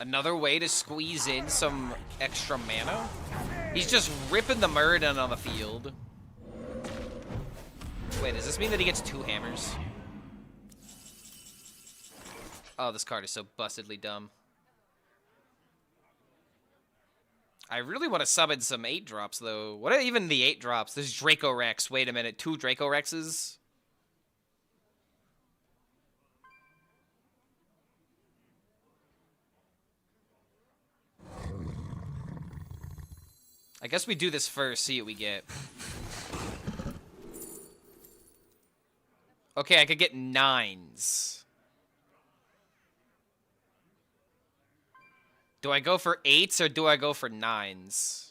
Another way to squeeze in some extra mana? He's just ripping the Muradin on the field. Wait, does this mean that he gets 2 hammers? Oh, this card is so bustedly dumb. I really want to summon some 8-drops, though. What are even the 8-drops? There's Draco Rex. Wait a minute. 2 Draco Rexes? I guess we do this first, see what we get. Okay, I could get 9s. Do I go for 8s or do I go for 9s?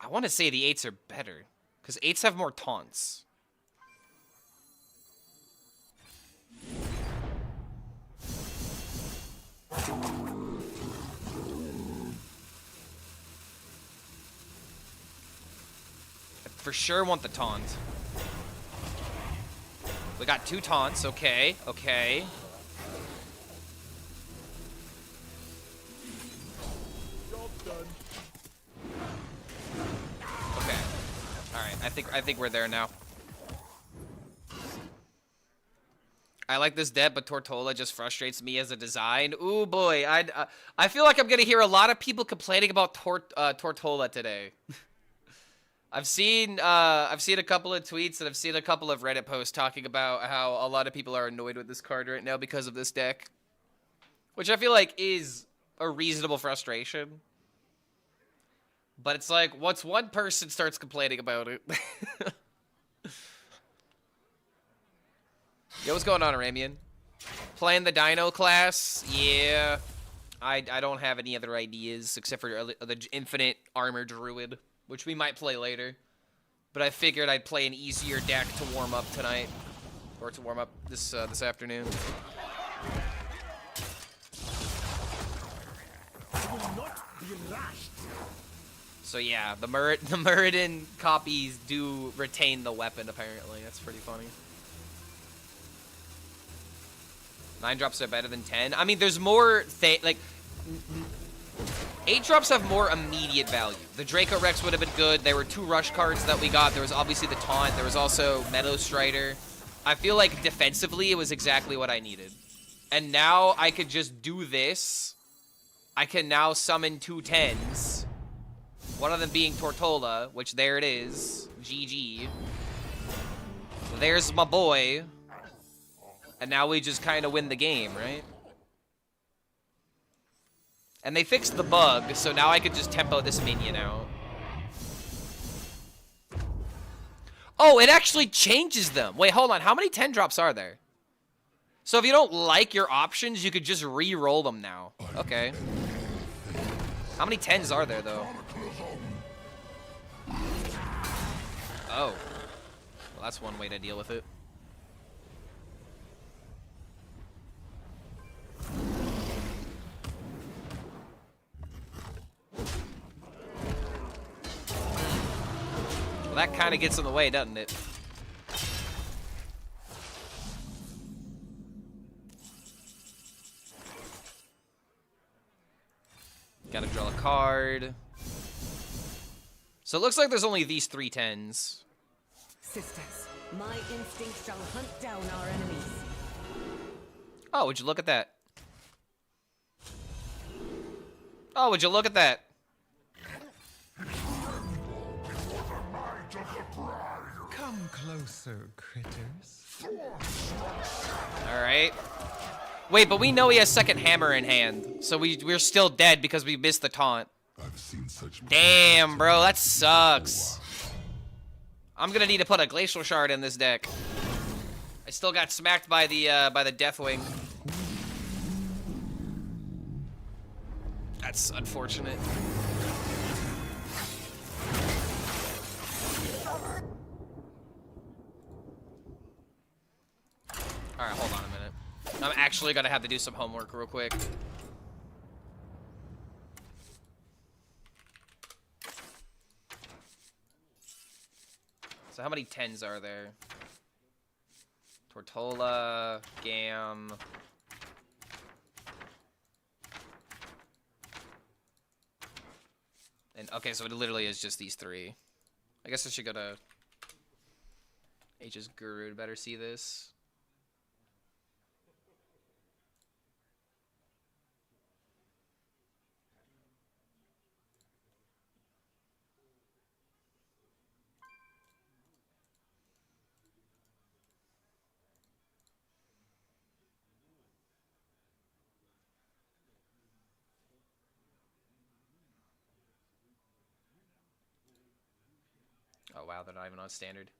I want to say the 8s are better, because 8s have more taunts. For sure want the taunt. We got 2 taunts, okay, okay. Okay. Alright, I think we're there now. I like this deck, but Tortola just frustrates me as a design. Ooh boy, I feel like I'm gonna hear a lot of people complaining about Tortola today. I've seen a couple of tweets and I've seen a couple of Reddit posts talking about how a lot of people are annoyed with this card right now because of this deck, which I feel like is a reasonable frustration. But it's like, once one person starts complaining about it. Yo, what's going on, Aramian? Playing the Dino class? Yeah. I don't have any other ideas except for the Infinite Armor Druid, which we might play later. But I figured I'd play an easier deck to warm up tonight. Or to warm up this afternoon. So yeah, the Muradin copies do retain the weapon, apparently. That's pretty funny. 9-drops are better than 10. I mean, there's more, like, 8-drops have more immediate value. The Draco Rex would have been good. There were 2 rush cards that we got. There was obviously the taunt. There was also Meadow Strider. I feel like defensively, it was exactly what I needed. And now I could just do this. I can now summon 2 10s. One of them being Tortola, which there it is. GG. There's my boy. And now we just kind of win the game, right? And they fixed the bug, so now I could just tempo this minion out. Oh, it actually changes them. Wait, hold on. How many 10-drops are there? So if you don't like your options, you could just re-roll them now. Okay. How many 10s are there, though? Oh. Well, that's one way to deal with it. Well, that kind of gets in the way, doesn't it? Gotta draw a card. So it looks like there's only these 3 10s. Sisters, my instinct shall hunt down our enemies. Oh, would you look at that? Oh, would you look at that? Come closer, critters. Alright. Wait, but we know he has second hammer in hand, so we're still dead because we missed the taunt. I've seen such. Damn, bro, that sucks. I'm gonna need to put a Glacial Shard in this deck. I still got smacked by the Deathwing. That's unfortunate. Alright, hold on a minute. I'm actually gonna have to do some homework real quick. So how many 10s are there? Tortola, Gam. And okay, so it literally is just these 3. I guess I should go to H's Guru to better see this. Oh wow, they're not even on standard.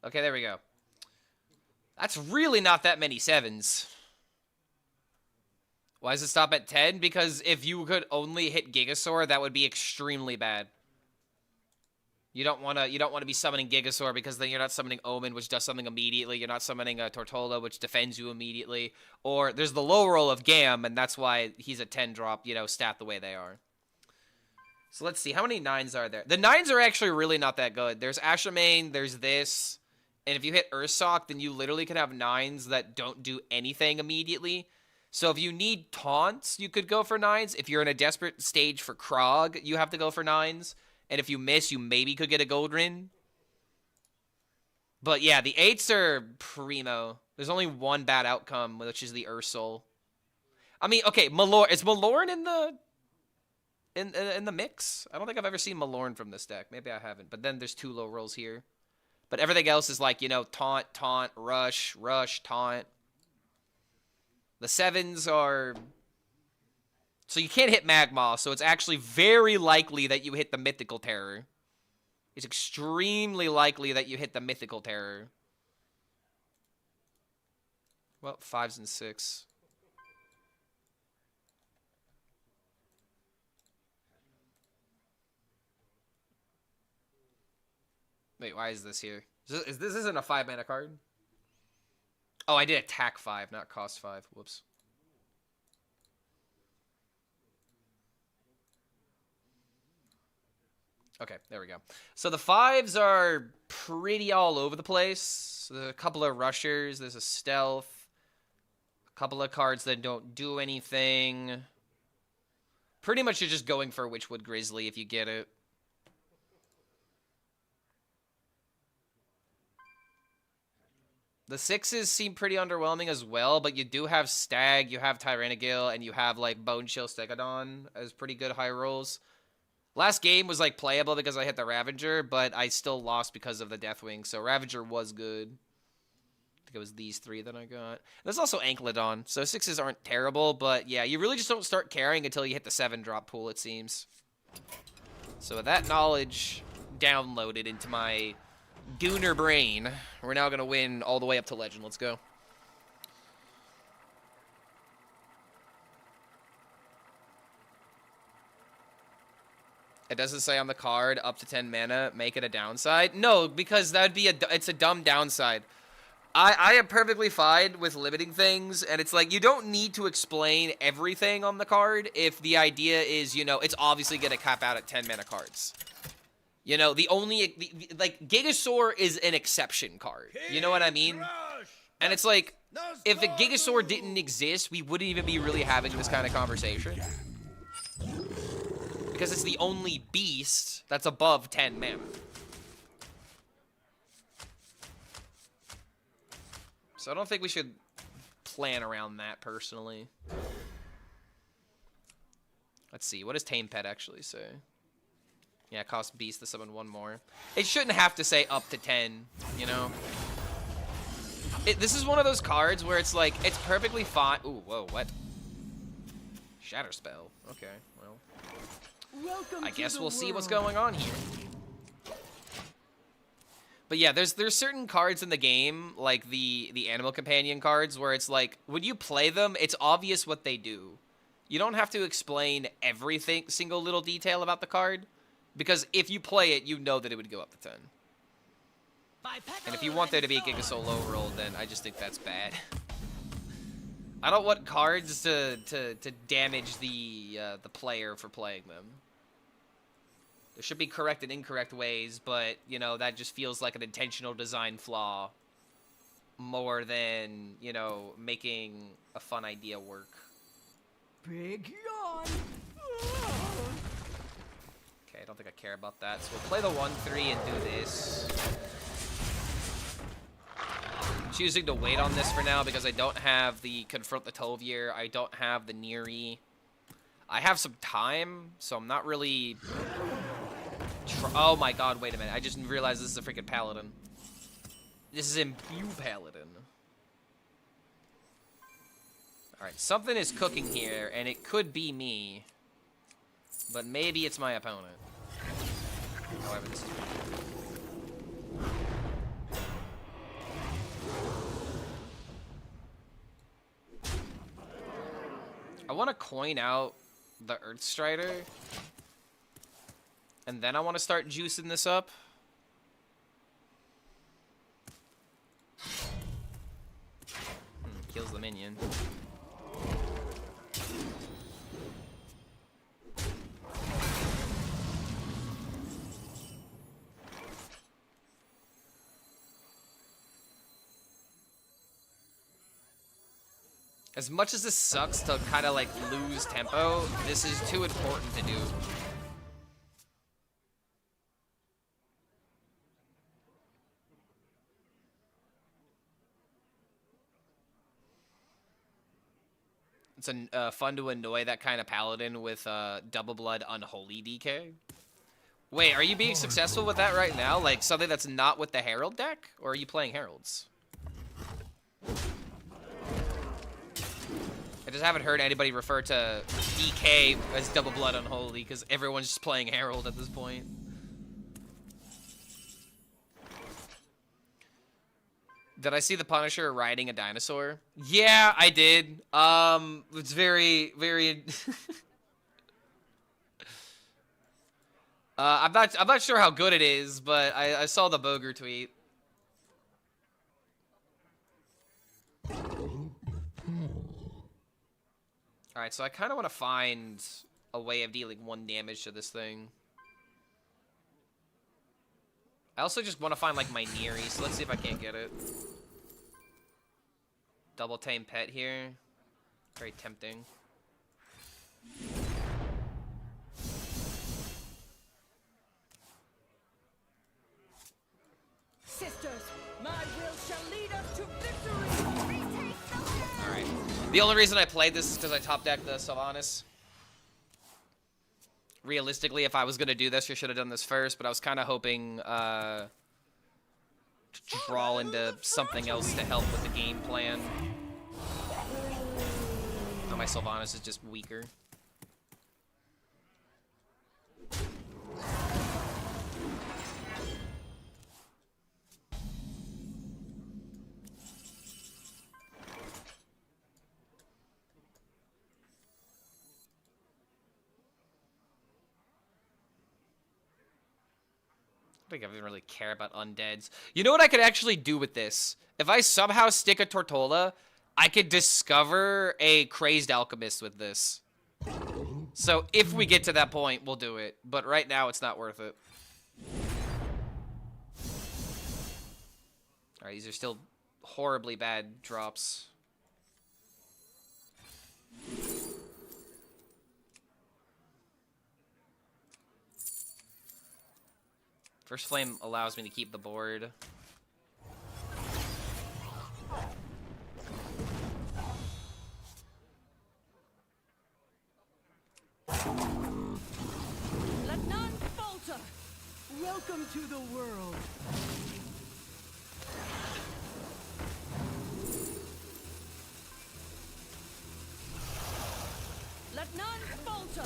Okay, there we go. That's really not that many 7s. Why does it stop at 10? Because if you could only hit Gigasaur, that would be extremely bad. You don't want to be summoning Gigasaur because then you're not summoning Omen, which does something immediately. You're not summoning a Tortola, which defends you immediately. Or there's the low roll of Gam, and that's why he's a 10 drop, you know, stat the way they are. So let's see, how many 9s are there? The 9s are actually really not that good. There's Ashamain, there's this, and if you hit Ursoc, then you literally could have 9s that don't do anything immediately. So if you need taunts, you could go for 9s. If you're in a desperate stage for Krog, you have to go for 9s. And if you miss, you maybe could get a Gold Rin. But yeah, the 8s are primo. There's only one bad outcome, which is the Ursul. I mean, okay, Malorn. Is Malorn in the... In the mix? I don't think I've ever seen Malorn from this deck. Maybe I haven't. But then there's 2 low rolls here. But everything else is like, you know, taunt, taunt, rush, rush, taunt. The 7s are... So you can't hit Magma, so it's actually very likely that you hit the Mythical Terror. It's extremely likely that you hit the Mythical Terror. Well, 5s and 6. Wait, why is this here? This isn't a 5-mana card? Oh, I did attack 5, not cost 5. Whoops. Okay, there we go. So the 5s are pretty all over the place. There's a couple of rushers. There's a stealth. A couple of cards that don't do anything. Pretty much you're just going for Witchwood Grizzly if you get it. The 6s seem pretty underwhelming as well, but you do have Stag, you have Tyrannogil, and you have, like, Bone Chill Stegodon as pretty good high rolls. Last game was, like, playable because I hit the Ravager, but I still lost because of the Deathwing, so Ravager was good. I think it was these 3 that I got. There's also Ankylodon, so 6s aren't terrible, but yeah, you really just don't start caring until you hit the 7-drop pool, it seems. So with that knowledge downloaded into my Gooner brain, we're now going to win all the way up to Legend. Let's go. It doesn't say on the card up to 10 mana, make it a downside. No, because that'd be it's a dumb downside. I am perfectly fine with limiting things, and it's like you don't need to explain everything on the card if the idea is, you know, it's obviously going to cap out at 10 mana cards. You know, like, Gigasaur is an exception card. You know what I mean? And it's like, if the Gigasaur didn't exist, we wouldn't even be really having this kind of conversation. Because it's the only beast that's above 10 mana. So I don't think we should plan around that, personally. Let's see, what does Tame Pet actually say? Yeah, it costs Beast to summon 1 more. It shouldn't have to say up to 10, you know? This is one of those cards where it's like, it's perfectly fine. Ooh, whoa, what? Shatter Spell. Okay, well. I guess we'll see what's going on here. But yeah, there's certain cards in the game, like the Animal Companion cards, where it's like, when you play them, it's obvious what they do. You don't have to explain everything, single little detail about the card. Because if you play it, you know that it would go up to 10. And if you want there to be a Gigasoul low roll, then I just think that's bad. I don't want cards to damage the player for playing them. There should be correct and incorrect ways, but, you know, that just feels like an intentional design flaw more than, you know, making a fun idea work. Big yawn. Okay, I don't think I care about that. So we'll play the 1-3 and do this. I'm choosing to wait on this for now because I don't have the Confront the Tovier. I don't have the Neri. I have some time, so I'm not really... Oh my god, wait a minute. I just realized this is a freaking Paladin. This is Imp Paladin. Alright, something is cooking here, and it could be me. But maybe it's my opponent. However, this is... I want to coin out the Earthstrider. And then I want to start juicing this up. Kills the minion. As much as this sucks to kind of like lose tempo, this is too important to do. It's fun to annoy that kind of paladin with double blood unholy DK. Wait, are you being successful with that right now? Like something that's not with the Herald deck? Or are you playing Heralds? I just haven't heard anybody refer to DK as double blood unholy because everyone's just playing Herald at this point. Did I see the Punisher riding a dinosaur? Yeah, I did. It's very, very. I'm not sure how good it is, but I saw the Boger tweet. All right, so I kind of want to find a way of dealing 1 damage to this thing. I also just want to find like my Neri, so let's see if I can't get it. Double tame pet here. Very tempting. Sisters, my will shall lead us to victory. Alright. The only reason I played this is because I top decked the Sylvanas. Realistically, if I was going to do this, I should have done this first, but I was kind of hoping to draw into something else to help with the game plan. Oh, my Sylvanas is just weaker. I don't even really care about undeads. You know what I could actually do with this? If I somehow stick a Tortola, I could discover a Crazed Alchemist with this. So if we get to that point, we'll do it. But right now, it's not worth it. Alright, these are still horribly bad drops. First Flame allows me to keep the board. Let none falter. Welcome to the world. Let none falter.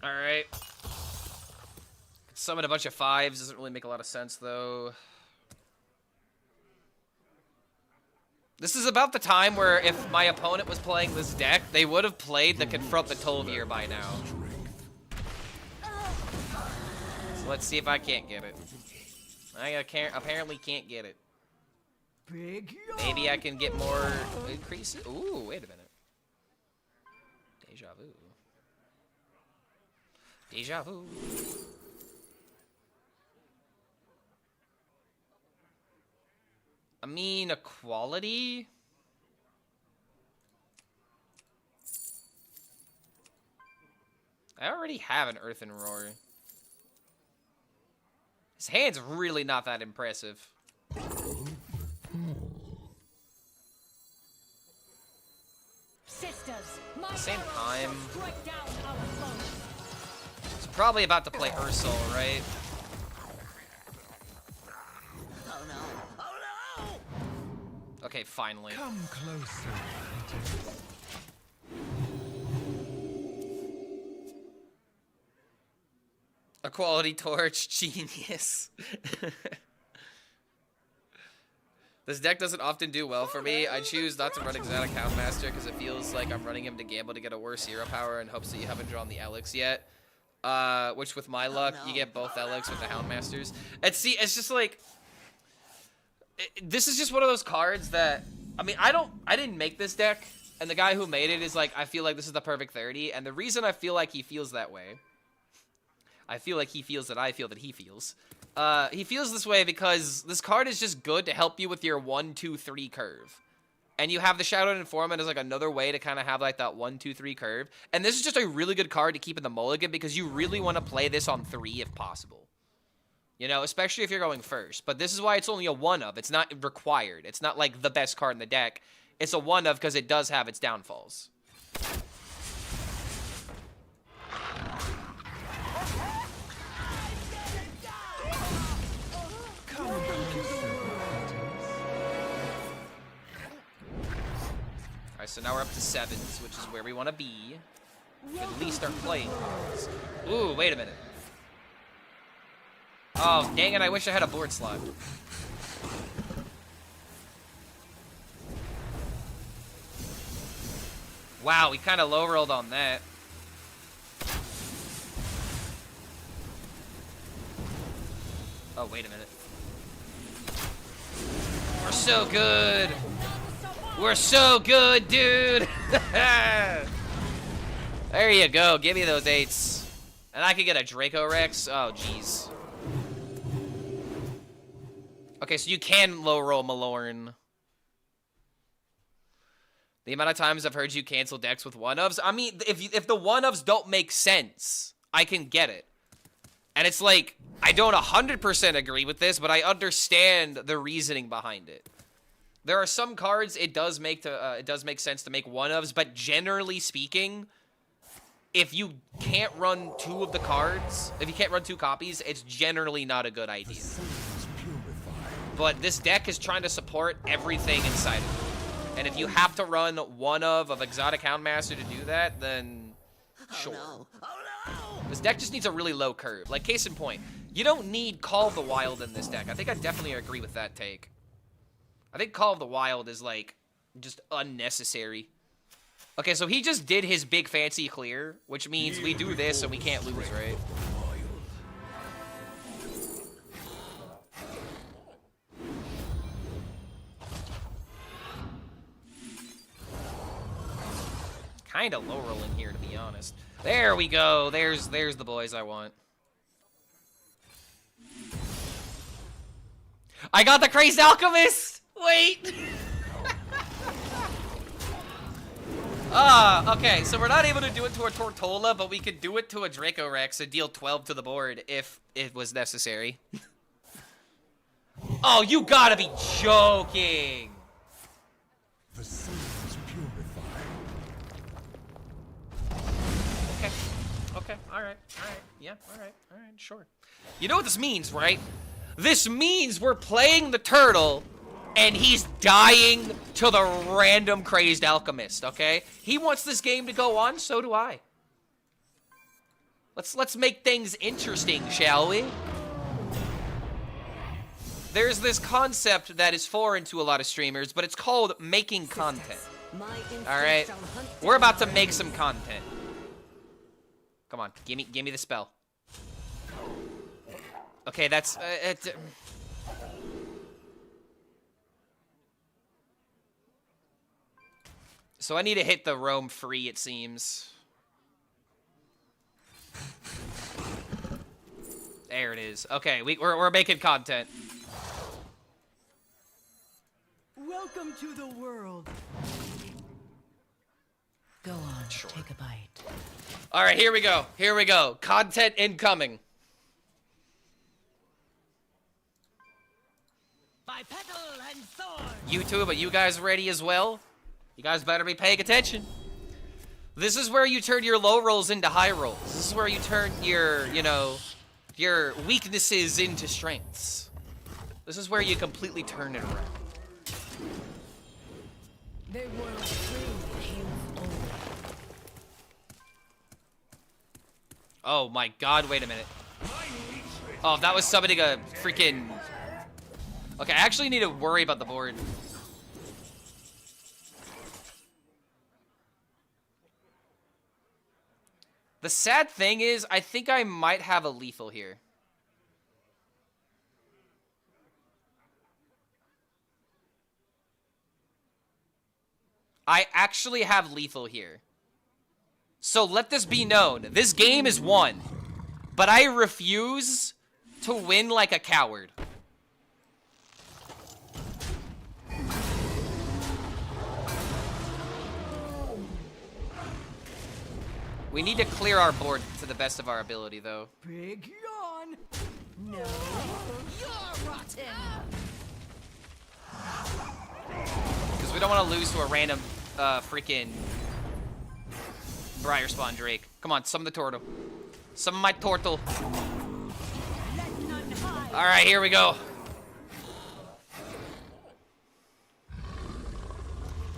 Alright. Summon a bunch of 5s. Doesn't really make a lot of sense, though. This is about the time where if my opponent was playing this deck, they would have played the Confront the Tovier by now. So let's see if I can't get it. I apparently can't get it. Maybe I can get more increases. Ooh, wait a minute. Deja vu. Deja vu. I mean, equality? I already have an Earthen Roar. His hand's really not that impressive. Sisters, At the same time, strike down our foes. he's probably about to play Ursul, right? Oh no. Oh no! Okay, finally. Come closer, critters. Equality Torch, genius. This deck doesn't often do well for me. I choose not to run Exotic Houndmaster because it feels like I'm running him to gamble to get a worse hero power in hopes that you haven't drawn the Elix yet. Which with my luck, you get both Elix with the Houndmasters. And see, it's just like... This is just one of those cards that... I mean, I didn't make this deck. And the guy who made it is like, I feel like this is the perfect 30. And the reason I feel like he feels that way... I feel like he feels that I feel that he feels. He feels this way because this card is just good to help you with your 1, 2, 3 curve. And you have the Shadowed Informant as like another way to kind of have like that 1, 2, 3 curve. And this is just a really good card to keep in the mulligan because you really want to play this on 3 if possible. You know, especially if you're going first. But this is why it's only a 1 of. It's not required. It's not like the best card in the deck. It's a 1 of because it does have its downfalls. Alright, so now we're up to 7s, which is where we want to be. At least start playing. Ooh, wait a minute. Oh, dang it, I wish I had a board slot. Wow, we kind of low rolled on that. Oh, wait a minute. We're so good. We're so good, dude. There you go. Give me those 8s. And I could get a Draco Rex. Oh, jeez. Okay, so you can low roll Malorn. The amount of times I've heard you cancel decks with 1-ofs. I mean, if the 1-ofs don't make sense, I can get it. And it's like, I don't 100% agree with this, but I understand the reasoning behind it. There are some cards it does make sense to make 1-ofs, but generally speaking, if you can't run 2 of the cards, if you can't run 2 copies, it's generally not a good idea. But this deck is trying to support everything inside of it. And if you have to run 1 of Exotic Houndmaster to do that, then sure. Oh no. Oh no. This deck just needs a really low curve. Like, case in point, you don't need Call of the Wild in this deck. I think I definitely agree with that take. I think Call of the Wild is, like, just unnecessary. Okay, so he just did his big fancy clear, which means we do this and we can't lose, right? Kind of low rolling here, to be honest. There we go. There's the boys I want. I got the Crazed Alchemist! Wait! Okay, so we're not able to do it to a Tortola, but we could do it to a Draco Rex and deal 12 to the board if it was necessary. Oh, you gotta be joking! The sea is purified. Okay, alright, yeah, alright, sure. You know what this means, right? This means we're playing the turtle, and he's dying to the random Crazed Alchemist, okay? He wants this game to go on, so do I. Let's make things interesting, shall we? There's this concept that is foreign to a lot of streamers, but it's called making content. Alright? We're about to make some content. Come on, give me the spell. Okay, that's so I need to hit the roam free, it seems. There it is. Okay, we're making content. Welcome to the world. Go on, Sure. take a bite. All right, here we go. Here we go. Content incoming. By petal and sword. YouTube, are you guys ready as well? You guys better be paying attention. This is where you turn your low rolls into high rolls. This is where you turn your, you know, your weaknesses into strengths. This is where you completely turn it around. They were free over. Oh my god, wait a minute. Oh, that was summoning a freaking... Okay, I actually need to worry about the board. The sad thing is, I think I might have a lethal here. I actually have lethal here. So let this be known. This game is won. But I refuse to win like a coward. We need to clear our board to the best of our ability, though. Big yawn. No, you're rotten. Because we don't want to lose to a random, freaking Briar Spawn Drake. Come on, summon the Tortola. Summon my Tortola. Let none hide. All right, here we go.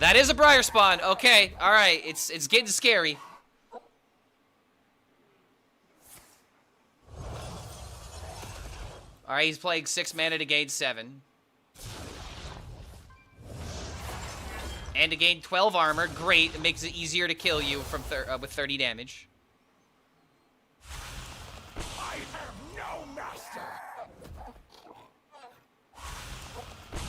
That is a Briar Spawn. Okay, all right. It's getting scary. All right, he's playing 6 mana to gain 7. And to gain 12 armor. Great. It makes it easier to kill you from with 30 damage. I have no master.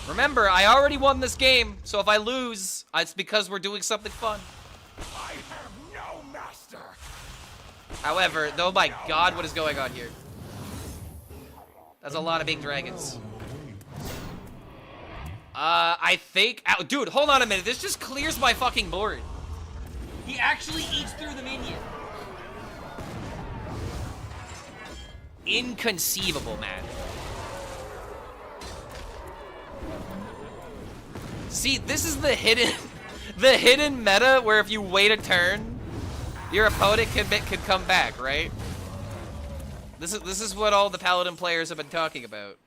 Remember, I already won this game, so if I lose, it's because we're doing something fun. I have no master. However, oh my god, what is going on here? That's a lot of big dragons. I think... Ow, dude, hold on a minute. This just clears my fucking board. He actually eats through the minion. Inconceivable, man. See, this is the hidden... the hidden meta where if you wait a turn, your opponent could come back, right? This is what all the Paladin players have been talking about.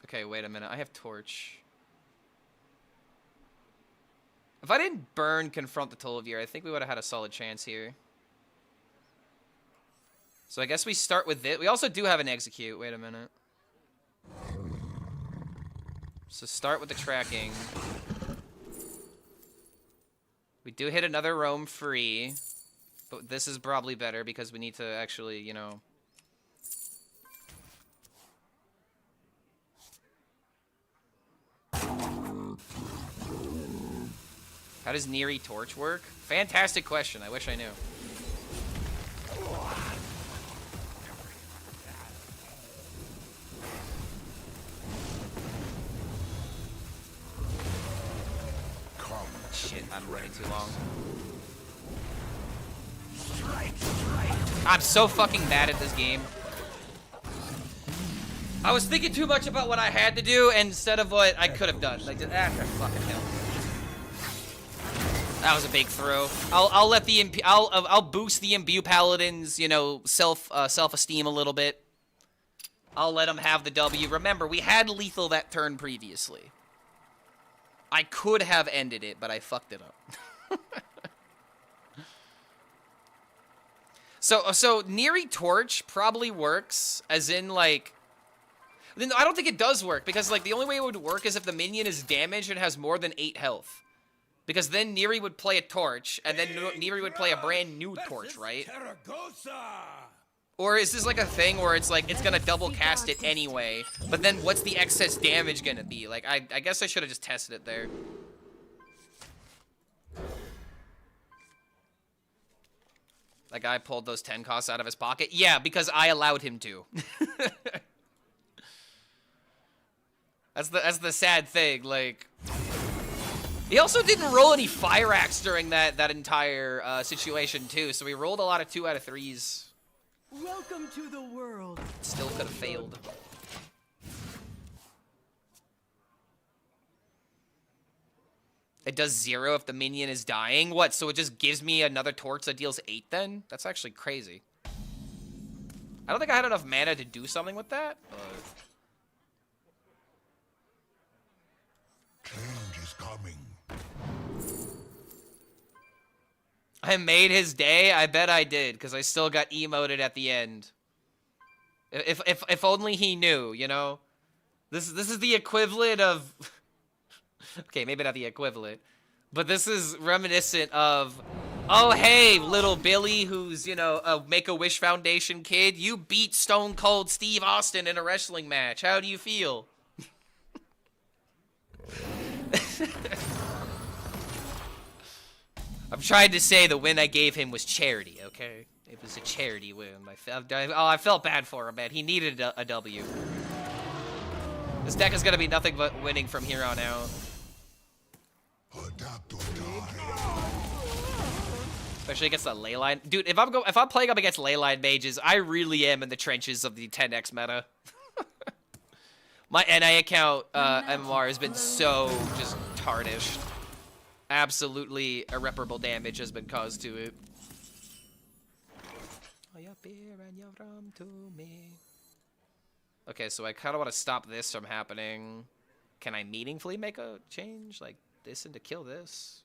Okay, wait a minute. I have Torch. If I didn't burn Confront the Tolliver, I think we would have had a solid chance here. So I guess we start with this. We also do have an Execute. Wait a minute. So start with the tracking. We do hit another roam free. But this is probably better because we need to actually, you know... How does Neri Torch work? Fantastic question. I wish I knew. Shit, I'm running too long. I'm so fucking bad at this game. I was thinking too much about what I had to do instead of what I could have done. Like, fucking hell. That was a big throw. I'll let the I'll boost the Imp Paladin's, you know, self-esteem a little bit. I'll let him have the W. Remember, we had lethal that turn previously. I could have ended it, but I fucked it up. So Neri Torch probably works, as in, like... I don't think it does work, because, like, the only way it would work is if the minion is damaged and has more than 8 health. Because then Neri would play a Torch, and then Neri would play a brand new Torch, right? Or is this, like, a thing where it's, like, it's gonna double cast it anyway, but then what's the excess damage gonna be? Like, I guess I should have just tested it there. That guy pulled those 10 costs out of his pocket. Yeah, because I allowed him to. That's the sad thing. Like, he also didn't roll any fire axe during that entire situation too. So he rolled a lot of 2 out of 3s. Welcome to the world. Still could have failed. It does 0 if the minion is dying. What? So it just gives me another torch that deals 8 then? That's actually crazy. I don't think I had enough mana to do something with that. Change is coming. I made his day? I bet I did, because I still got emoted at the end. If only he knew, you know? This is the equivalent of... Okay, maybe not the equivalent. But this is reminiscent of... Oh, hey, little Billy, who's, you know, a Make-A-Wish Foundation kid. You beat Stone Cold Steve Austin in a wrestling match. How do you feel? I'm trying to say the win I gave him was charity, okay? It was a charity win. I felt bad for him, man. He needed a W. This deck is going to be nothing but winning from here on out. Adapt or die. Especially against the Leyline. Dude, if I'm playing up against Leyline mages, I really am in the trenches of the 10x meta. My NA account, MMR, has been so just tarnished. Absolutely irreparable damage has been caused to it. Okay, so I kind of want to stop this from happening. Can I meaningfully make a change like this and to kill this?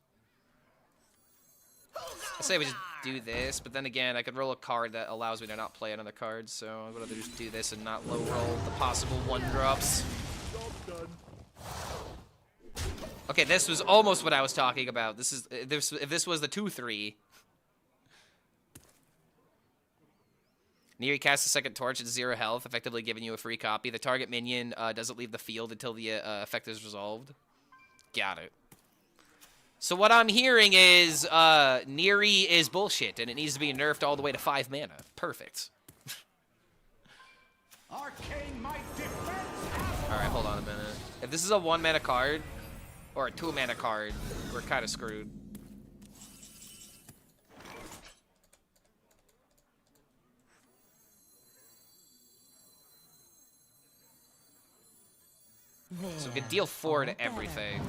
I say we just do this, but then again, I could roll a card that allows me to not play another card, so I'd rather just do this and not low roll the possible 1-drops. Okay, this was almost what I was talking about. If this was the 2-3. Neri casts a second torch at 0 health, effectively giving you a free copy. The target minion doesn't leave the field until the effect is resolved. Got it. So what I'm hearing is Neri is bullshit, and it needs to be nerfed all the way to 5 mana. Perfect. Arcane might defense. Alright, hold on a minute. If this is a 1-mana card, or a 2-mana card, we're kind of screwed. So we can deal 4 to everything.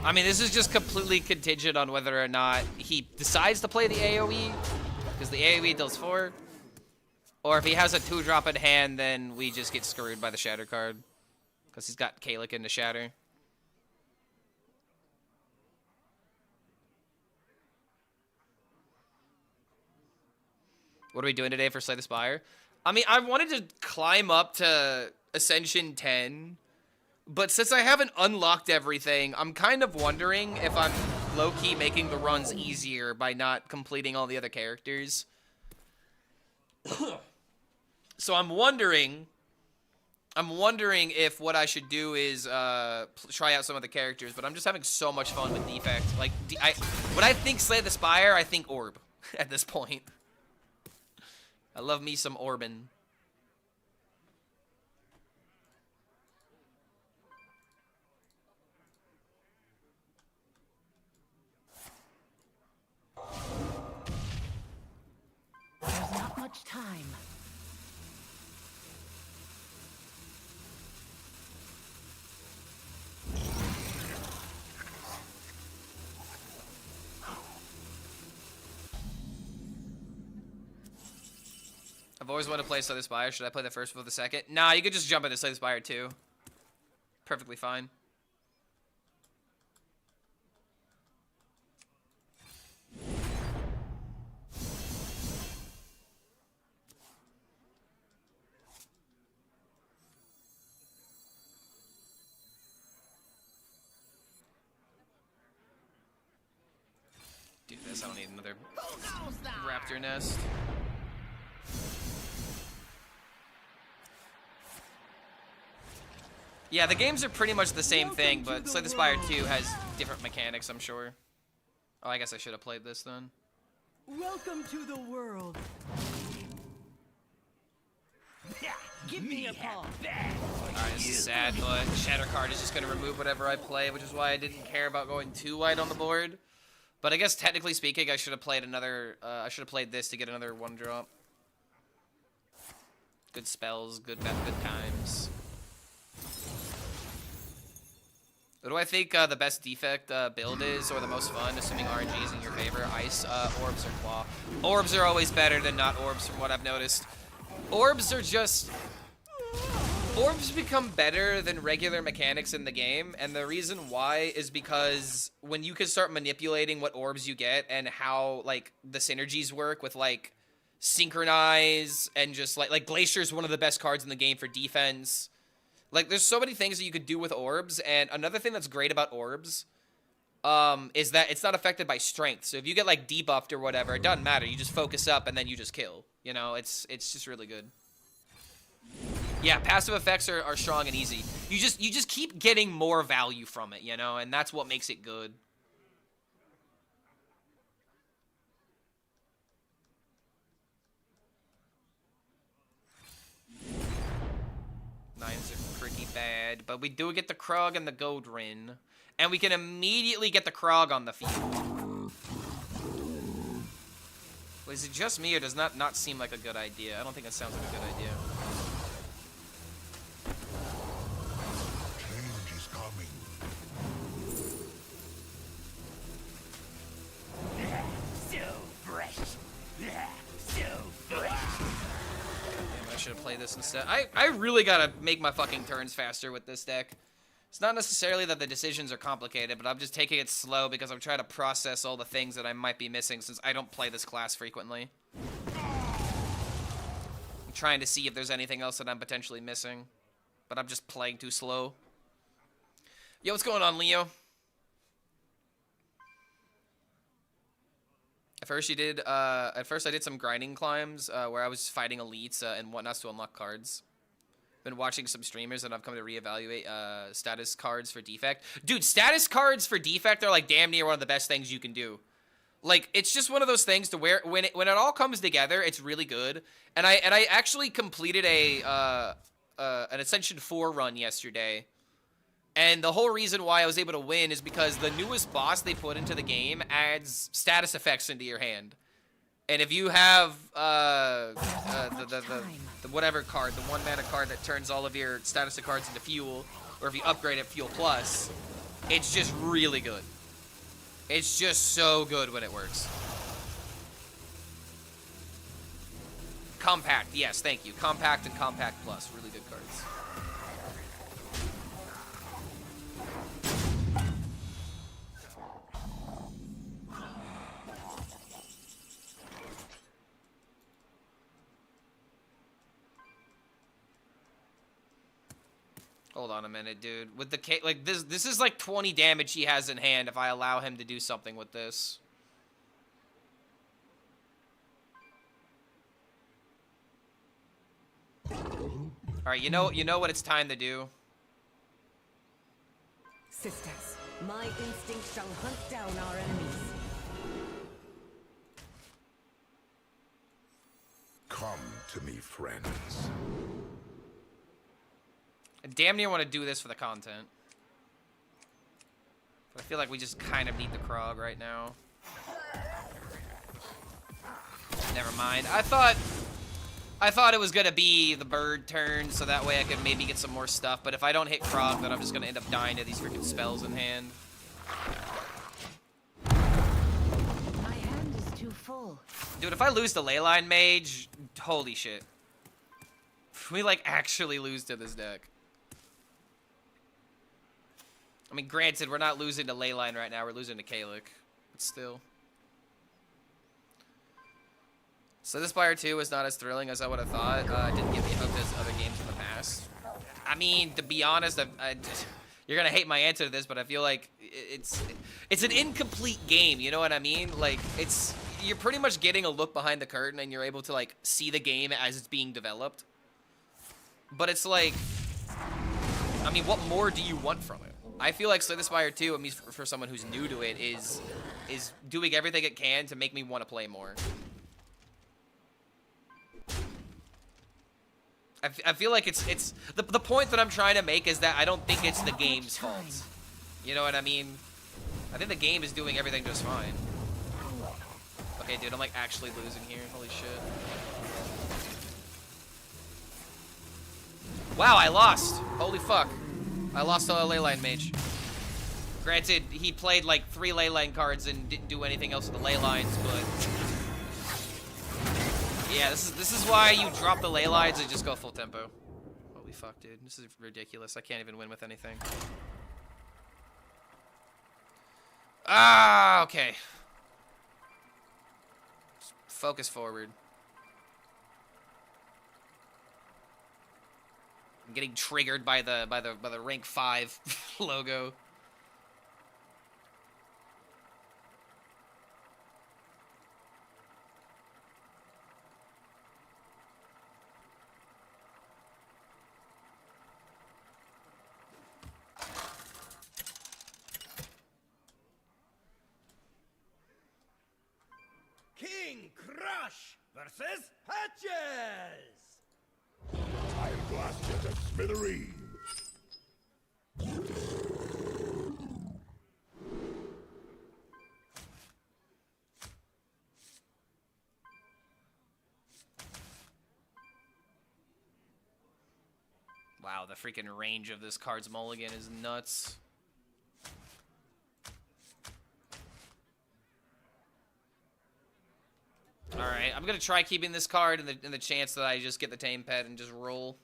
I mean, this is just completely contingent on whether or not he decides to play the AoE, because the AoE deals 4. Or if he has a 2-drop in hand, then we just get screwed by the Shatter card, because he's got Kalik into Shatter. What are we doing today for Slay the Spire? I mean, I wanted to climb up to Ascension 10, but since I haven't unlocked everything, I'm kind of wondering if I'm low-key making the runs easier by not completing all the other characters. So I'm wondering if what I should do is try out some of the characters, but I'm just having so much fun with Defect. Like, when I think Slay the Spire, I think Orb at this point. I love me some Orbin. There's not much time. I've always wanted to play Slay the Spire. Should I play the first before the second? Nah, you could just jump into Slay the Spire too. Perfectly fine. Do this. I don't need another raptor nest. Yeah, the games are pretty much the same thing, but Slay the Spire 2 has different mechanics, I'm sure. Oh, I guess I should have played this then. Welcome to the world. Give me your paw. Alright, this is sad, but Shatter card is just going to remove whatever I play, which is why I didn't care about going too wide on the board. But I guess technically speaking, I should have played another, I should have played this to get another 1-drop. Good spells, good times. What do I think the best Defect build is, or the most fun, assuming RNG is in your favor? Ice, Orbs, or Claw? Orbs are always better than not Orbs, from what I've noticed. Orbs are just... Orbs become better than regular mechanics in the game, and the reason why is because when you can start manipulating what orbs you get and how, like, the synergies work with, like, Synchronize and just, like Glacier is one of the best cards in the game for defense. Like, there's so many things that you could do with orbs, and another thing that's great about orbs is that it's not affected by strength. So if you get, like, debuffed or whatever, it doesn't matter. You just focus up, and then you just kill. You know, it's just really good. Yeah, passive effects are strong and easy. You just keep getting more value from it, you know, and that's what makes it good. Nines are pretty bad, but we do get the Krog and the Godrin, and we can immediately get the Krog on the field. Well, is it just me, or does that not seem like a good idea? I don't think that sounds like a good idea. Change is coming. So fresh. So fresh. I should have played this instead. I really gotta make my fucking turns faster with this deck. It's not necessarily that the decisions are complicated, but I'm just taking it slow because I'm trying to process all the things that I might be missing since I don't play this class frequently. I'm trying to see if there's anything else that I'm potentially missing, but I'm just playing too slow. Yo, what's going on, Leo? At first I did some grinding climbs where I was fighting elites and whatnots to unlock cards. Been watching some streamers and I've come to reevaluate status cards for Defect. Dude, status cards for Defect are like damn near one of the best things you can do. Like, it's just one of those things to where when it all comes together, it's really good. And I actually completed an Ascension 4 run yesterday. And the whole reason why I was able to win is because the newest boss they put into the game adds status effects into your hand. And if you have the whatever card, the 1-mana card that turns all of your status of cards into fuel, or if you upgrade it Fuel Plus, it's just really good. It's just so good when it works. Compact, yes, thank you. Compact and Compact Plus, really good cards. Hold on a minute, dude. With the K, like this is like 20 damage he has in hand if I allow him to do something with this. All right, you know what it's time to do. Sisters, my instinct shall hunt down our enemies. Come to me, friends. I damn near want to do this for the content. But I feel like we just kind of need the Krog right now. Never mind. I thought it was gonna be the bird turn, so that way I could maybe get some more stuff. But if I don't hit Krog, then I'm just gonna end up dying to these freaking spells in hand. My hand is too full. Dude, if I lose the Leyline Mage, holy shit. We like actually lose to this deck. I mean, granted, we're not losing to Leyline right now. We're losing to Kalik. But still. So this Spire 2 was not as thrilling as I would have thought. It didn't get me hooked as other games in the past. I mean, to be honest, you're going to hate my answer to this, but I feel like it's an incomplete game. You know what I mean? Like, you're pretty much getting a look behind the curtain and you're able to, like, see the game as it's being developed. But it's like... I mean, what more do you want from it? I feel like Slay the Spire 2, I mean, for someone who's new to it, is doing everything it can to make me want to play more. I feel like it's the point that I'm trying to make is that I don't think it's the game's fault. You know what I mean? I think the game is doing everything just fine. Okay, dude, I'm like actually losing here. Holy shit. Wow, I lost. Holy fuck. I lost to a leyline mage. Granted, he played like 3 leyline cards and didn't do anything else with the ley lines, but yeah, this is why you drop the ley lines and just go full tempo. Holy fuck, dude. This is ridiculous. I can't even win with anything. Ah, okay. Just focus forward. I'm getting triggered by the rank 5 logo. King Crush versus Hatches! I'll blast you to smithereens. Wow, the freaking range of this card's mulligan is nuts. Alright, I'm gonna try keeping this card in the chance that I just get the tame pet and just roll.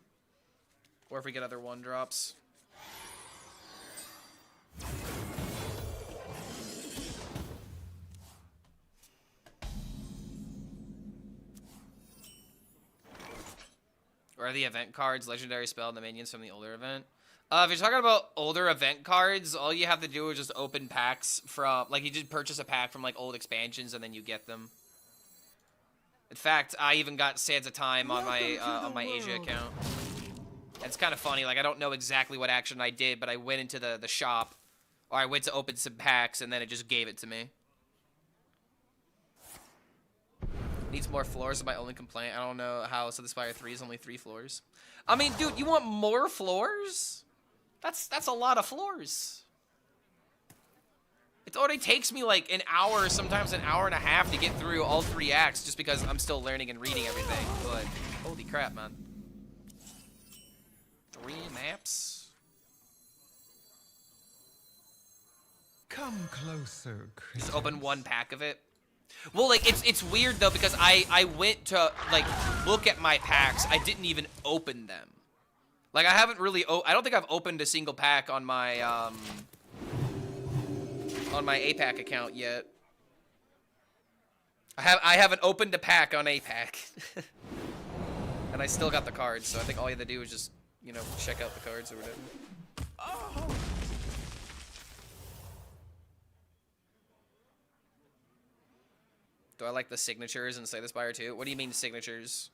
Or if we get other 1-drops. Or are the event cards legendary spell and the minions from the older event? If you're talking about older event cards, all you have to do is just open packs from, like, you just purchase a pack from like old expansions and then you get them. In fact, I even got Sands of Time on my Asia account. It's kind of funny, like I don't know exactly what action I did, but I went into the shop, or I went to open some packs and then it just gave it to me. Needs more floors is my only complaint. I don't know how so the Spire 3 is only 3 floors. I mean, dude, you want more floors? That's a lot of floors. It already takes me like an hour, sometimes an hour and a half to get through all 3 acts just because I'm still learning and reading everything. But holy crap, man. 3 maps? Come closer, Chris. Just open 1 pack of it. Well, like, it's weird, though, because I went to, like, look at my packs. I didn't even open them. Like, I haven't really, I don't think I've opened a single pack on my APAC account yet. I haven't opened a pack on APAC. And I still got the cards, so I think all you have to do is just, you know, check out the cards or whatever. Oh. Do I like the signatures in Slay the Spire 2? What do you mean signatures?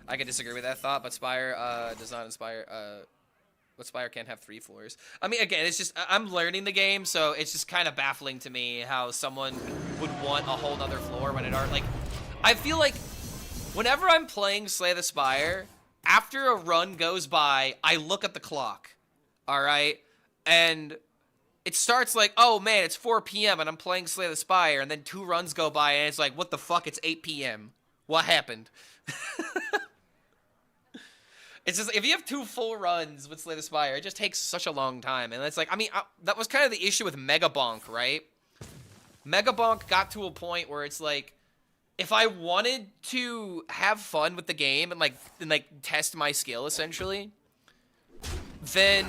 I could disagree with that thought, but Spire does not inspire. But Spire can't have 3 floors. I mean, again, it's just I'm learning the game, so it's just kind of baffling to me how someone would want a whole nother floor when it aren't like. I feel like whenever I'm playing Slay the Spire, after a run goes by, I look at the clock. All right, and it starts like, oh man, it's 4 p.m. and I'm playing Slay the Spire, and then 2 runs go by, and it's like, what the fuck? It's 8 p.m. What happened? It's just, if you have 2 full runs with Slay the Spire, it just takes such a long time. And it's like, I mean, that was kind of the issue with Mega Bonk, right? Mega Bonk got to a point where it's like, if I wanted to have fun with the game and test my skill, essentially, then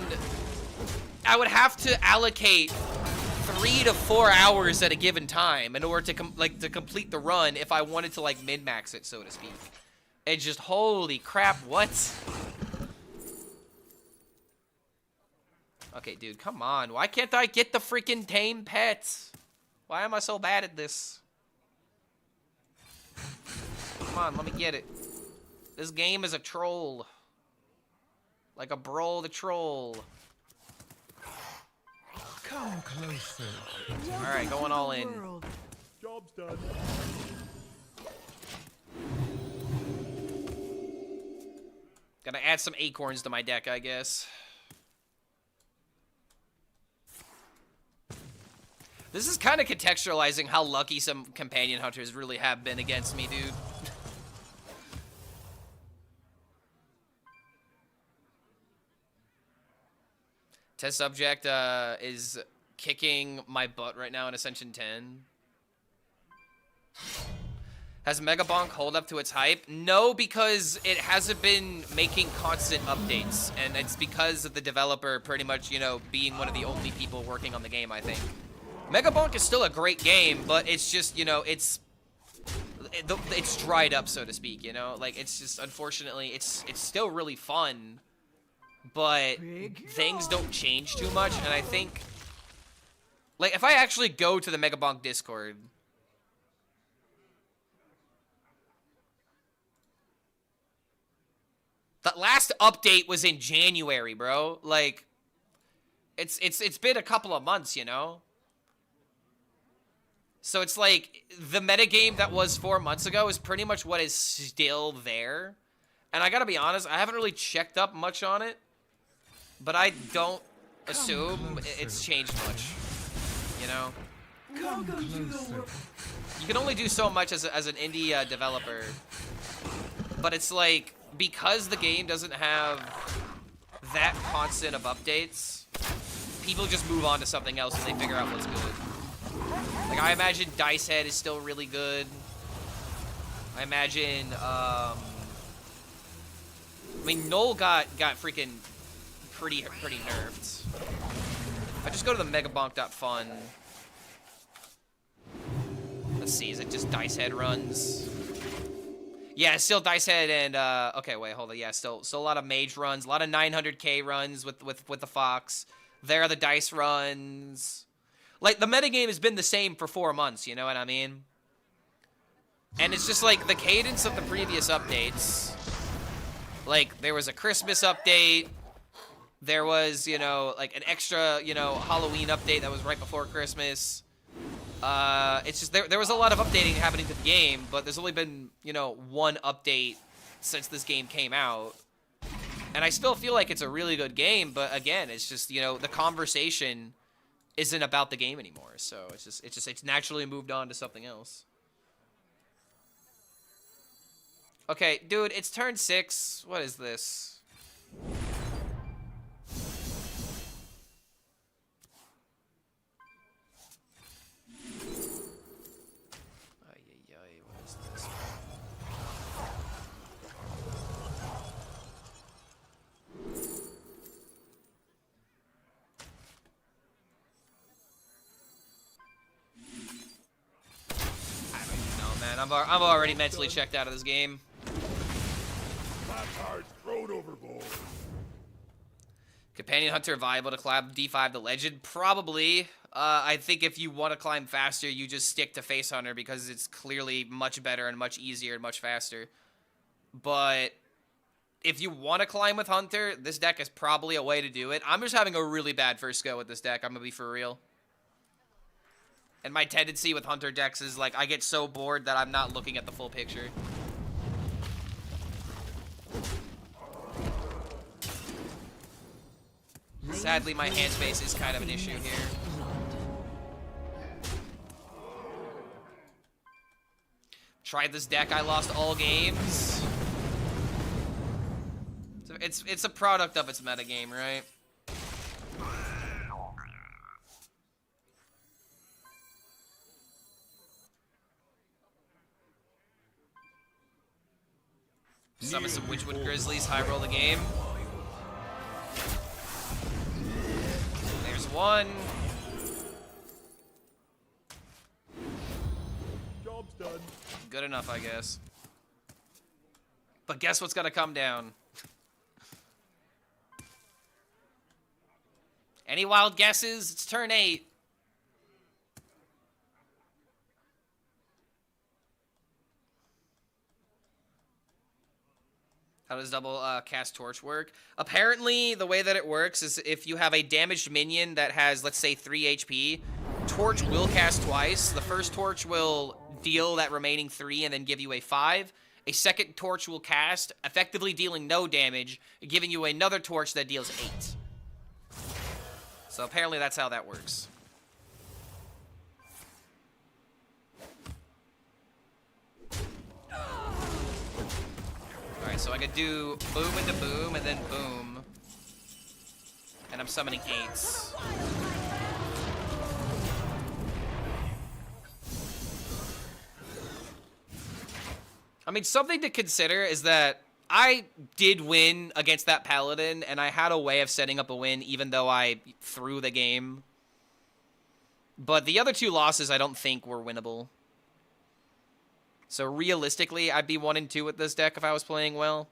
I would have to allocate 3 to 4 hours at a given time in order to complete the run if I wanted to, like, min-max it, so to speak. It's just, holy crap, what? Okay, dude, come on. Why can't I get the freaking tame pets? Why am I so bad at this? Come on, let me get it. This game is a troll. Like a Brawl the Troll. Come closer. Alright, going all in. Job's done. Gotta add some acorns to my deck, I guess. This is kind of contextualizing how lucky some companion hunters really have been against me, dude. Test subject is kicking my butt right now in Ascension 10. Has Mega Bonk hold up to its hype? No, because it hasn't been making constant updates, and it's because of the developer pretty much, you know, being one of the only people working on the game, I think. Mega Bonk is still a great game, but it's just, you know, it's dried up, so to speak, you know? Like, it's just, unfortunately, it's still really fun, but things don't change too much, and I think, like, if I actually go to the Mega Bonk Discord, the last update was in January, bro. Like, it's been a couple of months, you know? So it's like, the metagame that was 4 months ago is pretty much what is still there. And I gotta be honest, I haven't really checked up much on it. But I don't assume it's changed much. You know? Come closer. You can only do so much as an indie developer. But it's like, because the game doesn't have that constant of updates, people just move on to something else and they figure out what's good. Like, I imagine Dice Head is still really good. I imagine, I mean, Null got freaking pretty nerfed. If I just go to the megabonk.fun, let's see, is it just Dice Head runs? Yeah, it's still Dice Head and, okay, wait, hold on. Yeah, still a lot of Mage runs, a lot of 900k runs with the Fox. There are the Dice runs. Like, the metagame has been the same for 4 months, you know what I mean? And it's just, like, the cadence of the previous updates. Like, there was a Christmas update. There was, you know, like, an extra, you know, Halloween update that was right before Christmas. It's just, there was a lot of updating happening to the game, but there's only been, you know, one update since this game came out. And I still feel like it's a really good game, but again, it's just, you know, the conversation isn't about the game anymore. So it's naturally moved on to something else. Okay, dude, it's turn 6. What is this? What is this? Man, I'm already mentally checked out of this game. Last thrown overboard. Companion Hunter viable to climb D5 to Legend? Probably. I think if you want to climb faster, you just stick to Face Hunter because it's clearly much better and much easier and much faster. But if you want to climb with Hunter, this deck is probably a way to do it. I'm just having a really bad first go with this deck. I'm going to be for real. And my tendency with Hunter decks is, like, I get so bored that I'm not looking at the full picture. Sadly, my hand space is kind of an issue here. Tried this deck, I lost all games. So it's a product of its metagame, right? Summon some Witchwood Grizzlies, high roll the game. There's one. Job's done. Good enough, I guess. But guess what's gonna come down? Any wild guesses? It's turn 8. How does double cast torch work? Apparently, the way that it works is if you have a damaged minion that has, let's say, 3 HP, torch will cast twice. The first torch will deal that remaining 3 and then give you a 5. A second torch will cast, effectively dealing no damage, giving you another torch that deals 8. So apparently that's how that works. Alright, so I could do boom into boom and then boom. And I'm summoning 8s. I mean, something to consider is that I did win against that Paladin, and I had a way of setting up a win even though I threw the game. But the other 2 losses I don't think were winnable. So realistically, I'd be 1-2 with this deck if I was playing well.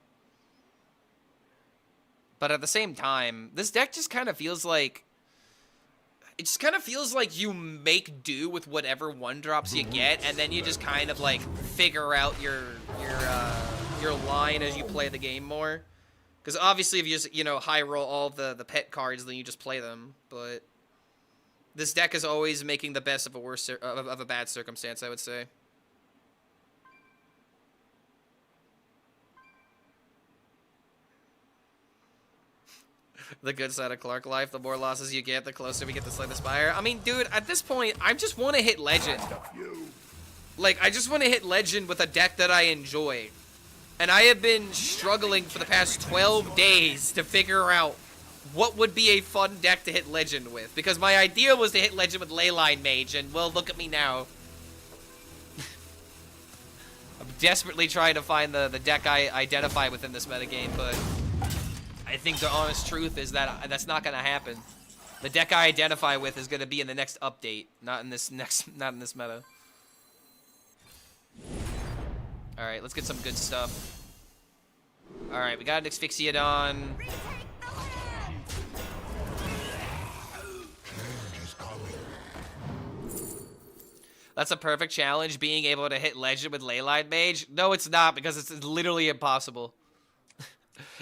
But at the same time, this deck just kind of feels like... It just kind of feels like you make do with whatever 1-drops you get, and then you just kind of, like, figure out your line as you play the game more. Because obviously if you just, you know, high roll all the pet cards, then you just play them. But this deck is always making the best of a bad circumstance, I would say. The good side of Clark life, the more losses you get, the closer we get to slay the Spire. I mean, dude, at this point, I just want to hit Legend. Like, I just want to hit Legend with a deck that I enjoy. And I have been struggling for the past 12 days to figure out what would be a fun deck to hit Legend with. Because my idea was to hit Legend with Leyline Mage, and, well, look at me now. I'm desperately trying to find the deck I identify within this metagame, but... I think the honest truth is that that's not going to happen. The deck I identify with is going to be in the next update, not in this meta. All right, let's get some good stuff. All right, we got an Asphyxiodon. That's a perfect challenge, being able to hit Legend with Leyline Mage. No, it's not, because it's literally impossible.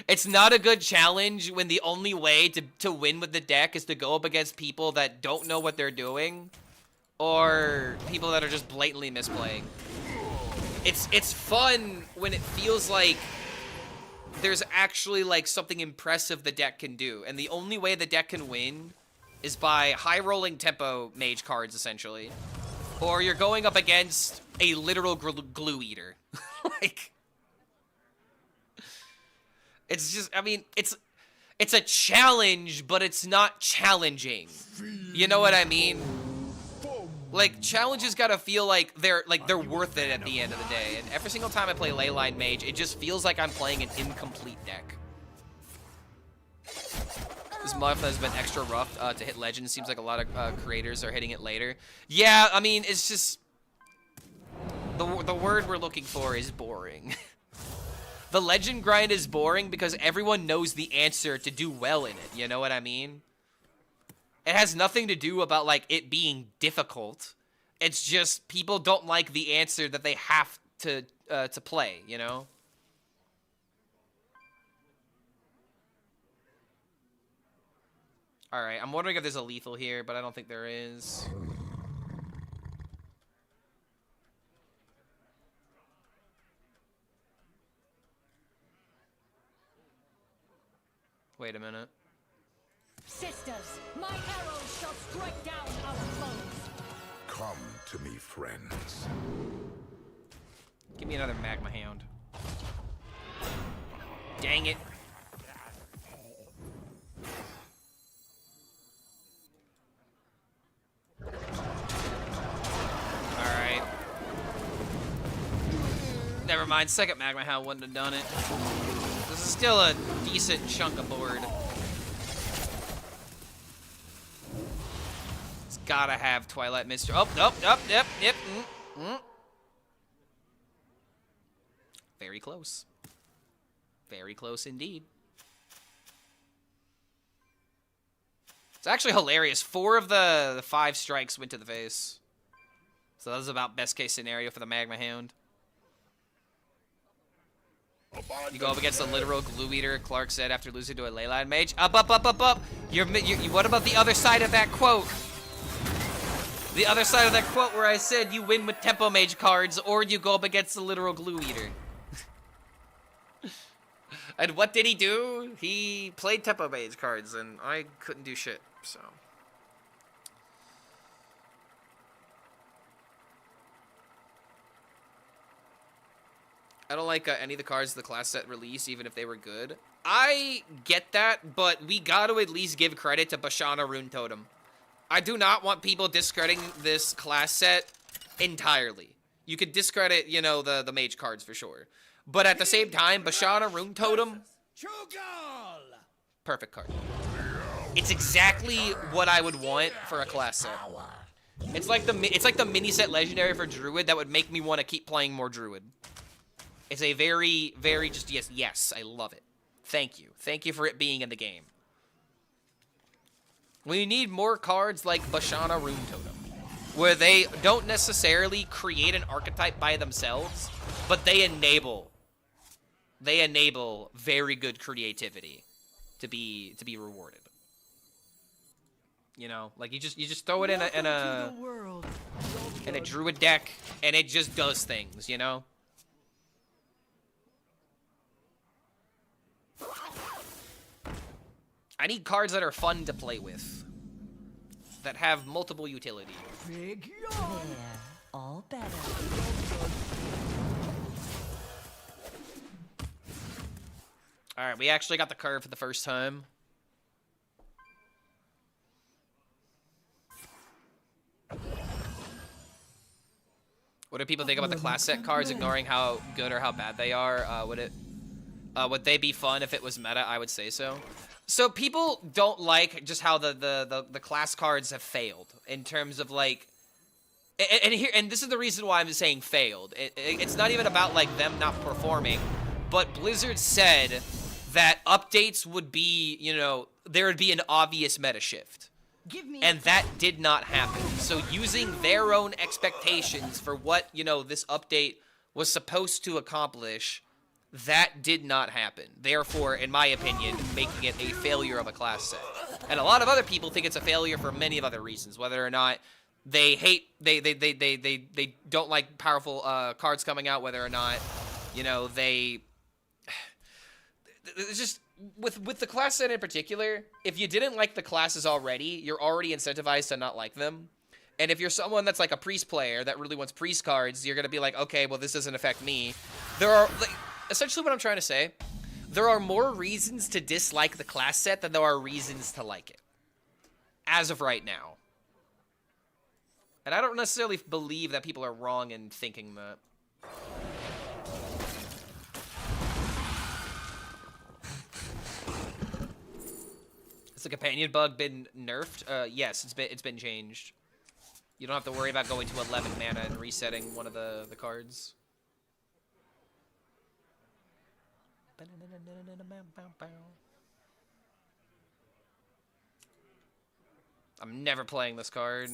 It's not a good challenge when the only way to win with the deck is to go up against people that don't know what they're doing, or people that are just blatantly misplaying. It's fun when it feels like there's actually like something impressive the deck can do, and the only way the deck can win is by high rolling tempo mage cards, essentially, or you're going up against a literal glue eater. Like, it's just, I mean, it's a challenge, but it's not challenging. You know what I mean? Like, challenges gotta feel like they're worth it at the end of the day. And every single time I play Leyline Mage, it just feels like I'm playing an incomplete deck. This month has been extra rough to hit Legend. Seems like a lot of creators are hitting it later. Yeah, I mean, it's just... The word we're looking for is boring. The Legend grind is boring because everyone knows the answer to do well in it. You know what I mean? It has nothing to do about, like, it being difficult. It's just people don't like the answer that they have to play, you know? Alright, I'm wondering if there's a lethal here, but I don't think there is. Wait a minute. Sisters, my arrows shall strike down our foes. Come to me, friends. Give me another Magma Hound. Dang it. Alright. Never mind, second Magma Hound wouldn't have done it. This is still a decent chunk of board. It's gotta have Twilight Mister. Oh, nope, nope, yep, yep. Very close. Very close indeed. It's actually hilarious. 4 of the 5 strikes went to the face. So that was about best case scenario for the Magma Hound. You go up against a literal glue eater, Clark said after losing to a Leyline mage. Up. What about the other side of that quote? The other side of that quote where I said you win with tempo mage cards or you go up against the literal glue eater. And what did he do? He played tempo mage cards and I couldn't do shit, so. I don't like any of the cards the class set release, even if they were good. I get that, but we got to at least give credit to Bashana Rune Totem. I do not want people discrediting this class set entirely. You could discredit, you know, the mage cards for sure. But at the same time, Bashana Rune Totem, perfect card. It's exactly what I would want for a class set. It's like the mini set legendary for Druid that would make me want to keep playing more Druid. It's a very, very just, yes, I love it. Thank you. Thank you for it being in the game. We need more cards like Bashana Rune Totem, where they don't necessarily create an archetype by themselves, but they enable very good creativity to be rewarded. You know, like you just throw it in a Druid deck, and it just does things, you know? I need cards that are fun to play with, that have multiple utility. All better. Alright, we actually got the curve for the first time. What do people think about the class set cards, ignoring how good or how bad they are? Would they be fun if it was meta? I would say so. So people don't like just how the class cards have failed in terms of like, and this is the reason why I'm saying failed. It's not even about like them not performing, but Blizzard said that updates would be, you know, there would be an obvious meta shift. And that did not happen. So using their own expectations for what, you know, this update was supposed to accomplish, that did not happen. Therefore, in my opinion, making it a failure of a class set. And a lot of other people think it's a failure for many of other reasons, whether or not they don't like powerful cards coming out, whether or not, you know, it's just with the class set in particular, if you didn't like the classes already, you're already incentivized to not like them. And if you're someone that's like a priest player that really wants priest cards, you're gonna be like, okay, well, this doesn't affect me. There are like, essentially what I'm trying to say, there are more reasons to dislike the class set than there are reasons to like it, as of right now. And I don't necessarily believe that people are wrong in thinking that. Has the companion bug been nerfed? Yes, it's been changed. You don't have to worry about going to 11 mana and resetting one of the cards. I'm never playing this card.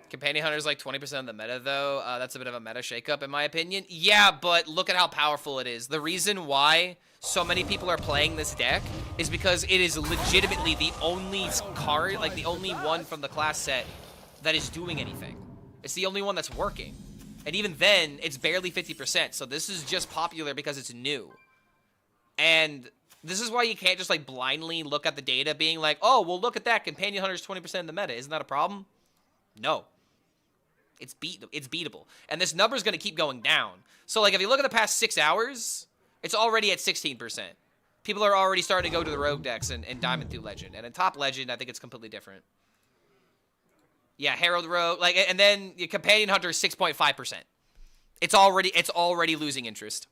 Companion Hunter's like 20% of the meta, though. That's a bit of a meta shakeup, in my opinion. Yeah, but look at how powerful it is. The reason why so many people are playing this deck is because it is legitimately the only card, like the only one from the class set that is doing anything. It's the only one that's working. And even then, it's barely 50%. So this is just popular because it's new. And this is why you can't just like blindly look at the data being like, oh, well, look at that. Companion Hunter's 20% of the meta. Isn't that a problem? No. It's beatable. And this number is going to keep going down. So, like, if you look at the past 6 hours, it's already at 16%. People are already starting to go to the rogue decks and Diamond through Legend. And in top Legend, I think it's completely different. Yeah, Herald Rogue, like, and then your Companion Hunter is 6.5%. It's already losing interest.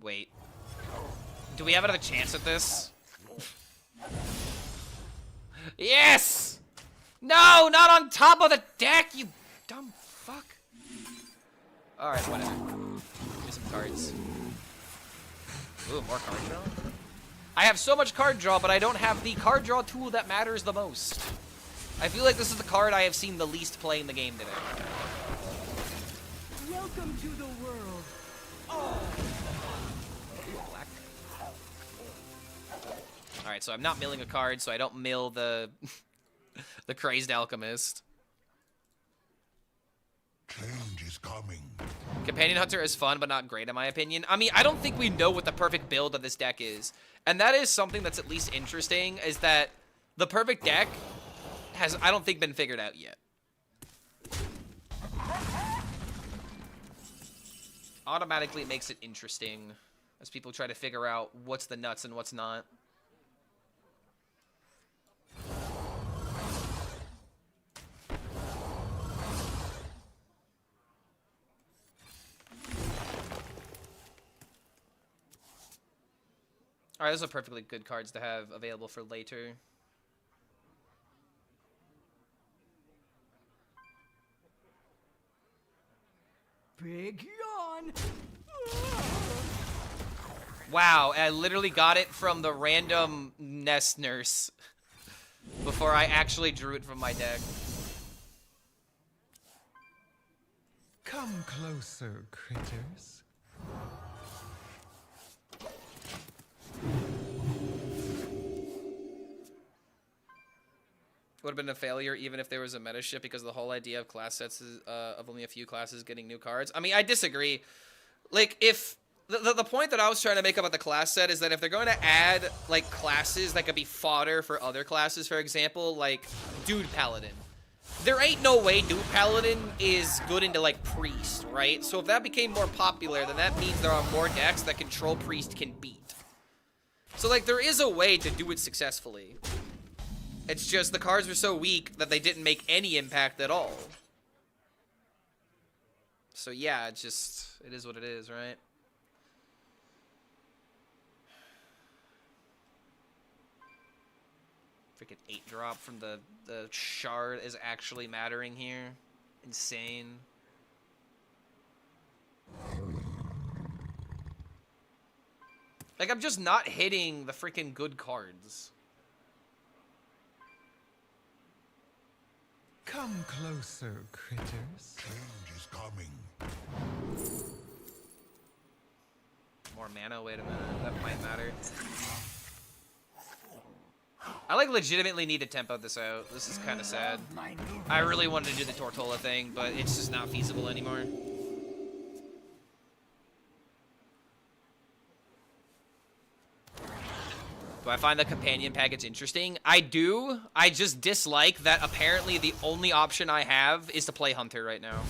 Wait. Do we have another chance at this? Yes! No, not on top of the deck, you dumb fuck. Alright, whatever. Give me some cards. Ooh, more card draw? I have so much card draw, but I don't have the card draw tool that matters the most. I feel like this is the card I have seen the least play in the game today. Welcome to the world. Black. Alright, so I'm not milling a card, so I don't mill the the Crazed Alchemist. Change is coming. Companion Hunter is fun, but not great in my opinion. I mean, I don't think we know what the perfect build of this deck is. And that is something that's at least interesting, is that the perfect deck has, I don't think, been figured out yet. Automatically it makes it interesting as people try to figure out what's the nuts and what's not. Alright, those are perfectly good cards to have available for later. Big yawn. Wow, I literally got it from the random nest nurse before I actually drew it from my deck. Come closer, critters. Would have been a failure even if there was a meta shift because the whole idea of class sets is, of only a few classes getting new cards. I mean, I disagree. Like, if the point that I was trying to make about the class set is that if they're going to add like classes that could be fodder for other classes, for example, like Dude Paladin, there ain't no way Dude Paladin is good into like Priest, right? So if that became more popular, then that means there are more decks that Control Priest can beat. So like there is a way to do it successfully. It's just the cards were so weak that they didn't make any impact at all. So yeah, it is what it is, right? Freaking 8-drop from the shard is actually mattering here. Insane. Like, I'm just not hitting the freaking good cards. Come closer, critters. Change is coming. More mana? Wait a minute. That might matter. I, like, legitimately need to tempo this out. This is kind of sad. I really wanted to do the Tortola thing, but it's just not feasible anymore. Do I find the companion package interesting? I do. I just dislike that apparently the only option I have is to play Hunter right now.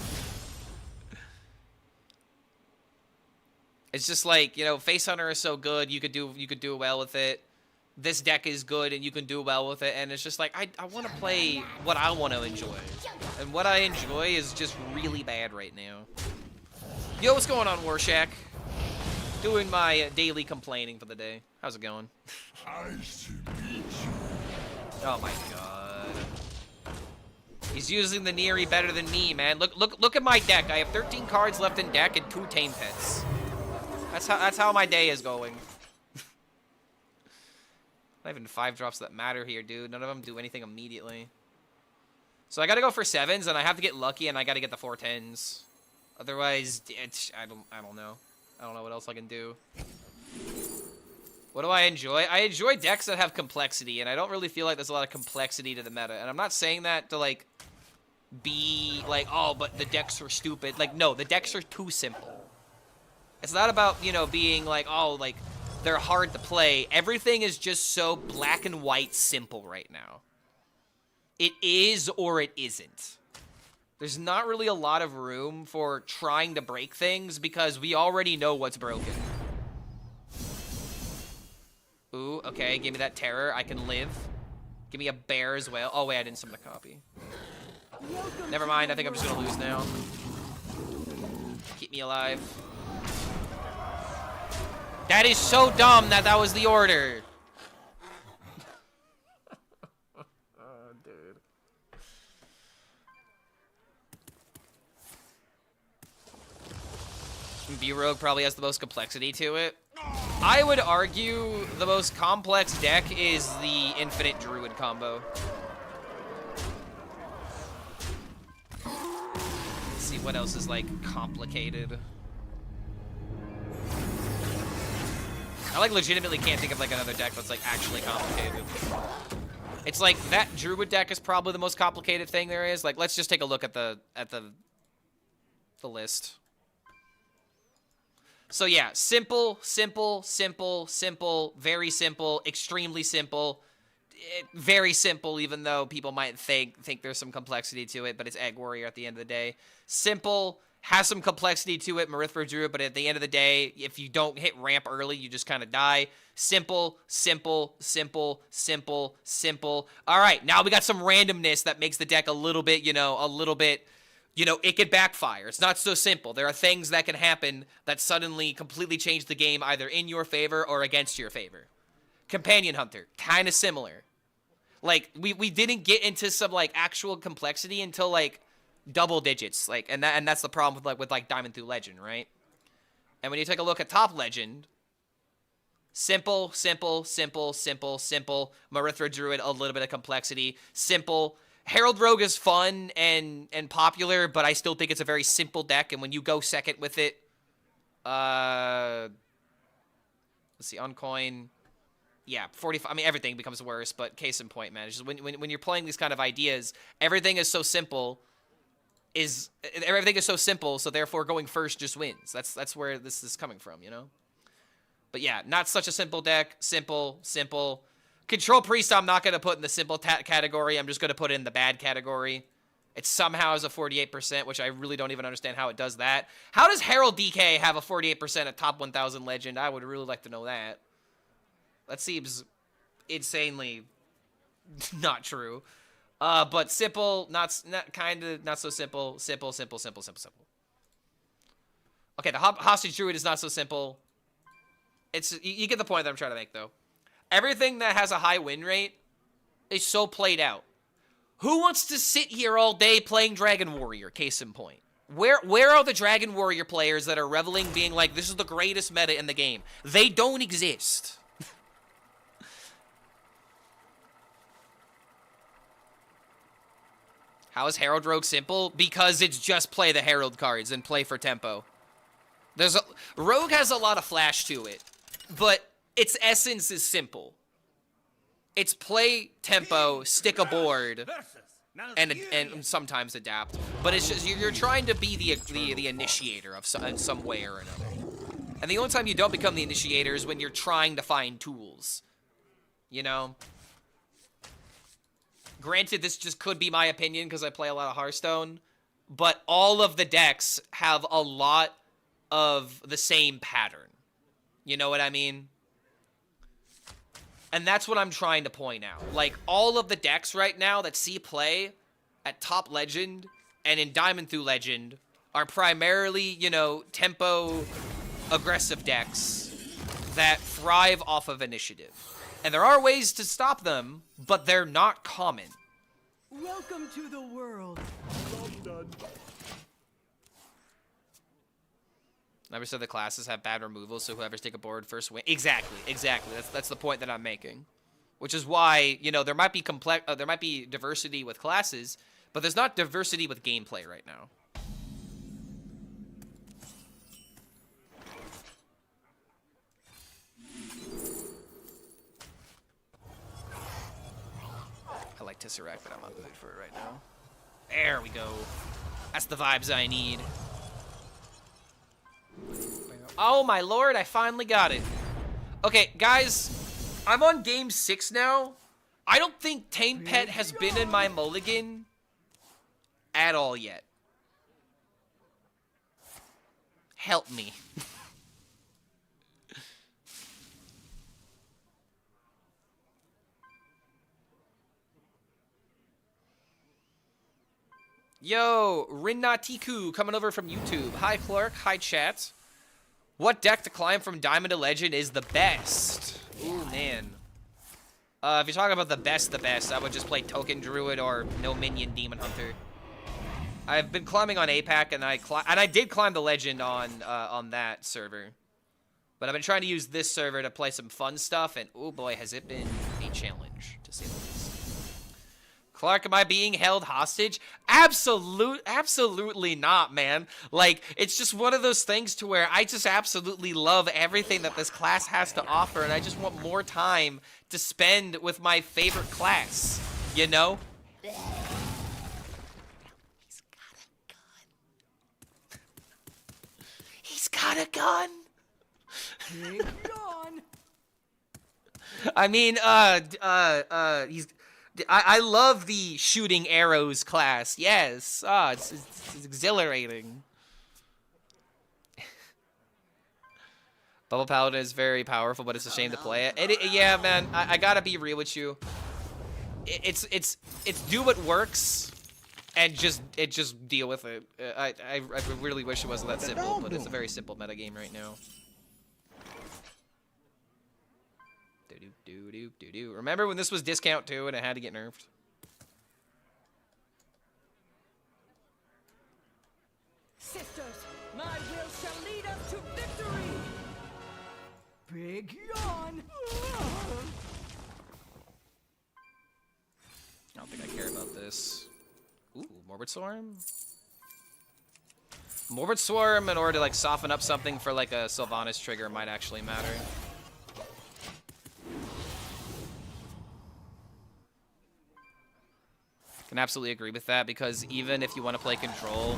It's just like, you know, Face Hunter is so good, you could do well with it. This deck is good and you can do well with it, and it's just like I want to play what I want to enjoy. And what I enjoy is just really bad right now. Yo, what's going on, Warshak? Doing my daily complaining for the day. How's it going? Oh my god. He's using the Neri better than me, man. Look at my deck. I have 13 cards left in deck and 2 tame pets. That's how my day is going. Not even 5-drops that matter here, dude. None of them do anything immediately. So I gotta go for 7s, and I have to get lucky, and I gotta get the 4 10s. Otherwise, I don't know. I don't know what else I can do. What do I enjoy? I enjoy decks that have complexity, and I don't really feel like there's a lot of complexity to the meta. And I'm not saying that to, like, be like, oh, but the decks are stupid. Like, no, the decks are too simple. It's not about, you know, being like, oh, like, they're hard to play. Everything is just so black and white simple right now. It is or it isn't. There's not really a lot of room for trying to break things because we already know what's broken. Ooh, okay, give me that terror. I can live. Give me a bear as well. Oh, wait, I didn't summon a copy. Never mind, I think I'm just gonna lose now. Keep me alive. That is so dumb that that was the order. Oh, dude. B-Rogue probably has the most complexity to it. I would argue the most complex deck is the Infinite Druid combo. Let's see what else is, like, complicated. I, like, legitimately can't think of, like, another deck that's, like, actually complicated. It's like, that Druid deck is probably the most complicated thing there is. Like, let's just take a look at the list. So yeah, simple, simple, simple, simple, very simple, extremely simple, very simple, even though people might think there's some complexity to it, but it's Egg Warrior at the end of the day. Simple, has some complexity to it, Marithra Druid, but at the end of the day, if you don't hit ramp early, you just kind of die. Simple, simple, simple, simple, simple. All right, now we got some randomness that makes the deck a little bit, you know, it could backfire. It's not so simple. There are things that can happen that suddenly completely change the game either in your favor or against your favor. Companion Hunter, kind of similar. Like, we didn't get into some, like, actual complexity until, like, double digits. Like, and that's the problem with Diamond through Legend, right? And when you take a look at Top Legend, simple, simple, simple, simple, simple. Marithra Druid, a little bit of complexity. Simple. Herald Rogue is fun and popular, but I still think it's a very simple deck, and when you go second with it, let's see, Uncoin, yeah, 45, I mean, everything becomes worse, but case in point, man, it's just when you're playing these kind of ideas, everything is so simple, so therefore going first just wins. That's where this is coming from, you know? But yeah, not such a simple deck, simple, simple. Control Priest, I'm not going to put in the simple category. I'm just going to put it in the bad category. It somehow has a 48%, which I really don't even understand how it does that. How does Herald DK have a 48% at top 1,000 Legend? I would really like to know that. That seems insanely not true. But simple, not so simple. Simple, simple, simple, simple, simple. Okay, the Hostage Druid is not so simple. You get the point that I'm trying to make, though. Everything that has a high win rate is so played out. Who wants to sit here all day playing Dragon Warrior, case in point? Where are the Dragon Warrior players that are reveling being like, this is the greatest meta in the game? They don't exist. How is Herald Rogue simple? Because it's just play the Herald cards and play for tempo. Rogue has a lot of flash to it, but its essence is simple. It's play tempo, stick a board, and sometimes adapt. But it's just you're trying to be the initiator of in some way or another. And the only time you don't become the initiator is when you're trying to find tools. You know? Granted, this just could be my opinion because I play a lot of Hearthstone, but all of the decks have a lot of the same pattern. You know what I mean? And that's what I'm trying to point out. Like, all of the decks right now that see play at top Legend and in Diamond through Legend are primarily, you know, tempo aggressive decks that thrive off of initiative. And there are ways to stop them, but they're not common. Welcome to the world. Never said the classes have bad removal, so whoever's take a board first win. Exactly. That's the point that I'm making. Which is why, you know, there might be diversity with classes, but there's not diversity with gameplay right now. I like Tesseract, but I'm not good for it right now. There we go. That's the vibes I need. Oh my lord, I finally got it. Okay, guys, I'm on game 6 now. I don't think Tame Pet has been in my mulligan at all yet. Help me. Yo, Rinnatiku coming over from YouTube. Hi, Clark. Hi, chat. What deck to climb from Diamond to Legend is the best? Ooh, man. If you're talking about the best, I would just play Token Druid or no Minion Demon Hunter. I've been climbing on APAC, and I did climb the legend on that server. But I've been trying to use this server to play some fun stuff, and oh boy, has it been a challenge, to say the least. Clark, am I being held hostage? Absolutely not, man. Like, it's just one of those things to where I just absolutely love everything that this class has to offer, and I just want more time to spend with my favorite class, you know? He's got a gun. I mean, I love the shooting arrows class. Yes. It's exhilarating. Bubble Paladin is very powerful, but it's a shame to play it. Yeah, man, I gotta be real with you. It's do what works, and just deal with it. I really wish it wasn't that simple, but it's a very simple metagame right now. Do. Remember when this was discount too and it had to get nerfed? Sisters, my will shall lead us to victory. Big yawn. I don't think I care about this. Ooh, Morbid Swarm? Morbid Swarm, in order to like soften up something for like a Sylvanas trigger, might actually matter. Can absolutely agree with that, because even if you want to play control,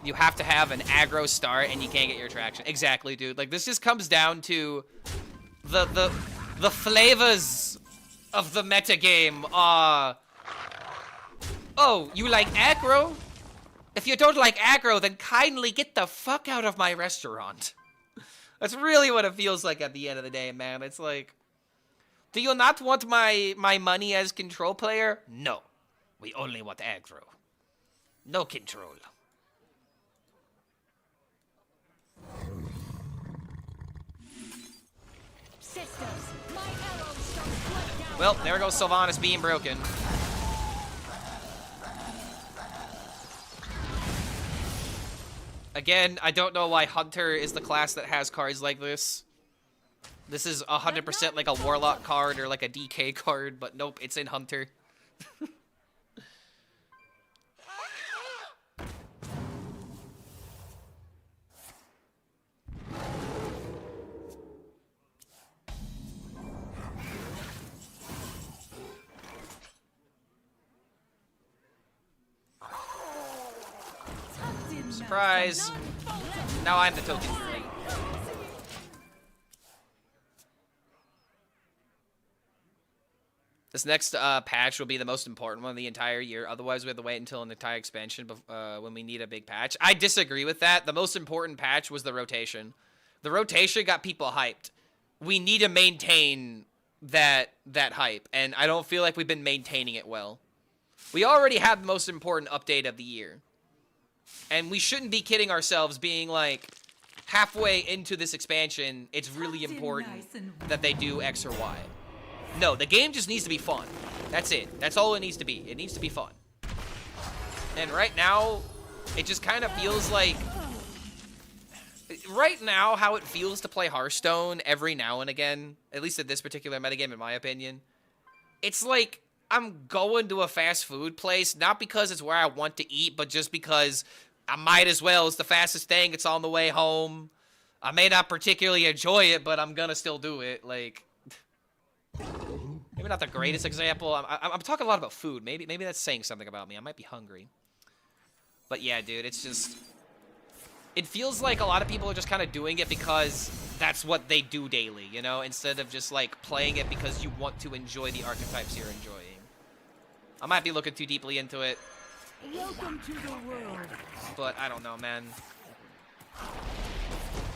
you have to have an aggro start and you can't get your traction. Exactly, dude. Like, this just comes down to the flavors of the metagame. Oh, you like aggro? If you don't like aggro, then kindly get the fuck out of my restaurant. That's really what it feels like at the end of the day, man. It's like, do you not want my money as control player? No. We only want aggro. No control. Sisters, my arrows shall strike down. Well, there goes Sylvanas being broken. Again, I don't know why Hunter is the class that has cards like this. This is 100% like a Warlock card or like a DK card, but nope, it's in Hunter. Surprise! Now I'm the token three. This next patch will be the most important one of the entire year. Otherwise, we have to wait until an entire expansion when we need a big patch. I disagree with that. The most important patch was the rotation. The rotation got people hyped. We need to maintain that hype, and I don't feel like we've been maintaining it well. We already have the most important update of the year. And we shouldn't be kidding ourselves being like, halfway into this expansion, it's really important that they do X or Y. No, the game just needs to be fun. That's it. That's all it needs to be. It needs to be fun. And right now, it just kind of feels like... Right now, how it feels to play Hearthstone every now and again, at least at this particular metagame, in my opinion, it's like I'm going to a fast food place, not because it's where I want to eat, but just because I might as well. It's the fastest thing. It's on the way home. I may not particularly enjoy it, but I'm gonna still do it. Like... Maybe not the greatest example. I'm talking a lot about food. Maybe that's saying something about me. I might be hungry. But yeah, dude, it's just... It feels like a lot of people are just kind of doing it because that's what they do daily, you know? Instead of just, like, playing it because you want to enjoy the archetypes you're enjoying. I might be looking too deeply into it. Welcome to the world. But I don't know, man.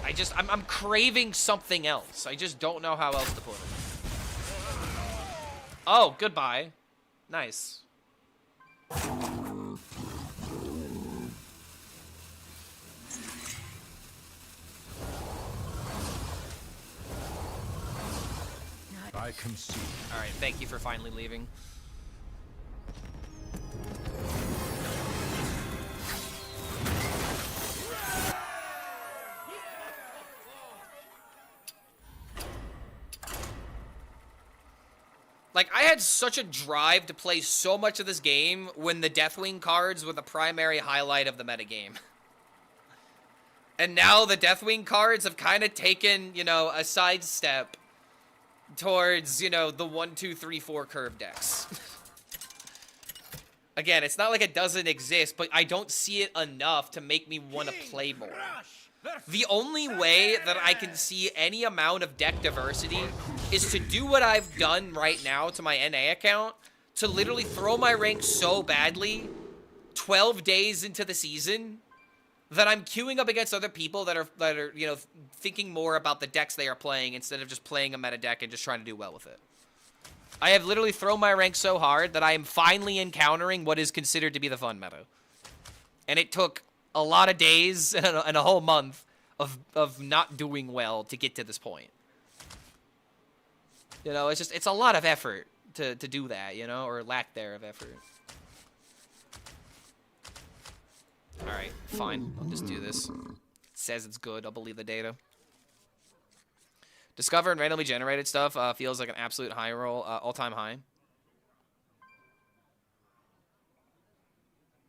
I'm craving something else. I just don't know how else to put it. Oh, goodbye. Nice. I concede. Alright, thank you for finally leaving. Like, I had such a drive to play so much of this game when the Deathwing cards were the primary highlight of the metagame. And now the Deathwing cards have kind of taken, you know, a sidestep towards, you know, the 1, 2, 3, 4 curve decks. Again, it's not like it doesn't exist, but I don't see it enough to make me want to play more. The only way that I can see any amount of deck diversity is to do what I've done right now to my NA account, to literally throw my rank so badly 12 days into the season that I'm queuing up against other people that are you know, thinking more about the decks they are playing instead of just playing a meta deck and just trying to do well with it. I have literally thrown my rank so hard that I am finally encountering what is considered to be the fun meta. And it took a lot of days and a whole month of not doing well to get to this point. You know, it's a lot of effort to do that, you know, or lack there of effort. Alright, fine. I'll just do this. It says it's good. I'll believe the data. Discover and randomly generated stuff feels like an absolute high roll, all-time high.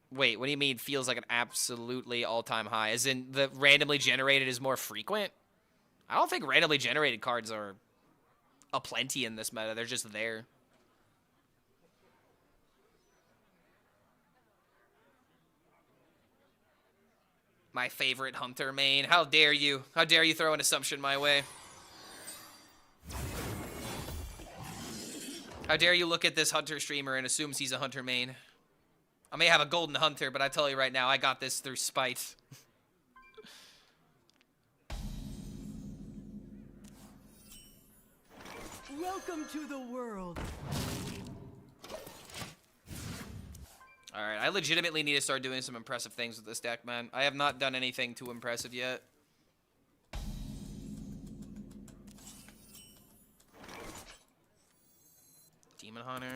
Wait, what do you mean feels like an absolutely all-time high? As in the randomly generated is more frequent? I don't think randomly generated cards are aplenty in this meta. They're just there. My favorite Hunter main. How dare you? How dare you throw an assumption my way? How dare you look at this Hunter streamer and assumes he's a Hunter main? I may have a golden Hunter, but I tell you right now, I got this through spite. Welcome to the world. Alright, I legitimately need to start doing some impressive things with this deck, man. I have not done anything too impressive yet. Demon Hunter.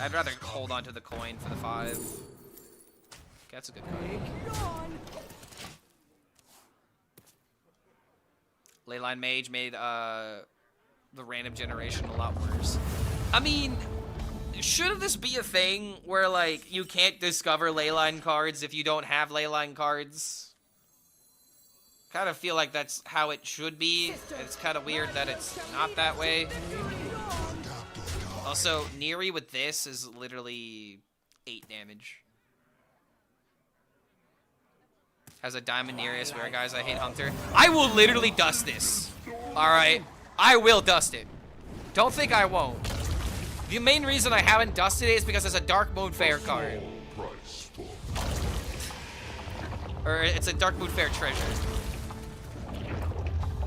I'd rather hold on to the coin for the 5. That's a good card. Leyline Mage made the random generation a lot worse. I mean, shouldn't this be a thing where, like, you can't discover Leyline cards if you don't have Leyline cards? Kind of feel like that's how it should be. It's kind of weird that it's not that way. Also, Neri with this is literally 8 damage. Has a Diamond Neri, I swear, guys, I hate Hunter. I will literally dust this. Alright? I will dust it. Don't think I won't. The main reason I haven't dusted it is because it's a Dark Moon Fair card. Or it's a Dark Moon Fair treasure.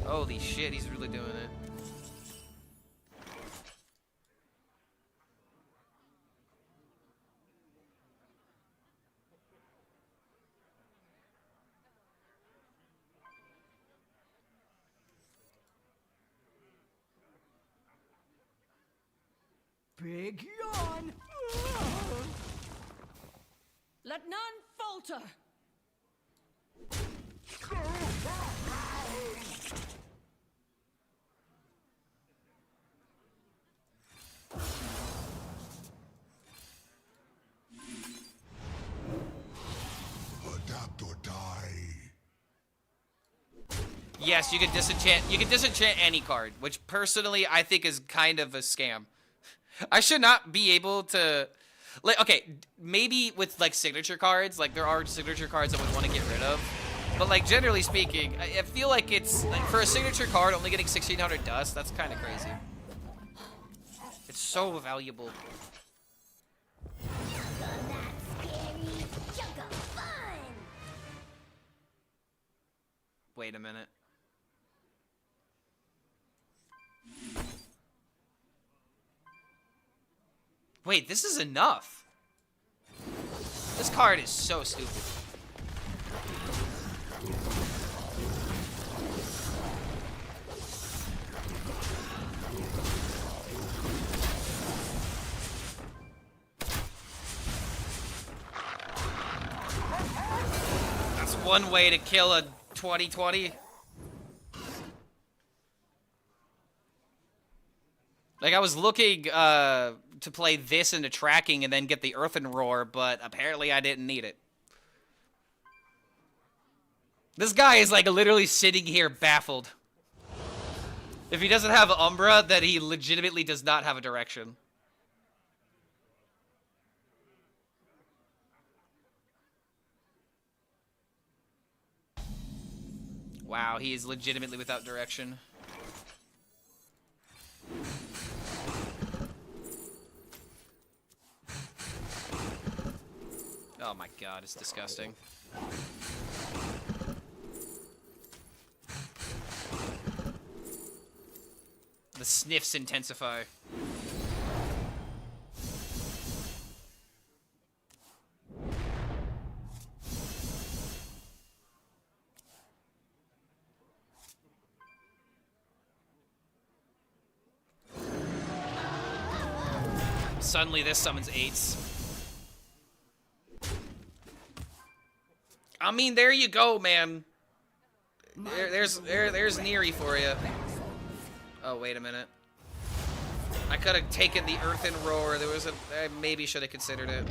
Holy shit, he's really doing it. Big yawn. Let none falter. Adapt or die. Yes, you can disenchant. You can disenchant any card, which personally I think is kind of a scam. I should not be able to, like, okay, maybe with like signature cards, like there are signature cards I would want to get rid of, but like generally speaking, I feel like it's like for a signature card only getting 1600 dust. That's kind of crazy. It's so valuable. Wait a minute. Wait, this is enough. This card is so stupid. That's one way to kill a 2020. Like, I was looking to play this into tracking and then get the Earthen Roar, but apparently I didn't need it. This guy is, like, literally sitting here baffled. If he doesn't have Umbra, then he legitimately does not have a direction. Wow, he is legitimately without direction. Oh my god, it's disgusting. The sniffs intensify. Suddenly this summons 8s. I mean, there you go, man. There's Neri for you. Oh, wait a minute. I could have taken the Earthen Roar. I maybe should have considered it.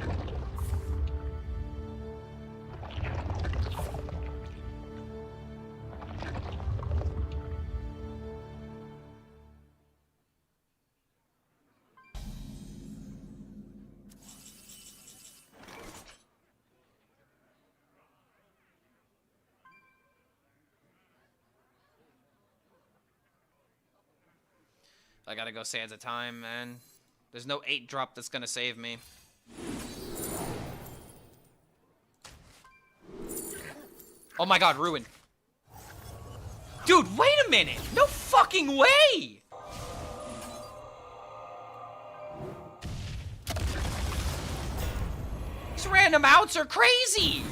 I gotta go Sands of Time, man. There's no 8-drop that's gonna save me. Oh my god, Ruin. Dude, wait a minute! No fucking way! These random outs are crazy!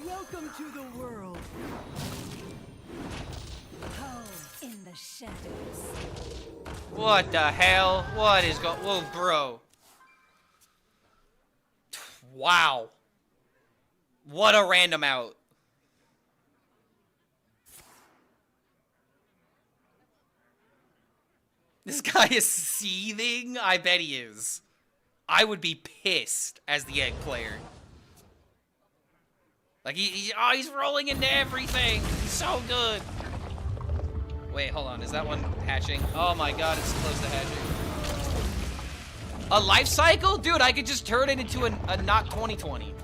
Welcome to the world. Home in the shadows. What the hell? What is going? Whoa, bro. Wow. What a random out. This guy is seething? I bet he is. I would be pissed as the egg player. Like, he's rolling into everything. He's so good. Wait, hold on. Is that one hatching? Oh my god, it's close to hatching. A life cycle? Dude, I could just turn it into a not 2020.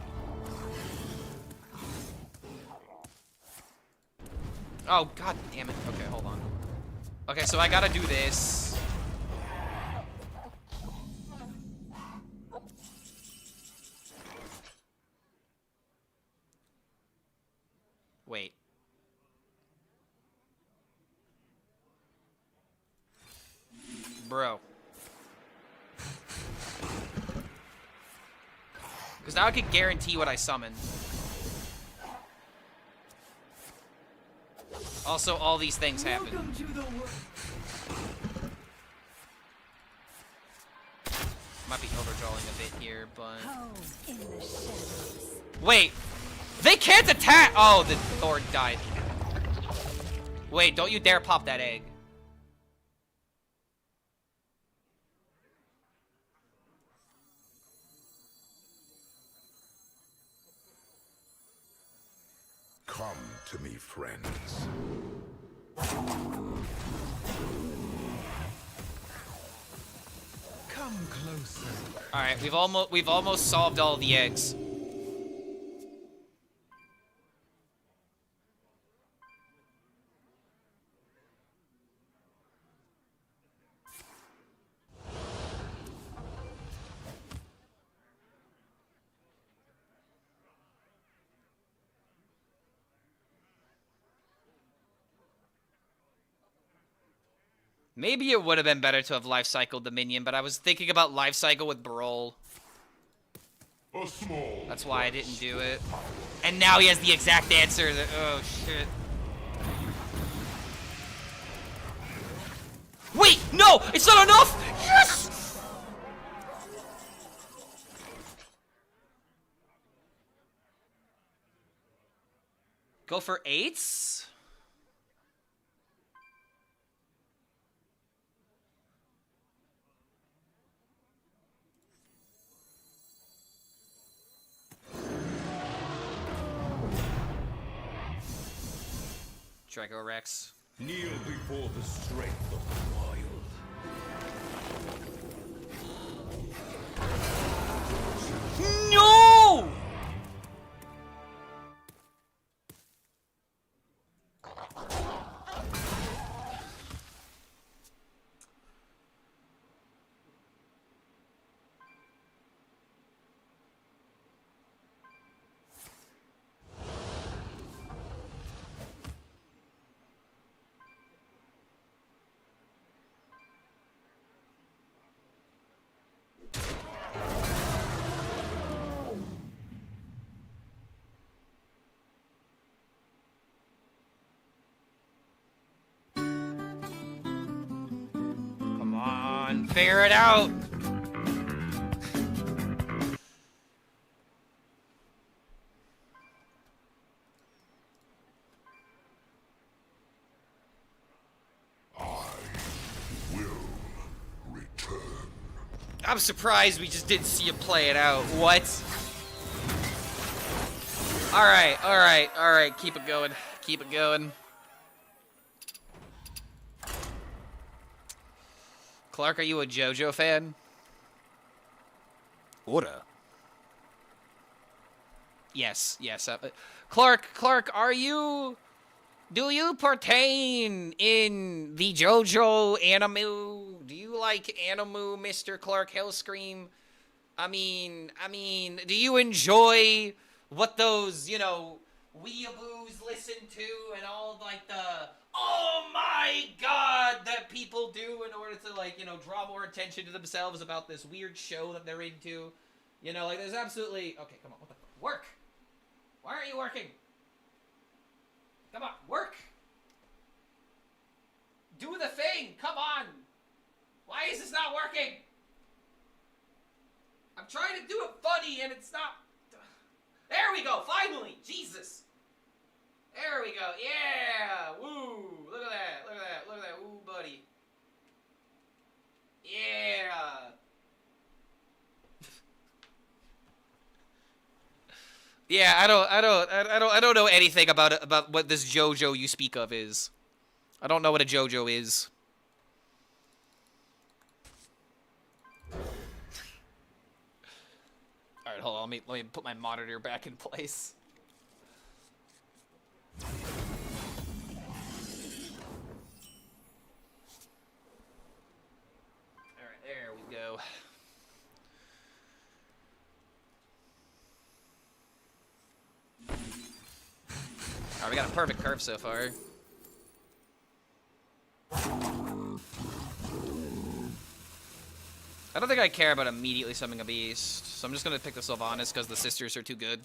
Oh, god damn it. Okay, hold on. Okay, so I gotta do this. Wait. Bro. Because now I could guarantee what I summon. Also, all these things happen. Welcome to the world. Might be overdrawing a bit here, but... Home in the shadows. Wait! They can't attack! Oh, the Thor died. Wait, don't you dare pop that egg. Come to me, friends. Come closer. Alright, we've almost solved all the eggs. Maybe it would have been better to have life cycled the minion, but I was thinking about life cycle with Brawl. A small. That's why I didn't do it. And now he has the exact answer. Oh, shit. Wait! No! It's not enough! Yes! Go for 8s? Draco Rex. Kneel before the strength of the wild. No! Come on, figure it out. I'm surprised we just didn't see you play it out. What? Alright. Keep it going. Keep it going. Clark, are you a JoJo fan? Order. Yes. Clark, are you... Do you pertain in the JoJo anime? Do you like anime, Mr. Clark HELLSCREAM? I mean, do you enjoy what those, you know, weeaboos listen to and all, like, the, oh my god, that people do in order to, like, you know, draw more attention to themselves about this weird show that they're into? You know, like, there's absolutely... Okay, come on, what the fuck? Work! Why aren't you working? Come on, work! Do the thing! Come on! Why is this not working? I'm trying to do it funny and it's not... There we go, finally! Jesus! There we go, yeah! Woo! Look at that, woo, buddy. Yeah! Yeah, I don't know anything about what this JoJo you speak of is. I don't know what a JoJo is. All right, hold on. Let me put my monitor back in place. All right, there we go. Alright, we got a perfect curve so far. I don't think I care about immediately summoning a beast, so I'm just gonna pick the Sylvanas because the sisters are too good.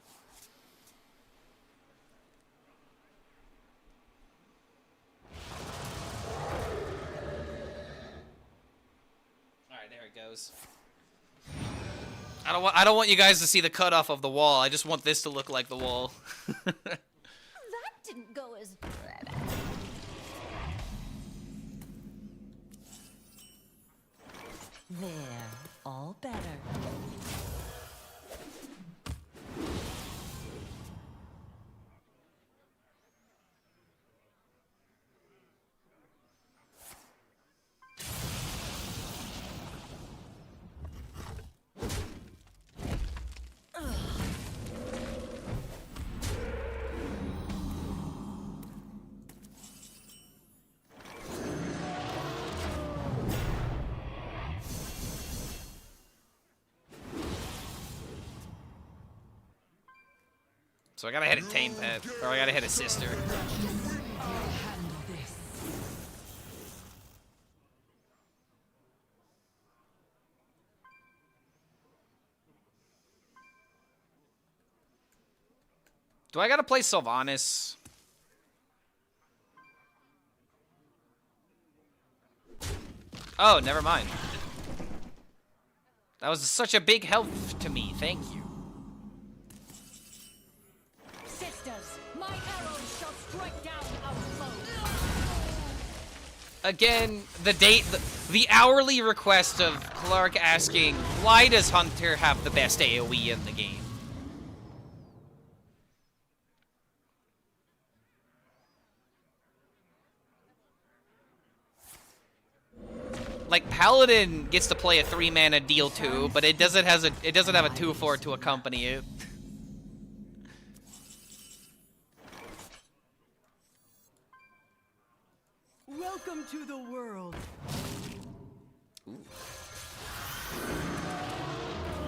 Alright, there it goes. I don't want you guys to see the cutoff of the wall. I just want this to look like the wall. That didn't go as... There, all better. So I gotta hit a tame pet, or I gotta hit a sister. Do I gotta play Sylvanas? Oh, never mind. That was such a big help to me, thank you. Sisters, my arrows shall strike down our foes. Again, the hourly request of Clark asking, why does Hunter have the best AoE in the game? Like Paladin gets to play a 3-mana deal 2, but it doesn't have a 2/4 to accompany it. Welcome to the world. Ooh.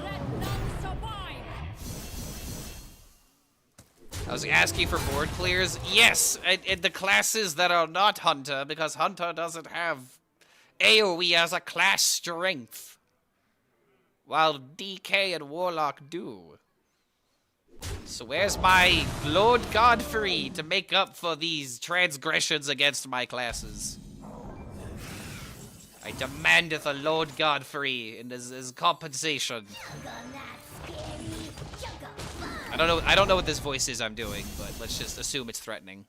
Let none survive. I was asking for board clears. Yes, in the classes that are not Hunter, because Hunter doesn't have AoE as a class strength, while DK and Warlock do. So where's my Lord Godfrey to make up for these transgressions against my classes? I demandeth a Lord Godfrey in as compensation. I don't know what this voice is I'm doing, but let's just assume it's threatening.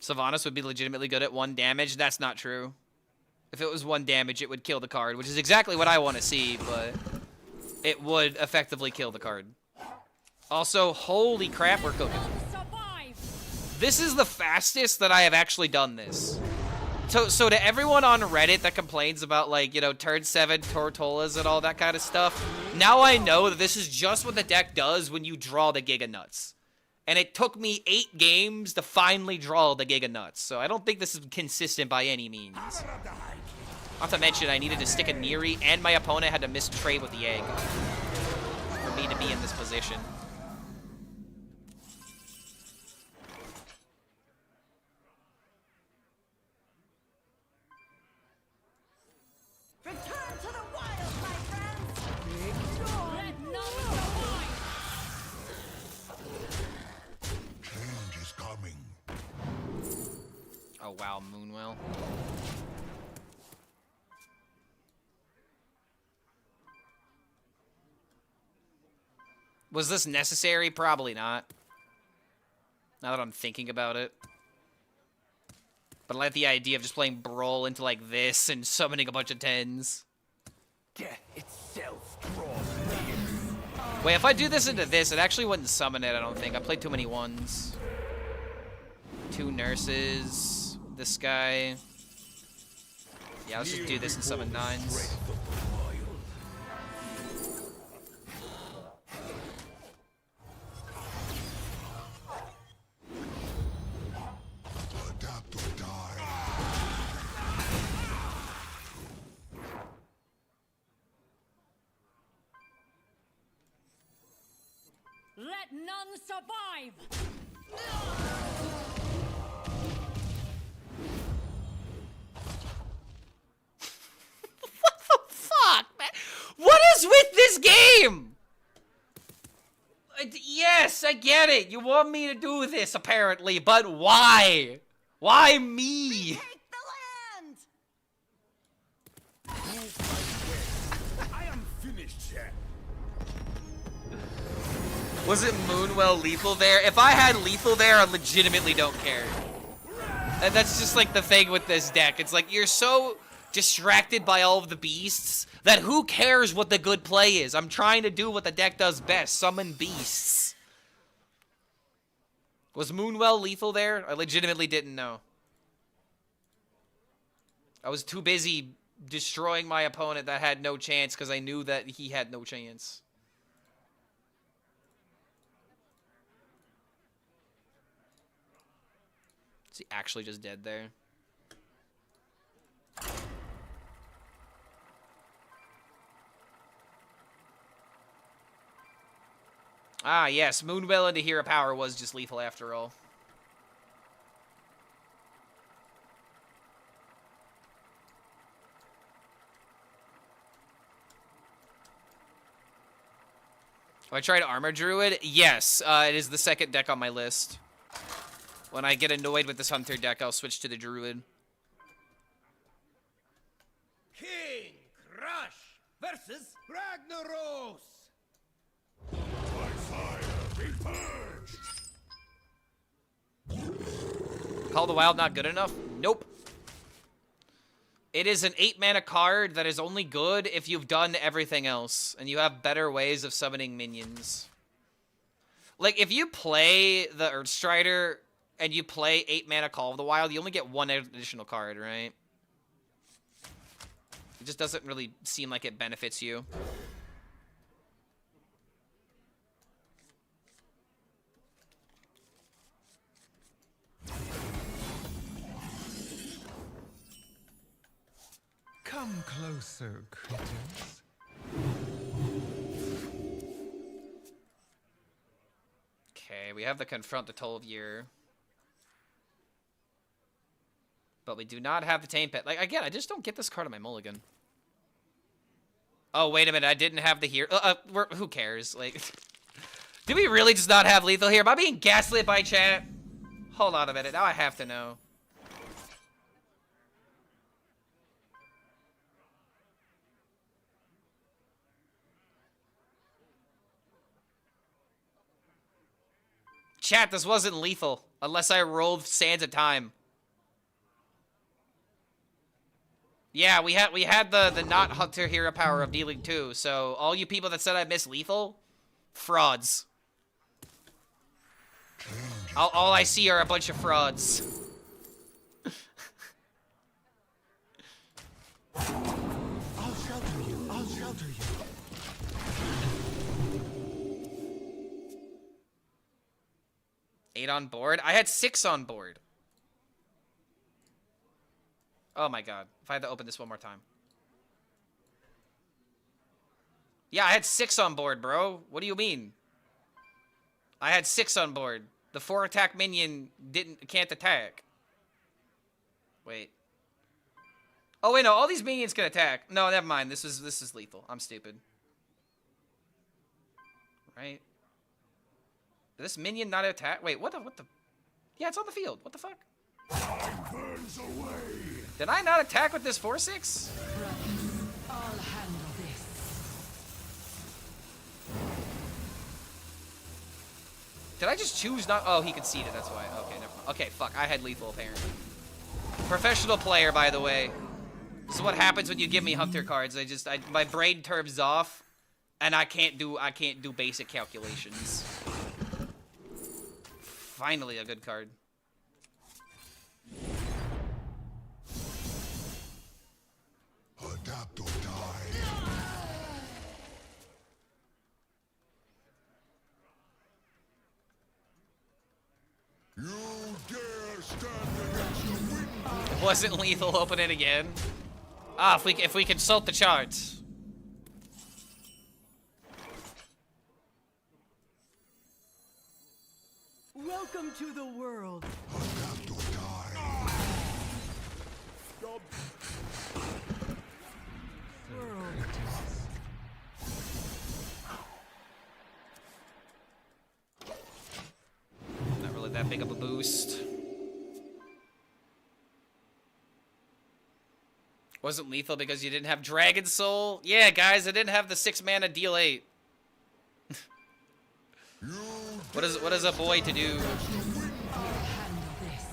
Sylvanas would be legitimately good at 1 damage. That's not true. If it was 1 damage, it would kill the card, which is exactly what I want to see, but it would effectively kill the card. Also, holy crap, we're cooking. This is the fastest that I have actually done this. So to everyone on Reddit that complains about, like, you know, turn 7 Tortolas and all that kind of stuff, now I know that this is just what the deck does when you draw the Giga Nuts. And it took me 8 games to finally draw the Giga Nuts, so I don't think this is consistent by any means. Not to mention, I needed to stick a Neri, and my opponent had to miss trade with the egg for me to be in this position. Return to the wild, my friends. Let none survive. Change is coming. Oh wow, Moonwell. Was this necessary? Probably not. Now that I'm thinking about it. But I like the idea of just playing Brawl into like this and summoning a bunch of 10s. Death itself draws minions. Wait, if I do this into this, it actually wouldn't summon it, I don't think. I played too many 1s. 2 nurses. This guy. Yeah, let's just do this and summon 9s. Adapt or die. Let none survive. What the fuck, man? What is with this game? Yes, I get it. You want me to do this, apparently, but why? Why me? Take the land. I am finished yet. Was it Moonwell lethal there? If I had lethal there, I legitimately don't care. And that's just like the thing with this deck. It's like you're so distracted by all of the beasts that who cares what the good play is? I'm trying to do what the deck does best, summon beasts. Was Moonwell lethal there? I legitimately didn't know. I was too busy destroying my opponent that had no chance because I knew that he had no chance. Is he actually just dead there? Ah, yes. Moonwell into Hero Power was just lethal after all. Have I tried Armor Druid? Yes. It is the second deck on my list. When I get annoyed with this Hunter deck, I'll switch to the Druid. King Crush versus Ragnaros. By fire be purged. Call the Wild not good enough? Nope. It is an 8-mana card that is only good if you've done everything else, and you have better ways of summoning minions. Like, if you play the Earthstrider and you play 8 mana Call of the Wild, you only get 1 additional card, right? It just doesn't really seem like it benefits you. Come closer, critters. Okay, we have the Confront the Tol'vir. But we do not have the Tame Pet. Like, again, I just don't get this card on my mulligan. Oh, wait a minute, I didn't have the here. Who cares? Like, do we really just not have lethal here? Am I being gaslit by chat? Hold on a minute, now I have to know. Chat, this wasn't lethal, unless I rolled Sands of Time. Yeah, we had the not Hunter hero power of dealing 2, so all you people that said I missed lethal, frauds. All I see are a bunch of frauds. I'll shelter you. I'll shelter you. Eight on board? I had 6 on board. Oh my god. If I had to open this one more time. Yeah, I had 6 on board, bro. What do you mean? I had 6 on board. The 4 attack minion can't attack. Wait. Oh wait, no, all these minions can attack. No, never mind. This is lethal. I'm stupid. Right? Did this minion not attack? Wait, what the? Yeah, it's on the field. What the fuck? Time burns away. Did I not attack with this 4/6? Brothers, I'll handle this. Did I just choose not? Oh, he conceded. That's why. Okay, never mind. Okay, fuck. I had lethal apparently. Professional player, by the way. This is what happens when you give me Hunter cards. My brain turns off, and I can't do basic calculations. Finally, a good card. Adapt or die. You dare stand against the wind? It wasn't lethal. Open it again. Ah, if we consult the charts. Welcome to the world. Adapt or die. World. Not really that big of a boost. Wasn't lethal because you didn't have Dragon Soul? Yeah, guys, I didn't have the 6 mana deal 8. What is a boy to do? I'll handle this.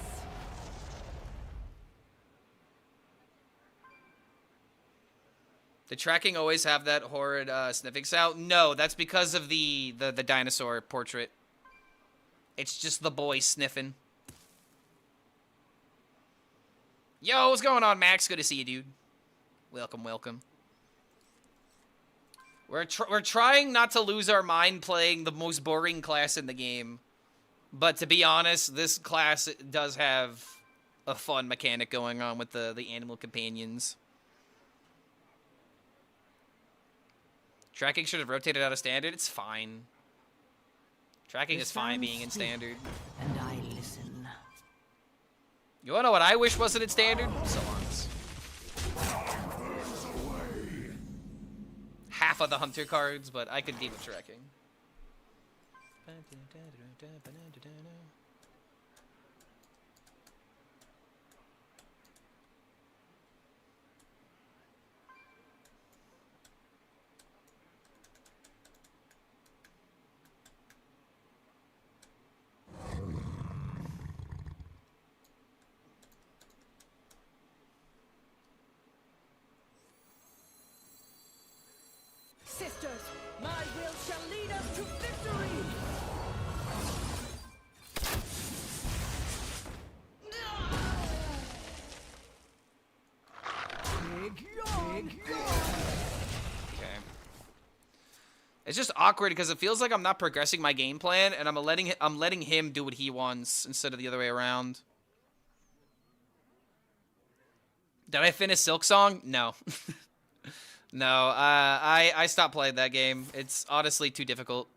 The tracking always have that horrid sniffing sound? No, that's because of the dinosaur portrait. It's just the boy sniffing. Yo, what's going on, Max? Good to see you, dude. Welcome, welcome. We're trying not to lose our mind playing the most boring class in the game. But to be honest, this class does have a fun mechanic going on with the animal companions. Tracking should have rotated out of standard. It's fine. Tracking is fine being in standard. And I listen. You wanna know what I wish wasn't in standard? Salons. Half of the hunter cards, but I could deal with tracking. Sisters, my will shall lead us to victory! Okay. It's just awkward because it feels like I'm not progressing my game plan, and I'm letting him do what he wants instead of the other way around. Did I finish Silk Song? No. No, I stopped playing that game. It's honestly too difficult.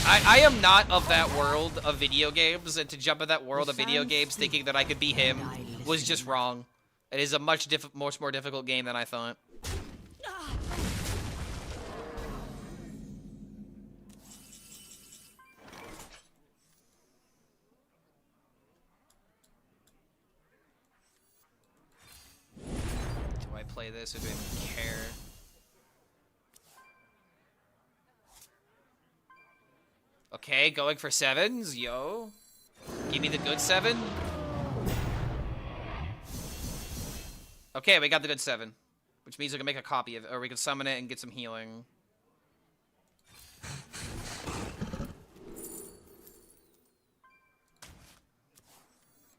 I am not of that world of video games, and to jump in that world of video games thinking that I could be him was just wrong. It is a much more difficult game than I thought. Do I play this or do I even care? Okay, going for 7s, yo. Give me the good 7. Okay, we got the good 7. Which means we can make a copy of it, or we can summon it and get some healing.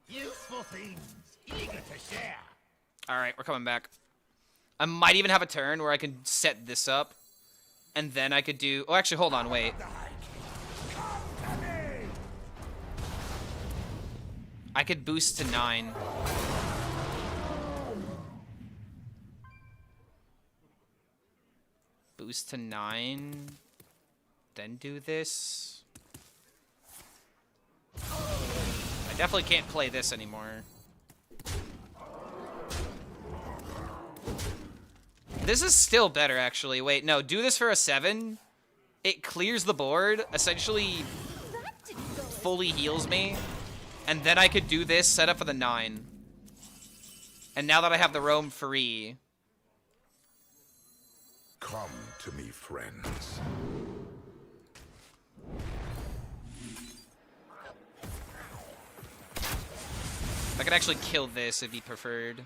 Useful things, eager to share. Alright, we're coming back. I might even have a turn where I can set this up. And then I could do... Oh, actually, hold on, wait. I could boost to 9. Boost to 9. Then do this. I definitely can't play this anymore. This is still better, actually. Wait, no, do this for a 7. It clears the board, essentially fully heals me. And then I could do this, set up for the 9. And now that I have the roam free... Come to me, friends. I could actually kill this if he preferred.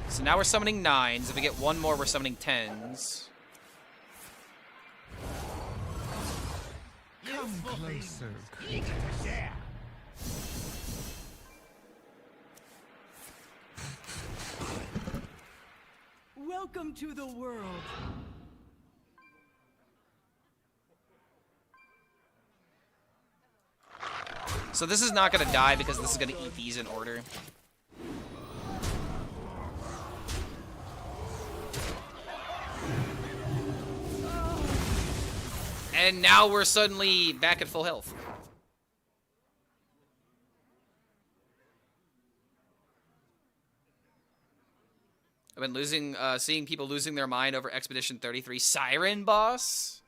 So now we're summoning 9s. If we get one more, we're summoning 10s. Come closer. Eager to share. Welcome to the world. So this is not going to die because this is going to eat these in order. And now we're suddenly back at full health. I've been seeing people losing their mind over Expedition 33 Siren boss.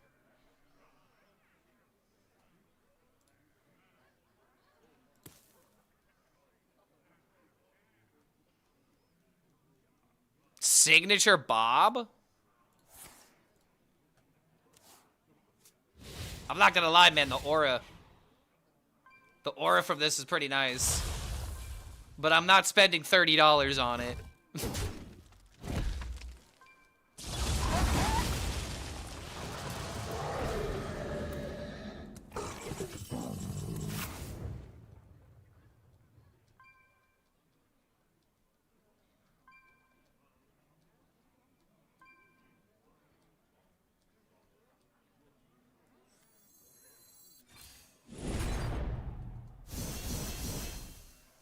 Signature Bob? I'm not gonna lie, man, the aura from this is pretty nice. But I'm not spending $30 on it.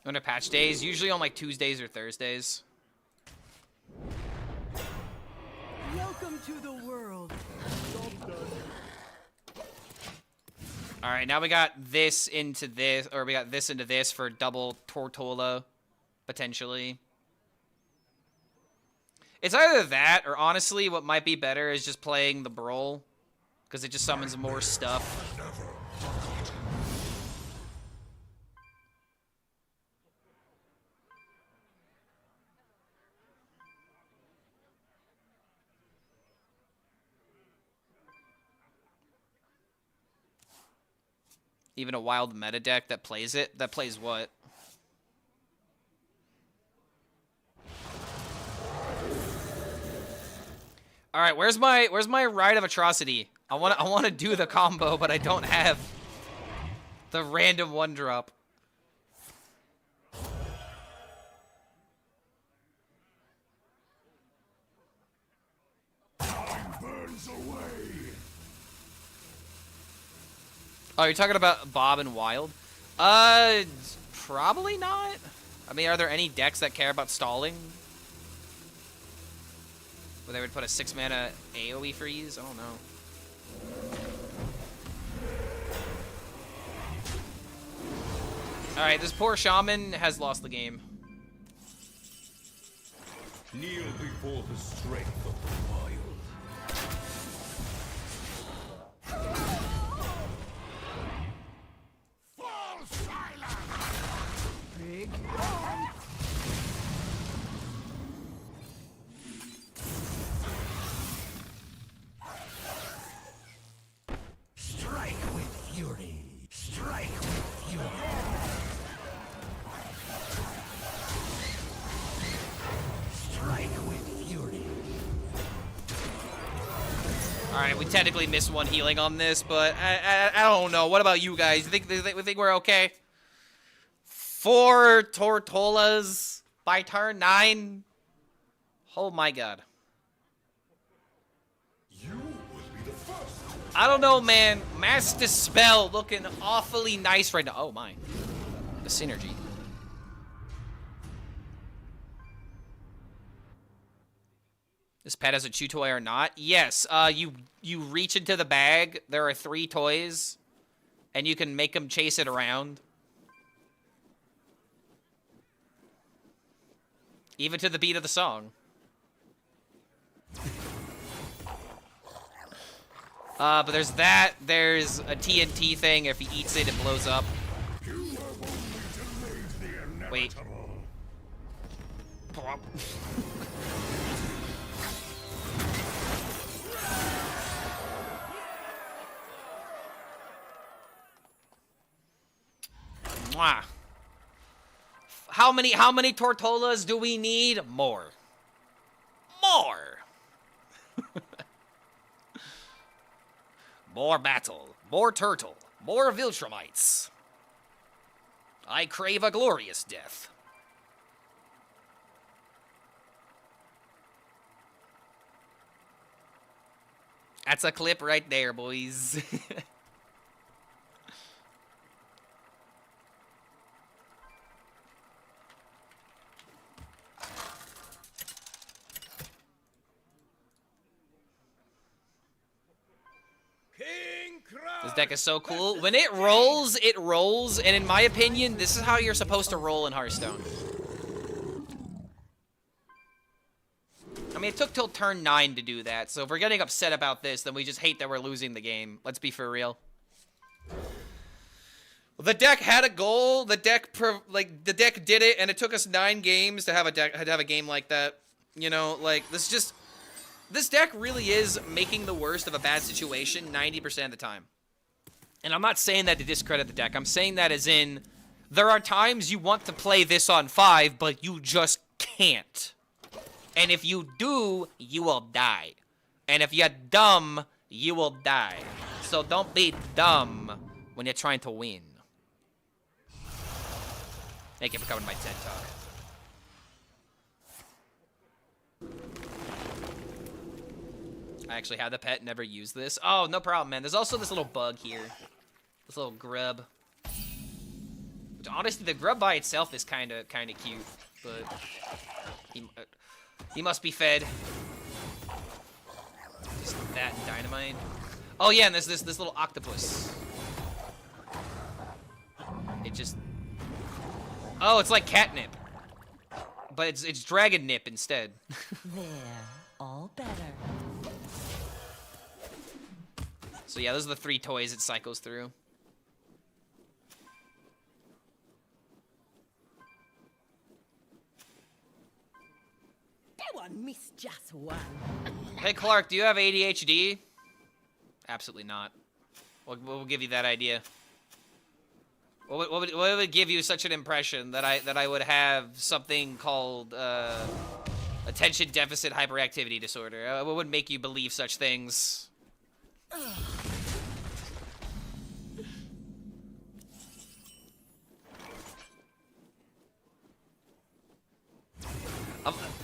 Under patch days, usually on like Tuesdays or Thursdays. Welcome to the world. All right, now we got this into this, or we got this into this for double Tortola, potentially. It's either that, or honestly, what might be better is just playing the Brawl, because it just summons more stuff. Even a wild meta deck that plays it? That plays what? All right, where's my Rite of Atrocity? I want to do the combo, but I don't have the random 1-drop. miles away. Oh, you're talking about Bob and Wild? Probably not. I mean, are there any decks that care about stalling? Where they would put a 6-mana AoE freeze? I don't know. Alright, this poor shaman has lost the game. Kneel before the strength of the wild. Fall silent! Big. Strike with fury. Strike with fury. Strike with fury. Alright, we technically missed one healing on this, but I don't know. What about you guys? You think we're okay? 4 Tortolas by turn 9? Oh my god. You will be the first. I don't know, man. Mass Dispel looking awfully nice right now. Oh my. The synergy. This pet has a chew toy or not? Yes. You reach into the bag. There are 3 toys, and you can make them chase it around. Even to the beat of the song. But there's that. There's a TNT thing. If he eats it, it blows up. You have only delayed the Wait. inevitable. Mwah. How many Tortolas do we need? More. More. More battle. More turtle. More Viltrumites. I crave a glorious death. That's a clip right there, boys. This deck is so cool. When it rolls, and in my opinion, this is how you're supposed to roll in Hearthstone. I mean, it took till turn 9 to do that, so if we're getting upset about this, then we just hate that we're losing the game. Let's be for real. Well, the deck had a goal. The deck did it, and it took us 9 games to have a game like that. You know, like this deck really is making the worst of a bad situation 90% of the time. And I'm not saying that to discredit the deck. I'm saying that as in, there are times you want to play this on 5, but you just can't. And if you do, you will die. And if you're dumb, you will die. So don't be dumb when you're trying to win. Thank you for coming to my TED Talk. I actually had the pet, never used this. Oh, no problem, man. There's also this little bug here. This little grub. Which, honestly, the grub by itself is kind of cute. But he must be fed. Just that and dynamite. Oh, yeah, and there's this little octopus. It just... Oh, it's like catnip. But it's dragon nip instead. There, all better. So yeah, those are the 3 toys it cycles through. That one missed just one. Hey Clark, do you have ADHD? Absolutely not. What will give you that idea? What would give you such an impression that I would have something called attention deficit hyperactivity disorder? What would make you believe such things?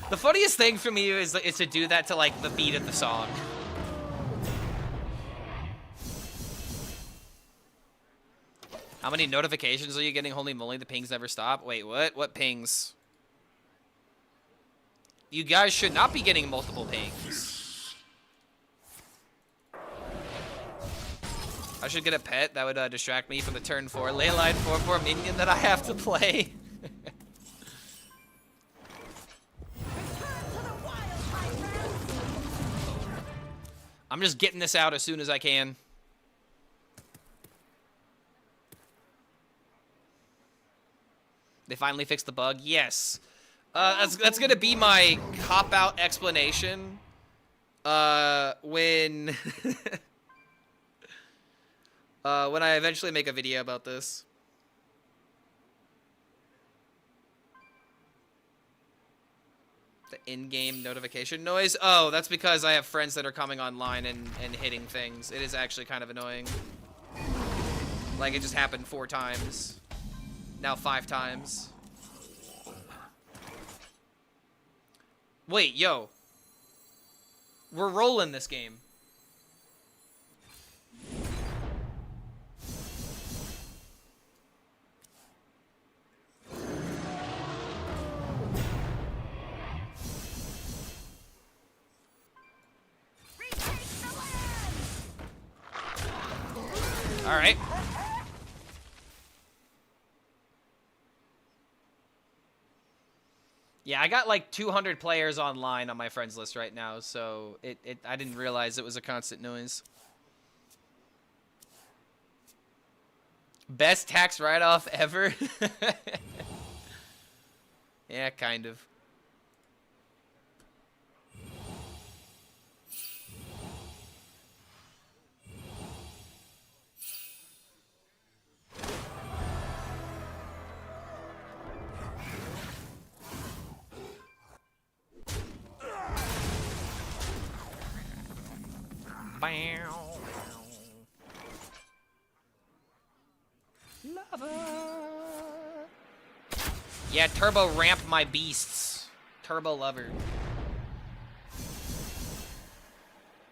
The funniest thing for me is to do that to like the beat of the song. How many notifications are you getting? Holy moly, the pings never stop. Wait, what? What pings? You guys should not be getting multiple pings. I should get a pet that would distract me from the turn 4 leyline 4/4 minion that I have to play. I'm just getting this out as soon as I can. They finally fixed the bug? Yes. That's gonna be my cop-out explanation. When... when I eventually make a video about this. The in-game notification noise? Oh, that's because I have friends that are coming online and hitting things. It is actually kind of annoying. Like, it just happened 4 times. Now 5 times. Wait, yo. We're rolling this game. All right. Yeah, I got like 200 players online on my friends list right now, so I didn't realize it was a constant noise. Best tax write-off ever? Yeah, kind of. Yeah, turbo ramp my beasts. Turbo lover.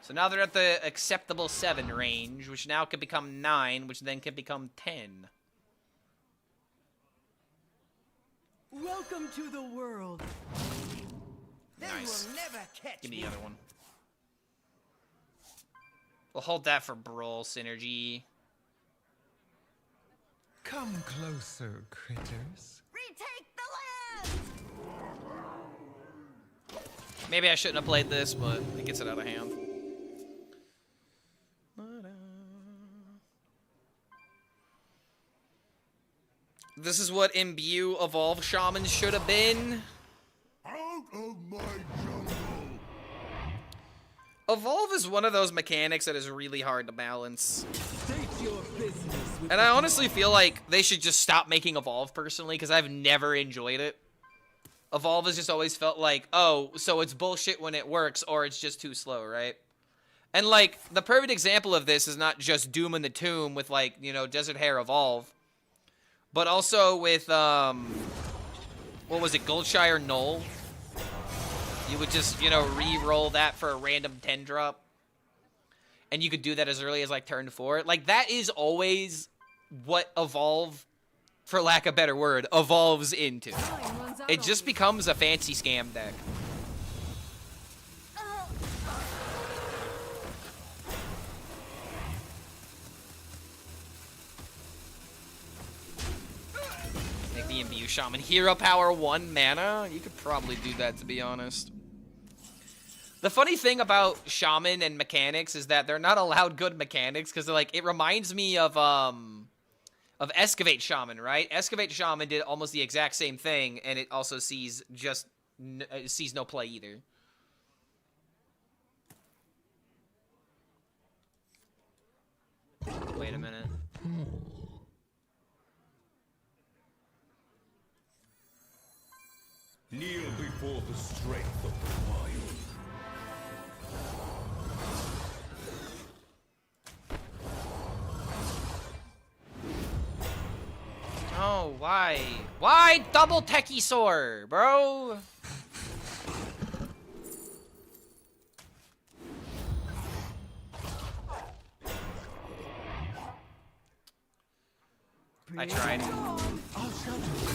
So now they're at the acceptable 7 range, which now can become 9, which then can become 10. Welcome to the world. Nice. They will never catch Give me me. the other one. We'll hold that for brawl synergy. Come closer, critters. Retake the land. Maybe I shouldn't have played this, but it gets it out of hand. This is what Imbue Evolve Shaman should have been. Out of my jungle! Evolve is one of those mechanics that is really hard to balance. State your business with And I honestly feel like they should just stop making Evolve personally, because I've never enjoyed it. Evolve has just always felt like, oh, so it's bullshit when it works, or it's just too slow, right? And, like, the perfect example of this is not just Doom in the Tomb with, like, you know, Desert Hair Evolve, but also with, what was it, Goldshire Knoll? You would just, you know, re-roll that for a random 10 drop. And you could do that as early as, like, turn 4. Like, that is always what Evolve, for lack of a better word, evolves into. time runs out It on just you. becomes a fancy scam deck. Make the Imbue Shaman hero power 1 mana. You could probably do that, to be honest. The funny thing about Shaman and mechanics is that they're not allowed good mechanics because they're like, it reminds me of Excavate Shaman, right? Excavate Shaman did almost the exact same thing, and it also sees just sees no play either. Wait a minute. Kneel before the strength of the wild. Oh, why? Why double techie soar, bro? I tried. I'll shelter you.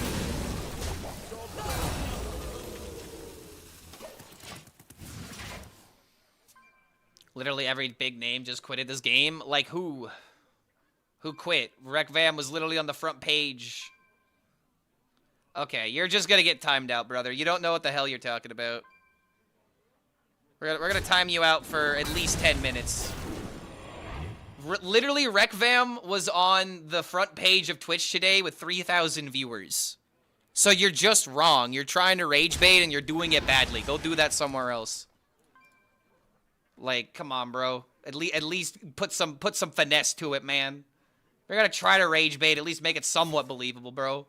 Literally every big name just quitted this game. Like who? Who quit? Rekvam was literally on the front page. Okay, you're just gonna get timed out, brother. You don't know what the hell you're talking about. We're gonna time you out for at least 10 minutes. Literally, Rekvam was on the front page of Twitch today with 3,000 viewers. So you're just wrong. You're trying to rage bait and you're doing it badly. Go do that somewhere else. Like, come on, bro. At least put some finesse to it, man. We're gonna try to rage bait. At least make it somewhat believable, bro.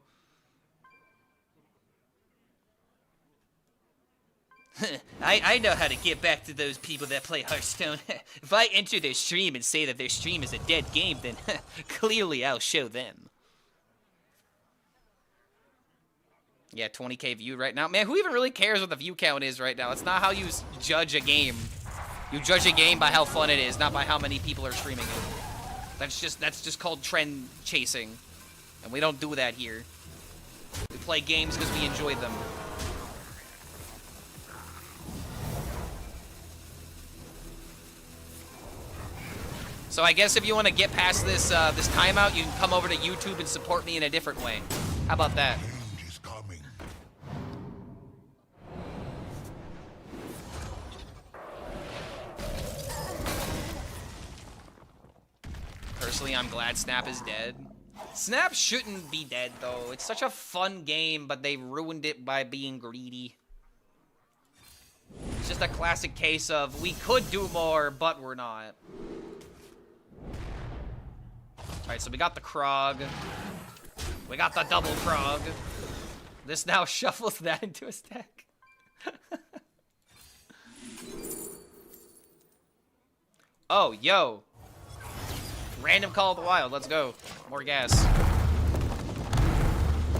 I know how to get back to those people that play Hearthstone. If I enter their stream and say that their stream is a dead game, then clearly I'll show them. Yeah, 20k view right now. Man, who even really cares what the view count is right now? It's not how you judge a game. You judge a game by how fun it is, not by how many people are streaming it. That's just called trend chasing. And we don't do that here. We play games because we enjoy them. So I guess if you want to get past this this timeout, you can come over to YouTube and support me in a different way. How about that? Change is coming. Personally, I'm glad Snap is dead. Snap shouldn't be dead, though. It's such a fun game, but they ruined it by being greedy. It's just a classic case of, we could do more, but we're not. Alright, so we got the Krog. We got the double Krog. This now shuffles that into his deck. Oh, yo. Random Call of the Wild, let's go. More gas.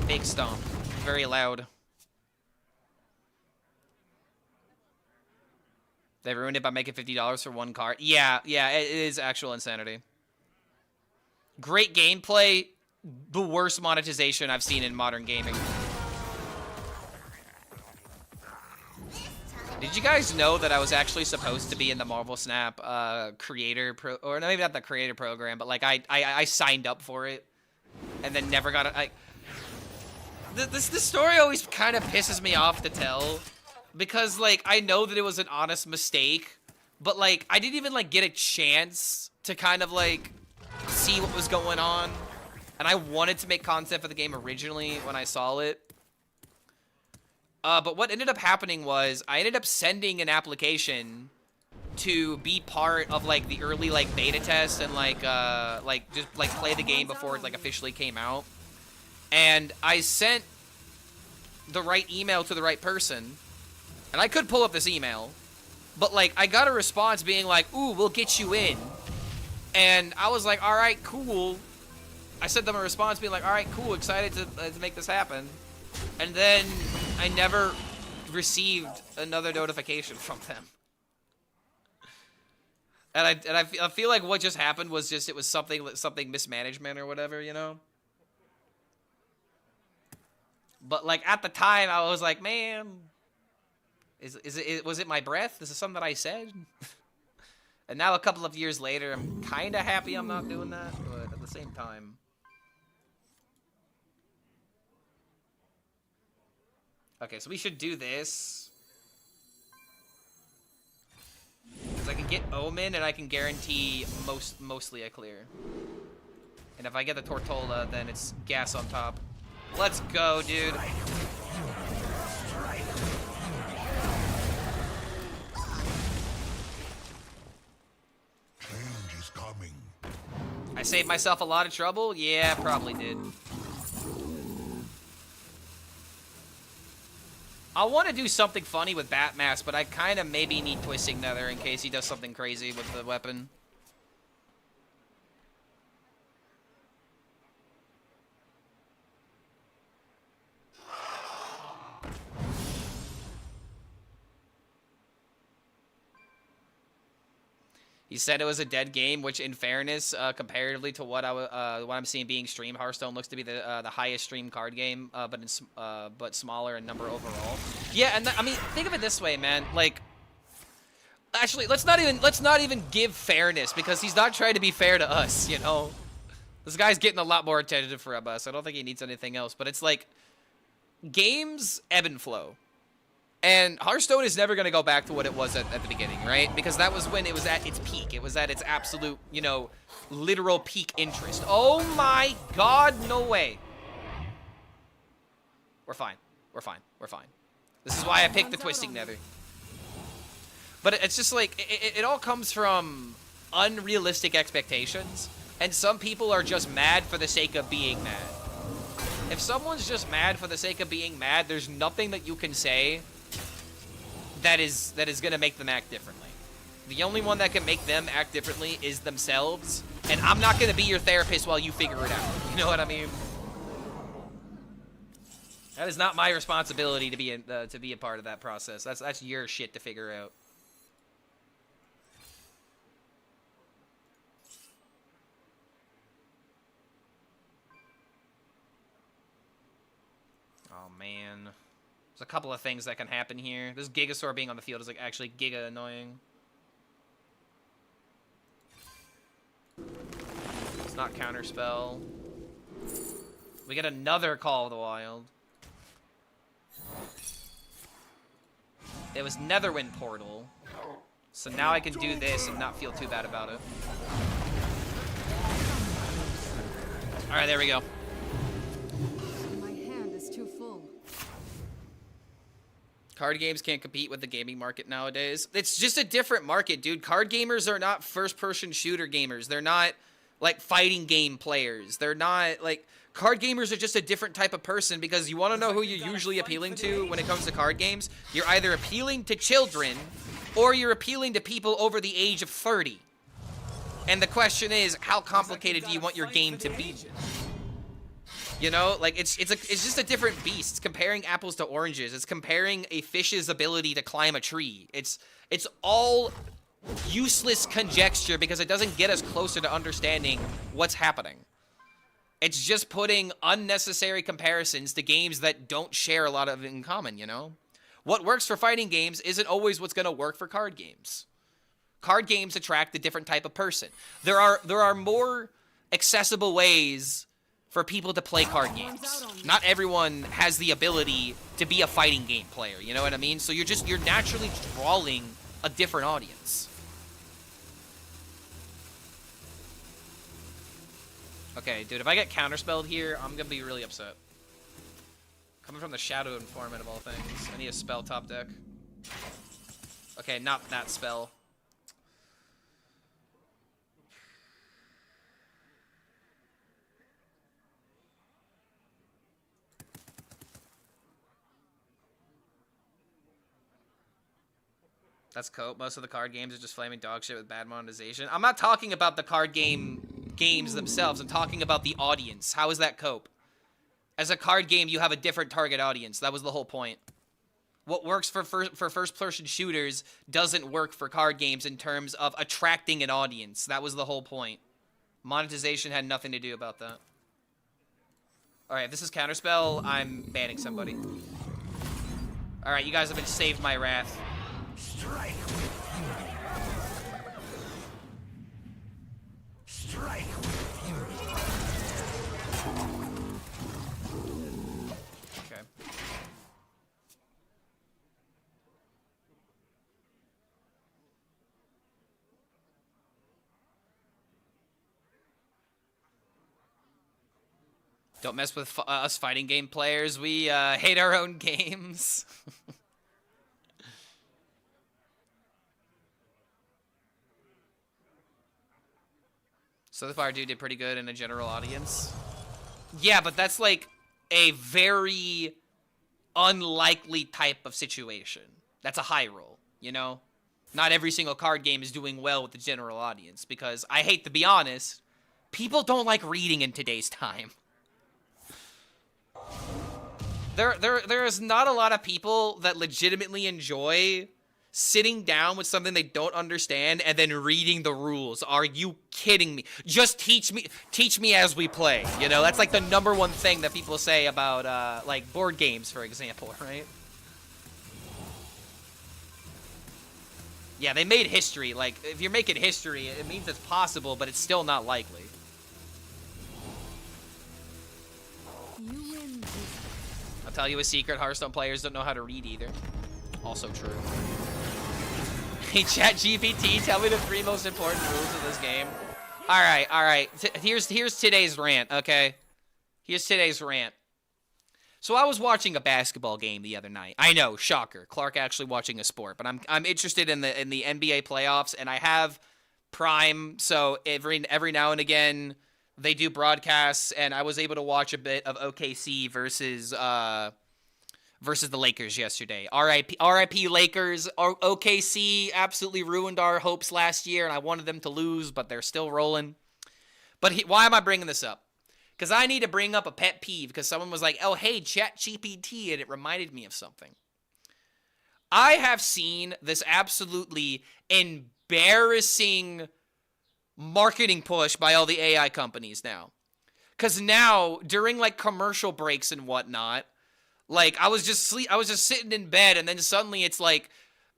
Big stomp. Very loud. They ruined it by making $50 for one card. Yeah, it is actual insanity. Great gameplay, the worst monetization I've seen in modern gaming. Did you guys know that I was actually supposed to be in the Marvel Snap or maybe not the creator program, but like I signed up for it and then never got it. This story always kind of pisses me off to tell because like I know that it was an honest mistake, but like I didn't even like get a chance to kind of like see what was going on, and I wanted to make content for the game originally when I saw it. But what ended up happening was I ended up sending an application to be part of like the early like beta test and like just like play the game before it like officially came out. And I sent the right email to the right person, and I could pull up this email, but like I got a response being like, "Ooh, we'll get you in." And I was like, all right, cool. I sent them a response being like, all right, cool, excited to make this happen. And then I never received another notification from them. And I feel like what just happened was just, it was something mismanagement or whatever, you know? But like at the time I was like, man, was it my breath? This is something that I said? And now a couple of years later, I'm kind of happy I'm not doing that, but at the same time. Okay, so we should do this. Because I can get Omen, and I can guarantee mostly a clear. And if I get the Tortola, then it's gas on top. Let's go, dude. I saved myself a lot of trouble? Yeah, probably did. I want to do something funny with Batmask, but I kind of maybe need Twisting Nether in case he does something crazy with the weapon. He said it was a dead game, which, in fairness, comparatively to what I'm seeing being streamed, Hearthstone looks to be the highest streamed card game, but smaller in number overall. Yeah, and I mean, think of it this way, man. Like, actually, let's not even give fairness, because he's not trying to be fair to us. You know, this guy's getting a lot more attention from us. I don't think he needs anything else. But it's like, games ebb and flow. And Hearthstone is never going to go back to what it was at the beginning, right? Because that was when it was at its peak. It was at its absolute, you know, literal peak interest. Oh my god, no way. We're fine. We're fine. We're fine. This is why I picked the Twisting Nether. But it's just like, it all comes from unrealistic expectations. And some people are just mad for the sake of being mad. If someone's just mad for the sake of being mad, there's nothing that you can say that is gonna make them act differently. The only one that can make them act differently is themselves, and I'm not gonna be your therapist while you figure it out. You know what I mean? That is not my responsibility to be a part of that process. That's your shit to figure out. Oh man. There's a couple of things that can happen here. This Gigasaur being on the field is like actually giga annoying. It's not counterspell. We get another Call of the Wild. It was Netherwind Portal. So now I can do this and not feel too bad about it. Alright, there we go. My hand is too full. Card games can't compete with the gaming market nowadays. It's just a different market, dude. Card gamers are not first-person shooter gamers. They're not, like, fighting game players. They're not, like... Card gamers are just a different type of person, because you want to know who you're usually appealing to when it comes to card games? You're either appealing to children, or you're appealing to people over the age of 30. And the question is, how complicated do you want your game to be? You know, like, it's just a different beast. It's comparing apples to oranges. It's comparing a fish's ability to climb a tree. It's all useless conjecture, because it doesn't get us closer to understanding what's happening. It's just putting unnecessary comparisons to games that don't share a lot of in common, you know? What works for fighting games isn't always what's going to work for card games. Card games attract a different type of person. There are more accessible ways for people to play card games. Not everyone has the ability to be a fighting game player, you know what I mean? So you're naturally drawing a different audience. Okay, dude, if I get counterspelled here, I'm gonna be really upset. Coming from the Shadow Informant of all things. I need a spell top deck. Okay, not that spell. That's cope. Most of the card games are just flaming dog shit with bad monetization. I'm not talking about the card games themselves. I'm talking about the audience. How is that cope? As a card game, you have a different target audience. That was the whole point. What works for first-person shooters doesn't work for card games in terms of attracting an audience. That was the whole point. Monetization had nothing to do about that. Alright, if this is counterspell, I'm banning somebody. Alright, you guys have been saved my wrath. Strike with fury. Strike with fury. Okay. Don't mess with us fighting game players. We hate our own games. So the Fire Dude did pretty good in a general audience. Yeah, but that's like a very unlikely type of situation. That's a high roll, you know? Not every single card game is doing well with the general audience, because I hate to be honest, people don't like reading in today's time. There is not a lot of people that legitimately enjoy sitting down with something they don't understand and then reading the rules. Are you kidding me? Just teach me as we play. You know, that's like the #1 thing that people say about like board games, for example, right? Yeah, they made history. Like, if you're making history, it means it's possible, but it's still not likely. You win. I'll tell you a secret, Hearthstone players don't know how to read either. Also true. Hey, ChatGPT, tell me the 3 most important rules of this game. All right. Here's today's rant, okay? Here's today's rant. So I was watching a basketball game the other night. I know, shocker. Clark actually watching a sport, but I'm interested in the NBA playoffs, and I have Prime, so every now and again they do broadcasts, and I was able to watch a bit of OKC versus the Lakers yesterday. RIP Lakers. OKC absolutely ruined our hopes last year, and I wanted them to lose, but they're still rolling. But why am I bringing this up? Because I need to bring up a pet peeve, because someone was like, oh, hey, ChatGPT, and it reminded me of something. I have seen this absolutely embarrassing marketing push by all the AI companies now. Because now, during, like, commercial breaks and whatnot, like, I was just sitting in bed, and then suddenly it's like,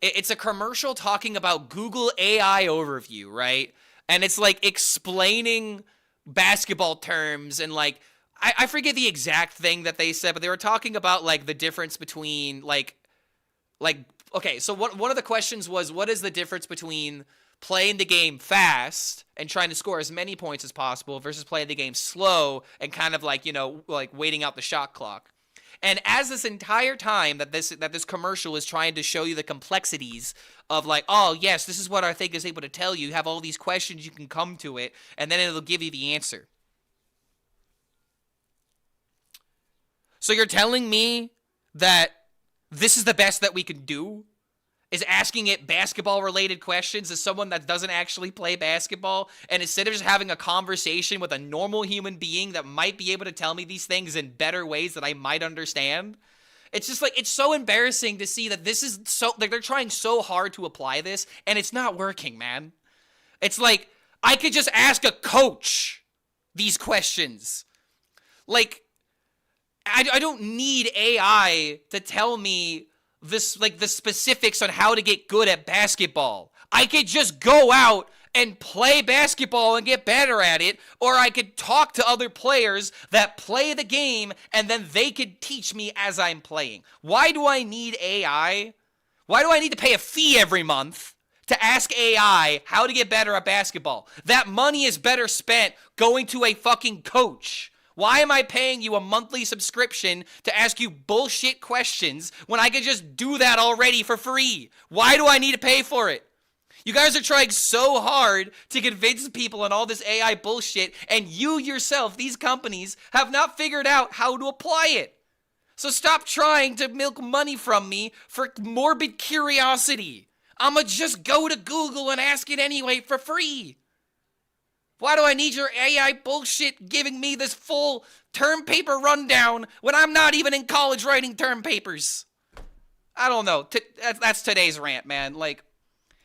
it's a commercial talking about Google AI overview, right? And it's, like, explaining basketball terms, and, like, I forget the exact thing that they said, but they were talking about, like, the difference between, like, okay, so one of the questions was, what is the difference between playing the game fast and trying to score as many points as possible versus playing the game slow and kind of, like, you know, like, waiting out the shot clock? And as this entire time that this commercial is trying to show you the complexities of, like, oh, yes, this is what our thing is able to tell you. You have all these questions, you can come to it, and then it'll give you the answer. So you're telling me that this is the best that we can do? Is asking it basketball-related questions as someone that doesn't actually play basketball, and instead of just having a conversation with a normal human being that might be able to tell me these things in better ways that I might understand? It's just like, it's so embarrassing to see that this is so, like, they're trying so hard to apply this, and it's not working, man. It's like, I could just ask a coach these questions. Like, I don't need AI to tell me this, like, the specifics on how to get good at basketball. I could just go out and play basketball and get better at it, or I could talk to other players that play the game, and then they could teach me as I'm playing. Why do I need AI? Why do I need to pay a fee every month to ask AI how to get better at basketball? That money is better spent going to a fucking coach. Why am I paying you a monthly subscription to ask you bullshit questions when I could just do that already for free? Why do I need to pay for it? You guys are trying so hard to convince people on all this AI bullshit, and you yourself, these companies, have not figured out how to apply it. So stop trying to milk money from me for morbid curiosity. I'ma just go to Google and ask it anyway for free. Why do I need your AI bullshit giving me this full term paper rundown when I'm not even in college writing term papers? I don't know. That's today's rant, man. Like,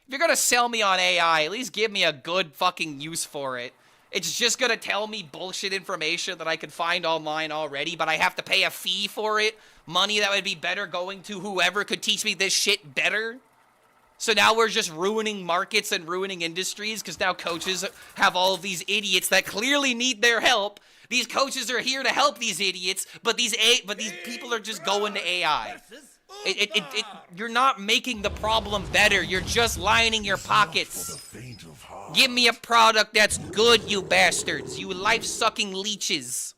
if you're gonna sell me on AI, at least give me a good fucking use for it. It's just gonna tell me bullshit information that I can find online already, but I have to pay a fee for it. Money that would be better going to whoever could teach me this shit better. So now we're just ruining markets and ruining industries because now coaches have all of these idiots that clearly need their help. These coaches are here to help these idiots, but these people are just going to AI. You're not making the problem better. You're just lining your pockets. Give me a product that's good, you bastards. You life-sucking leeches.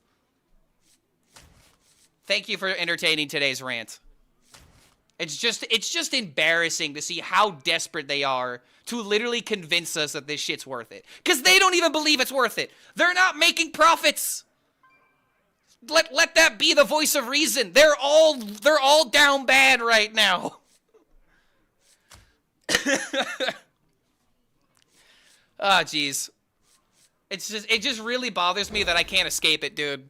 Thank you for entertaining today's rant. It's just embarrassing to see how desperate they are to literally convince us that this shit's worth it. Because they don't even believe it's worth it. They're not making profits. Let that be the voice of reason. They're all down bad right now. Ah, jeez. It just really bothers me that I can't escape it, dude.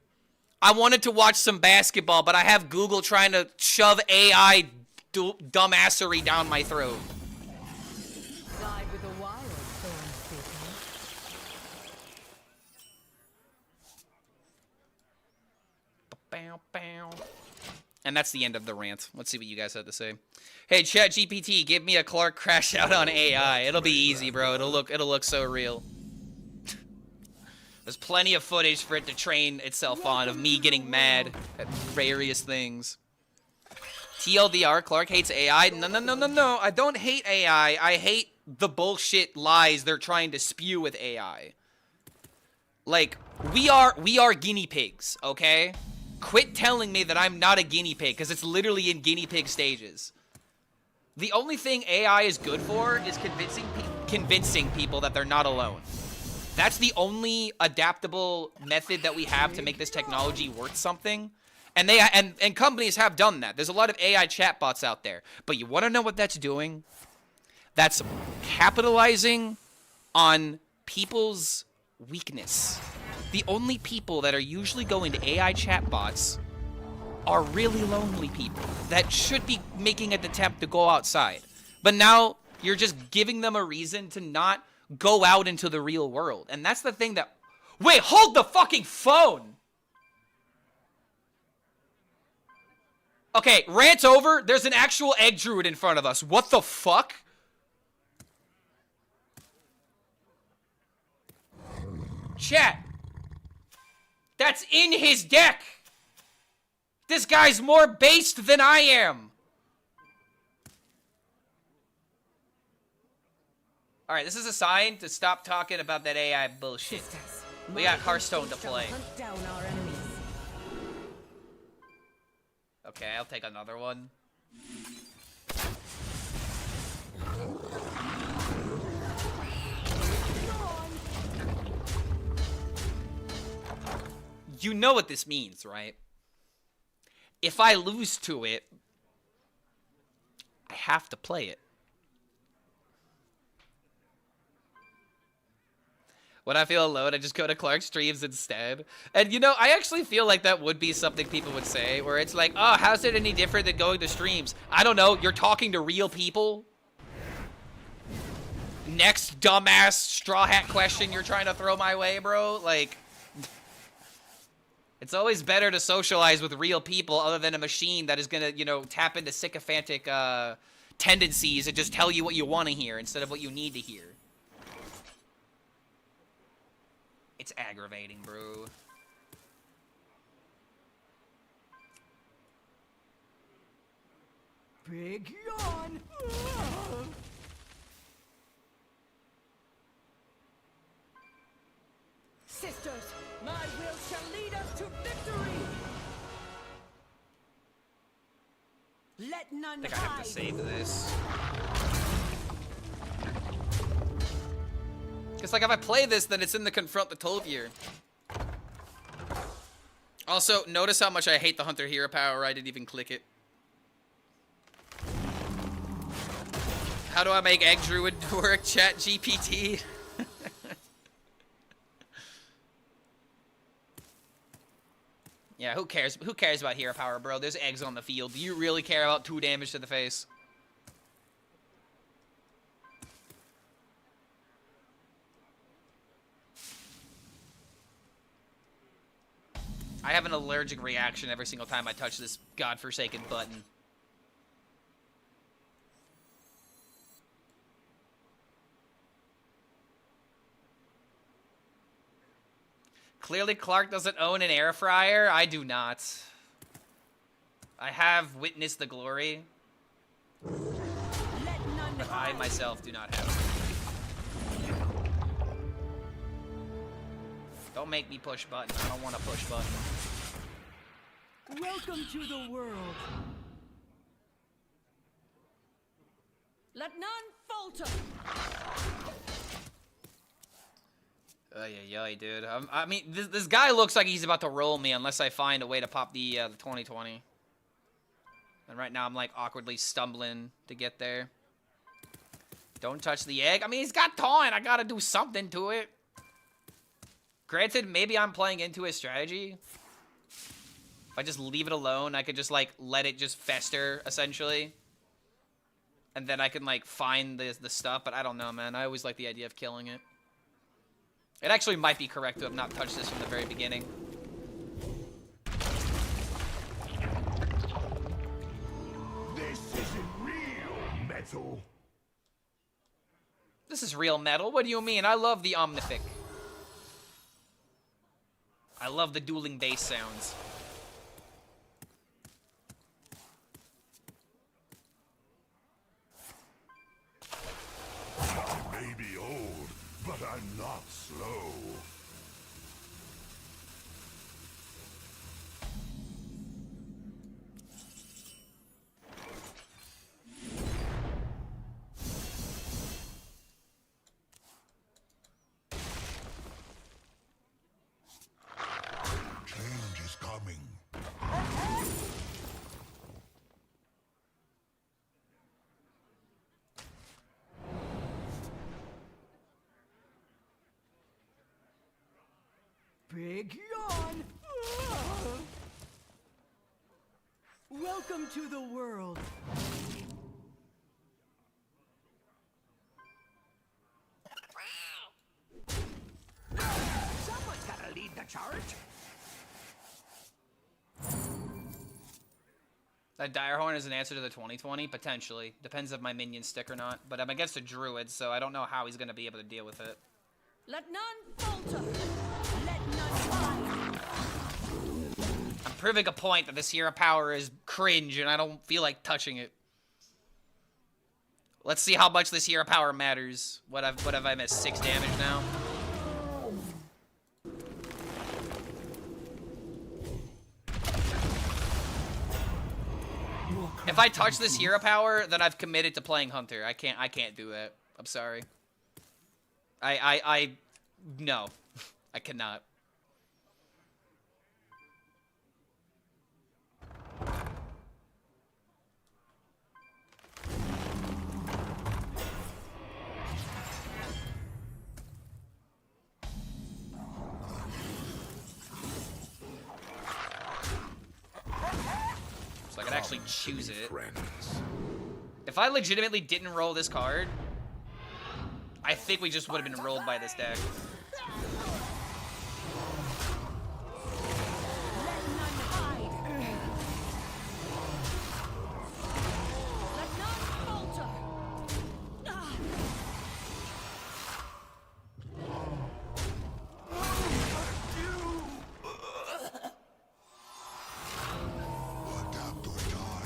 I wanted to watch some basketball, but I have Google trying to shove AI dumbassery down my throat. Bow, bow. And that's the end of the rant. Let's see what you guys had to say. Hey, Chat GPT, give me a Clark crash out on AI. It'll be easy, bro. It'll look so real. There's plenty of footage for it to train itself on of me getting mad at various things. TLDR, Clark hates AI. No. I don't hate AI. I hate the bullshit lies they're trying to spew with AI. Like, we are guinea pigs, okay? Quit telling me that I'm not a guinea pig, because it's literally in guinea pig stages. The only thing AI is good for is convincing people that they're not alone. That's the only adaptable method that we have to make this technology worth something. And companies have done that. There's a lot of AI chatbots out there. But you want to know what that's doing? That's capitalizing on people's weakness. The only people that are usually going to AI chatbots are really lonely people that should be making an attempt to go outside. But now you're just giving them a reason to not go out into the real world. And that's the thing that... Wait, hold the fucking phone! Okay, rant over. There's an actual egg druid in front of us. What the fuck? Chat. That's in his deck. This guy's more based than I am. Alright, this is a sign to stop talking about that AI bullshit. We got Hearthstone to play. Hunt down our enemies. Okay, I'll take another one. You know what this means, right? If I lose to it, I have to play it. When I feel alone, I just go to Clark's streams instead. And you know, I actually feel like that would be something people would say, where it's like, oh, how's it any different than going to streams? I don't know, you're talking to real people? Next dumbass straw hat question you're trying to throw my way, bro? Like, it's always better to socialize with real people other than a machine that is gonna, you know, tap into sycophantic tendencies and just tell you what you want to hear instead of what you need to hear. It's aggravating, bro. Big yawn. Sisters, my will shall lead us to victory. Let none I think I have hide. to save this. Because, like, if I play this, then it's in the Confront the Tolvier. Also, notice how much I hate the Hunter Hero power. I didn't even click it. How do I make Egg Druid work, Chat GPT? Yeah, who cares? Who cares about hero power, bro? There's eggs on the field. Do you really care about 2 damage to the face? I have an allergic reaction every single time I touch this godforsaken button. Clearly Clark doesn't own an air fryer. I do not. I have witnessed the glory. But I myself do not have it. Don't make me push button. I don't want to push button. Welcome to the world. Let none falter. Yeah, dude. I mean, this guy looks like he's about to roll me unless I find a way to pop the 2020. And right now I'm like awkwardly stumbling to get there. Don't touch the egg. I mean, he's got taunt. I gotta do something to it. Granted, maybe I'm playing into his strategy. If I just leave it alone, I could just like let it just fester, essentially. And then I can like find the stuff, but I don't know, man. I always like the idea of killing it. It actually might be correct to have not touched this from the very beginning. metal. This is real metal. What do you mean? I love the Omnific. I love the dueling bass sounds. I may be old, but I'm not slow. Change is coming. Big yawn. Welcome to the world. Someone's gotta lead the charge. That Direhorn is an answer to the 2020? Potentially. Depends if my minions stick or not. But I'm against a druid, so I don't know how he's going to be able to deal with it. Let none falter. Let none hide. I'm proving a point that this hero power is cringe, and I don't feel like touching it. Let's see how much this hero power matters. What have I missed? 6 damage now? If I touch this hero power, then I've committed to playing Hunter. I can't do that. I'm sorry. No. I cannot. So I could actually choose it. If I legitimately didn't roll this card, I think we just would have been rolled by this deck. Let none hide. Let none falter. Adapt or die.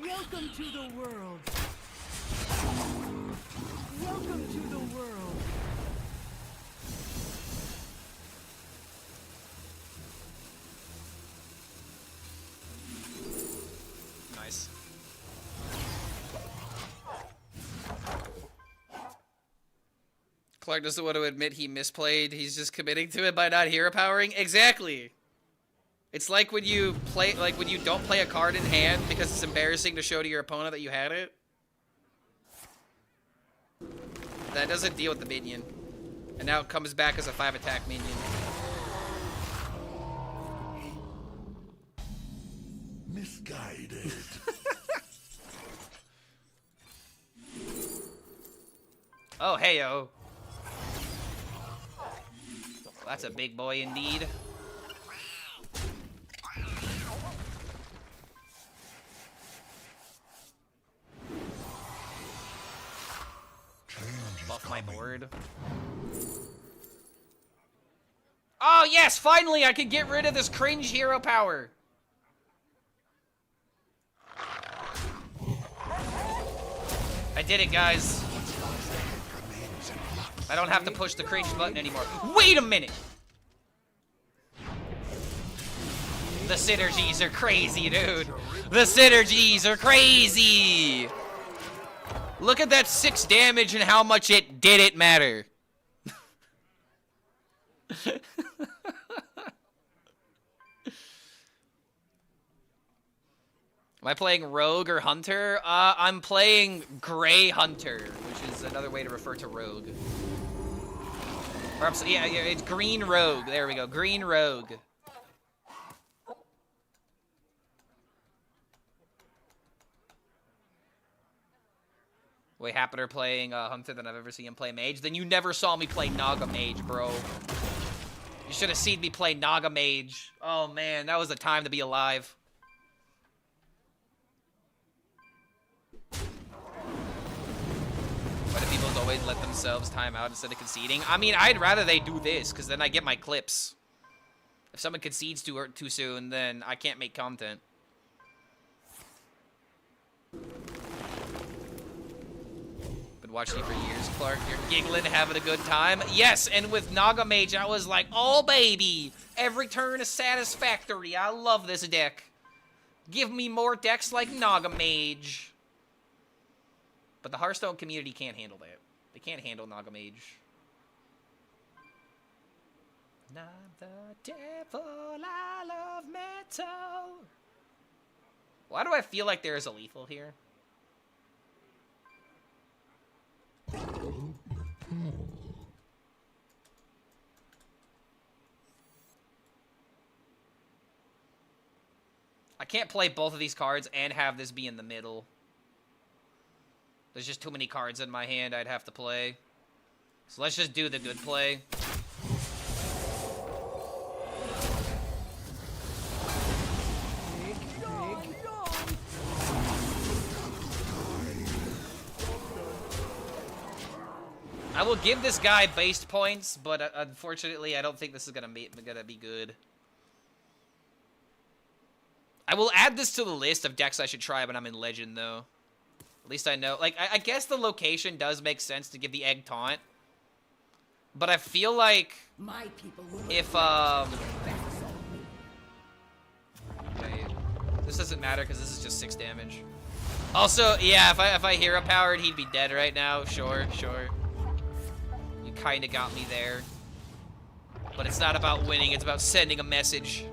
Welcome to the world. Welcome to the world. Nice. Clark doesn't want to admit he misplayed. He's just committing to it by not hero powering. Exactly. It's like when you play, like when you don't play a card in hand because it's embarrassing to show to your opponent that you had it. That doesn't deal with the minion. And now it comes back as a 5 attack minion. Misguided. Oh, heyo. That's a big boy indeed. Buff my board. Oh yes, finally I can get rid of this cringe hero power. I did it, guys. I don't have to push the cringe button anymore. Wait a minute! The synergies are crazy, dude. The synergies are crazy! Look at that 6 damage and how much it didn't matter. Am I playing Rogue or Hunter? I'm playing Gray Hunter, which is another way to refer to Rogue. Or, yeah, it's Green Rogue. There we go. Green Rogue. way happier playing Hunter than I've ever seen him play Mage. Then you never saw me play Naga Mage, bro. You should have seen me play Naga Mage. Oh, man, that was a time to be alive. Why do people always let themselves time out instead of conceding? I mean, I'd rather they do this, because then I get my clips. If someone concedes too soon, then I can't make content. Been watching you for years, Clark. You're giggling, having a good time. Yes, and with Naga Mage, I was like, oh, baby. Every turn is satisfactory. I love this deck. Give me more decks like Naga Mage. But the Hearthstone community can't handle that. They can't handle Naga Mage. Not the devil, I love metal. Why do I feel like there is a lethal here? I can't play both of these cards and have this be in the middle. There's just too many cards in my hand I'd have to play. So let's just do the good play. I will give this guy based points, but unfortunately, I don't think this is gonna be good. I will add this to the list of decks I should try when I'm in Legend, though. At least I know. Like, I guess the location does make sense to give the egg taunt, but I feel like My people if wait, this doesn't matter because this is just 6 damage. Also, yeah, if I hero powered, he'd be dead right now. Sure. You kind of got me there. But it's not about winning, it's about sending a message.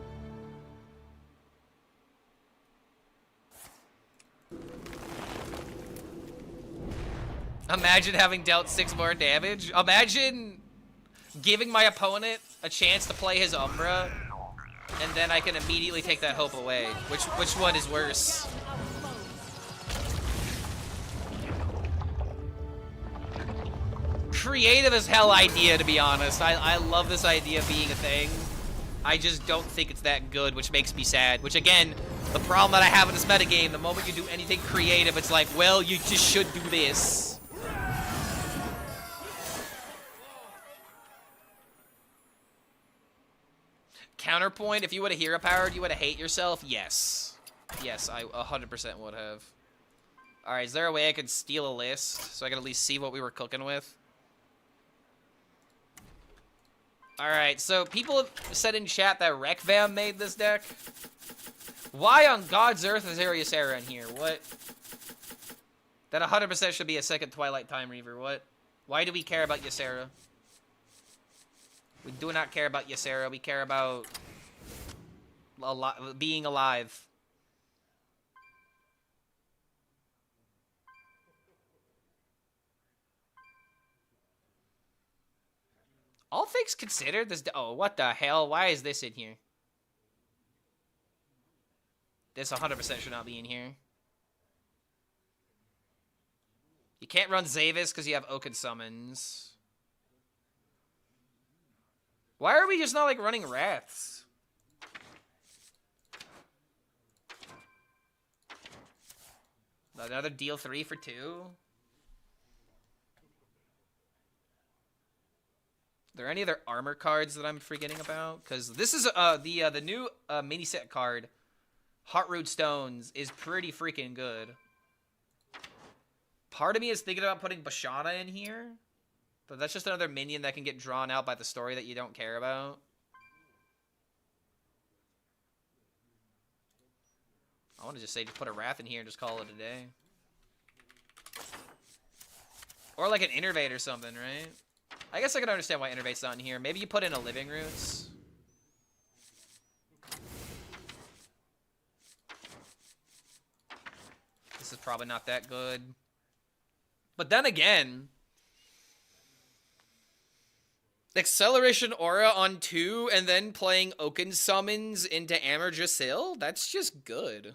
Imagine having dealt 6 more damage. Imagine giving my opponent a chance to play his Umbra, and then I can immediately take that hope away. Which one is worse? Creative as hell idea, to be honest. I love this idea being a thing. I just don't think it's that good, which makes me sad. Which, again, the problem that I have in this metagame, the moment you do anything creative, it's like, well, you just should do this. Counterpoint, if you would have hero powered, you would have hate yourself? Yes. Yes, I 100% would have. Alright, is there a way I could steal a list so I could at least see what we were cooking with? Alright, so people have said in chat that Rekvam made this deck. Why on God's earth is there a Ysera in here? What? That 100% should be a second Twilight Time Reaver. What? Why do we care about Ysera? We do not care about Ysera. We care about being alive. All things considered, this... Oh, what the hell? Why is this in here? This 100% should not be in here. You can't run Zavis because you have Oaken Summons. Why are we just not, like, running Wraths? Another deal 3 for 2? Are there any other armor cards that I'm forgetting about? Because this is the new mini set card, Heartroot Stones, is pretty freaking good. Part of me is thinking about putting Bashana in here, but that's just another minion that can get drawn out by the story that you don't care about. I want to just say, just put a Wrath in here and just call it a day. Or like an Innervate or something, right? I guess I can understand why Innervate's not in here. Maybe you put in a Living Roots. This is probably not that good. But then again, Acceleration Aura on 2 and then playing Oaken Summons into Amarjasil? That's just good.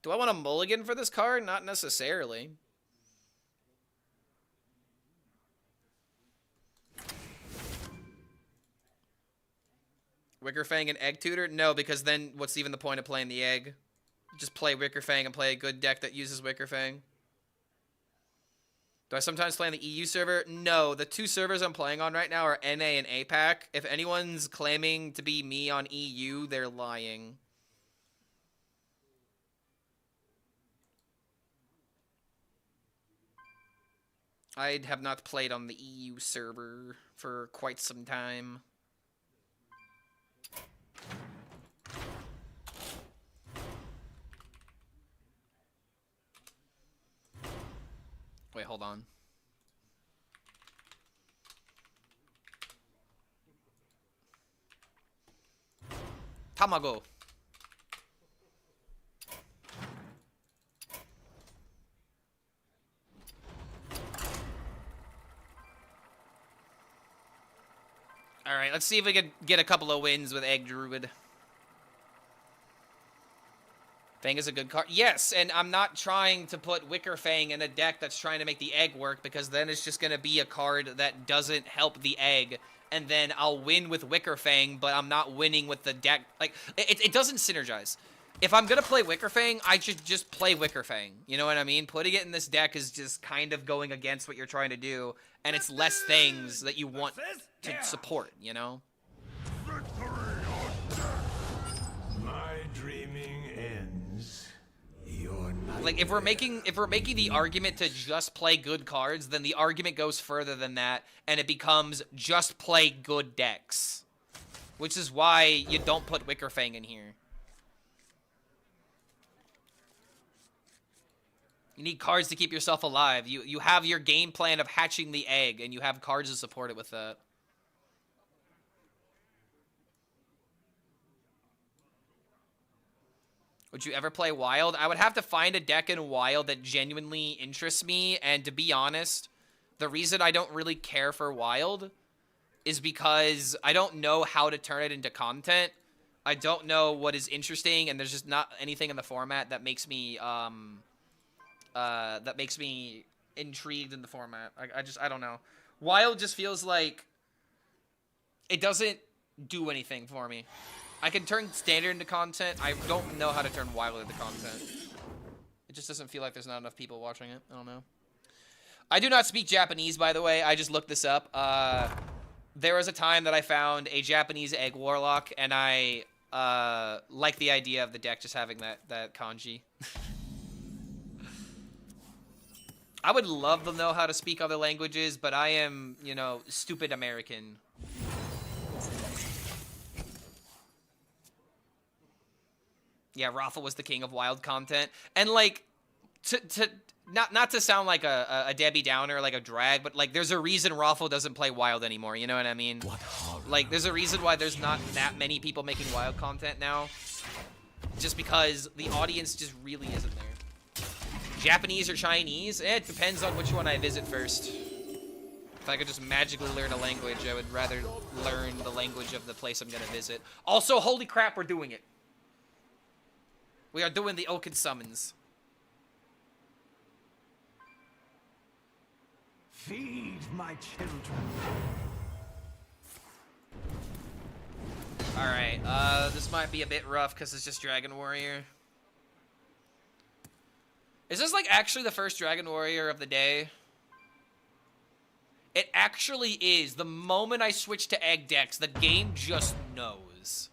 Do I want a mulligan for this card? Not necessarily. Wickerfang and Egg Tutor? No, because then what's even the point of playing the Egg? Just play Wickerfang and play a good deck that uses Wickerfang. Do I sometimes play on the EU server? No, the two servers I'm playing on right now are NA and APAC. If anyone's claiming to be me on EU, they're lying. I have not played on the EU server for quite some time. Wait, hold on. Tamago. All right, let's see if we can get a couple of wins with Egg Druid. Fang is a good card. Yes, and I'm not trying to put Wickerfang in a deck that's trying to make the Egg work, because then it's just going to be a card that doesn't help the Egg, and then I'll win with Wickerfang, but I'm not winning with the deck. Like, it doesn't synergize. If I'm going to play Wickerfang, I should just play Wickerfang. You know what I mean? Putting it in this deck is just kind of going against what you're trying to do, and it's less things that you want to support, you know? My dreaming ends. You're not. Like, if we're making the argument to just play good cards, then the argument goes further than that, and it becomes just play good decks. Which is why you don't put Wickerfang in here. You need cards to keep yourself alive. You have your game plan of hatching the egg, and you have cards to support it with that. Would you ever play Wild? I would have to find a deck in Wild that genuinely interests me, and to be honest, the reason I don't really care for Wild is because I don't know how to turn it into content. I don't know what is interesting, and there's just not anything in the format that makes me intrigued in the format. I don't know. Wild just feels like it doesn't do anything for me. I can turn standard into content. I don't know how to turn Wild into content. It just doesn't feel like there's not enough people watching it. I don't know. I do not speak Japanese, by the way. I just looked this up. There was a time that I found a Japanese egg warlock, and I like the idea of the deck just having that kanji. I would love to know how to speak other languages, but I am, you know, stupid American. Yeah, Raffle was the king of Wild content. And, like, not to sound like a Debbie Downer, like a drag, but, like, there's a reason Raffle doesn't play Wild anymore, you know what I mean? Like, there's a reason why there's not that many people making Wild content now. Just because the audience just really isn't there. Japanese or Chinese? It depends on which one I visit first. If I could just magically learn a language, I would rather learn the language of the place I'm gonna visit. Also, holy crap, we're doing it. We are doing the Oaken Summons. Feed my children. Alright, this might be a bit rough because it's just Dragon Warrior. Is this, like, actually the first Dragon Warrior of the day? It actually is. The moment I switch to egg decks, the game just knows.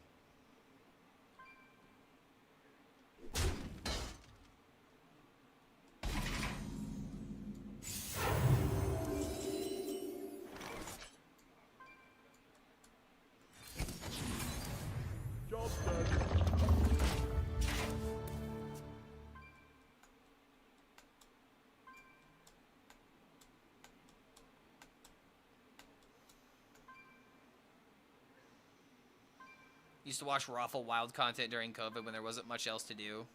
Used to watch Raffle Wild content during COVID when there wasn't much else to do.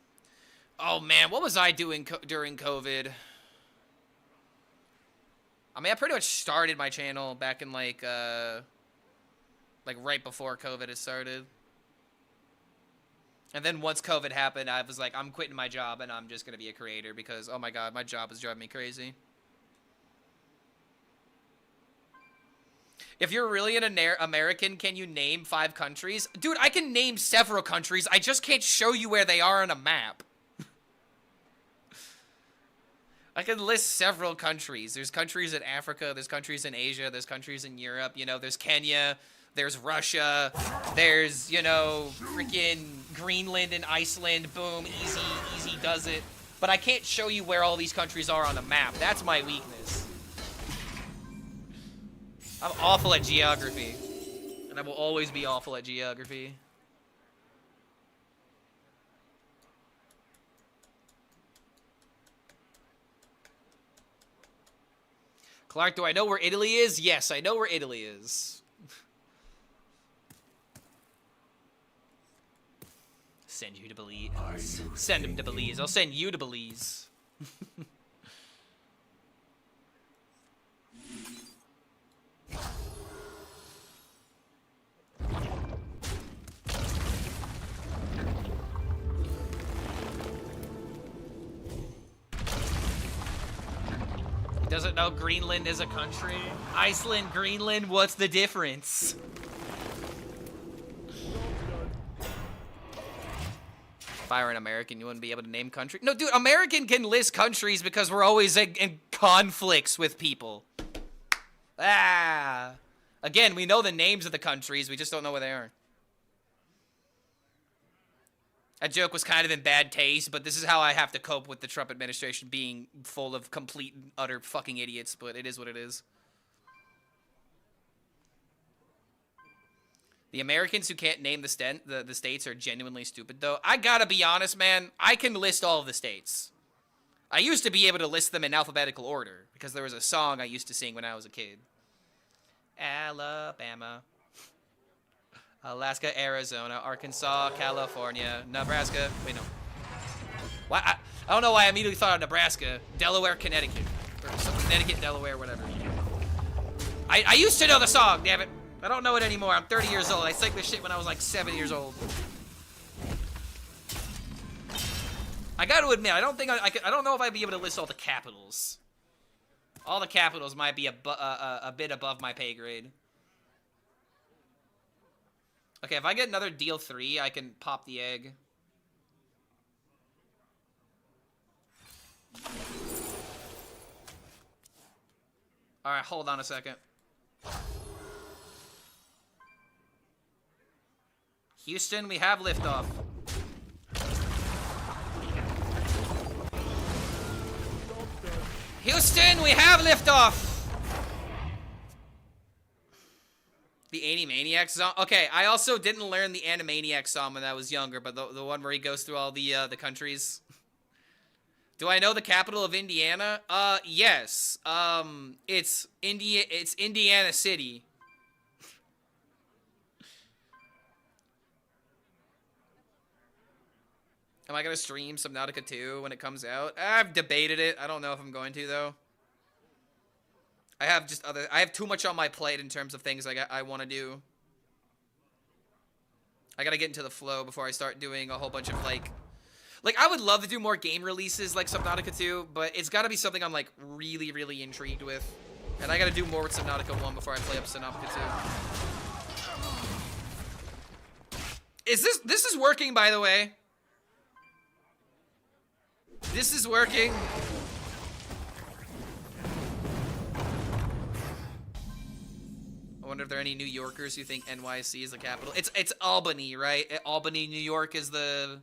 Oh man, what was I doing during COVID? I mean, I pretty much started my channel back in like right before COVID had started. And then once COVID happened, I was like, I'm quitting my job and I'm just going to be a creator because, oh my god, my job is driving me crazy. If you're really an American, can you name 5 countries? Dude, I can name several countries. I just can't show you where they are on a map. I can list several countries. There's countries in Africa, there's countries in Asia, there's countries in Europe, you know, there's Kenya, there's Russia, there's, you know, freaking Greenland and Iceland. Boom, easy does it. But I can't show you where all these countries are on a map. That's my weakness. I'm awful at geography. And I will always be awful at geography. Clark, do I know where Italy is? Yes, I know where Italy is. Send you to Belize. Send him to Belize. I'll send you to Belize. He doesn't know Greenland is a country. Iceland, Greenland, what's the difference? If I were an American, you wouldn't be able to name country. No, dude, American can list countries because we're always in conflicts with people. Ah. Again, we know the names of the countries, we just don't know where they are. That joke was kind of in bad taste, but this is how I have to cope with the Trump administration being full of complete and utter fucking idiots, but it is what it is. The Americans who can't name the states are genuinely stupid, though. I gotta be honest, man. I can list all of the states. I used to be able to list them in alphabetical order, because there was a song I used to sing when I was a kid. Alabama, Alaska, Arizona, Arkansas, California, Nebraska. Wait, no. Why? I don't know why I immediately thought of Nebraska. Delaware, Connecticut. Or some Connecticut, Delaware, whatever. I used to know the song, damn it. I don't know it anymore. I'm 30 years old. I sang this shit when I was like 7 years old. I got to admit, I don't think I don't know if I'd be able to list all the capitals. All the capitals might be a bit above my pay grade. Okay, if I get another deal 3, I can pop the egg. All right, hold on a second. Houston, we have liftoff. Houston, we have liftoff. The Animaniacs song. Okay, I also didn't learn the Animaniacs song when I was younger, but the one where he goes through all the countries. Do I know the capital of Indiana? Yes. It's Indiana City. Am I gonna stream Subnautica 2 when it comes out? I've debated it. I don't know if I'm going to, though. I have too much on my plate in terms of things I want to do. I gotta get into the flow before I start doing a whole bunch of, like, I would love to do more game releases like Subnautica 2, but it's gotta be something I'm, like, really, really intrigued with. And I gotta do more with Subnautica 1 before I play up Subnautica 2. This is working, by the way. This is working. I wonder if there are any New Yorkers who think NYC is the capital. It's Albany, right? Albany, New York is the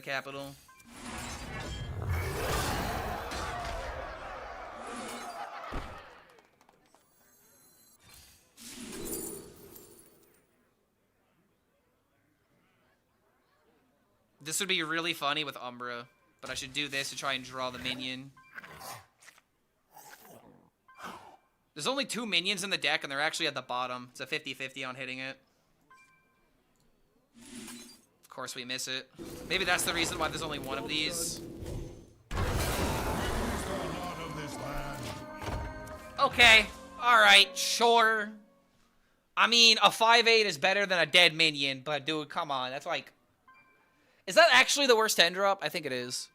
capital. This would be really funny with Umbra, but I should do this to try and draw the minion. There's only 2 minions in the deck, and they're actually at the bottom. It's a 50-50 on hitting it. Of course we miss it. Maybe that's the reason why there's only 1 of these. Okay. Alright, sure. I mean, a 5/8 is better than a dead minion, but dude, come on. That's like... Is that actually the worst 10 drop? I think it is.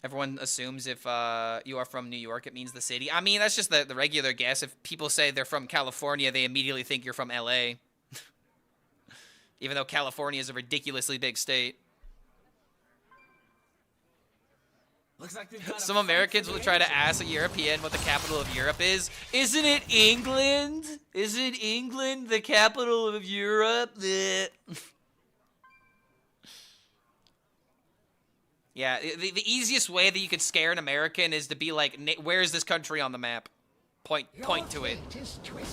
Everyone assumes if you are from New York, it means the city. I mean, that's just the regular guess. If people say they're from California, they immediately think you're from LA. Even though California is a ridiculously big state. Looks like they've got Some Americans will try to ask a European what the capital of Europe is. Isn't it England? Isn't England the capital of Europe? Yeah, the easiest way that you could scare an American is to be like, where is this country on the map? Point to it.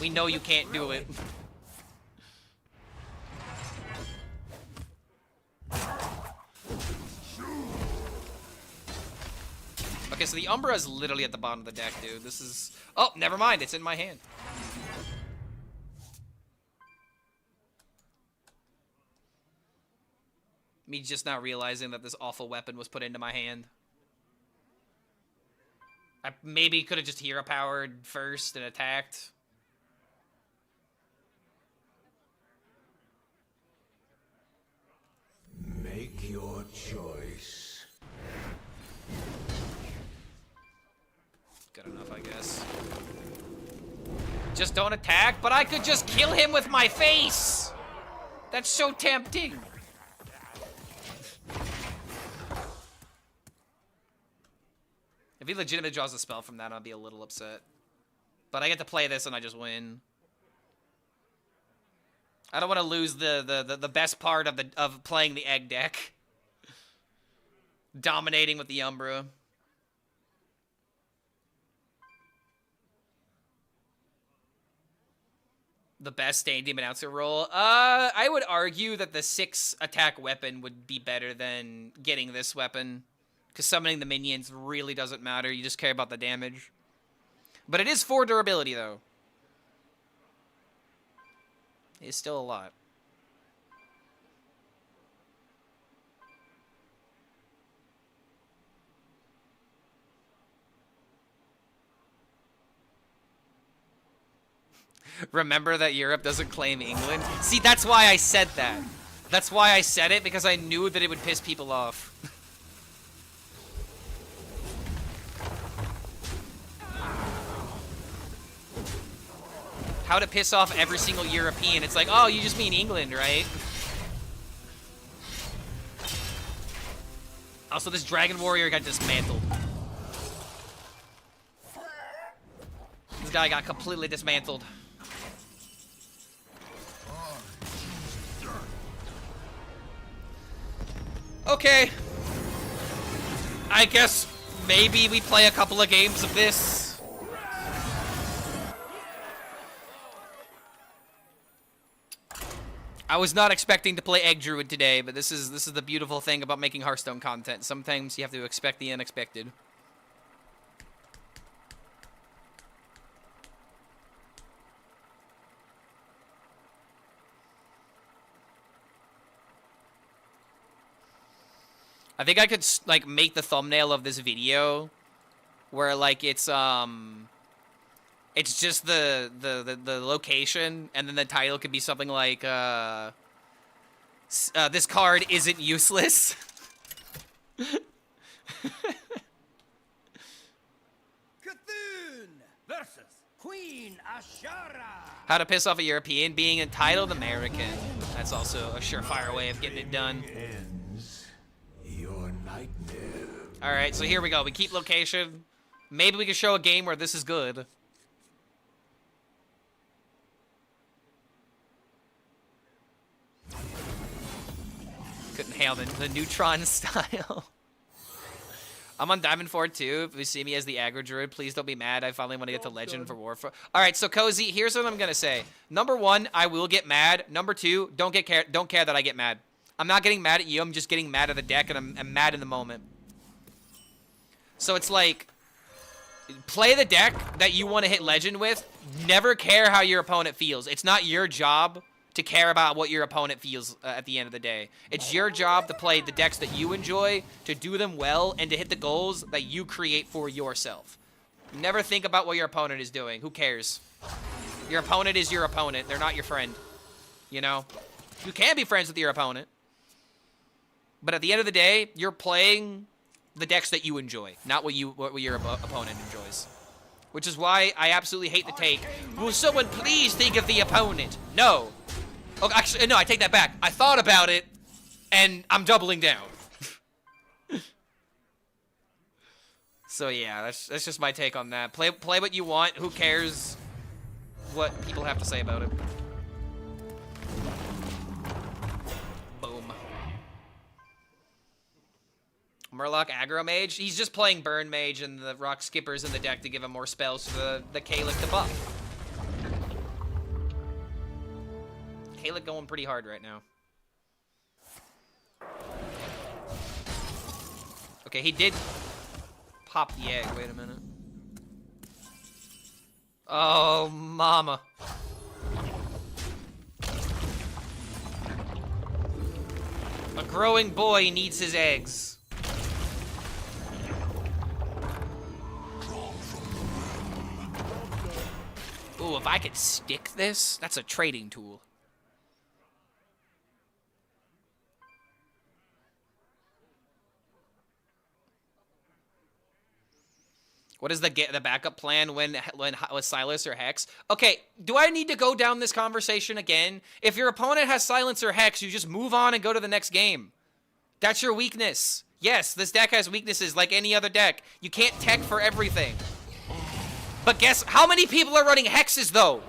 We know you can't do it. Okay, so the Umbra is literally at the bottom of the deck, dude. This is... Oh, never mind. It's in my hand. Me just now realizing that this awful weapon was put into my hand. I maybe could have just hero powered first and attacked. Make your choice. Good enough, I guess. Just don't attack, but I could just kill him with my face! That's so tempting. If he legitimately draws a spell from that, I'll be a little upset. But I get to play this and I just win. I don't want to lose the best part of playing the egg deck. Dominating with the Umbra. The best Stain Demon Announcer role? I would argue that the 6 attack weapon would be better than getting this weapon. Because summoning the minions really doesn't matter. You just care about the damage. But it is 4 durability, though. It's still a lot. Remember that Europe doesn't claim England? See, that's why I said that. That's why I said it, because I knew that it would piss people off. How to piss off every single European. It's like, oh, you just mean England, right? Also, this Dragon Warrior got dismantled. This guy got completely dismantled. Okay. I guess maybe we play a couple of games of this. I was not expecting to play Egg Druid today, but this is the beautiful thing about making Hearthstone content. Sometimes you have to expect the unexpected. I think I could like make the thumbnail of this video where like it's just the location, and then the title could be something like this card isn't useless. Cthulhu versus Queen Ashara. How to piss off a European? Being entitled American. That's also a surefire way of getting it done. Ends your nightmare. All right, so here we go. We keep location. Maybe we can show a game where this is good. Couldn't hail the neutron style. I'm on Diamond 4 too. If you see me as the aggro druid, please don't be mad. I finally want to get to Legend for Warfare. All right, so Cozy, here's what I'm gonna say. Number 1, I will get mad. Number 2, don't care that I get mad. I'm not getting mad at you. I'm just getting mad at the deck, and I'm mad in the moment. So it's like, play the deck that you want to hit Legend with. Never care how your opponent feels. It's not your job to care about what your opponent feels at the end of the day. It's your job to play the decks that you enjoy, to do them well, and to hit the goals that you create for yourself. Never think about what your opponent is doing. Who cares? Your opponent is your opponent. They're not your friend. You know? You can be friends with your opponent. But at the end of the day, you're playing the decks that you enjoy, not what your opponent enjoys. Which is why I absolutely hate the take, will someone please think of the opponent? No. Oh, actually, no, I take that back. I thought about it, and I'm doubling down. So yeah, that's just my take on that. Play what you want. Who cares what people have to say about it? Boom. Murloc aggro mage. He's just playing burn mage and the rock skippers in the deck to give him more spells for the Kalik to buff. Kalik going pretty hard right now. Okay, he did pop the egg. Wait a minute. Oh, mama. A growing boy needs his eggs. Ooh, if I could stick this, that's a trading tool. What is the backup plan when with Silas or Hex? Okay, do I need to go down this conversation again? If your opponent has Silence or Hex, you just move on and go to the next game. That's your weakness. Yes, this deck has weaknesses like any other deck. You can't tech for everything. But guess how many people are running Hexes though?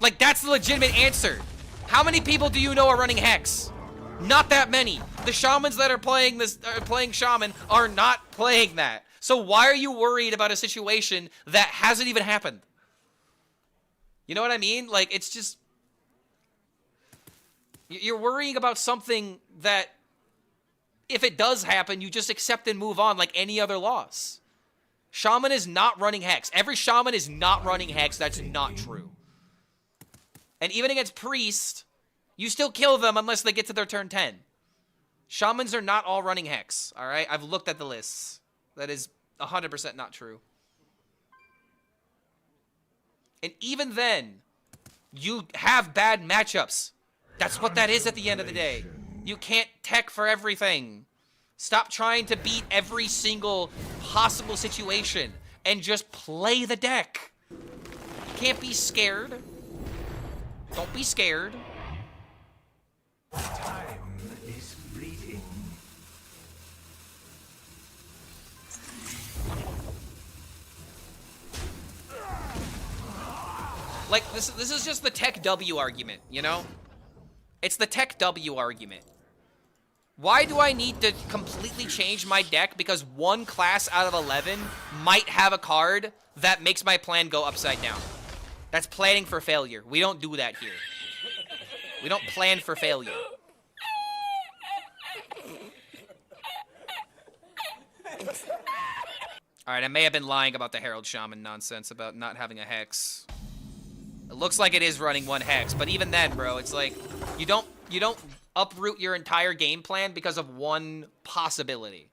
Like, that's the legitimate answer. How many people do you know are running Hex? Not that many. The shamans that are playing shaman are not playing that. So why are you worried about a situation that hasn't even happened? You know what I mean? Like, it's just... You're worrying about something that, if it does happen, you just accept and move on like any other loss. Shaman is not running Hex. Every shaman is not running Hex. That's not true. And even against Priest, you still kill them unless they get to their turn 10. Shamans are not all running Hex, all right? I've looked at the lists. That is 100% not true. And even then, you have bad matchups. That's what that is at the end of the day. You can't tech for everything. Stop trying to beat every single possible situation and just play the deck. You can't be scared. Don't be scared. Time is fleeting. Like, this is just the tech W argument, you know? It's the tech W argument. Why do I need to completely change my deck because one class out of 11 might have a card that makes my plan go upside down? That's planning for failure. We don't do that here. We don't plan for failure. Alright, I may have been lying about the Herald Shaman nonsense about not having a Hex. It looks like it is running one Hex, but even then, bro, it's like, you don't uproot your entire game plan because of one possibility.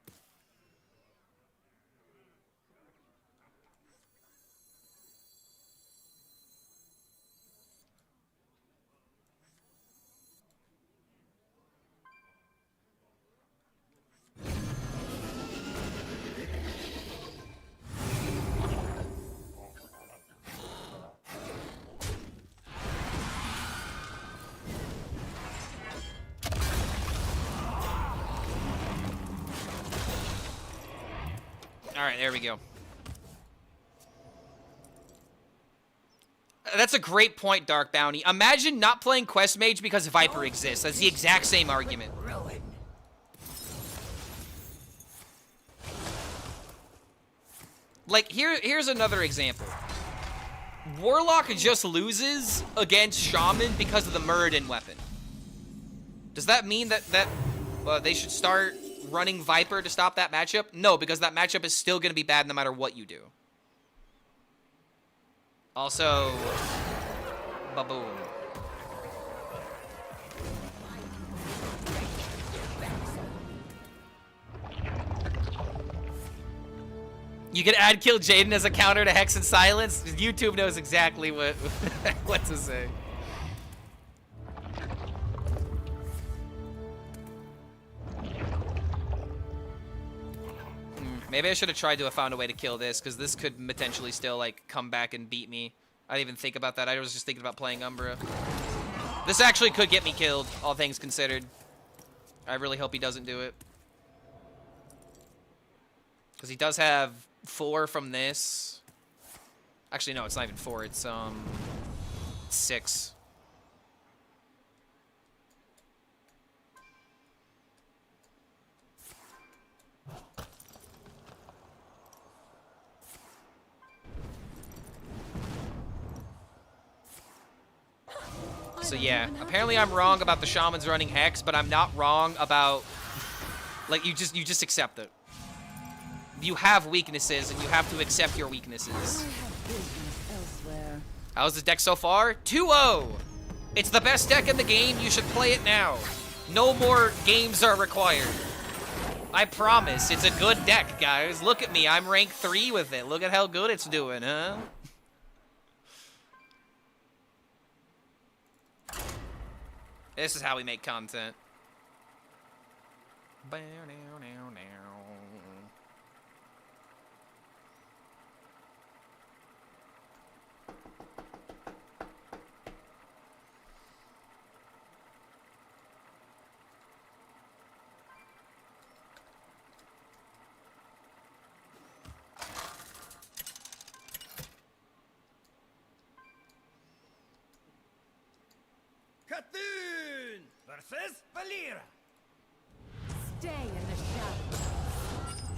All right, there we go. That's a great point, Dark Bounty. Imagine not playing Quest Mage because Viper exists. That's the exact same argument. Like, here's another example. Warlock just loses against Shaman because of the Muradin weapon. Does that mean that they should start running Viper to stop that matchup? No, because that matchup is still going to be bad no matter what you do. Also, baboom. You can add kill Jaden as a counter to Hex and Silence. YouTube knows exactly what what to say. Maybe I should have tried to have found a way to kill this, because this could potentially still, like, come back and beat me. I didn't even think about that. I was just thinking about playing Umbra. This actually could get me killed, all things considered. I really hope he doesn't do it. Because he does have 4 from this. Actually, no, it's not even 4. It's, 6. So yeah, apparently I'm wrong about the shamans running Hex, but I'm not wrong about, like, you just accept it. You have weaknesses, and you have to accept your weaknesses. How's this deck so far? 2-0! It's the best deck in the game, you should play it now. No more games are required. I promise, it's a good deck, guys. Look at me, I'm rank 3 with it. Look at how good it's doing, huh? This is how we make content. Khatun versus Valera. Stay in the shadows.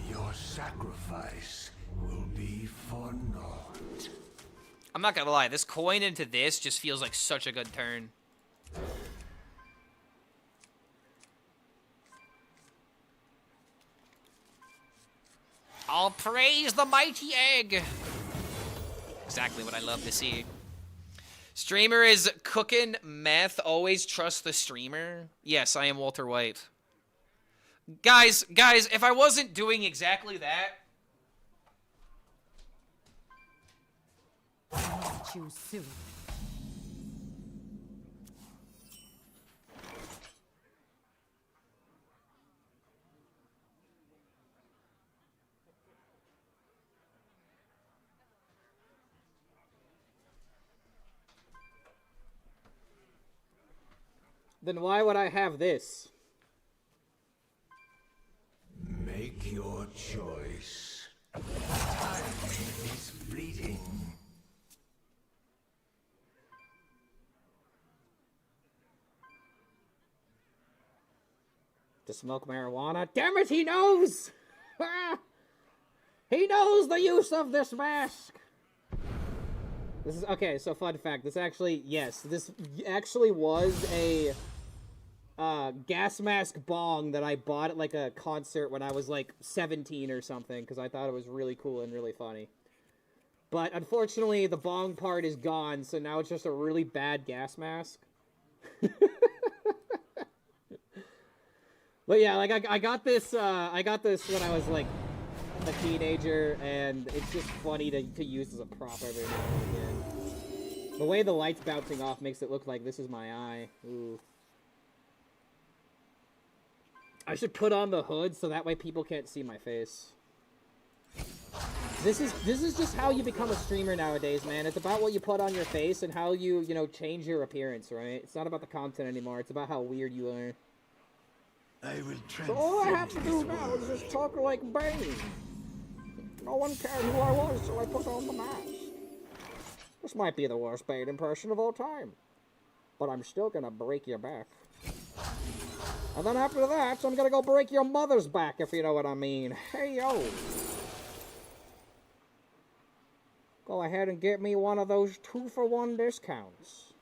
Your sacrifice will be for naught. I'm not gonna lie, this coin into this just feels like such a good turn. I'll praise the mighty egg. Exactly what I love to see. Streamer is cooking meth. Always trust the streamer. Yes, I am Walter White. Guys, if I wasn't doing exactly that. Too soon. Then why would I have this? Make your choice. Time is fleeting. To smoke marijuana? Damn it, he knows! He knows the use of this mask! This is, okay, so fun fact, this actually, yes, this actually was a gas mask bong that I bought at, like, a concert when I was, like, 17 or something, because I thought it was really cool and really funny. But, unfortunately, the bong part is gone, so now it's just a really bad gas mask. But yeah, like, I got this when I was, like, a teenager, and it's just funny to use as a prop every now and again. The way the light's bouncing off makes it look like this is my eye. Ooh. I should put on the hood so that way people can't see my face. This is just how you become a streamer nowadays, man. It's about what you put on your face and how you know, change your appearance, right? It's not about the content anymore. It's about how weird you are. I will So all I have to do now is just talk like Bane. No one cared who I was, so I put on the mask. This might be the worst Bane impression of all time, but I'm still gonna break your back. And then after that, I'm gonna go break your mother's back, if you know what I mean. Hey, yo. Go ahead and get me one of those 2-for-1 discounts.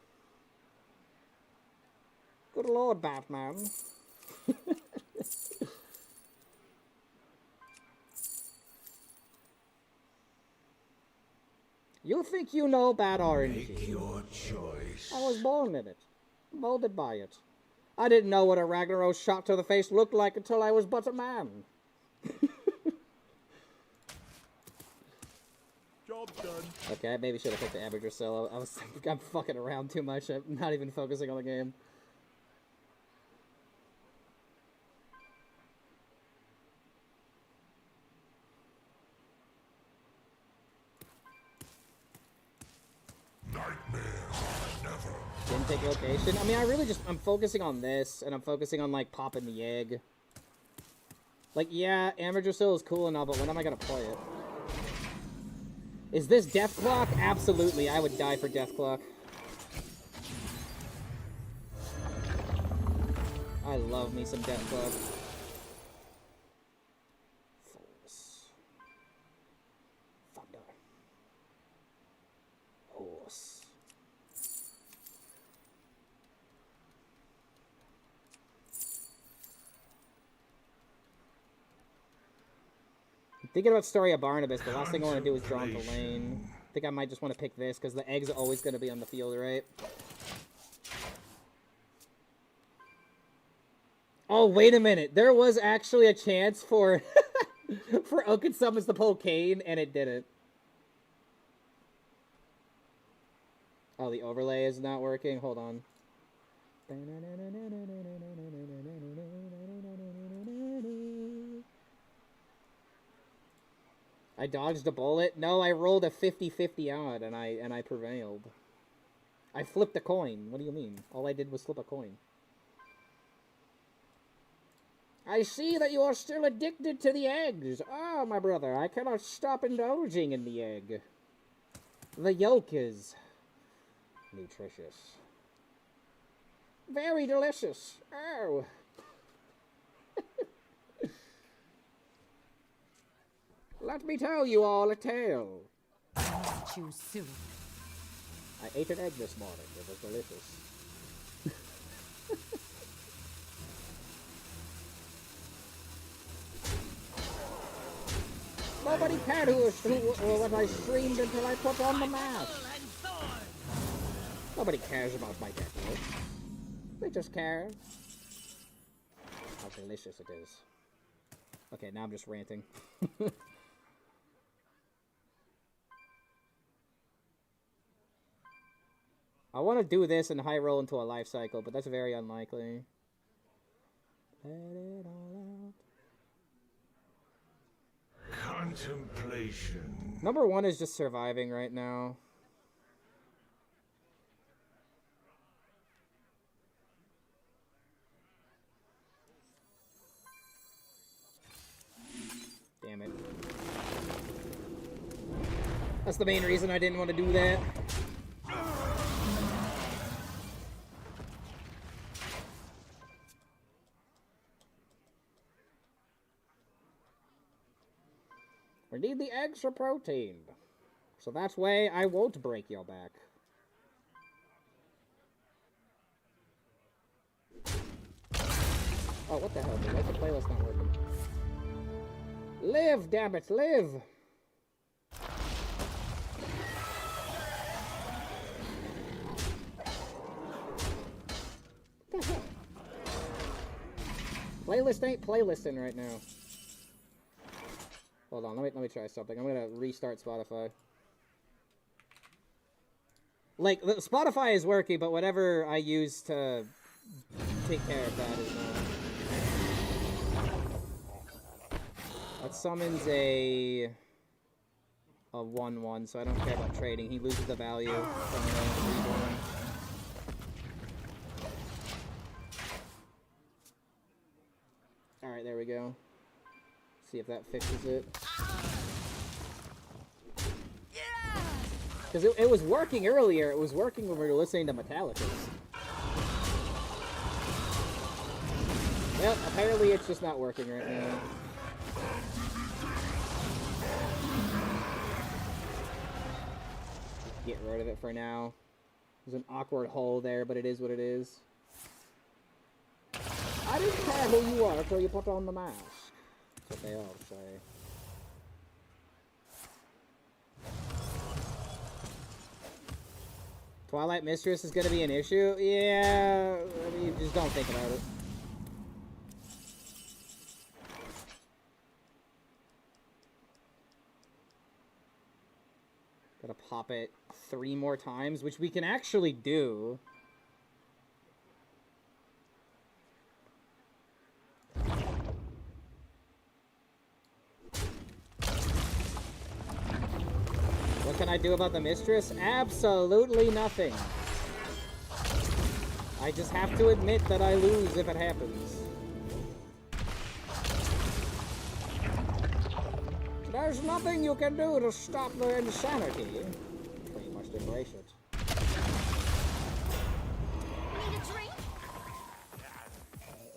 Good Lord, Batman. You think you know bad RNG? Make your choice. I was born in it, molded by it. I didn't know what a Ragnarok shot to the face looked like until I was but a man. Job done. Okay, I maybe should have picked the Average Solo. I'm fucking around too much. I'm not even focusing on the game. Didn't take location. I mean, I'm focusing on this, and I'm focusing on, like, popping the egg. Like, yeah, Amateur Soul is cool and all, but when am I gonna play it? Is this Death Clock? Absolutely, I would die for Death Clock. I love me some Death Clock. Force. Thunder. Horse. Thinking about Story of Barnabas, the last thing I want to do is draw into lane. I think I might just want to pick this, because the egg's always going to be on the field, right? Oh, wait a minute. There was actually a chance for for Oaken Summons to pull Kane, and it didn't. Oh, the overlay is not working? Hold on. I dodged a bullet? No, I rolled a 50-50 odd, and I prevailed. I flipped a coin. What do you mean? All I did was flip a coin. I see that you are still addicted to the eggs. Ah, my brother, I cannot stop indulging in the egg. The yolk is nutritious. Very delicious. Oh. Let me tell you all a tale. Choose soon. I ate an egg this morning. It was delicious. Nobody cared what I streamed until I put on the mask. Nobody cares about my death. They just care how delicious it is. Okay, now I'm just ranting. I want to do this and high roll into a life cycle, but that's very unlikely. Let it all out. Contemplation. Number one is just surviving right now. Damn it. That's the main reason I didn't want to do that. We need the eggs for protein. So that's why I won't break your back. Oh, what the hell? Why is the playlist not working? Live, damn it, live! What the hell? Playlist ain't playlisting right now. Hold on, let me try something. I'm gonna restart Spotify. Like, Spotify is working, but whatever I use to take care of that is not. That summons a 1/1, so I don't care about trading. He loses the value from the reborn. Alright, there we go. See if that fixes it. Because it was working earlier. It was working when we were listening to Metallica's. Well, apparently it's just not working right now. Get rid of it for now. There's an awkward hole there, but it is what it is. I didn't care who you are until you put on the mask. That's what they all say. Twilight Mistress is going to be an issue? Yeah, I mean, just don't think about it. Gotta pop it 3 more times, which we can actually do. What can I do about the mistress? Absolutely nothing. I just have to admit that I lose if it happens. There's nothing you can do to stop the insanity. Pretty much embrace it. Need a drink?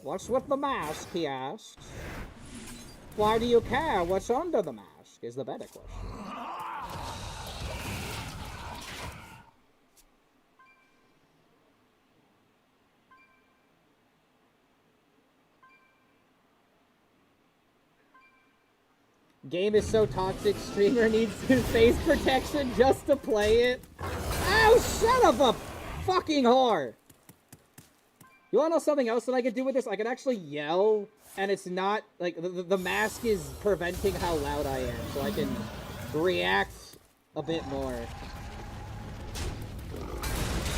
What's with the mask, he asks. Why do you care what's under the mask, is the better question. Game is so toxic, streamer needs face protection just to play it. Ow, son of a fucking whore! You wanna know something else that I could do with this? I could actually yell, and it's not, like, the mask is preventing how loud I am, so I can react a bit more.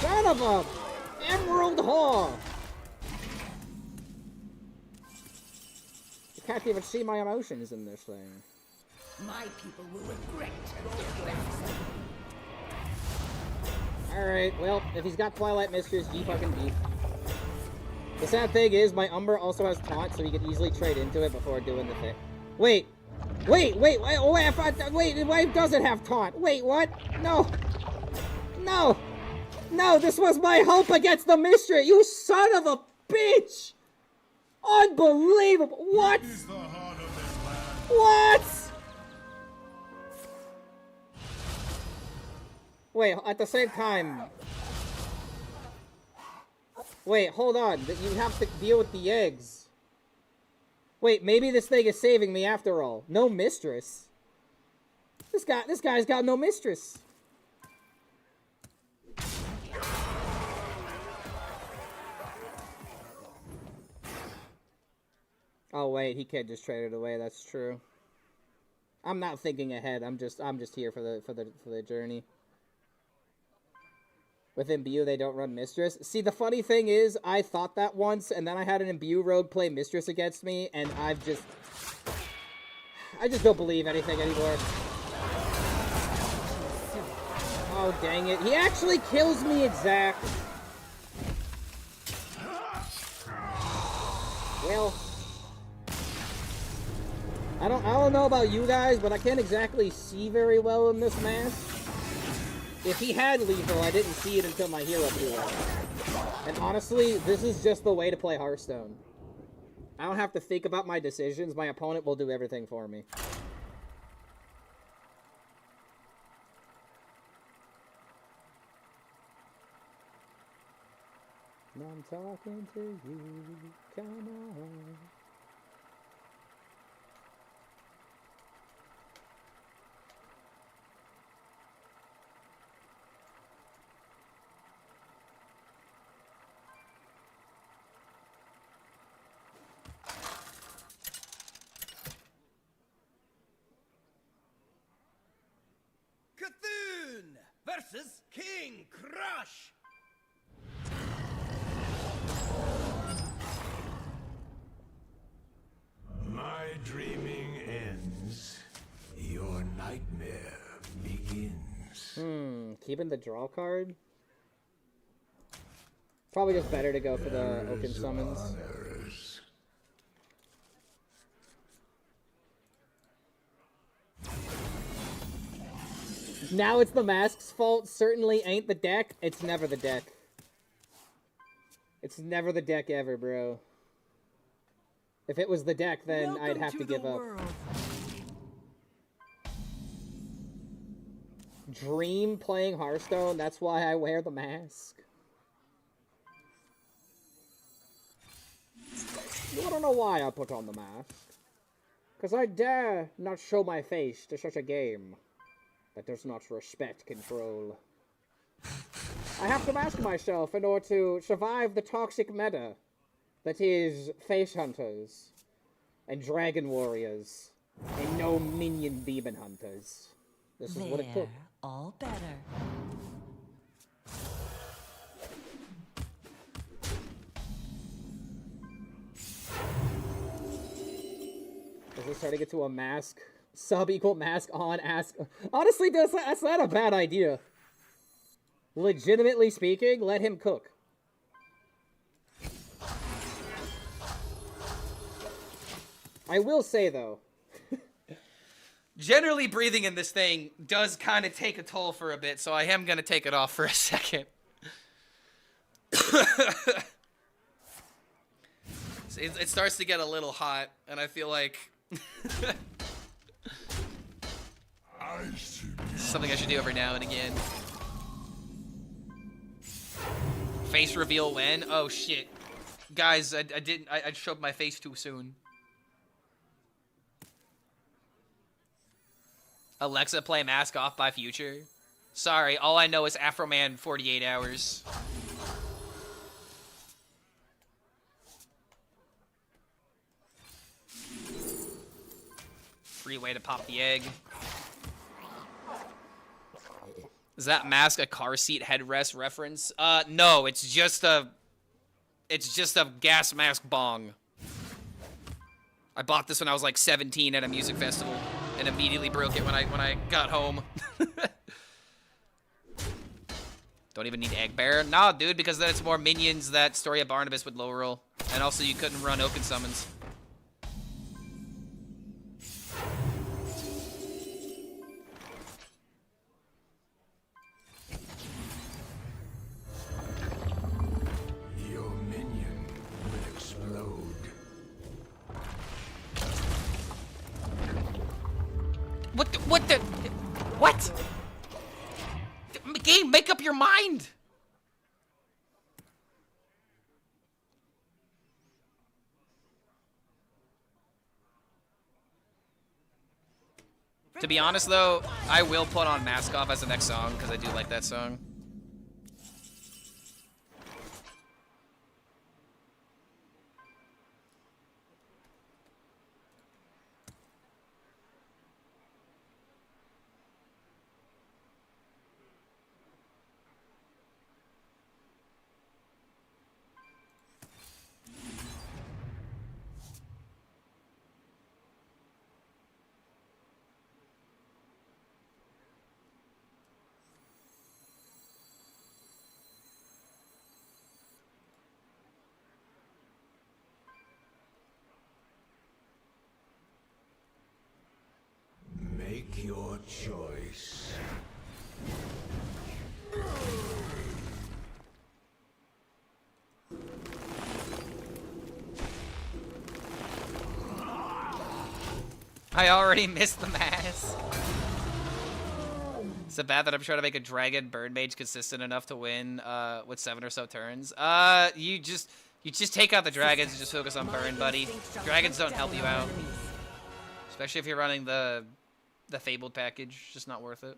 Son of a emerald whore! You can't even see my emotions in this thing. My people will regret. Alright, well, if he's got Twilight Mistress, G fucking G. The sad thing is, my Umber also has Taunt, so he could easily trade into it before doing the thing. Wait, why does it have Taunt? Wait, what? No! No! No, this was my hope against the Mistress! You son of a bitch! Unbelievable! What? What? Wait, at the same time... Wait, hold on. You have to deal with the eggs. Wait, maybe this thing is saving me after all. No mistress. This guy's got no mistress. Oh wait, he can't just trade it away. That's true. I'm not thinking ahead. I'm just here for the journey. With Imbue, they don't run Mistress. See, the funny thing is, I thought that once, and then I had an Imbue rogue play Mistress against me, and I just don't believe anything anymore. Oh, dang it. He actually kills me exact. Well, I don't know about you guys, but I can't exactly see very well in this mask. If he had lethal, I didn't see it until my hero blew up. And honestly, this is just the way to play Hearthstone. I don't have to think about my decisions. My opponent will do everything for me. I'm talking to you, come on. Cthulhu versus King Crush. My dreaming ends. Your nightmare begins. Keeping the draw card? Probably just better to go for the Oaken Summons. Errors. Now it's the mask's fault. Certainly ain't the deck. It's never the deck. It's never the deck ever, bro. If it was the deck, then I'd have to give up. Dream playing Hearthstone, that's why I wear the mask. You wanna know why I put on the mask? Because I dare not show my face to such a game that does not respect control. I have to mask myself in order to survive the toxic meta that is face hunters and dragon warriors and no minion demon hunters. This is what it took. All better. Is this starting to get to a mask? Sub equal mask on ask. Honestly, that's not a bad idea. Legitimately speaking, let him cook. I will say, though. Generally, breathing in this thing does kind of take a toll for a bit, so I am going to take it off for a second. It starts to get a little hot, and I feel like... something I should do every now and again. Face reveal when? Oh, shit. Guys, I showed my face too soon. Alexa, play Mask Off by Future. Sorry, all I know is Afro Man 48 hours. Free way to pop the egg. Is that mask a car seat headrest reference? No, it's just a gas mask bong. I bought this when I was like 17 at a music festival and immediately broke it when I got home. Don't even need Egg Bear. Nah, dude, because then it's more minions that Story of Barnabas would low roll. And also you couldn't run Oaken Summons. Your minion will explode. What? Game, make up your mind! To be honest, though, I will put on Mask Off as the next song, because I do like that song. Make your choice. I already missed the mask. Is it bad that I'm trying to make a dragon burn mage consistent enough to win with 7 or so turns? You just take out the dragons and just focus on burn, buddy. Dragons don't help you out. Especially if you're running the Fabled package. Just not worth it.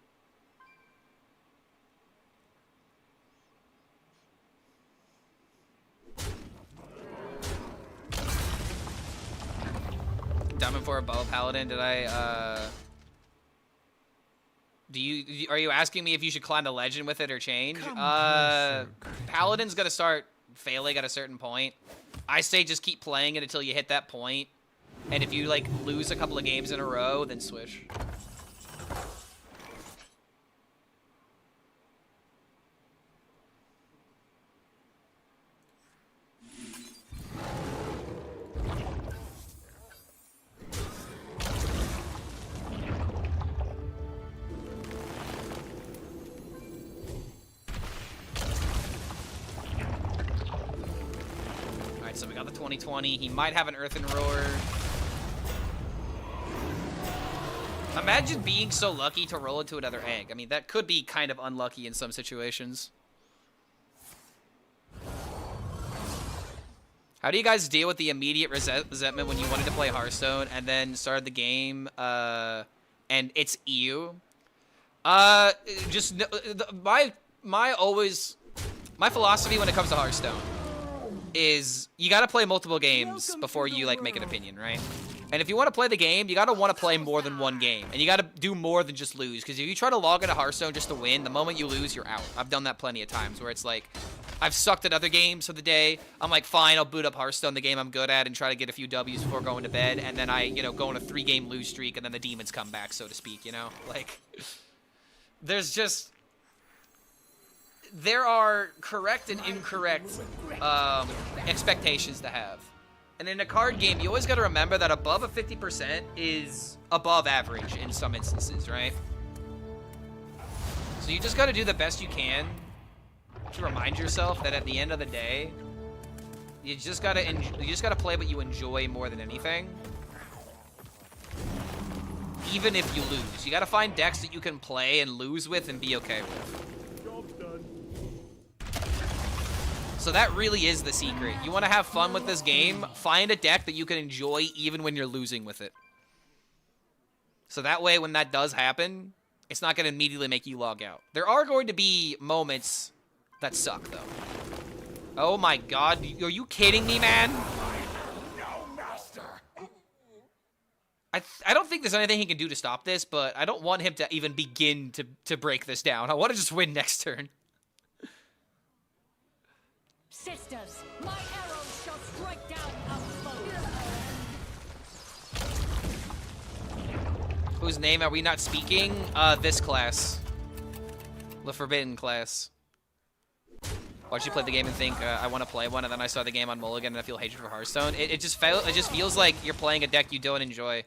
Diamond for a bow paladin. Did I are you asking me if you should climb the legend with it or change? Paladin's gonna start failing at a certain point. I say just keep playing it until you hit that point. And if you like lose a couple of games in a row, then switch. Alright, so we got the 2020. He might have an Earthen Roar. Imagine being so lucky to roll into another egg. I mean, that could be kind of unlucky in some situations. How do you guys deal with the immediate resentment when you wanted to play Hearthstone and then started the game and it's EU? Just my philosophy when it comes to Hearthstone is you got to play multiple games before you like make an opinion, right? And if you want to play the game, you got to want to play more than one game. And you got to do more than just lose. Because if you try to log into Hearthstone just to win, the moment you lose, you're out. I've done that plenty of times where it's like, I've sucked at other games for the day. I'm like, fine, I'll boot up Hearthstone, the game I'm good at, and try to get a few W's before going to bed. And then I, you know, go on a 3-game lose streak, and then the demons come back, so to speak, you know? Like, there's just... There are correct and incorrect expectations to have. And in a card game, you always got to remember that above a 50% is above average in some instances, right? So you just got to do the best you can to remind yourself that at the end of the day, you just got to play what you enjoy more than anything. Even if you lose, you got to find decks that you can play and lose with and be okay with. So that really is the secret. You want to have fun with this game, find a deck that you can enjoy even when you're losing with it. So that way, when that does happen, it's not going to immediately make you log out. There are going to be moments that suck, though. Oh my god, are you kidding me, man? No, master. I don't think there's anything he can do to stop this, but I don't want him to even begin to break this down. I want to just win next turn. Sisters, my arrows shall strike down our foes. Whose name are we not speaking? This class. The Forbidden class. Watch you play the game and think, I want to play one, and then I saw the game on Mulligan and I feel hatred for Hearthstone. It just feels like you're playing a deck you don't enjoy.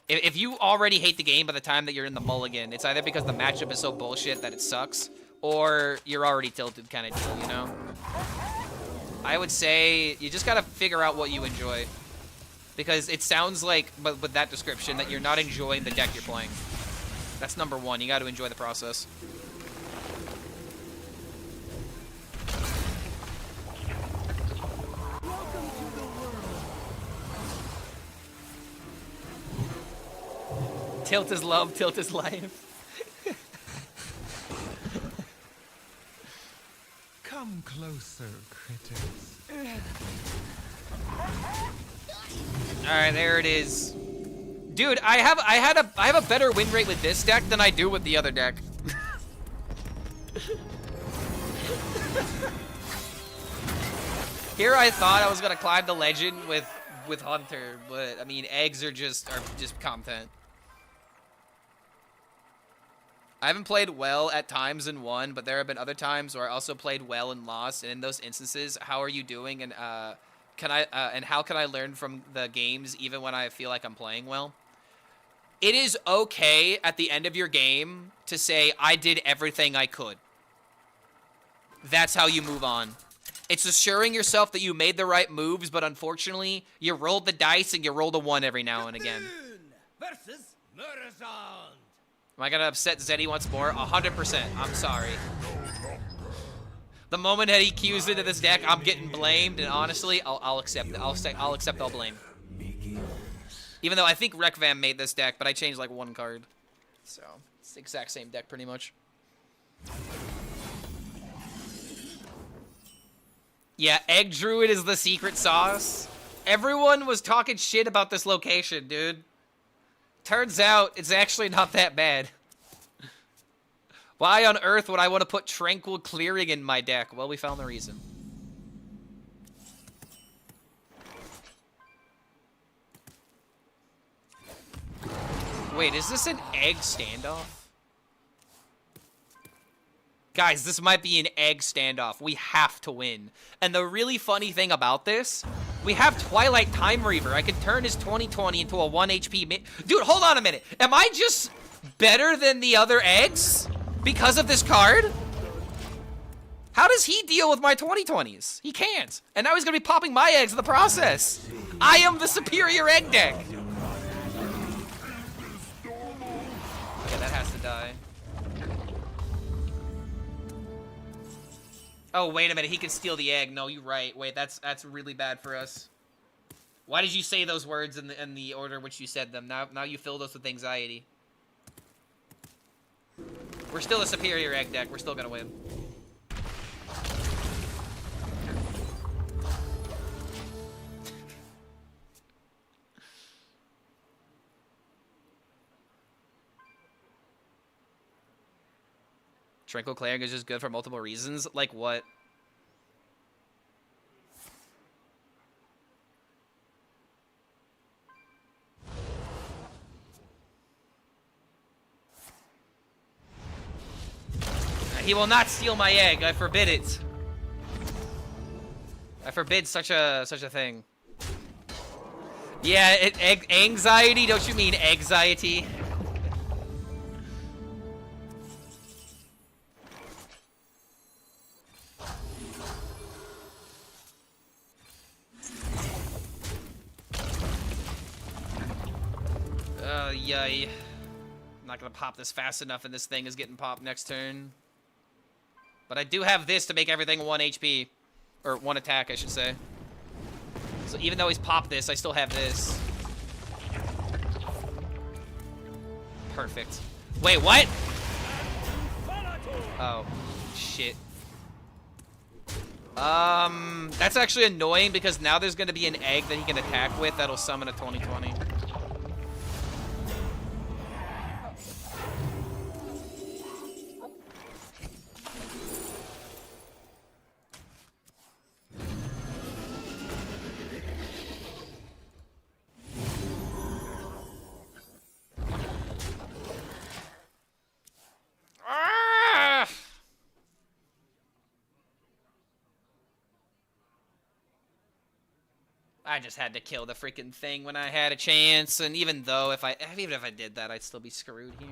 If you already hate the game by the time that you're in the Mulligan, it's either because the matchup is so bullshit that it sucks, or you're already tilted kind of deal, you know? I would say you just gotta figure out what you enjoy. Because it sounds like, but with that description, that you're not enjoying the deck you're playing. That's number one. You gotta enjoy the process. Tilt is love, tilt is life. Come closer, critters. All right, there it is. Dude, I have a better win rate with this deck than I do with the other deck. Here I thought I was gonna climb the legend with Hunter, but I mean eggs are just content. I haven't played well at times and won, but there have been other times where I also played well and lost. And in those instances, how are you doing? And how can I learn from the games even when I feel like I'm playing well? It is okay at the end of your game to say, I did everything I could. That's how you move on. It's assuring yourself that you made the right moves, but unfortunately, you rolled the dice and you rolled a 1 every now and again. Versus Murrazond. Am I gonna upset Zeddy once more? 100%. I'm sorry. The moment that he cues into this deck, I'm getting blamed, and honestly, I'll accept it. I'll accept all blame. Even though I think Rekvam made this deck, but I changed like 1 card. So, it's the exact same deck pretty much. Yeah, Egg Druid is the secret sauce. Everyone was talking shit about this location, dude. Turns out, it's actually not that bad. Why on earth would I want to put Tranquil Clearing in my deck? Well, we found the reason. Wait, is this an egg standoff? Guys, this might be an egg standoff. We have to win. And the really funny thing about this, we have Twilight Time Reaver. I can turn his 2020 into a 1 HP Dude, hold on a minute. Am I just better than the other eggs because of this card? How does he deal with my 2020s? He can't. And now he's going to be popping my eggs in the process. I am the superior egg deck. Yeah, that has to die. Oh, wait a minute. He can steal the egg. No, you're right. Wait, that's really bad for us. Why did you say those words in the order in which you said them? Now you filled us with anxiety. We're still a superior egg deck. We're still gonna win. Tranquil Cleric is just good for multiple reasons. Like what? He will not steal my egg. I forbid it. I forbid such a thing. Yeah, anxiety. Don't you mean anxiety? Yay. I'm not gonna pop this fast enough, and this thing is getting popped next turn. But I do have this to make everything 1 HP. Or 1 attack, I should say. So even though he's popped this, I still have this. Perfect. Wait, what? Oh, shit. That's actually annoying because now there's gonna be an egg that he can attack with that'll summon a 2020. I just had to kill the freaking thing when I had a chance, and even if I did that, I'd still be screwed here.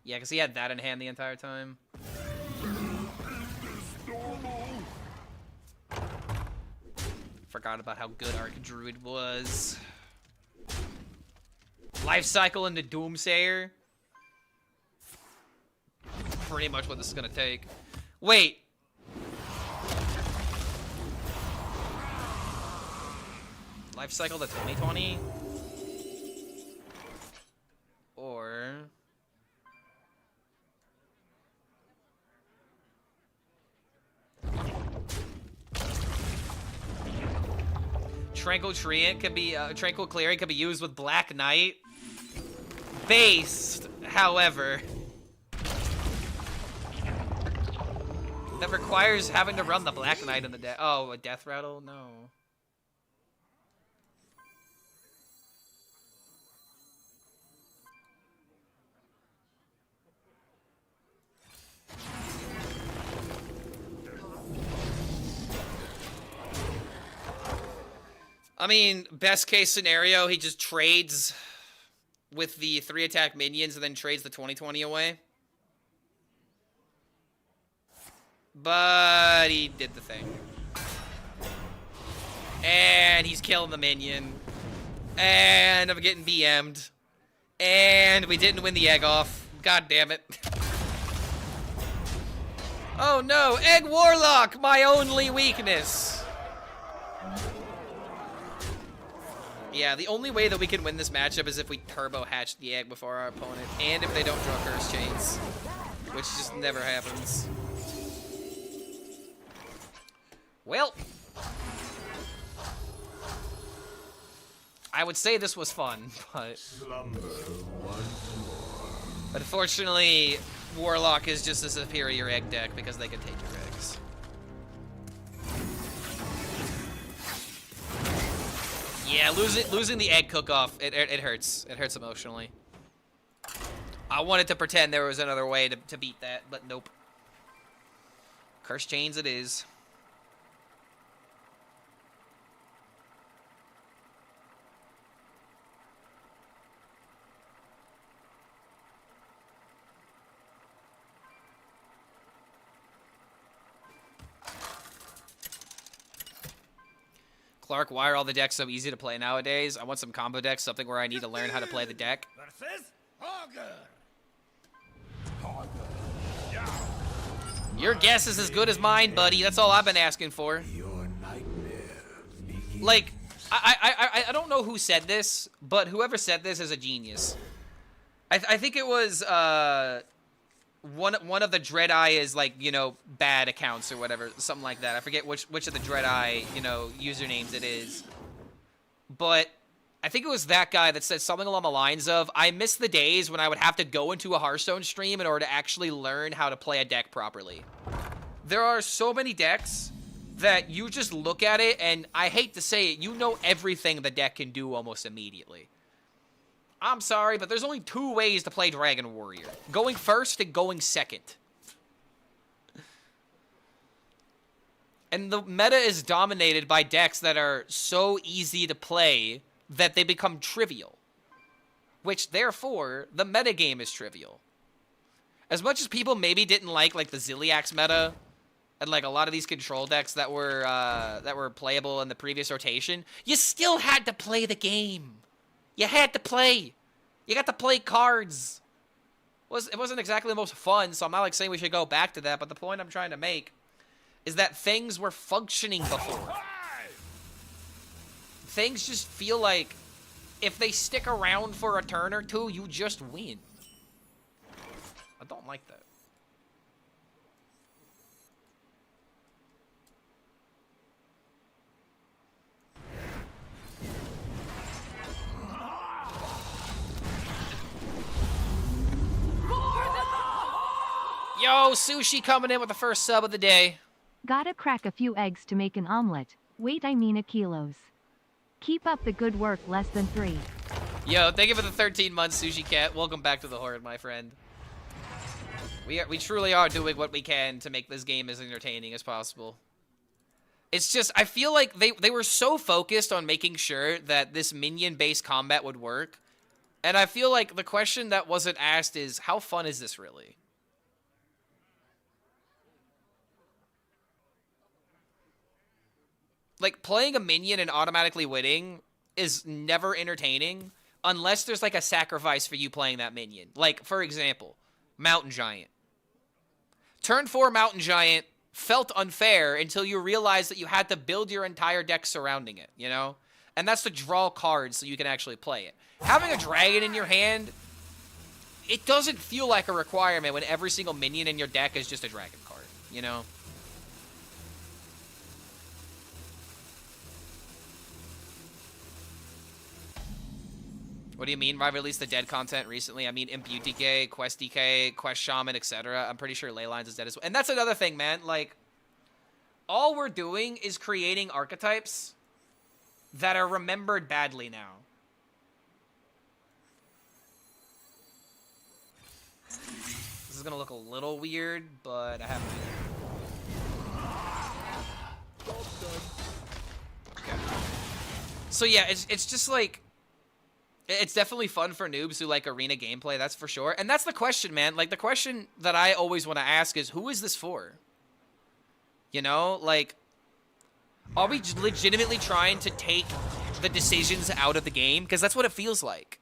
Yeah, because he had that in hand the entire time. Forgot about how good Arc Druid was. Life Cycle into Doomsayer. Pretty much what this is gonna take. Wait. Life Cycle to 2020? Or... Tranquil Cleric could be used with Black Knight. Based, however... that requires having to run the Black Knight in the deck. Oh, a Death Rattle? No. I mean, best case scenario, he just trades with the 3 attack minions and then trades the 2020 away. But he did the thing. And he's killing the minion. And I'm getting BM'd. And we didn't win the egg off. God damn it. Oh no, Egg Warlock, my only weakness. Yeah, the only way that we can win this matchup is if we turbo hatch the egg before our opponent, and if they don't draw Curse Chains, which just never happens. Well, I would say this was fun, but unfortunately, Warlock is just a superior egg deck because they can take your eggs. Yeah, losing the egg cook-off, it hurts. It hurts emotionally. I wanted to pretend there was another way to beat that, but nope. Curse Chains it is. Clark, why are all the decks so easy to play nowadays? I want some combo decks, something where I need to learn how to play the deck. Versus Augur. Your guess is as good as mine, buddy. That's all I've been asking for. Your nightmare begins. Like, I don't know who said this, but whoever said this is a genius. I think it was one of the Dreadeye is like, you know, bad accounts or whatever, something like that. I forget which of the Dreadeye, you know, usernames it is. But I think it was that guy that said something along the lines of, I miss the days when I would have to go into a Hearthstone stream in order to actually learn how to play a deck properly. There are so many decks that you just look at it, and I hate to say it, you know everything the deck can do almost immediately. I'm sorry, but there's only 2 ways to play Dragon Warrior. Going first and going second. And the meta is dominated by decks that are so easy to play that they become trivial. Which, therefore, the metagame is trivial. As much as people maybe didn't like the Ziliax meta, and like a lot of these control decks that were playable in the previous rotation, you still had to play the game. You had to play. You got to play cards. It wasn't exactly the most fun, so I'm not like saying we should go back to that, but the point I'm trying to make is that things were functioning before. Things just feel like if they stick around for a turn or two, you just win. I don't like that. Yo, Sushi coming in with the first sub of the day. Gotta crack a few eggs to make an omelet. Wait, I mean a kilos. Keep up the good work, less than 3. Yo, thank you for the 13 months, Sushi Cat. Welcome back to the Horde, my friend. We truly are doing what we can to make this game as entertaining as possible. It's just, I feel like they were so focused on making sure that this minion-based combat would work. And I feel like the question that wasn't asked is, how fun is this really? Like, playing a minion and automatically winning is never entertaining unless there's, like, a sacrifice for you playing that minion. Like, for example, Mountain Giant. Turn 4 Mountain Giant felt unfair until you realized that you had to build your entire deck surrounding it, you know? And that's to draw cards so you can actually play it. Having a dragon in your hand, it doesn't feel like a requirement when every single minion in your deck is just a dragon card, you know? What do you mean by release the dead content recently? I mean Imp DK, Quest DK, Quest Shaman, etc. I'm pretty sure Leylines is dead as well. And that's another thing, man. Like, all we're doing is creating archetypes that are remembered badly now. This is gonna look a little weird, but I have to. Okay. So yeah, it's just like, it's definitely fun for noobs who like arena gameplay, that's for sure. And that's the question, man. Like, the question that I always want to ask is, who is this for? You know, like, are we legitimately trying to take the decisions out of the game? Because that's what it feels like.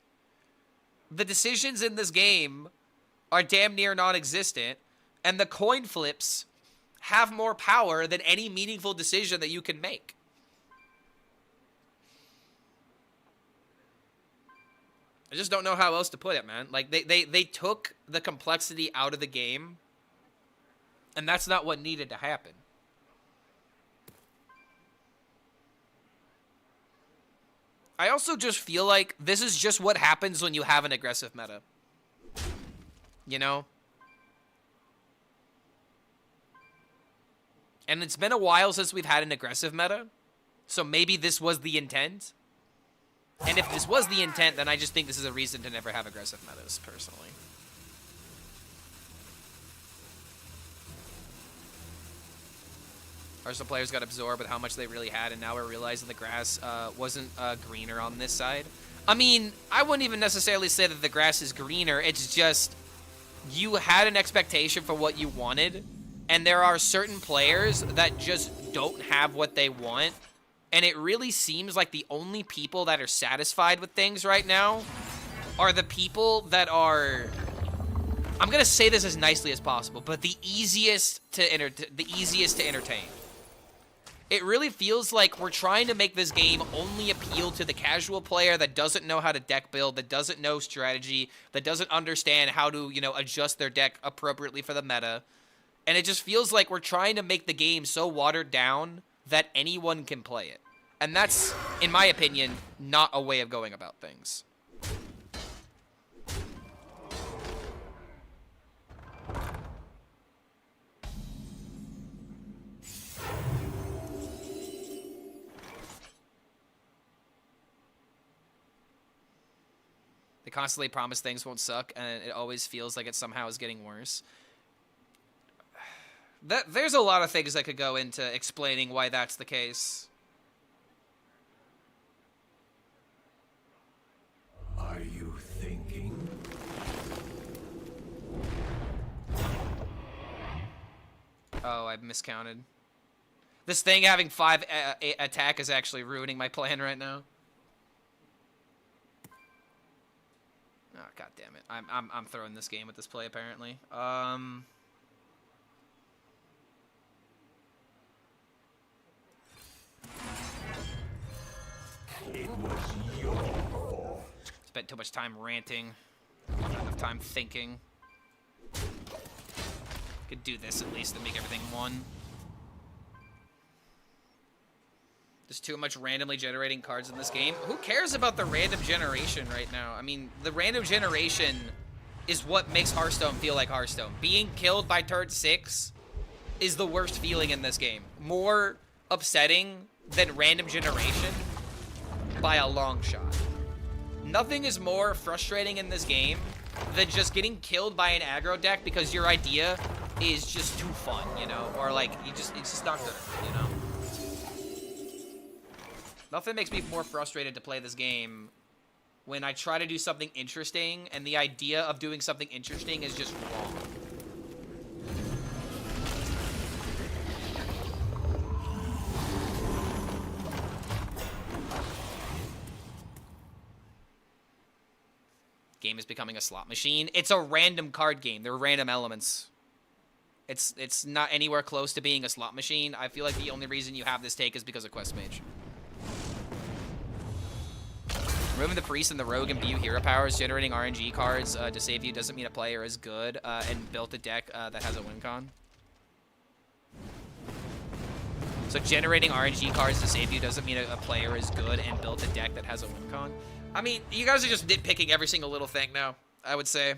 The decisions in this game are damn near non-existent, and the coin flips have more power than any meaningful decision that you can make. I just don't know how else to put it, man. Like, they took the complexity out of the game, and that's not what needed to happen. I also just feel like this is just what happens when you have an aggressive meta. You know? And it's been a while since we've had an aggressive meta, so maybe this was the intent. And if this was the intent, then I just think this is a reason to never have aggressive metas, personally. Arsenal players got absorbed with how much they really had, and now we're realizing the grass wasn't greener on this side. I mean, I wouldn't even necessarily say that the grass is greener. It's just, you had an expectation for what you wanted, and there are certain players that just don't have what they want. And it really seems like the only people that are satisfied with things right now are the people that are, I'm gonna say this as nicely as possible, but the easiest to entertain. It really feels like we're trying to make this game only appeal to the casual player that doesn't know how to deck build, that doesn't know strategy, that doesn't understand how to, you know, adjust their deck appropriately for the meta. And it just feels like we're trying to make the game so watered down that anyone can play it. And that's, in my opinion, not a way of going about things. They constantly promise things won't suck, and it always feels like it somehow is getting worse. There's a lot of things that could go into explaining why that's the case. Are you thinking? Oh, I miscounted. This thing having 5 attack is actually ruining my plan right now. Oh, god damn it. I'm throwing this game with this play apparently. It was your fault. Spent too much time ranting. Not enough time thinking. Could do this at least to make everything 1. There's too much randomly generating cards in this game. Who cares about the random generation right now? I mean, the random generation is what makes Hearthstone feel like Hearthstone. Being killed by turn 6 is the worst feeling in this game. More upsetting than random generation by a long shot. Nothing is more frustrating in this game than just getting killed by an aggro deck because your idea is just too fun, you know? Or like, it's just not good, you know? Nothing makes me more frustrated to play this game when I try to do something interesting and the idea of doing something interesting is just wrong. Game is becoming a slot machine. It's a random card game. There are random elements. It's not anywhere close to being a slot machine. I feel like the only reason you have this take is because of Quest Mage. Removing the Priest and the Rogue and BU hero powers, generating RNG cards to save you doesn't mean a player is good, and built a deck that has a win con. So generating RNG cards to save you doesn't mean a player is good and built a deck that has a win con. I mean, you guys are just nitpicking every single little thing now, I would say.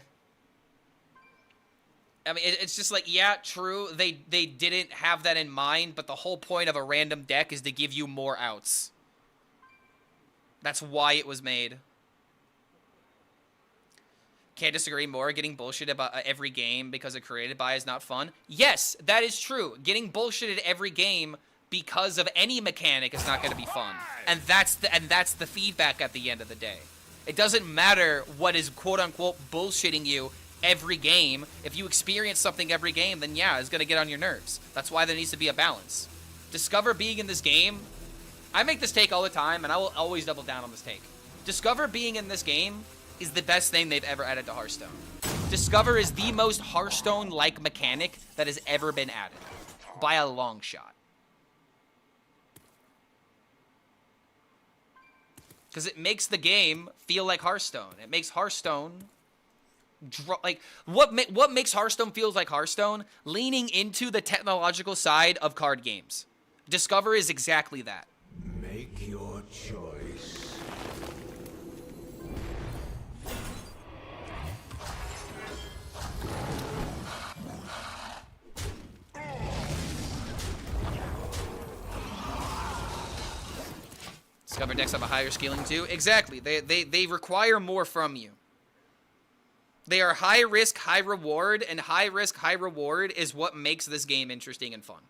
I mean, it's just like, yeah, true, they didn't have that in mind, but the whole point of a random deck is to give you more outs. That's why it was made. Can't disagree more. Getting bullshit about every game because of created by is not fun. Yes, that is true. Getting bullshitted every game because of any mechanic is not going to be fun. And that's the feedback at the end of the day. It doesn't matter what is quote-unquote bullshitting you every game. If you experience something every game, then yeah, it's going to get on your nerves. That's why there needs to be a balance. Discover being in this game... I make this take all the time, and I will always double down on this take. Discover being in this game is the best thing they've ever added to Hearthstone. Discover is the most Hearthstone-like mechanic that has ever been added. By a long shot. Because it makes the game feel like Hearthstone. It makes Hearthstone... like, what makes Hearthstone feels like Hearthstone? Leaning into the technological side of card games. Discover is exactly that. Make your choice. Discover decks have a higher scaling too. Exactly. They require more from you. They are high risk, high reward, and high risk, high reward is what makes this game interesting and fun.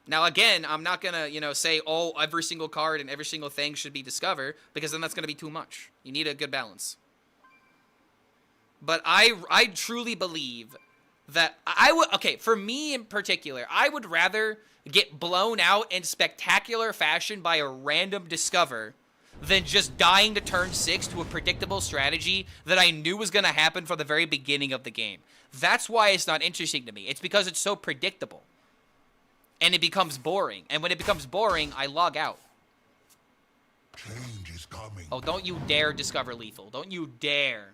Now, again, I'm not going to, you know, say, oh, every single card and every single thing should be Discover, because then that's going to be too much. You need a good balance. But I truly believe that I would, okay, for me in particular, I would rather get blown out in spectacular fashion by a random Discover than just dying to turn 6 to a predictable strategy that I knew was going to happen from the very beginning of the game. That's why it's not interesting to me. It's because it's so predictable. And it becomes boring. And when it becomes boring, I log out. Change is coming. Oh, don't you dare Discover Lethal. Don't you dare.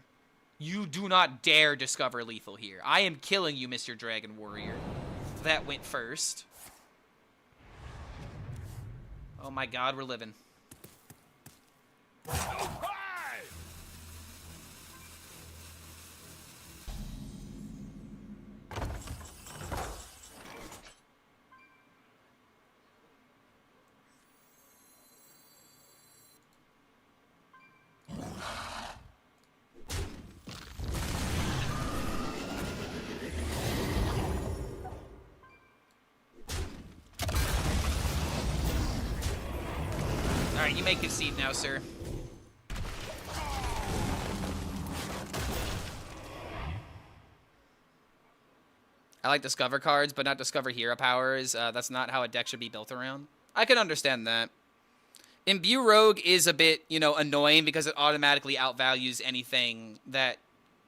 You do not dare Discover Lethal here. I am killing you, Mr. Dragon Warrior. That went first. Oh my god, we're living. Alright, you may concede now, sir. I like Discover cards, but not Discover hero powers. That's not how a deck should be built around. I can understand that. Imbue Rogue is a bit, you know, annoying because it automatically outvalues anything that...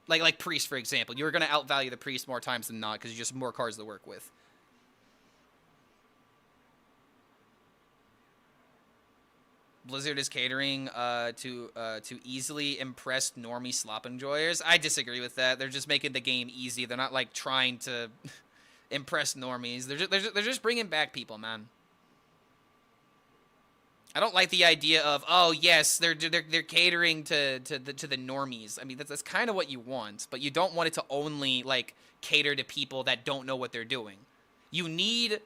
Like Priest, for example. You're going to outvalue the Priest more times than not because you just have more cards to work with. Blizzard is catering to easily impressed normie slop enjoyers. I disagree with that. They're just making the game easy. They're not like trying to impress normies. They're just bringing back people, man. I don't like the idea of, oh yes, they're catering to the normies. I mean that's kind of what you want, but you don't want it to only like cater to people that don't know what they're doing. You need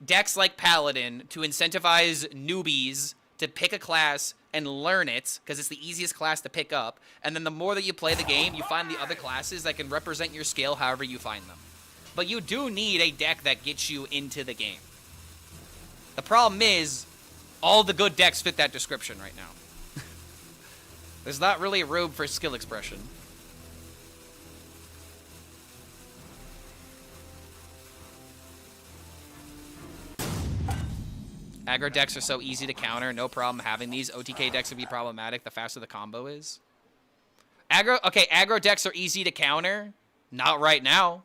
decks like Paladin to incentivize newbies to pick a class and learn it, because it's the easiest class to pick up, and then the more that you play the game, you find the other classes that can represent your skill however you find them. But you do need a deck that gets you into the game. The problem is, all the good decks fit that description right now. There's not really room for skill expression. Aggro decks are so easy to counter, no problem having these. OTK decks would be problematic the faster the combo is. Aggro decks are easy to counter. Not right now.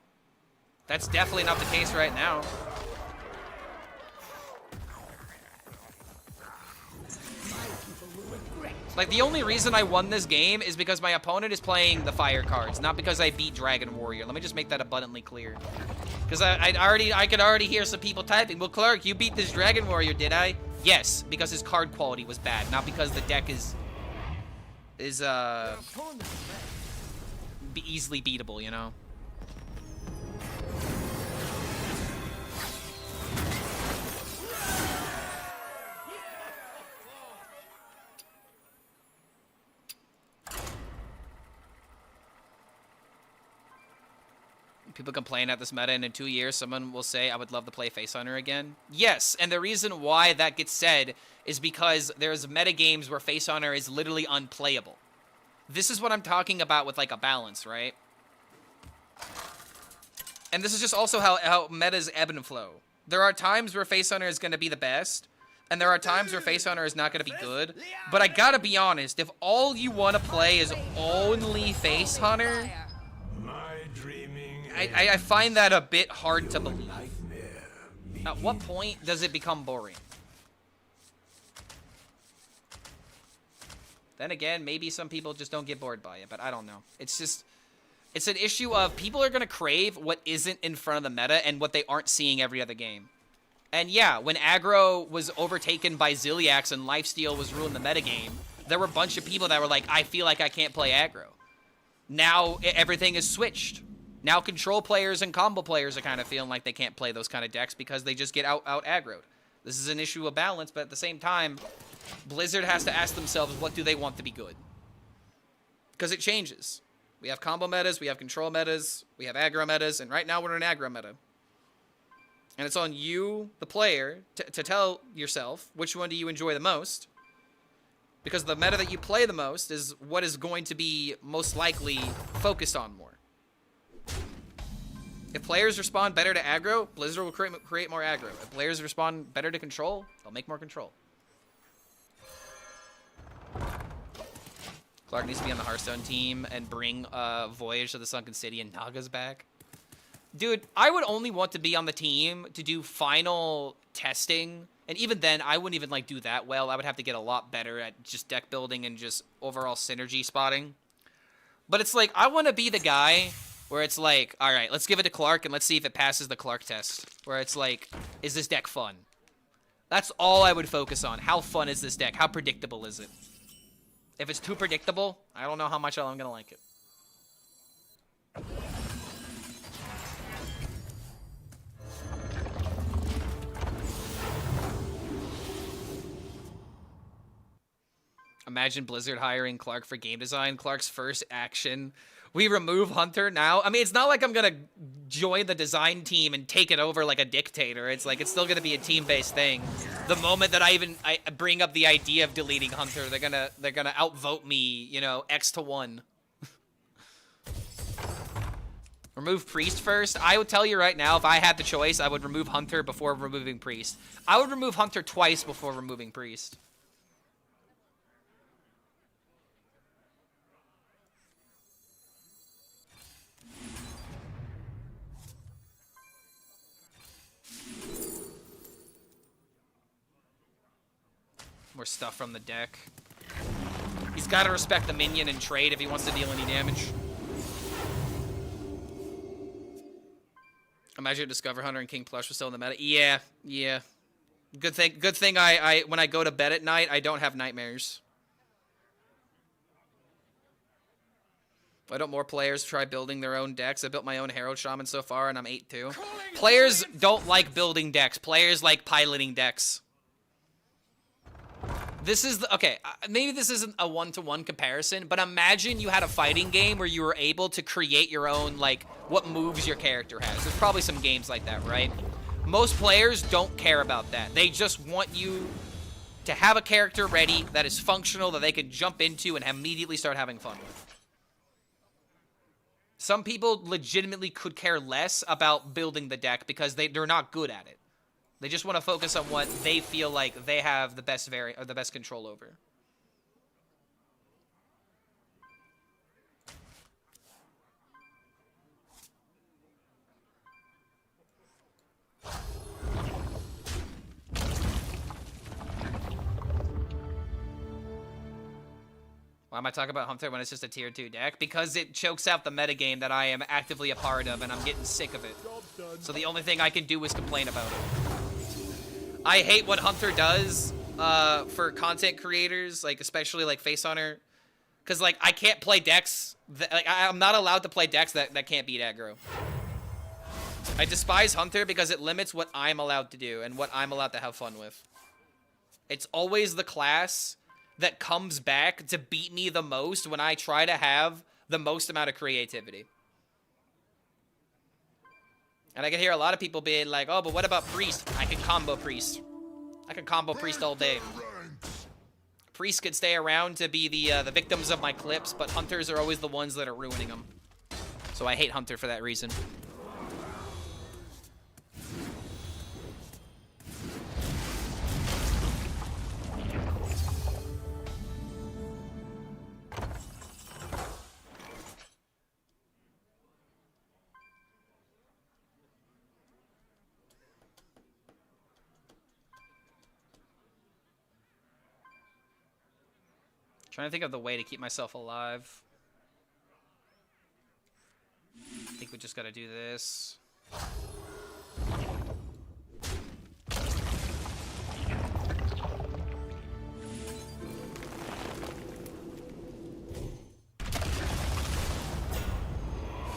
That's definitely not the case right now. Like, the only reason I won this game is because my opponent is playing the fire cards, not because I beat Dragon Warrior. Let me just make that abundantly clear. Because I could already hear some people typing, well, Clark, you beat this Dragon Warrior, did I? Yes, because his card quality was bad, not because the deck is easily beatable, you know? People complain at this meta, and in 2 years, someone will say, I would love to play Face Hunter again. Yes, and the reason why that gets said is because there's meta games where Face Hunter is literally unplayable. This is what I'm talking about with, like, a balance, right? And this is just also how metas ebb and flow. There are times where Face Hunter is going to be the best, and there are times where Face Hunter is not going to be good. But I gotta be honest, if all you want to play is only Face Hunter... I find that a bit hard to believe. At what point does it become boring? Then again, maybe some people just don't get bored by it, but I don't know. It's just, it's an issue of people are going to crave what isn't in front of the meta and what they aren't seeing every other game. And yeah, when aggro was overtaken by Ziliax and lifesteal was ruining the metagame, there were a bunch of people that were like, I feel like I can't play aggro. Now everything is switched. Now control players and combo players are kind of feeling like they can't play those kind of decks because they just get out aggroed. This is an issue of balance, but at the same time, Blizzard has to ask themselves, what do they want to be good? Because it changes. We have combo metas, we have control metas, we have aggro metas, and right now we're in an aggro meta. And it's on you, the player, to tell yourself which one do you enjoy the most. Because the meta that you play the most is what is going to be most likely focused on more. If players respond better to aggro, Blizzard will create more aggro. If players respond better to control, they'll make more control. Clark needs to be on the Hearthstone team and bring Voyage to the Sunken City and Naga's back. Dude, I would only want to be on the team to do final testing. And even then, I wouldn't even like do that well. I would have to get a lot better at just deck building and just overall synergy spotting. But it's like, I want to be the guy where it's like, all right, let's give it to Clark and let's see if it passes the Clark test. Where it's like, is this deck fun? That's all I would focus on. How fun is this deck? How predictable is it? If it's too predictable, I don't know how much I'm gonna like it. Imagine Blizzard hiring Clark for game design. Clark's first action, we remove Hunter now. I mean, it's not like I'm gonna join the design team and take it over like a dictator. It's like, it's still gonna be a team-based thing. The moment that I bring up the idea of deleting Hunter, they're gonna outvote me, you know, X to 1. Remove Priest first. I would tell you right now, if I had the choice, I would remove Hunter before removing Priest. I would remove Hunter twice before removing Priest. More stuff from the deck. He's got to respect the minion and trade if he wants to deal any damage. Imagine Discover Hunter and King Plush was still in the meta. Yeah, yeah. Good thing I when I go to bed at night, I don't have nightmares. Why don't more players try building their own decks? I built my own Herald Shaman so far, and I'm 8-2. Players don't like building decks. Players like piloting decks. This is the, okay, maybe this isn't a one-to-one comparison, but imagine you had a fighting game where you were able to create your own, like, what moves your character has. There's probably some games like that, right? Most players don't care about that. They just want you to have a character ready that is functional, that they can jump into and immediately start having fun with. Some people legitimately could care less about building the deck because they're not good at it. They just want to focus on what they feel like they have the best or the best control over. Why am I talking about Hunter when it's just a tier 2 deck? Because it chokes out the metagame that I am actively a part of, and I'm getting sick of it. So the only thing I can do is complain about it. I hate what Hunter does for content creators, like especially like Face Hunter, because like I can't play decks. Like I'm not allowed to play decks that can't beat aggro. I despise Hunter because it limits what I'm allowed to do and what I'm allowed to have fun with. It's always the class that comes back to beat me the most when I try to have the most amount of creativity. And I can hear a lot of people being like, oh, but what about Priest? I can combo Priest. I can combo Priest all day. Priest could stay around to be the victims of my clips, but Hunters are always the ones that are ruining them. So I hate Hunter for that reason. Trying to think of the way to keep myself alive. I think we just gotta do this.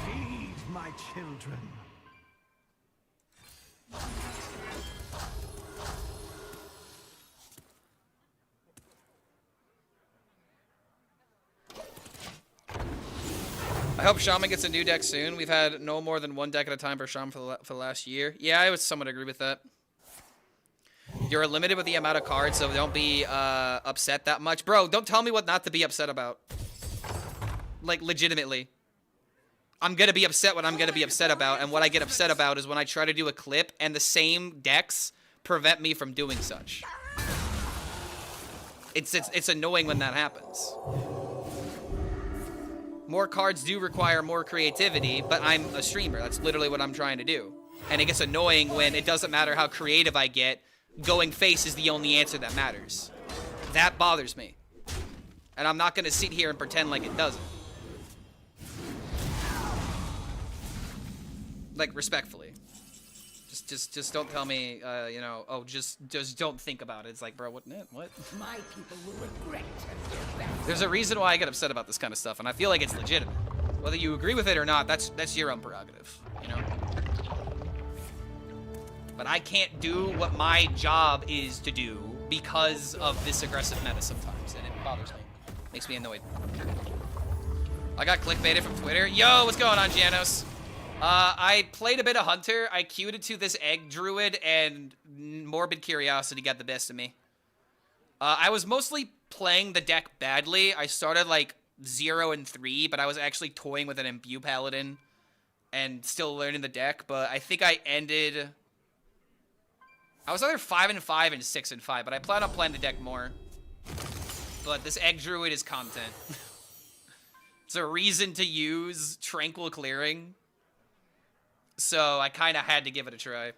Feed my children. I hope Shaman gets a new deck soon. We've had no more than one deck at a time per Shaman for the last year. Yeah, I would somewhat agree with that. You're limited with the amount of cards, so don't be upset that much. Bro, don't tell me what not to be upset about. Like, legitimately. I'm gonna be upset what I'm gonna be upset about, and what I get upset about is when I try to do a clip and the same decks prevent me from doing such. It's annoying when that happens. More cards do require more creativity, but I'm a streamer. That's literally what I'm trying to do. And it gets annoying when it doesn't matter how creative I get, going face is the only answer that matters. That bothers me. And I'm not going to sit here and pretend like it doesn't. Like, respectfully. Just don't tell me, you know, oh, just don't think about it. It's like, bro, what? My people will regret their There's a reason why I get upset about this kind of stuff, and I feel like it's legitimate. Whether you agree with it or not, that's your own prerogative, you know? But I can't do what my job is to do because of this aggressive meta sometimes, and it bothers me. Makes me annoyed. I got clickbaited from Twitter. Yo, what's going on, Janos? I played a bit of Hunter. I queued it to this Egg Druid, and morbid curiosity got the best of me. I was mostly playing the deck badly. I started like 0-3, but I was actually toying with an Imp Paladin and still learning the deck. But I think I ended. I was either 5-5 and 6-5, but I plan on playing the deck more. But this Egg Druid is content. It's a reason to use Tranquil Clearing. So I kind of had to give it a try.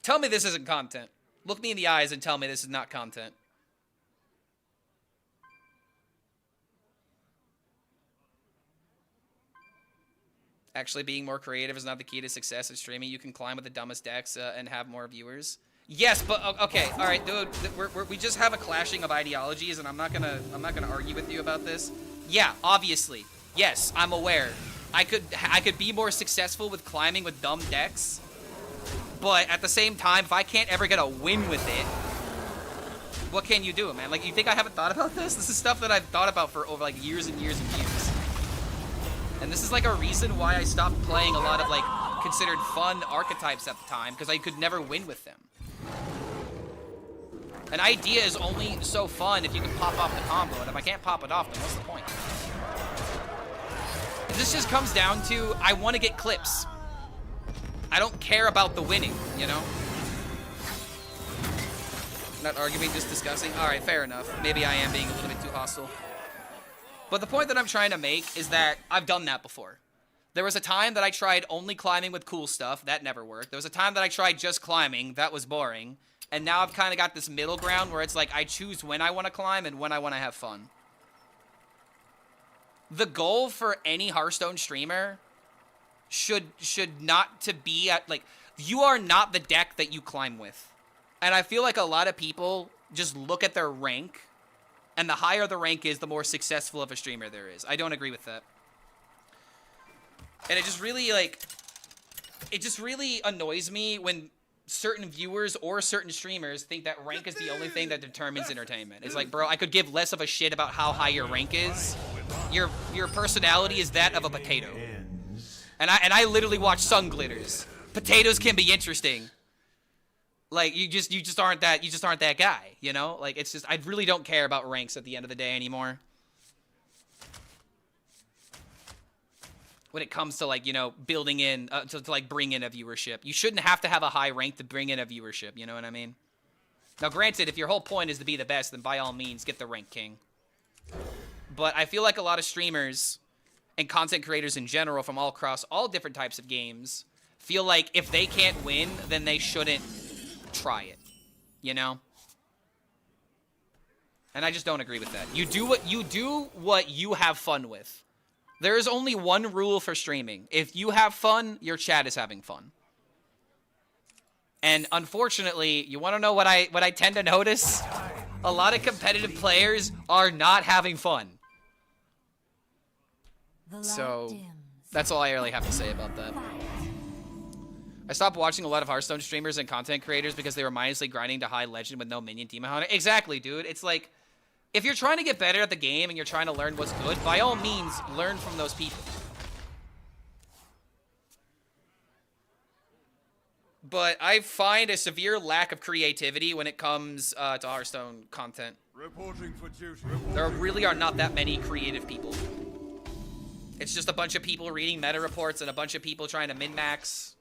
Tell me this isn't content. Look me in the eyes and tell me this is not content. Actually, being more creative is not the key to success in streaming. You can climb with the dumbest decks and have more viewers. Yes, but okay, all right, dude. We just have a clashing of ideologies, and I'm not gonna argue with you about this. Yeah, obviously, yes, I'm aware. I could be more successful with climbing with dumb decks, but at the same time, if I can't ever get a win with it, what can you do, man? Like, you think I haven't thought about this? This is stuff that I've thought about for over like years and years and years. And this is like a reason why I stopped playing a lot of like considered fun archetypes at the time, because I could never win with them. An idea is only so fun if you can pop off the combo, and if I can't pop it off, then what's the point? And this just comes down to, I want to get clips. I don't care about the winning, you know? Not arguing, just discussing. All right, fair enough. Maybe I am being a little bit too hostile. But the point that I'm trying to make is that I've done that before. There was a time that I tried only climbing with cool stuff. That never worked. There was a time that I tried just climbing. That was boring. And now I've kind of got this middle ground where it's like I choose when I want to climb and when I want to have fun. The goal for any Hearthstone streamer should not to be at, like, you are not the deck that you climb with. And I feel like a lot of people just look at their rank, and the higher the rank is, the more successful of a streamer there is. I don't agree with that. And it just really, like, it just really annoys me when certain viewers or certain streamers think that rank is the only thing that determines entertainment. It's like, bro, I could give less of a shit about how high your rank is. Your personality is that of a potato. And I literally watch Sun Glitters. Potatoes can be interesting. Like, you just aren't that guy, you know? Like, it's just, I really don't care about ranks at the end of the day anymore. When it comes to, like, you know, building in, to like bring in a viewership. You shouldn't have to have a high rank to bring in a viewership, you know what I mean? Now, granted, if your whole point is to be the best, then by all means, get the rank king. But I feel like a lot of streamers and content creators in general from all across all different types of games feel like if they can't win, then they shouldn't try it, you know? And I just don't agree with that. You do what you have fun with. There is only one rule for streaming. If you have fun, your chat is having fun. And unfortunately, you want to know what I tend to notice? A lot of competitive players are not having fun. So that's all I really have to say about that. I stopped watching a lot of Hearthstone streamers and content creators because they were mindlessly grinding to high legend with no minion demon hunter. Exactly, dude. It's like, if you're trying to get better at the game and you're trying to learn what's good, by all means, learn from those people. But I find a severe lack of creativity when it comes to Hearthstone content. Reporting for duty. There really are not that many creative people. It's just a bunch of people reading meta reports and a bunch of people trying to min-max.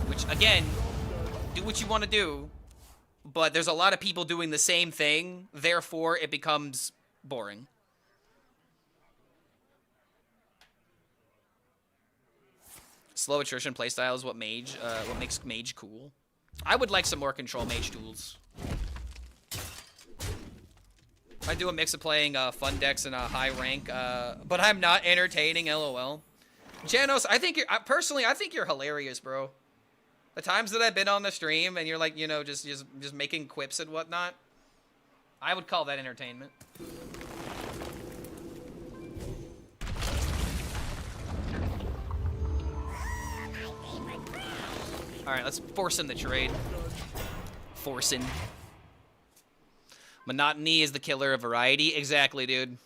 Which, again, do what you want to do. But there's a lot of people doing the same thing, therefore it becomes boring. Slow attrition playstyle is what makes mage cool. I would like some more control mage tools. I do a mix of playing fun decks and a high rank, but I'm not entertaining, LOL. Janos, I think you're personally, I think you're hilarious, bro. The times that I've been on the stream and you're like, you know, just making quips and whatnot, I would call that entertainment. All right, let's force in the trade. Forcing. Monotony is the killer of variety. Exactly, dude.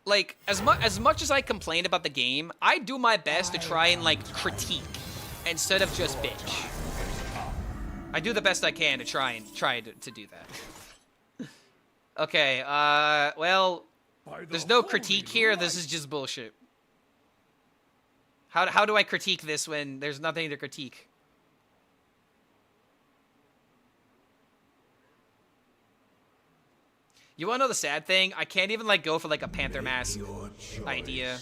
Like, as much as I complain about the game, I do my best to try and, like, critique instead of just bitch. I do the best I can to try to do that. Okay, well, there's no critique here. This is just bullshit. How do I critique this when there's nothing to critique? You wanna know the sad thing? I can't even, like, go for, like, a Panther Mask idea.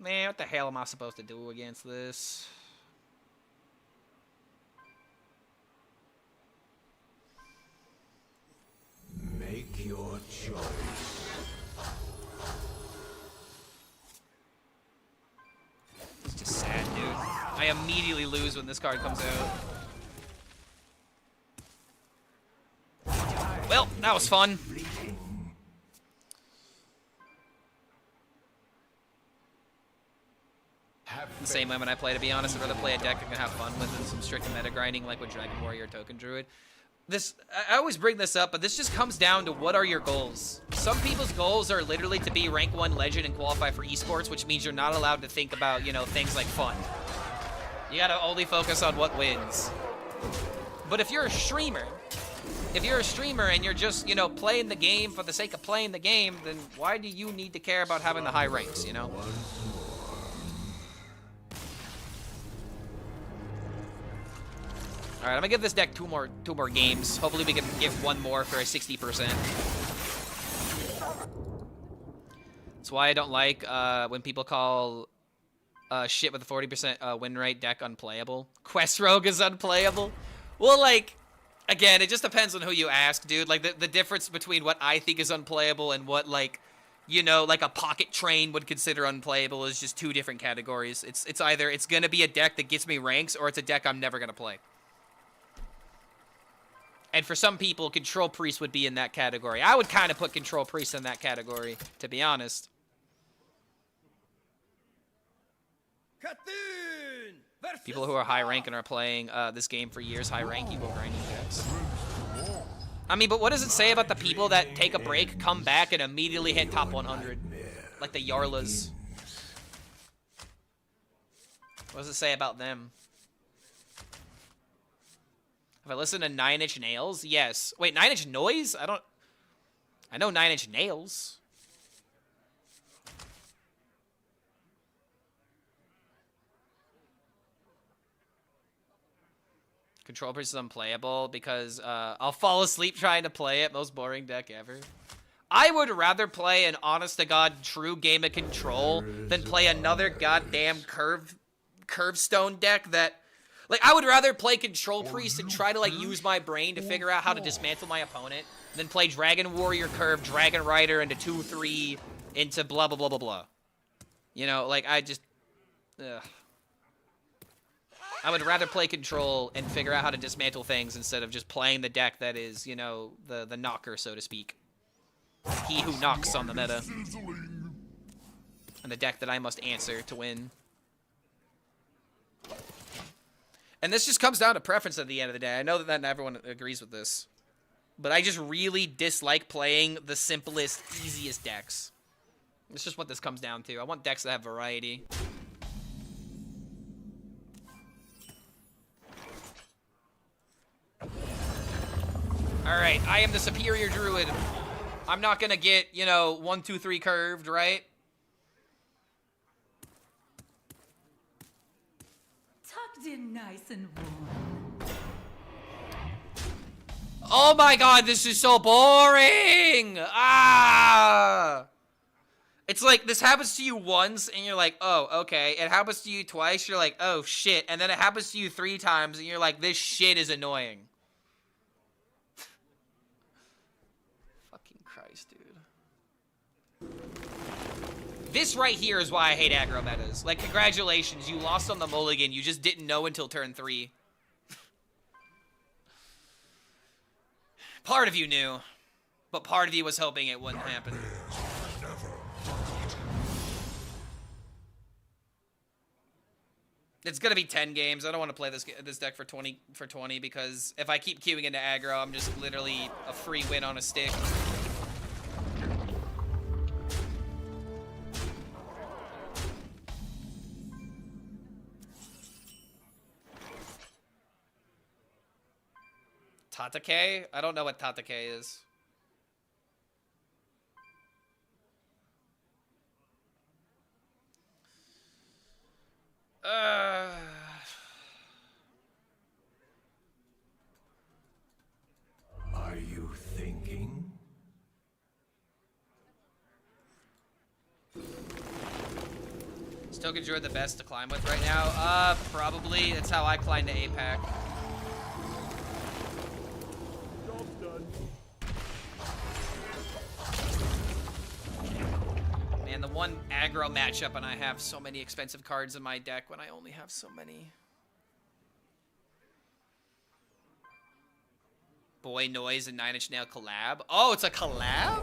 Man, what the hell am I supposed to do against this? Make your choice. It's just sad, dude. I immediately lose when this card comes out. Well, that was fun. The same way when I play, to be honest, I'd rather play a deck I can have fun with than some strict meta grinding like with Dragon Warrior or Token Druid. I always bring this up, but this just comes down to what are your goals. Some people's goals are literally to be rank 1 legend and qualify for esports, which means you're not allowed to think about, you know, things like fun. You gotta only focus on what wins. But if you're a streamer, and you're just, you know, playing the game for the sake of playing the game, then why do you need to care about having the high ranks, you know? All right, I'm gonna give this deck two more games. Hopefully we can give one more for a 60%. That's why I don't like when people call shit with a 40% win rate deck unplayable. Quest Rogue is unplayable. Well, like, again, it just depends on who you ask, dude. Like, the difference between what I think is unplayable and what, like, you know, like a Pocket Train would consider unplayable is just two different categories. It's either it's gonna be a deck that gets me ranks, or it's a deck I'm never gonna play. And for some people, Control Priest would be in that category. I would kind of put Control Priest in that category, to be honest. People who are high rank and are playing this game for years, high rank evil grinding decks. I mean, but what does it say about the people that take a break, come back, and immediately hit top 100? Like the Yarlas. What does it say about them? Have I listened to 9 Inch Nails? Yes. Wait, 9 Inch Noise? I know 9 Inch Nails. Control Priest is unplayable because I'll fall asleep trying to play it. Most boring deck ever. I would rather play an honest-to-God true game of Control than play another goddamn Curvestone deck that... Like, I would rather play Control Priest and try to, like, use my brain to figure out how to dismantle my opponent than play Dragon Warrior Curve, Dragon Rider into 2-3 into blah, blah, blah, blah, blah. You know, like, I just... Ugh. I would rather play Control and figure out how to dismantle things instead of just playing the deck that is, you know, the knocker, so to speak. He who knocks on the meta. And the deck that I must answer to win. And this just comes down to preference at the end of the day. I know that not everyone agrees with this. But I just really dislike playing the simplest, easiest decks. It's just what this comes down to. I want decks that have variety. Alright, I am the superior druid. I'm not gonna get, you know, 1, 2, 3 curved, right? Tucked in nice and warm. Oh my god, this is so boring! Ah! It's like, this happens to you once, and you're like, oh, okay. It happens to you twice, you're like, oh, shit. And then it happens to you 3 times, and you're like, this shit is annoying. Fucking Christ, dude. This right here is why I hate aggro metas. Like, congratulations, you lost on the mulligan. You just didn't know until turn 3. Part of you knew, but part of you was hoping it wouldn't happen. It's gonna be 10 games. I don't want to play this deck for 20 because if I keep queuing into aggro, I'm just literally a free win on a stick. Tatake? I don't know what Tatake is. Are you thinking? Is Token Druid the best to climb with right now? Probably. That's how I climb to APAC. Job's done. Man, the one aggro matchup, and I have so many expensive cards in my deck when I only have so many. Boy Noise and 9 Inch Nail collab. Oh, it's a collab?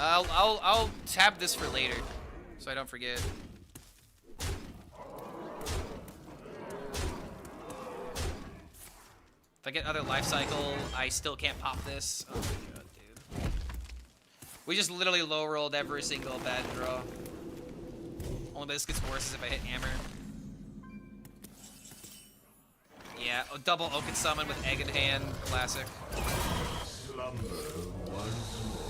I'll tab this for later, so I don't forget. If I get other life cycle, I still can't pop this. Oh my god, dude. We just literally low rolled every single bad draw. Only this gets worse is if I hit hammer. Yeah, double Oaken Summon with egg in hand, classic. Slumber once more.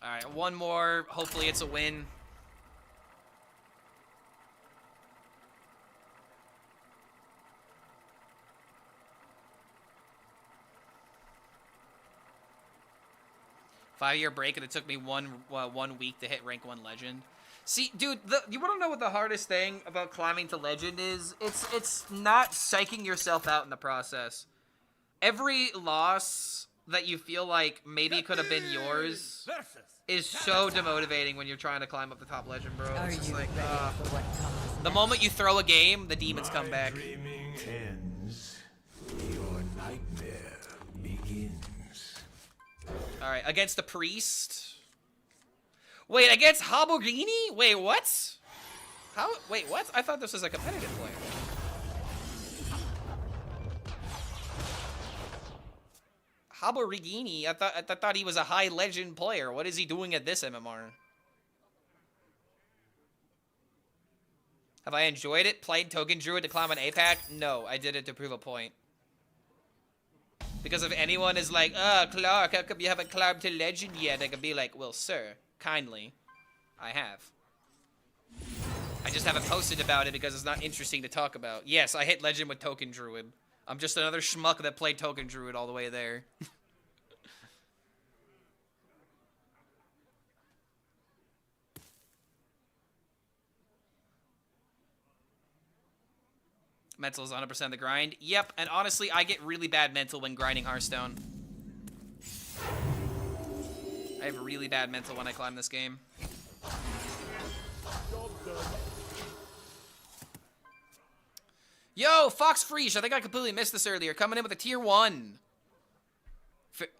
Alright, one more. Hopefully it's a win. Five-year break, and it took me one week to hit rank 1 legend. See, dude, you want to know what the hardest thing about climbing to legend is? It's not psyching yourself out in the process. Every loss that you feel like maybe could have been yours is so demotivating when you're trying to climb up the top legend, bro. It's just like, the moment you throw a game, the demons come back. Dreaming ends. Your nightmare begins. Alright, against the priest. Wait, against Haborini? Wait, what? How? Wait, what? I thought this was a competitive player. Haborigini, I thought he was a high legend player. What is he doing at this MMR? Have I enjoyed it? Played Token Druid to climb an APAC? No, I did it to prove a point. Because if anyone is like, Clark, how come you haven't climbed to legend yet? I could be like, well, sir, kindly, I have. I just haven't posted about it because it's not interesting to talk about. Yes, I hit legend with Token Druid. I'm just another schmuck that played Token Druid all the way there. Mental is 100% the grind. Yep, and honestly, I get really bad mental when grinding Hearthstone. I have really bad mental when I climb this game. Yo, Fox Freesh, I think I completely missed this earlier. Coming in with a tier 1.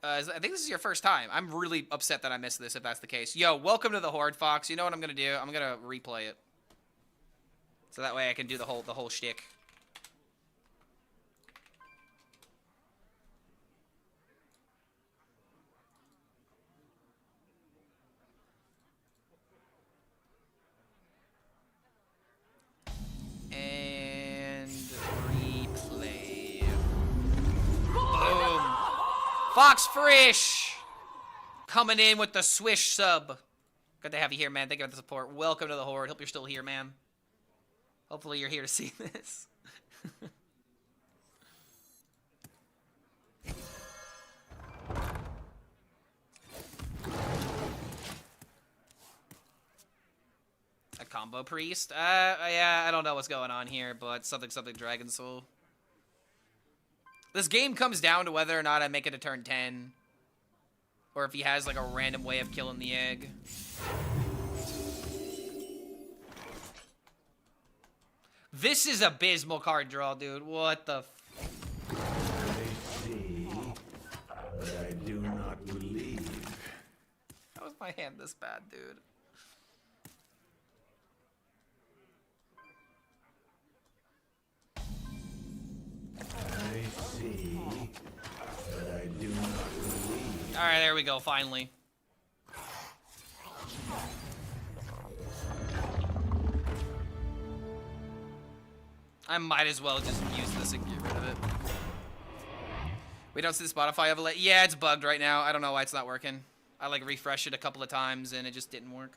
I think this is your first time. I'm really upset that I missed this if that's the case. Yo, welcome to the Horde, Fox. You know what I'm going to do? I'm going to replay it. So that way I can do the whole shtick. And replay. Boom. Fox Frisch coming in with the swish sub. Good to have you here, man. Thank you for the support. Welcome to the Horde. Hope you're still here, man. Hopefully you're here to see this. A combo priest? Yeah, I don't know what's going on here, but something Dragon Soul. This game comes down to whether or not I make it to turn 10. Or if he has like a random way of killing the egg. This is abysmal card draw, dude. What the I see, but I do not believe. How is my hand this bad, dude? I see, but I do not believe. Alright, there we go, finally. I might as well just use this and get rid of it. We don't see the Spotify overlay. Yeah, it's bugged right now. I don't know why it's not working. I like refreshed it a couple of times and it just didn't work.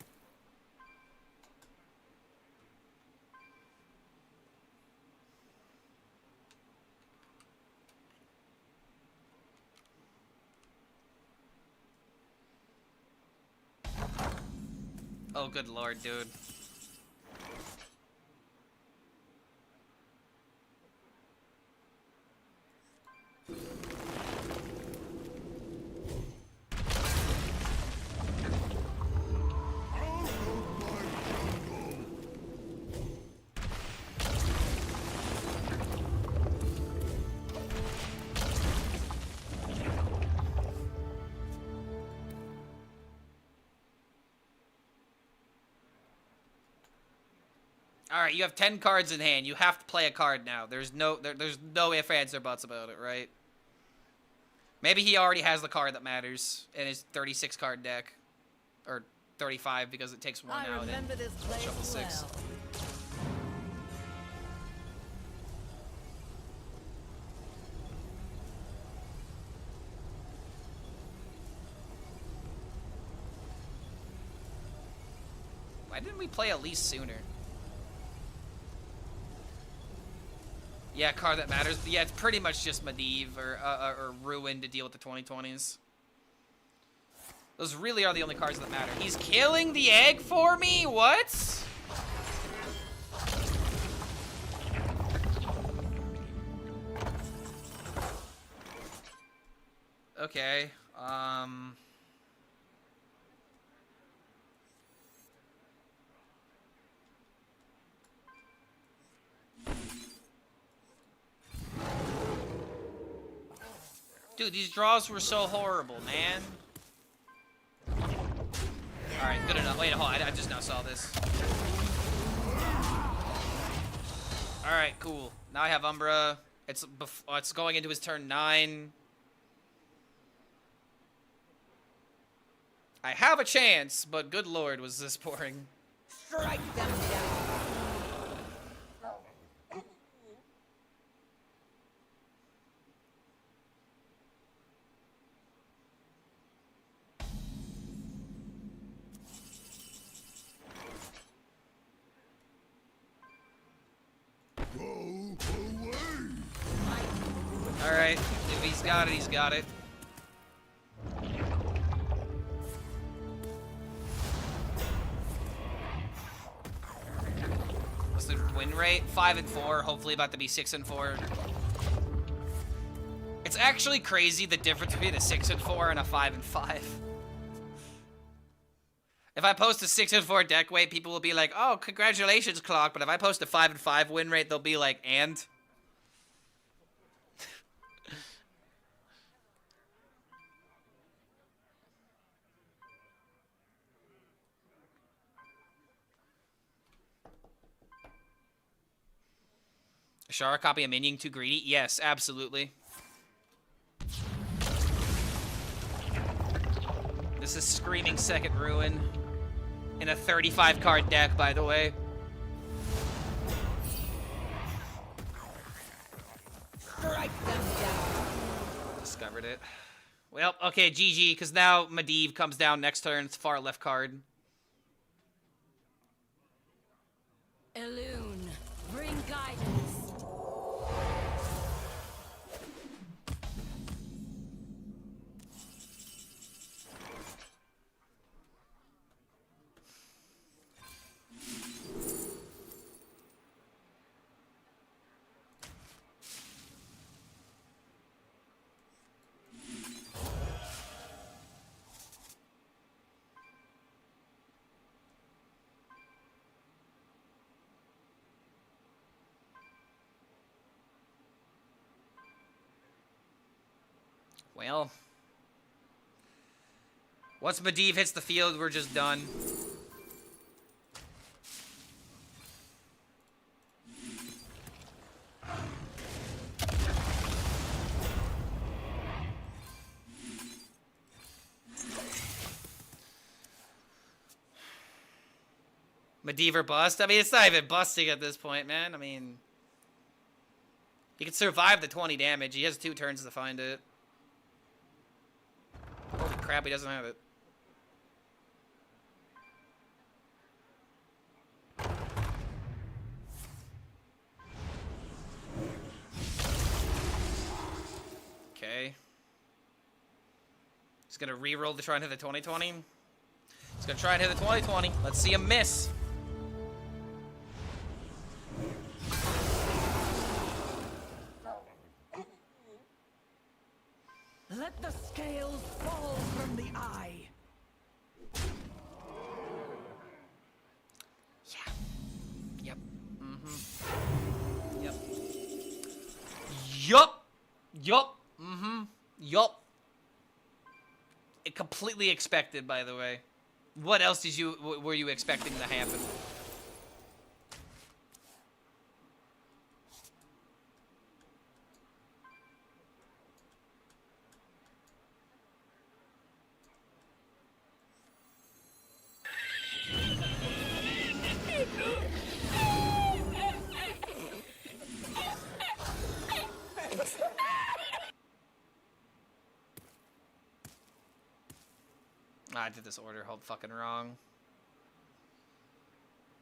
Oh, good lord, dude. Alright, you have 10 cards in hand. You have to play a card now. There's no ifs, ands, or buts about it, right? Maybe he already has the card that matters in his 36 card deck. Or 35 because it takes one out and this place shuffle 6. well. Why didn't we play at least sooner? Yeah, card that matters. But yeah, it's pretty much just Medivh or Ruin to deal with the 2020s. Those really are the only cards that matter. He's killing the egg for me? What? Okay. Dude, these draws were so horrible, man. Alright, good enough. Wait, hold on. I just now saw this. Alright, cool. Now I have Umbra. It's going into his turn 9. I have a chance, but good lord, was this boring. Strike them down. Alright, if he's got it, he's got it. What's the win rate? 5 and 4, hopefully about to be 6 and 4. It's actually crazy the difference between a 6 and 4 and a 5 and 5. If I post a 6 and 4 deck weight, people will be like, oh, congratulations, Clock. But if I post a 5 and 5 win rate, they'll be like, and? Ashara copy a minion too greedy? Yes, absolutely. This is Screaming Second Ruin. In a 35 card deck, by the way. Strike them down. Discovered it. Well, okay, GG, because now Medivh comes down next turn. It's far left card. Elune, bring guidance. Well, once Medivh hits the field, we're just done. Medivh or bust? I mean, it's not even busting at this point, man. I mean, he can survive the 20 damage. He has 2 turns to find it. Holy crap, he doesn't have it. Okay. He's gonna re-roll to try and hit the 2020. He's gonna try and hit the 2020. Let's see him miss. Let the scales fall from the eye. Yeah. Yep. Mm-hmm. Yep. Yup. Yup. Mm-hmm. Yup. It completely expected, by the way. What else were you expecting to happen? I did this order hold fucking wrong.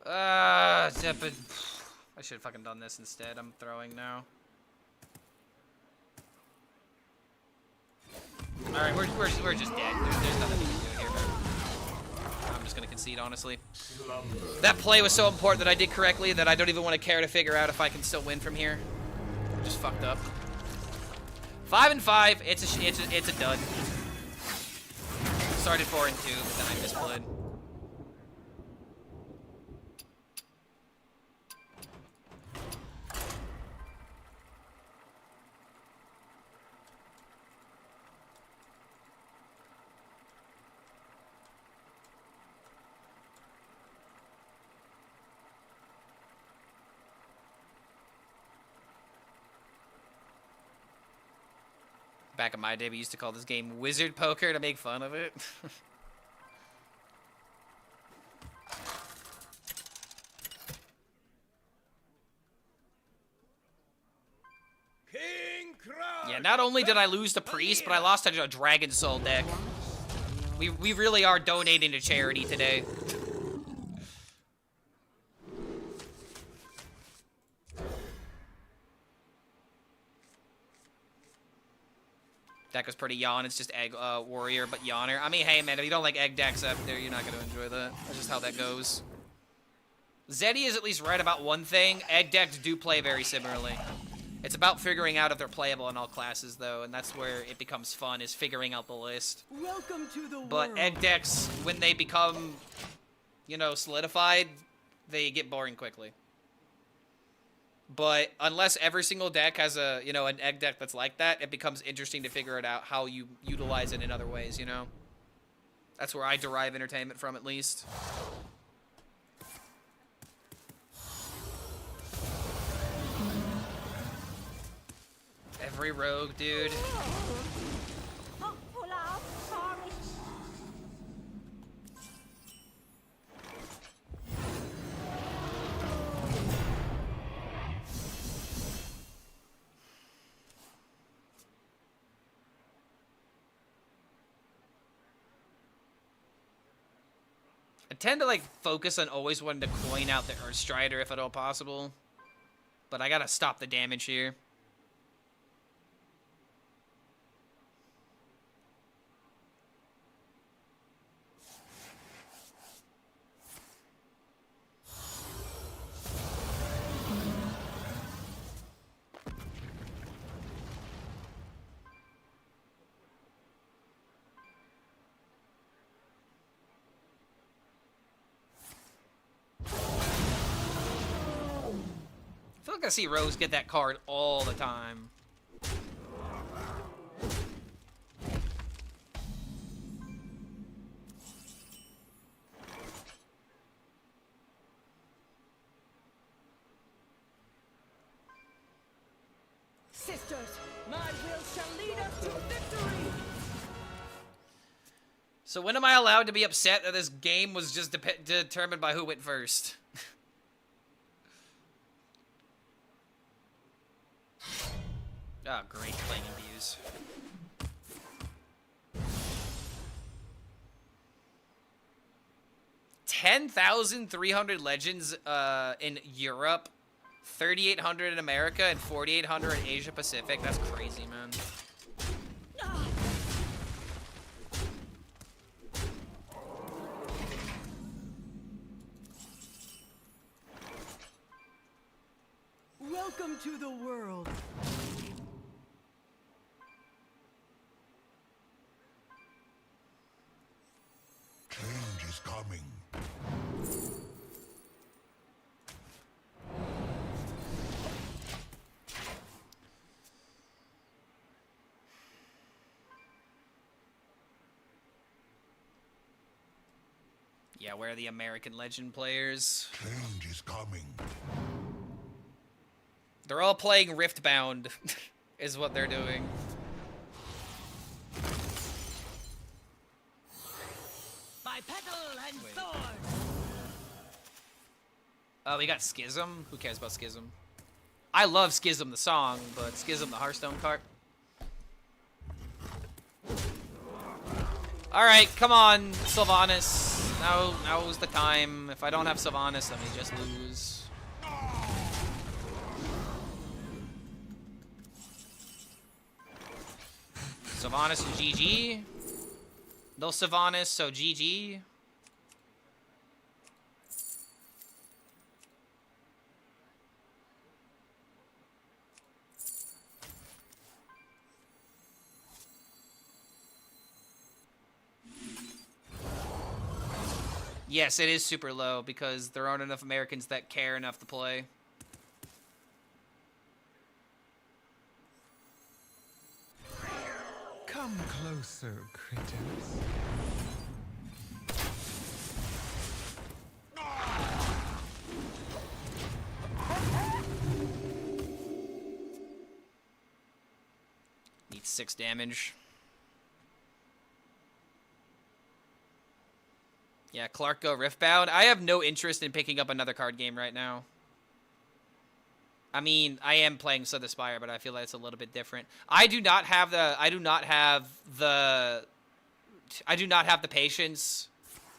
I should have fucking done this instead. I'm throwing now. Alright, we're just dead. There's nothing we can do here, man. I'm just gonna concede, honestly. That play was so important that I did correctly that I don't even want to care to figure out if I can still win from here. I'm just fucked up. 5 and 5. It's a dud. Started 4 and 2, but then I misplayed. Back in my day, we used to call this game Wizard Poker to make fun of it. King Crown. Yeah, not only did I lose the Priest, but I lost to a Dragon Soul deck. We really are donating to charity today. Deck was pretty yawn. It's just Egg Warrior, but Yawner. I mean, hey, man, if you don't like Egg decks up there, you're not going to enjoy that. That's just how that goes. Zeddy is at least right about one thing. Egg decks do play very similarly. It's about figuring out if they're playable in all classes, though, and that's where it becomes fun, is figuring out the list. Welcome to the But world. Egg decks, when they become, you know, solidified, they get boring quickly. But unless every single deck has a, you know, an egg deck that's like that, it becomes interesting to figure it out how you utilize it in other ways, you know? That's where I derive entertainment from, at least. Every rogue, dude. I tend to like focus on always wanting to coin out the Earth Strider if at all possible. But I gotta stop the damage here. I feel like I see Rose get that card all the time. Sisters, my will shall lead us to victory! So when am I allowed to be upset that this game was just determined by who went first? Oh, great playing views. $10,300 legends in Europe, 3,800 in America, and 4,800 in Asia Pacific. That's crazy, man. Welcome to the world. Change is coming. Yeah, where are the American Legend players? Change is coming. They're all playing Riftbound, is what they're doing. By petal and sword. Oh, we got Schism? Who cares about Schism? I love Schism the song, but Schism the Hearthstone card. Alright, come on, Sylvanas. Now's the time. If I don't have Sylvanas, let me just lose. Sylvanas and GG. No Sylvanas, so GG. Yes, it is super low because there aren't enough Americans that care enough to play. Come closer, critters. Needs 6 damage. Yeah, Clark go Riftbound. I have no interest in picking up another card game right now. I mean, I am playing Slay the Spire, but I feel like it's a little bit different. I do not have the patience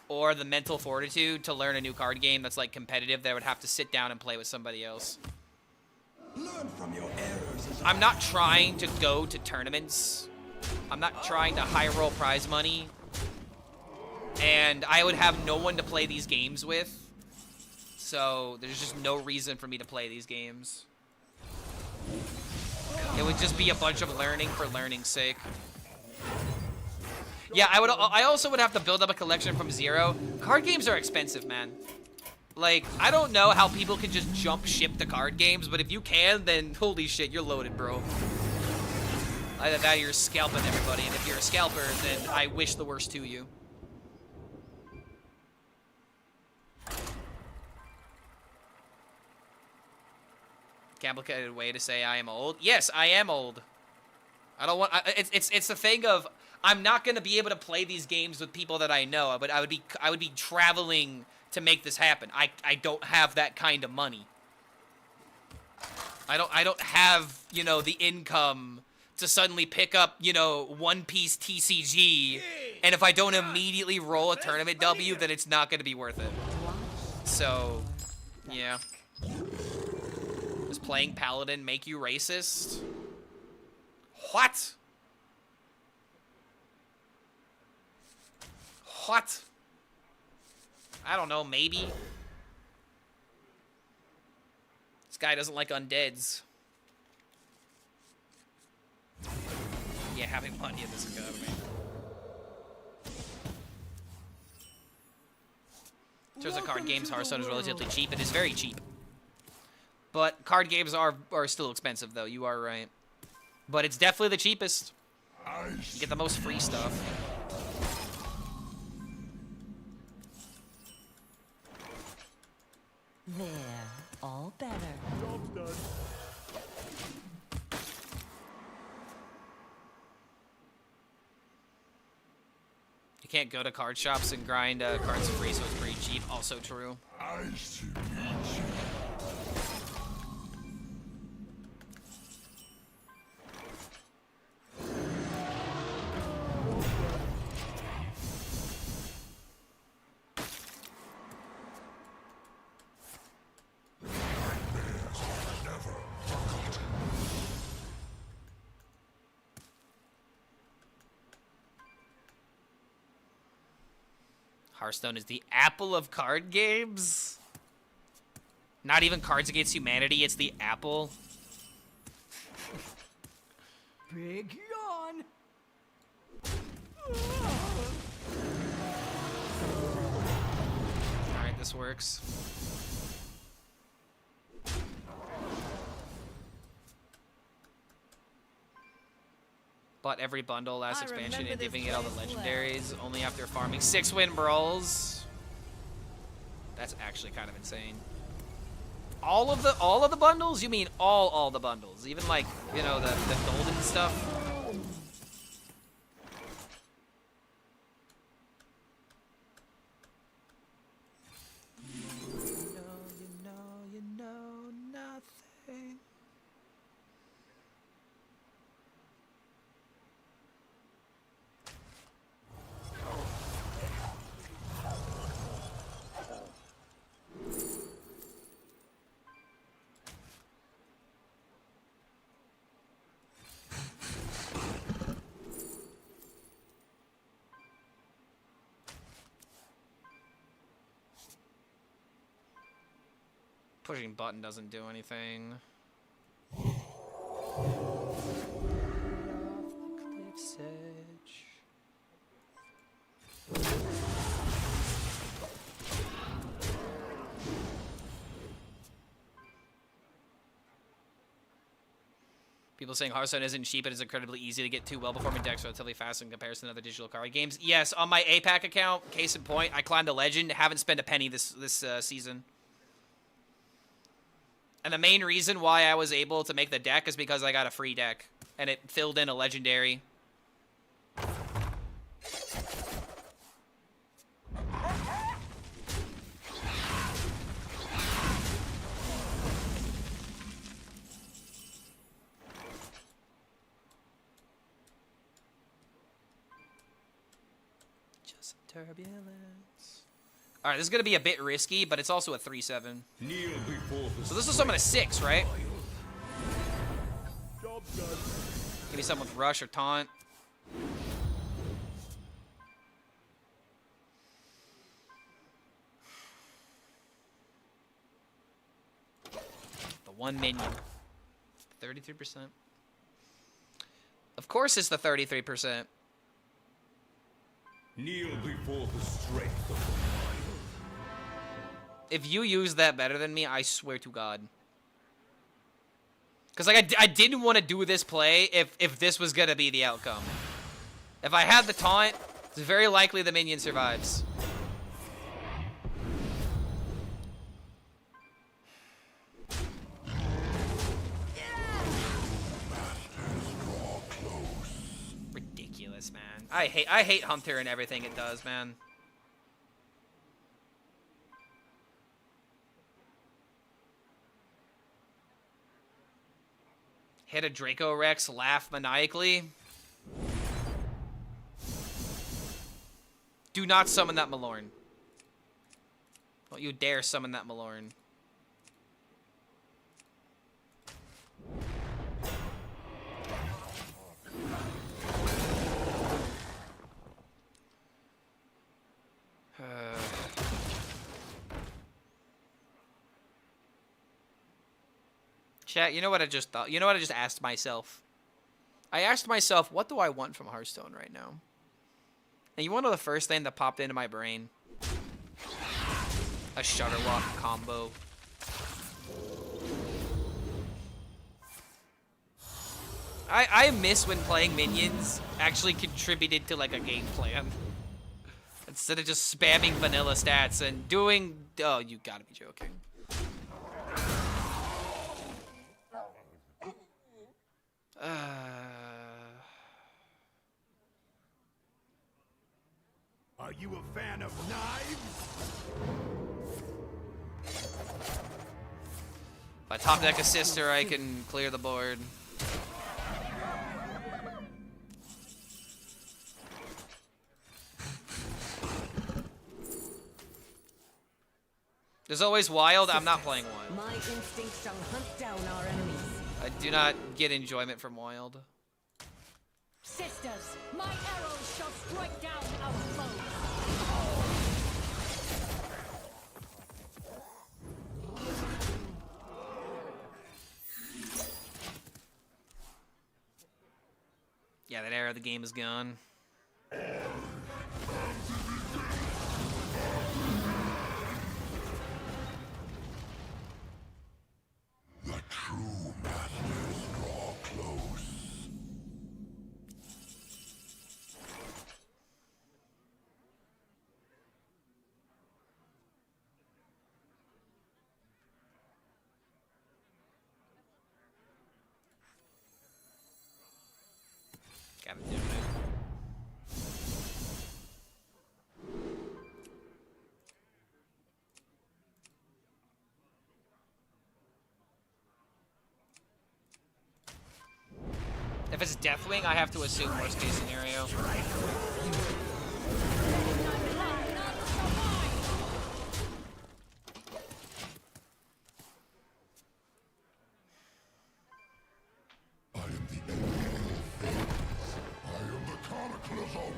or the mental fortitude to learn a new card game that's like competitive that I would have to sit down and play with somebody else. Learn from your errors. I'm not trying to go to tournaments. I'm not trying to high roll prize money. And I would have no one to play these games with. So there's just no reason for me to play these games. It would just be a bunch of learning for learning's sake. Yeah, I also would have to build up a collection from zero. Card games are expensive, man. Like, I don't know how people can just jump ship to card games, but if you can, then holy shit, you're loaded, bro. Either that or you're scalping everybody, and if you're a scalper, then I wish the worst to you. Complicated way to say I am old. Yes, I am old. I don't want. It's the thing of I'm not gonna be able to play these games with people that I know, but I would be traveling to make this happen. I don't have that kind of money. I don't have, you know, the income to suddenly pick up, you know, One Piece TCG And if I don't immediately roll a tournament W, then it's not going to be worth it. So, yeah. Does playing Paladin make you racist? What? What? I don't know, maybe. This guy doesn't like undeads. Yeah, having money in this economy. In terms of card games, Hearthstone is relatively cheap. It is very cheap. But card games are still expensive, though. You are right. But it's definitely the cheapest. You get the most free stuff. There, all better. Job's done. You can't go to card shops and grind cards free, so it's pretty cheap. Also true. I should meet you. Hearthstone is the apple of card games? Not even Cards Against Humanity, it's the apple. Big yawn. Alright, this works. Bought every bundle last expansion and giving it all the legendaries only after farming 6-win brawls. That's actually kind of insane. All of the bundles? You mean all the bundles? Even like, you know, the golden stuff? You know nothing. Pushing button doesn't do anything. Off the cliff's edge. People saying Hearthstone isn't cheap, it is incredibly easy to get to well-performing decks relatively fast in comparison to other digital card games. Yes, on my APAC account, case in point, I climbed a legend, haven't spent a penny this season. And the main reason why I was able to make the deck is because I got a free deck. And it filled in a legendary. Just turbulence. Alright, this is going to be a bit risky, but it's also a 3-7. So this is summon a 6, right? Job's done. Give me something with Rush or Taunt. The one minion. 33%. Of course it's the 33%. Kneel before the strength of the wild. If you use that better than me, I swear to God. Because like I didn't want to do this play if this was going to be the outcome. If I had the taunt, it's very likely the minion survives. Ridiculous, man. I hate Hunter and everything it does, man. Hit a Draco Rex, laugh maniacally. Do not summon that Malorn. Don't you dare summon that Malorn. Chat, you know what I just thought? You know what I just asked myself? I asked myself, what do I want from Hearthstone right now? And you want to know the first thing that popped into my brain? A Shutterlock combo. I miss when playing minions actually contributed to like a game plan. Instead of just spamming vanilla stats and doing... Oh, you gotta be joking. Are you a fan of knives? If I top deck a sister, I can clear the board. There's always wild. I'm not playing one. My instinct shall hunt down our enemies. I do not get enjoyment from wild. Sisters, my arrows shall strike down our foes. Yeah, that era of the game is gone. The true masters draw close. Gotta do it. If it's Deathwing, I have to assume worst case scenario. I am the enemy of things. I am the cataclysm.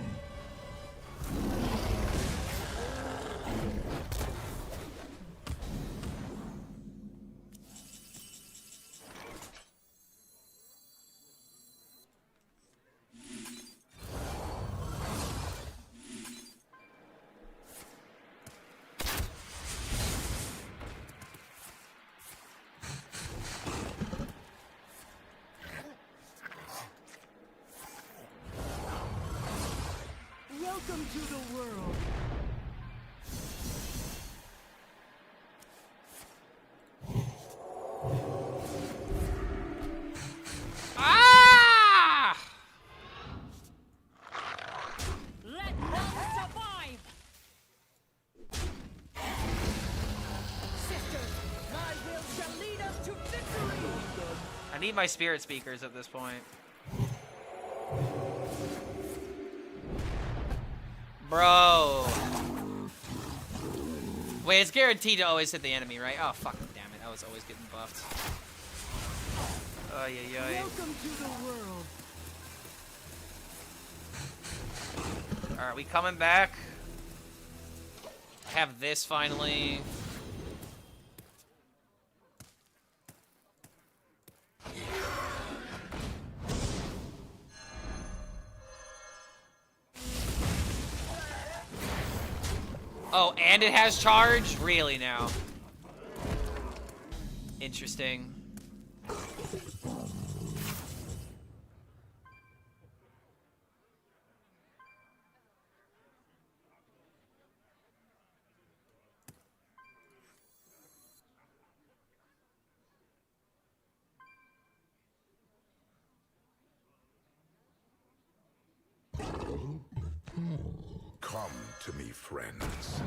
Welcome to the world. Ah! Let none survive. Sisters, my will shall lead us to victory. I need my spirit speakers at this point. Bro. Wait, it's guaranteed to always hit the enemy, right? Oh, fucking damn it. I was always getting buffed. Oh, yeah, yeah. Welcome to the world. Alright, we coming back. Have this finally. Oh, and it has charge? Really now? Interesting. Come to me, friends.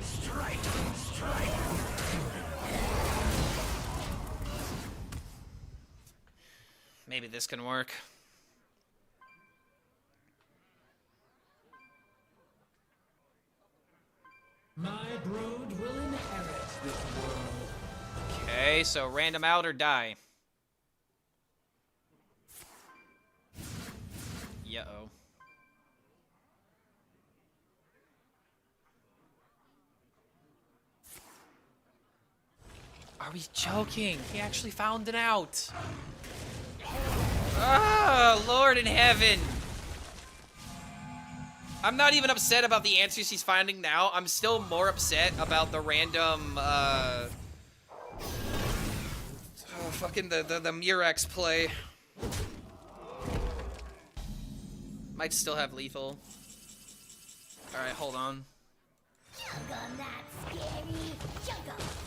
Strike! Strike! Maybe this can work. My brood will inherit this world. Okay, so random out or die. Yeah-oh. Are we joking? He actually found it out. Ah, Lord in heaven. I'm not even upset about the answers he's finding now. I'm still more upset about the random, fucking the Murex play. Might still have lethal. Alright, hold on.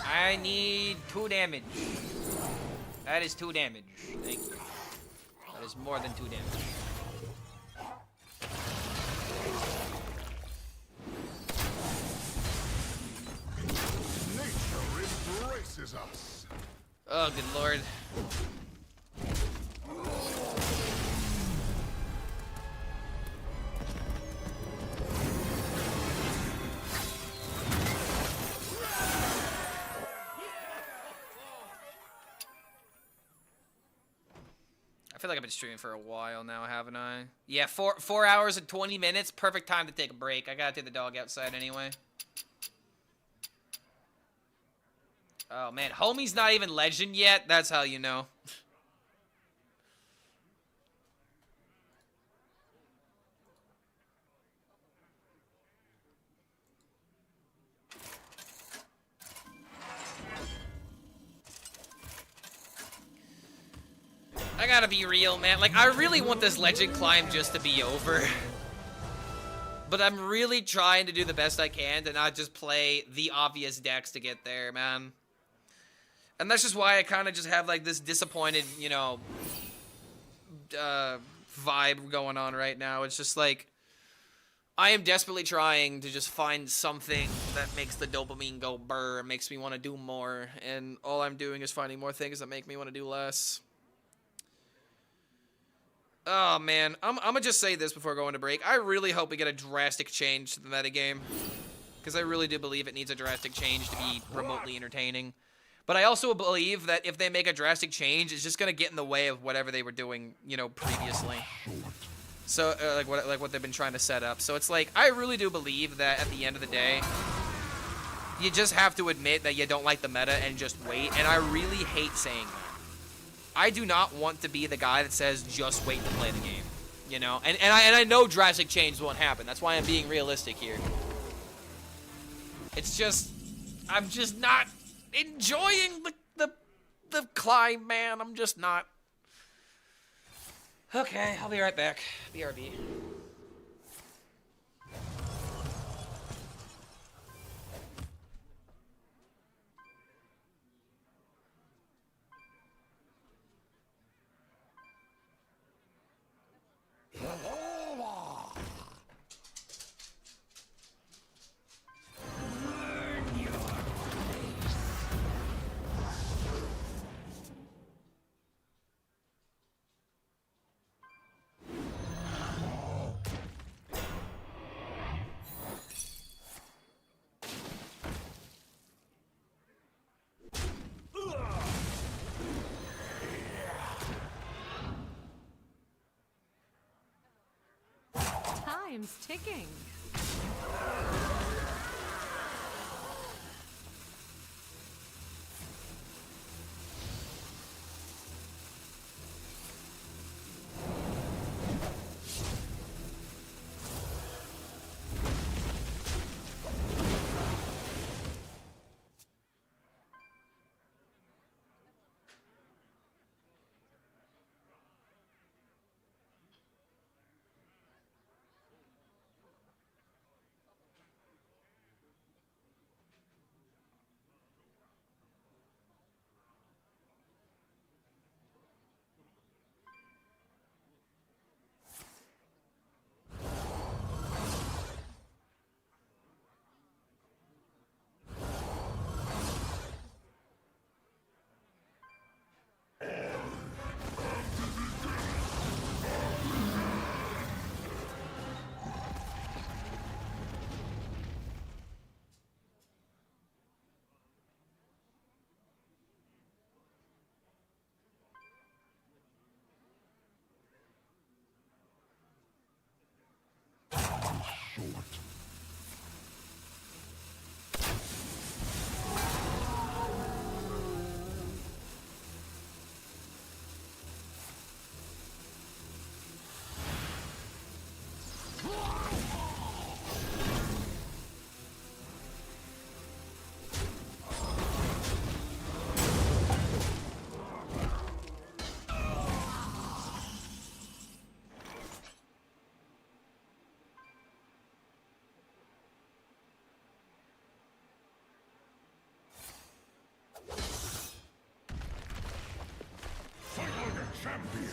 I need 2 damage. That is 2 damage. Thank you. That is more than 2 damage. Nature embraces us. Oh, good lord. I feel like I've been streaming for a while now, haven't I? Yeah, 4 hours and 20 minutes. Perfect time to take a break. I gotta take the dog outside anyway. Oh, man. Homie's not even legend yet. That's how you know. I gotta be real, man. Like, I really want this legend climb just to be over. But I'm really trying to do the best I can to not just play the obvious decks to get there, man. And that's just why I kind of just have, like, this disappointed, you know, vibe going on right now. It's just, like, I am desperately trying to just find something that makes the dopamine go burr, makes me want to do more. And all I'm doing is finding more things that make me want to do less. Oh, man. I'm gonna just say this before going to break. I really hope we get a drastic change to the metagame. Because I really do believe it needs a drastic change to be remotely entertaining. But I also believe that if they make a drastic change, it's just gonna get in the way of whatever they were doing, you know, previously. So, like what they've been trying to set up. So it's like, I really do believe that at the end of the day, you just have to admit that you don't like the meta and just wait. And I really hate saying that. I do not want to be the guy that says, just wait to play the game. You know? And I know drastic change won't happen. That's why I'm being realistic here. It's just, I'm just not enjoying the climb, man. I'm just not. Okay, I'll be right back. BRB. Time's ticking. short. Fight like a champion!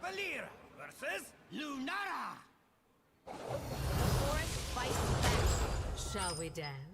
Valera versus Lunara! Forest fights back. Shall we dance?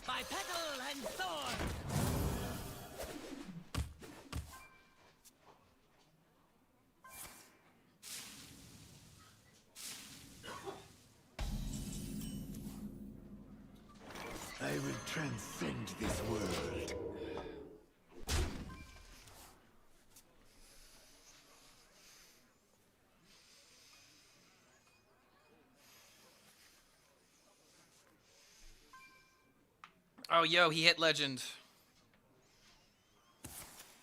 By petal and thorn! I will transcend this world. Oh, yo, he hit legend.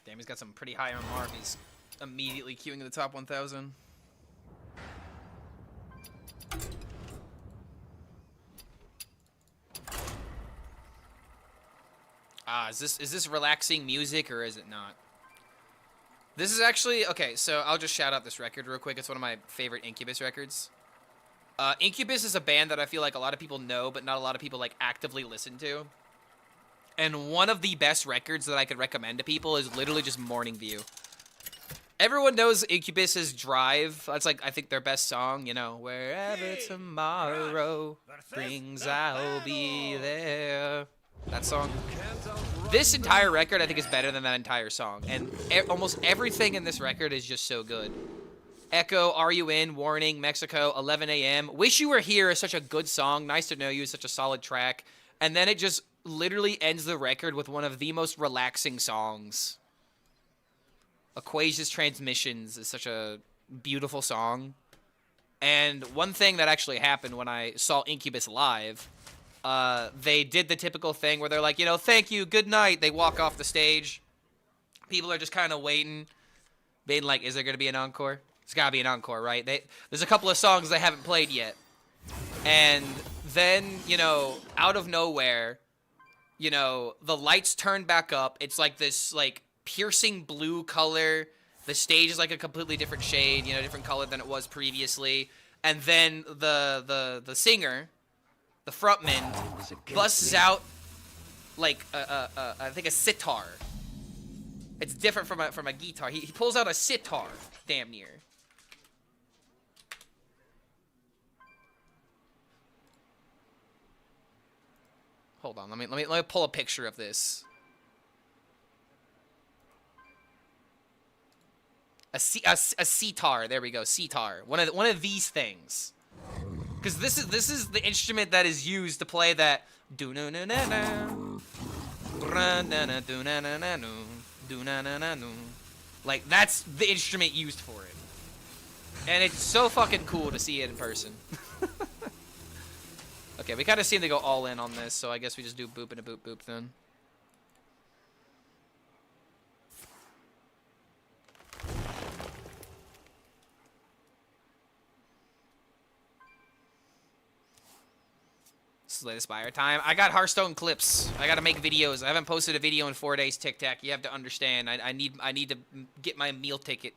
Damn, he's got some pretty high MMR. He's immediately queuing in the top 1,000. Is this relaxing music or is it not? This is actually okay. So I'll just shout out this record real quick. It's one of my favorite Incubus records. Incubus is a band that I feel like a lot of people know, but not a lot of people like actively listen to. And one of the best records that I could recommend to people is literally just Morning View. Everyone knows Incubus's Drive. That's like, I think, their best song, you know. Wherever tomorrow brings, I'll be there. That song. This entire record, I think, is better than that entire song. And almost everything in this record is just so good. Echo, Are You In, Warning, Mexico, 11 a.m. Wish You Were Here is such a good song. Nice to Know You is such a solid track. And then it just literally ends the record with one of the most relaxing songs. Aquasia's Transmissions is such a beautiful song. And one thing that actually happened when I saw Incubus live they did the typical thing where they're like, you know, thank you, good night. They walk off the stage. People are just kind of waiting, being like, is there going to be an encore? There's got to be an encore, right? There's a couple of songs they haven't played yet. And then, you know, out of nowhere, you know, the lights turn back up. It's like this, like, piercing blue color. The stage is like a completely different shade, you know, different color than it was previously. And then the singer, the frontman, busts out like I think a sitar. It's different from a guitar. He pulls out a sitar, damn near. Hold on, let me pull a picture of this. A sitar. There we go. Sitar. One of these things. Because this is the instrument that is used to play that do na na na na do na na na do na na na. Like that's the instrument used for it. And it's so fucking cool to see it in person. Okay, we kind of seem to go all in on this, so I guess we just do boop and a boop boop then. Slay the Spire time. I got Hearthstone clips. I gotta make videos. I haven't posted a video in 4 days. Tic Tac. You have to understand. I need to get my meal ticket.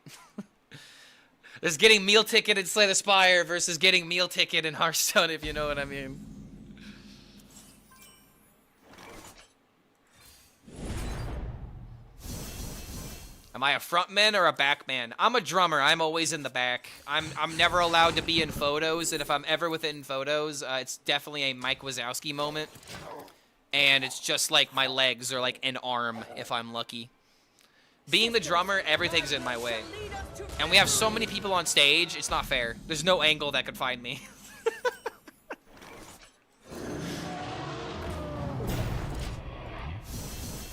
There's getting meal ticket in Slay the Spire versus getting meal ticket in Hearthstone, if you know what I mean. Am I a frontman or a backman? I'm a drummer. I'm always in the back. I'm never allowed to be in photos, and if I'm ever within photos, it's definitely a Mike Wazowski moment. And it's just like my legs or like an arm if I'm lucky. Being the drummer, everything's in my way. And we have so many people on stage, it's not fair. There's no angle that could find me.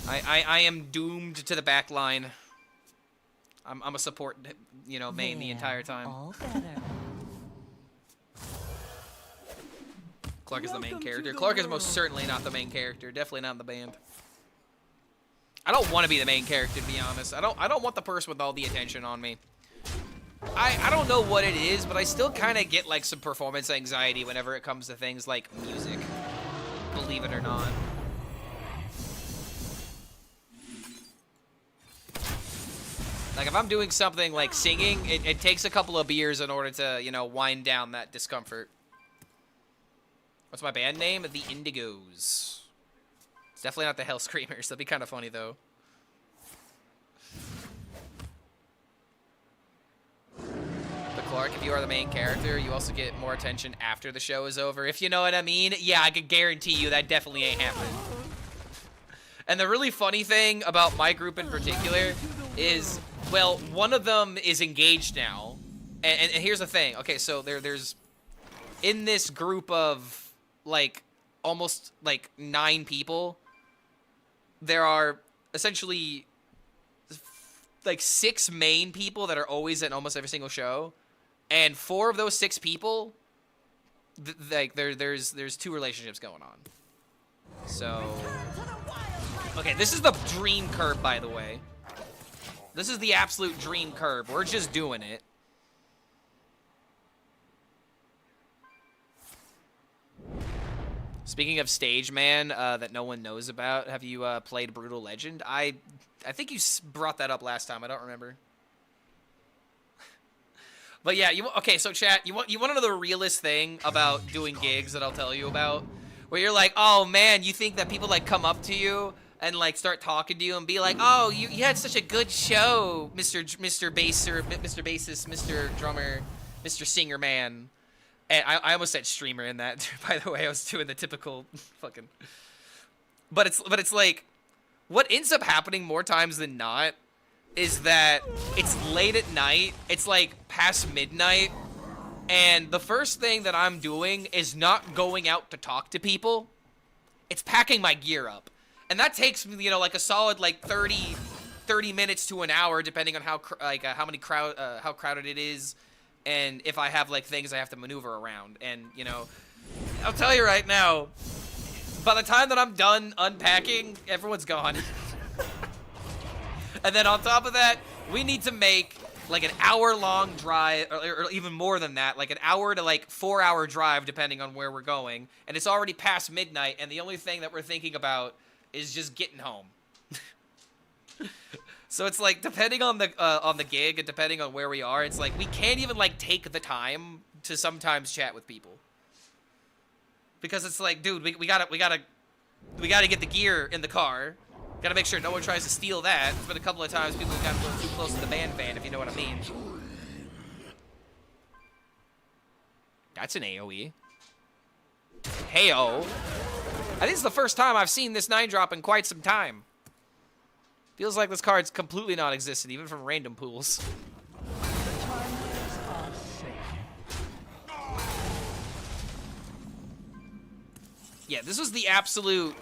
I am doomed to the back line. I'm a support, you know, main the entire time. Clark is the main character. Clark is most certainly not the main character. Definitely not in the band. I don't want to be the main character, to be honest. I don't want the person with all the attention on me. I don't know what it is, but I still kind of get like some performance anxiety whenever it comes to things like music. Believe it or not. Like, if I'm doing something like singing, it takes a couple of beers in order to, you know, wind down that discomfort. What's my band name? The Indigos. It's definitely not the HELLSCREAMers. That'd be kind of funny, though. But Clark, if you are the main character, you also get more attention after the show is over. If you know what I mean? Yeah, I could guarantee you that definitely ain't happening. And the really funny thing about my group in particular is, well, one of them is engaged now. And here's the thing. Okay, so there's in this group of, like, almost, like, 9 people, there are essentially, like, 6 main people that are always at almost every single show. And 4 of those 6 people, like, there's 2 relationships going on. So, okay, this is the dream curve, by the way. This is the absolute dream curve. We're just doing it. Speaking of stage man that no one knows about, have you played Brutal Legend? I think you brought that up last time. I don't remember. But yeah, okay, so chat, you want to know the realest thing about doing gigs that I'll tell you about? Where you're like, oh man, you think that people like come up to you and like start talking to you and be like, oh, you had such a good show, Mr. Basser, Mr. Bassist, Mr. Drummer, Mr. Singer Man. And I almost said streamer in that, by the way. I was doing the typical fucking. But it's like, what ends up happening more times than not is that it's late at night. It's like past midnight. And the first thing that I'm doing is not going out to talk to people. It's packing my gear up. And that takes me, you know, like a solid like 30 minutes to an hour, depending on how crowded it is, and if I have like things I have to maneuver around. And you know, I'll tell you right now, by the time that I'm done unpacking, everyone's gone. And then on top of that, we need to make like an hour-long drive, or even more than that, like an hour to like 4-hour drive, depending on where we're going. And it's already past midnight, and the only thing that we're thinking about is just getting home. So it's like, depending on the gig and depending on where we are, it's like we can't even like take the time to sometimes chat with people. Because it's like, dude, we gotta get the gear in the car. Gotta make sure no one tries to steal that. It's been a couple of times people got a little too close to the band van, if you know what I mean. That's an AoE. Heyo. I think it's the first time I've seen this 9-drop in quite some time. Feels like this card's completely non-existent, even from random pools. Yeah, this was the absolute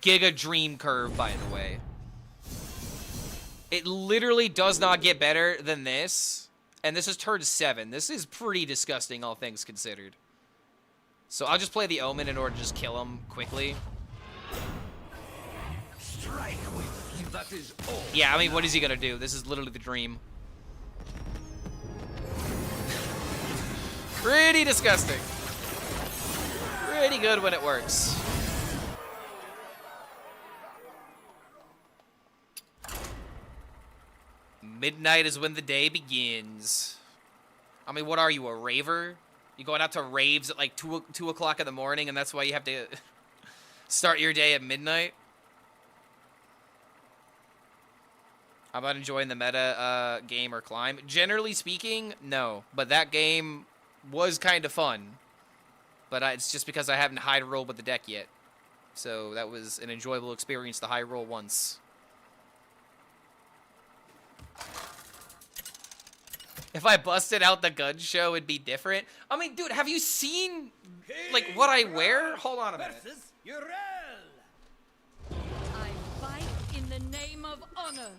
Giga Dream curve, by the way. It literally does not get better than this. And this is turn 7. This is pretty disgusting, all things considered. So I'll just play the Omen in order to just kill him quickly. Strike with that is all. Yeah, I mean, what is he gonna do? This is literally the dream. Pretty disgusting. Pretty good when it works. Midnight is when the day begins. I mean, what are you, a raver? You going out to raves at like 2 o'clock in the morning, and that's why you have to start your day at midnight? How about enjoying the meta game or climb? Generally speaking, no. But that game was kind of fun. But it's just because I haven't high rolled with the deck yet. So that was an enjoyable experience to high roll once. If I busted out the gun show, it'd be different. I mean, dude, have you seen, like, what I wear? Hold on a minute. I fight in the name of honor.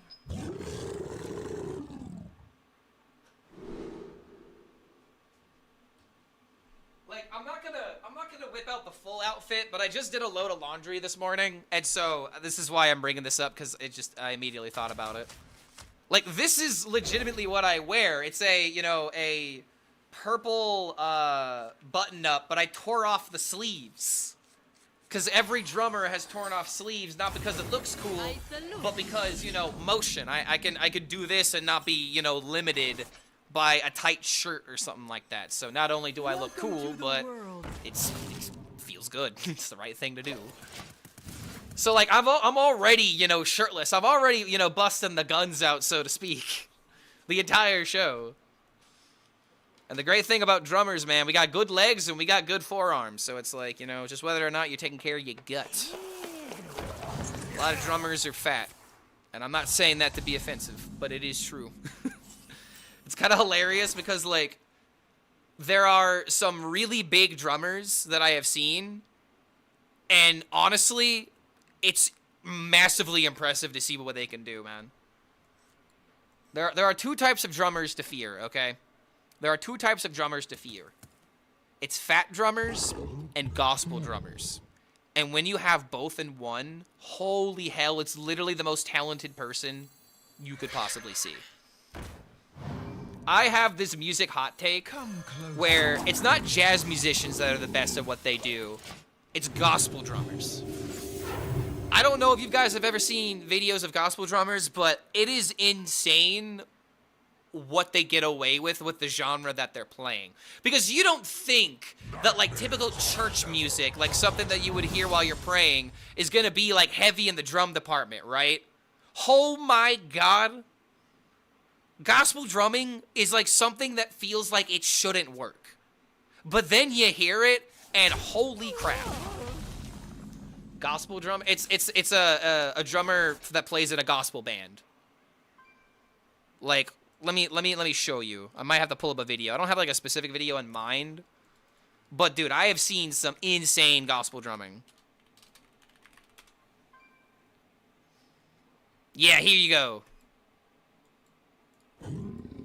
Like, I'm not gonna whip out the full outfit, but I just did a load of laundry this morning, and so this is why I'm bringing this up, because I immediately thought about it. Like, this is legitimately what I wear. It's a, you know, a purple button-up, but I tore off the sleeves. Because every drummer has torn off sleeves, not because it looks cool, but because, you know, motion. I could do this and not be, you know, limited by a tight shirt or something like that. So not only do I look cool, but it feels good. It's the right thing to do. So, like, I'm already, you know, shirtless. I'm already, you know, busting the guns out, so to speak. The entire show. And the great thing about drummers, man, we got good legs and we got good forearms. So it's like, you know, just whether or not you're taking care of your gut. A lot of drummers are fat. And I'm not saying that to be offensive, but it is true. It's kind of hilarious because, like, there are some really big drummers that I have seen. And honestly, it's massively impressive to see what they can do, man. There are 2 types of drummers to fear, okay? There are 2 types of drummers to fear. It's fat drummers and gospel drummers. And when you have both in one, holy hell, it's literally the most talented person you could possibly see. I have this music hot take where it's not jazz musicians that are the best at what they do. It's gospel drummers. I don't know if you guys have ever seen videos of gospel drummers, but it is insane what they get away with the genre that they're playing. Because you don't think that, like, typical church music, like something that you would hear while you're praying, is gonna be, like, heavy in the drum department, right? Oh my god. Gospel drumming is, like, something that feels like it shouldn't work. But then you hear it, and holy crap. Gospel drum? It's a drummer that plays in a gospel band. Like, let me show you. I might have to pull up a video. I don't have like a specific video in mind. But dude, I have seen some insane gospel drumming. Yeah, here you go.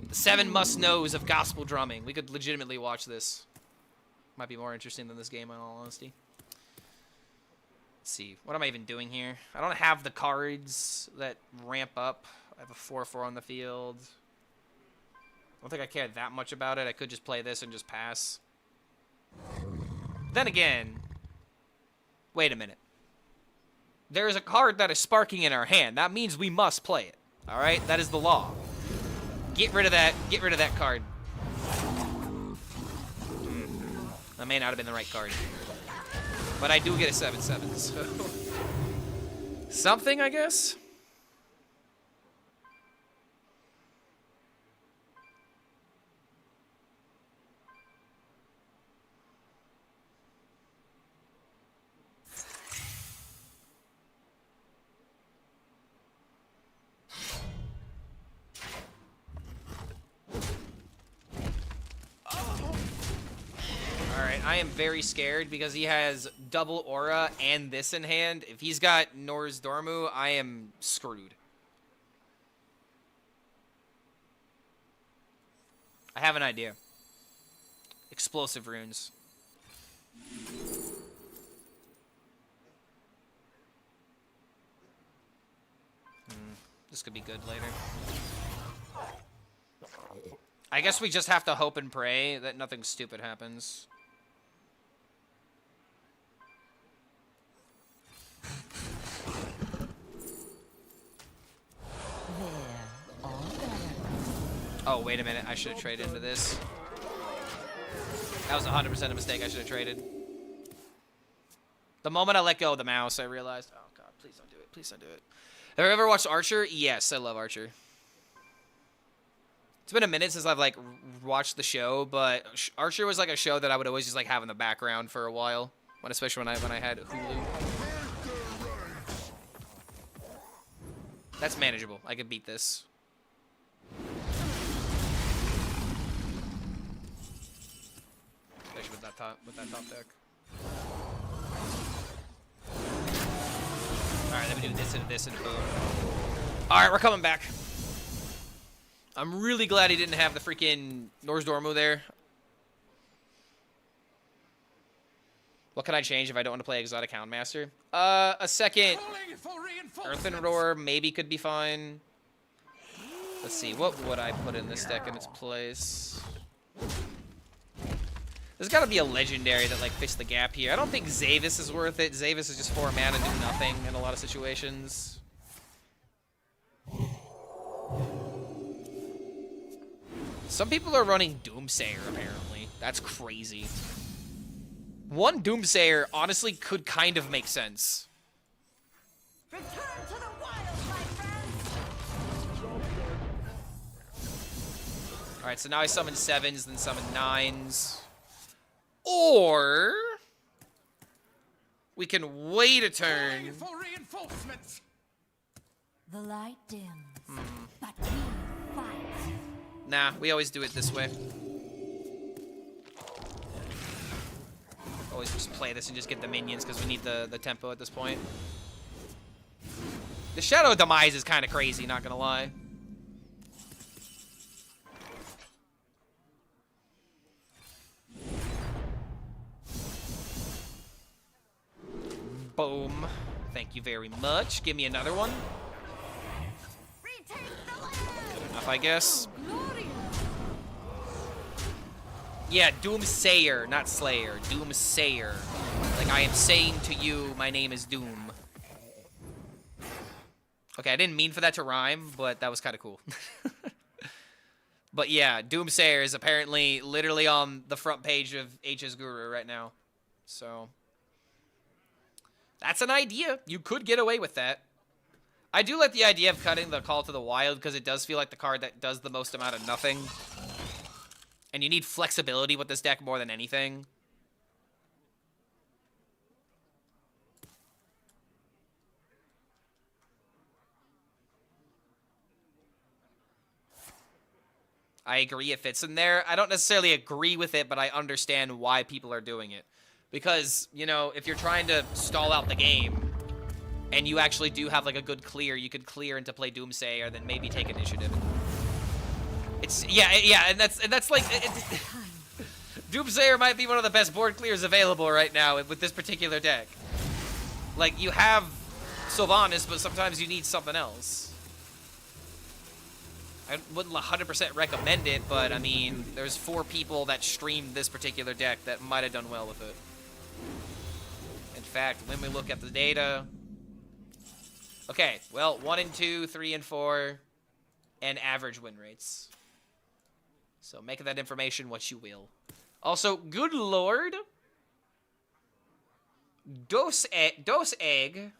The 7 must-knows of gospel drumming. We could legitimately watch this. Might be more interesting than this game, in all honesty. Let's see. What am I even doing here? I don't have the cards that ramp up. I have a 4/4 on the field. I don't think I care that much about it. I could just play this and just pass. Then again, wait a minute. There is a card that is sparking in our hand. That means we must play it. All right? That is the law. Get rid of that. Get rid of that card. That may not have been the right card. But I do get a 7/7, so... something, I guess? I am very scared because he has double aura and this in hand. If he's got Nor's Dormu, I am screwed. I have an idea. Explosive runes. This could be good later. I guess we just have to hope and pray that nothing stupid happens. Oh, wait a minute. I should have traded into this. That was 100% a mistake. I should have traded. The moment I let go of the mouse, I realized, oh, God, please don't do it. Please don't do it. Have you ever watched Archer? Yes, I love Archer. It's been a minute since I've, like, watched the show, but Archer was, like, a show that I would always just, like, have in the background for a while. Especially when I had Hulu. That's manageable. I could beat this. Especially with that top deck. Alright, then we do this and this and boom. Alright, we're coming back. I'm really glad he didn't have the freaking Nor's Dormu there. What can I change if I don't want to play Exotic Houndmaster? A second Earthen Roar maybe could be fine. Let's see, what would I put in this deck in its place? There's got to be a legendary that, like, fits the gap here. I don't think Zavis is worth it. Zavis is just 4 mana, do nothing in a lot of situations. Some people are running Doomsayer, apparently. That's crazy. One Doomsayer, honestly, could kind of make sense. Return to the wild, my friends! Alright, so now I summon 7s, then summon 9s. Or we can wait a turn. The light dims, but we fight. Nah, we always do it this way. Always just play this and just get the minions because we need the tempo at this point. The Shadow Demise is kind of crazy, not gonna lie. Boom. Thank you very much. Give me another one. Good enough, I guess. Yeah, Doomsayer, not Slayer. Doomsayer. Like, I am saying to you, my name is Doom. Okay, I didn't mean for that to rhyme, but that was kind of cool. But yeah, Doomsayer is apparently literally on the front page of HS Guru right now. So... that's an idea. You could get away with that. I do like the idea of cutting the Call to the Wild because it does feel like the card that does the most amount of nothing. And you need flexibility with this deck more than anything. I agree it fits in there. I don't necessarily agree with it, but I understand why people are doing it. Because, you know, if you're trying to stall out the game and you actually do have, like, a good clear, you could clear into play Doomsayer, then maybe take initiative. It's, yeah, and that's like, Doomsayer might be one of the best board clears available right now with this particular deck. Like, you have Sylvanas, but sometimes you need something else. I wouldn't 100% recommend it, but I mean, there's 4 people that streamed this particular deck that might have done well with it. In fact, when we look at the data... Okay, well, 1 and 2, 3 and 4, and average win rates. So make of that information what you will. Also, good lord. Dose egg.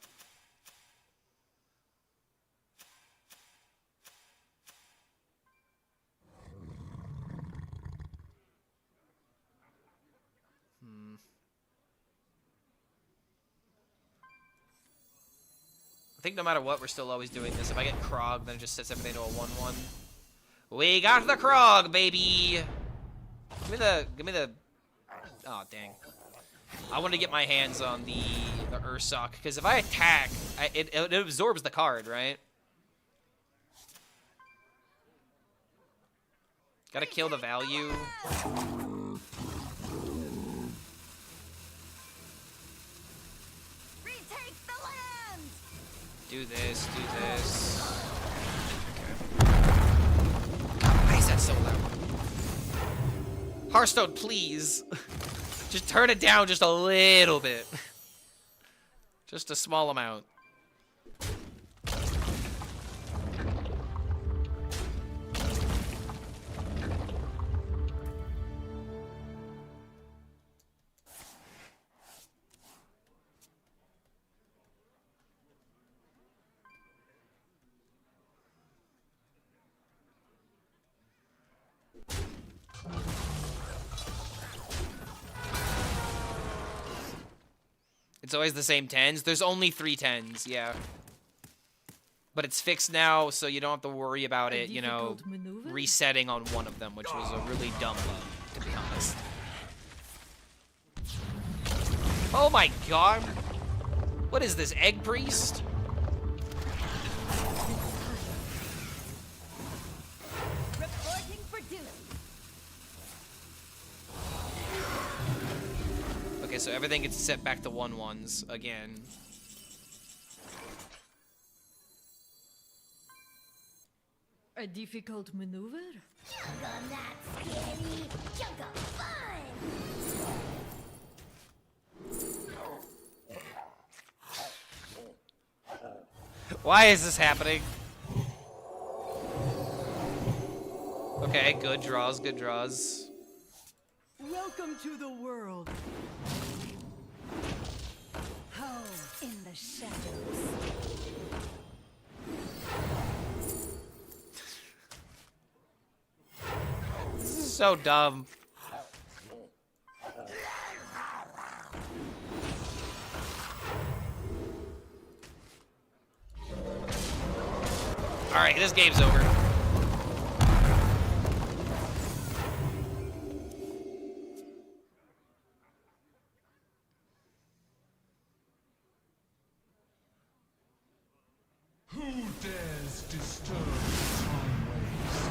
I think no matter what, we're still always doing this. If I get Krog, then it just sets everything to a 1-1. We got the Krog, baby! Give me the... Oh, dang. I want to get my hands on the Ursoc, because if I attack, it absorbs the card, right? Gotta kill the value. Retake the land! Do this, do this. Okay. Why is that so loud? Hearthstone, please. Just turn it down just a little bit. Just a small amount. It's always the same 10s. There's only 3 10s, yeah. But it's fixed now, so you don't have to worry about it, you know, resetting on one of them, which was a really dumb bug, to be honest. Oh my god! What is this, Egg Priest? Reporting for duty. Okay, so everything gets set back to 1-1s again. A difficult maneuver? Juggle not scary, juggle fun! Why is this happening? Okay, good draws, good draws. Welcome to the world. Home in the shadows. This is so dumb. Alright, this game's over. Who dares disturb time waves?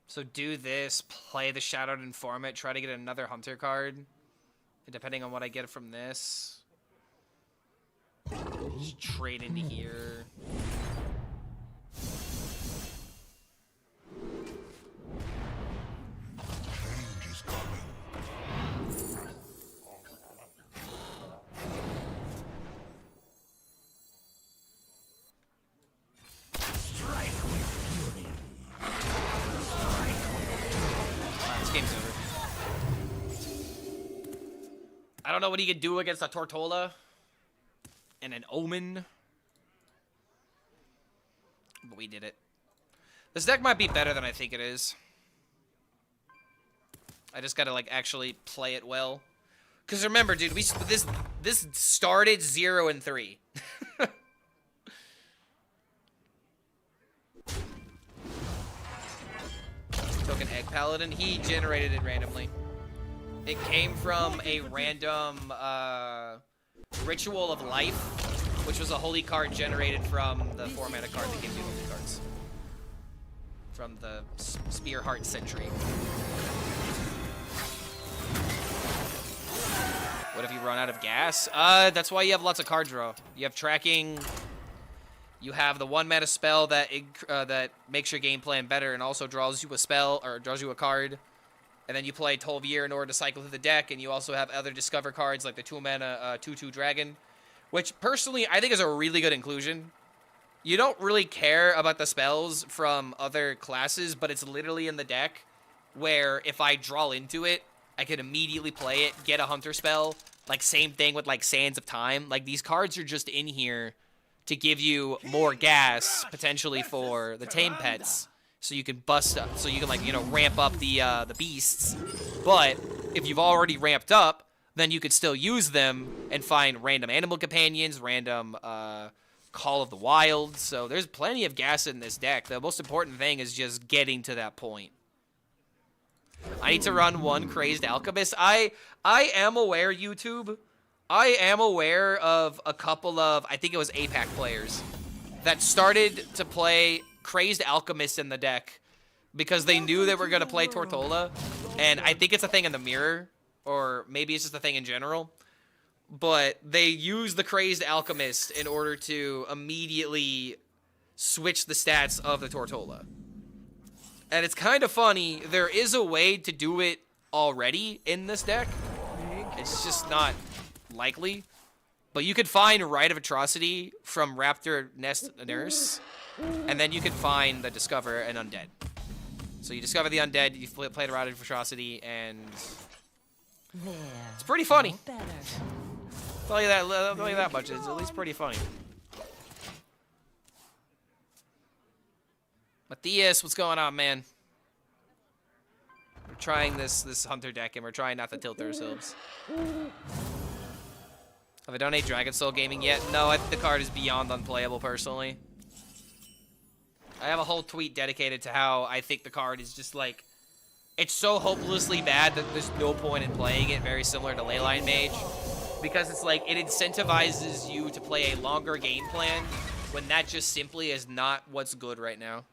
So do this, play the Shadowed Informant, try to get another Hunter card. And depending on what I get from this, just trade into here. Change is coming. This game's over. I don't know what he could do against a Tortola and an Omen, but we did it. This deck might be better than I think it is. I just gotta like actually play it well. Cause remember, dude, this This started 0-3. Token Egg Paladin. He generated it randomly. It came from a random Ritual of Life, which was a holy card generated from the 4-mana card that gives you holy cards. From the Spear Heart Sentry. What if you run out of gas? That's why you have lots of card draw. You have tracking. You have the 1-mana spell that that makes your game plan better and also draws you a spell or draws you a card. And then you play 12 Year in order to cycle through the deck, and you also have other Discover cards like the 2-mana 2/2 Dragon, which personally I think is a really good inclusion. You don't really care about the spells from other classes, but it's literally in the deck where if I draw into it, I can immediately play it, get a Hunter spell. Like, same thing with, like, Sands of Time. Like, these cards are just in here to give you more gas, potentially, for the tame pets. So you can bust up, so you can, like, you know, ramp up the beasts. But if you've already ramped up, then you could still use them and find random animal companions, random Call of the Wild. So there's plenty of gas in this deck. The most important thing is just getting to that point. I need to run one Crazed Alchemist. I am aware, YouTube. I am aware of a couple of, I think it was APAC players, that started to play Crazed Alchemist in the deck because they knew they were going to play Tortola. And I think it's a thing in the mirror, or maybe it's just a thing in general. But they use the Crazed Alchemist in order to immediately switch the stats of the Tortola. And it's kind of funny. There is a way to do it already in this deck. It's just not likely. But you could find Rite of Atrocity from Raptor Nest Nurse. And then you could find the Discover and Undead. So you discover the Undead, you play the Rite of Atrocity, and it's pretty funny. Tell you that much. It's at least pretty funny. Matthias, what's going on, man? We're trying this Hunter deck, and we're trying not to tilt ourselves. Have I done a Dragon Soul gaming yet? No, I think the card is beyond unplayable, personally. I have a whole tweet dedicated to how I think the card is just, like, it's so hopelessly bad that there's no point in playing it, very similar to Leyline Mage. Because it's like, it incentivizes you to play a longer game plan when that just simply is not what's good right now.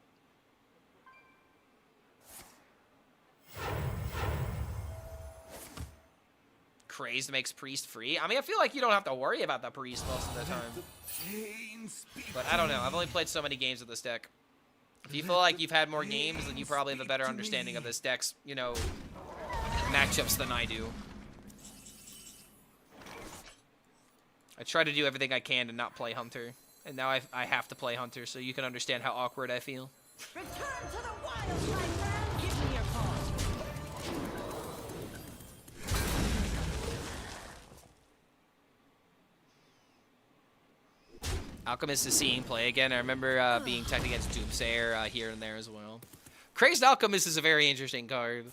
Crazed makes Priest free. I mean, I feel like you don't have to worry about the Priest most of the time. But I don't know. I've only played so many games with this deck. If you feel like you've had more games, then you probably have a better understanding of this deck's, you know, matchups than I do. I try to do everything I can to not play Hunter. And now I have to play Hunter, so you can understand how awkward I feel. Return to the wild, my friend! Give me your paw. Alchemist is seeing play again. I remember being teched against Doomsayer here and there as well. Crazed Alchemist is a very interesting card.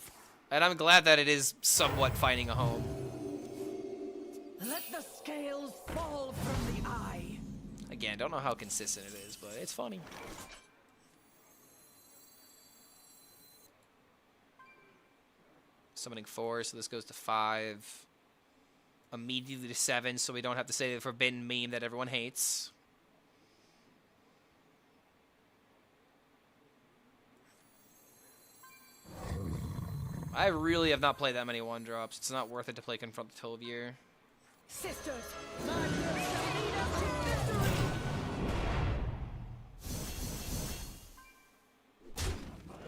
And I'm glad that it is somewhat finding a home. Let the scales fall from the eye. Again, don't know how consistent it is, but it's funny. Summoning 4, so this goes to 5. Immediately to 7, so we don't have to say the forbidden meme that everyone hates. I really have not played that many 1-drops. It's not worth it to play Confront the 12 Year. Sisters, my will shall lead us to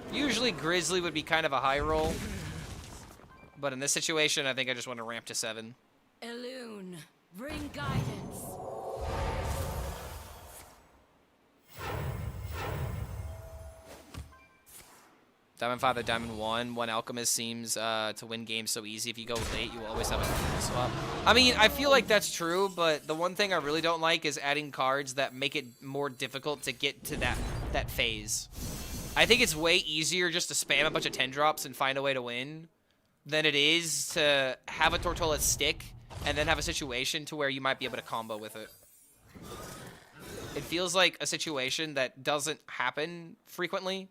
victory. Usually Grizzly would be kind of a high roll. But in this situation, I think I just want to ramp to 7. Elune, bring guidance. Diamond 5 to Diamond 1. One Alchemist seems to win games so easy. If you go late, you will always have a swap. I mean, I feel like that's true, but the one thing I really don't like is adding cards that make it more difficult to get to that phase. I think it's way easier just to spam a bunch of 10 drops and find a way to win than it is to have a Tortola stick and then have a situation to where you might be able to combo with it. It feels like a situation that doesn't happen frequently,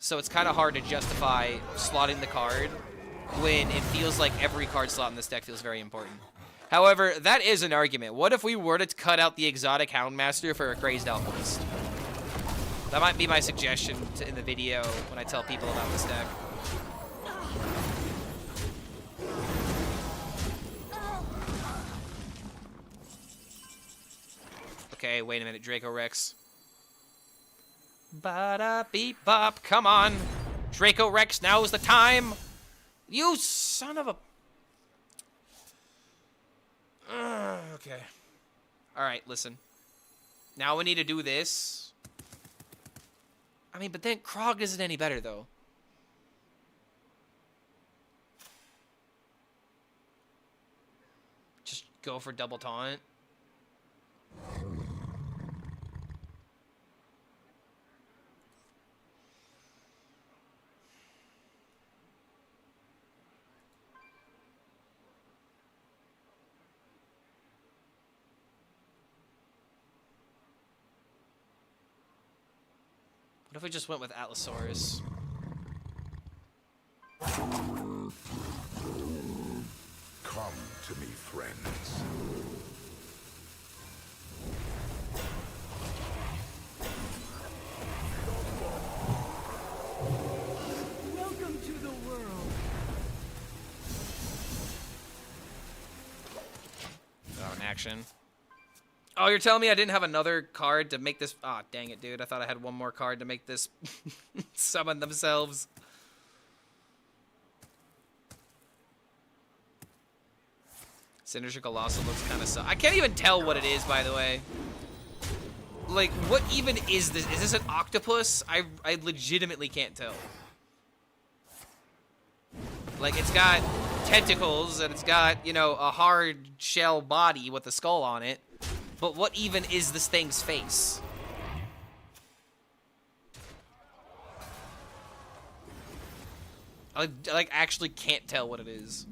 so it's kind of hard to justify slotting the card when it feels like every card slot in this deck feels very important. However, that is an argument. What if we were to cut out the exotic Houndmaster for a Crazed Alchemist? That might be my suggestion in the video when I tell people about this deck. Okay, wait a minute, Draco Rex. Ba-da beep bop, come on. Draco Rex, now's the time. You son of a... okay. Alright, listen. Now we need to do this. I mean, but then Krog isn't any better, though. Just go for double taunt. What if we just went with Atlasaurus? Come to me, friends. Welcome to the world. Oh, an action. Oh, you're telling me I didn't have another card to make this... Ah, dang it, dude. I thought I had one more card to make this summon themselves. Sinister Colossal looks kind of... I can't even tell what it is, by the way. Like, what even is this? Is this an octopus? I legitimately can't tell. Like, it's got tentacles, and it's got, you know, a hard shell body with a skull on it. But what even is this thing's face? I, like, actually can't tell what it is.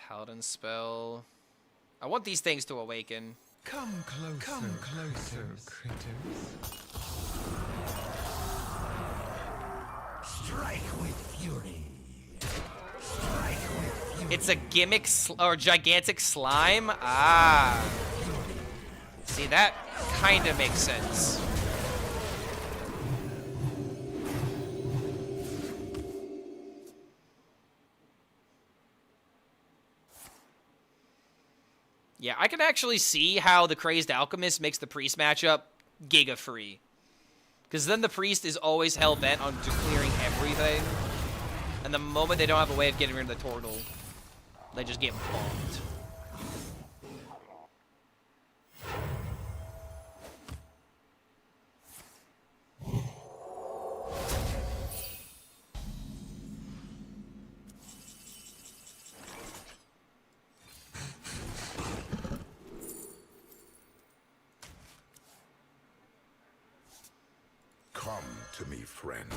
Paladin spell. I want these things to awaken. Come closer, critters. Strike with fury. Strike with fury. It's a gimmick or gigantic slime? Ah. See, that kind of makes sense. Yeah, I can actually see how the Crazed Alchemist makes the Priest matchup giga free. Because then the Priest is always hell-bent on clearing everything. And the moment they don't have a way of getting rid of the Tortola, they just get bombed. Come to me, friends.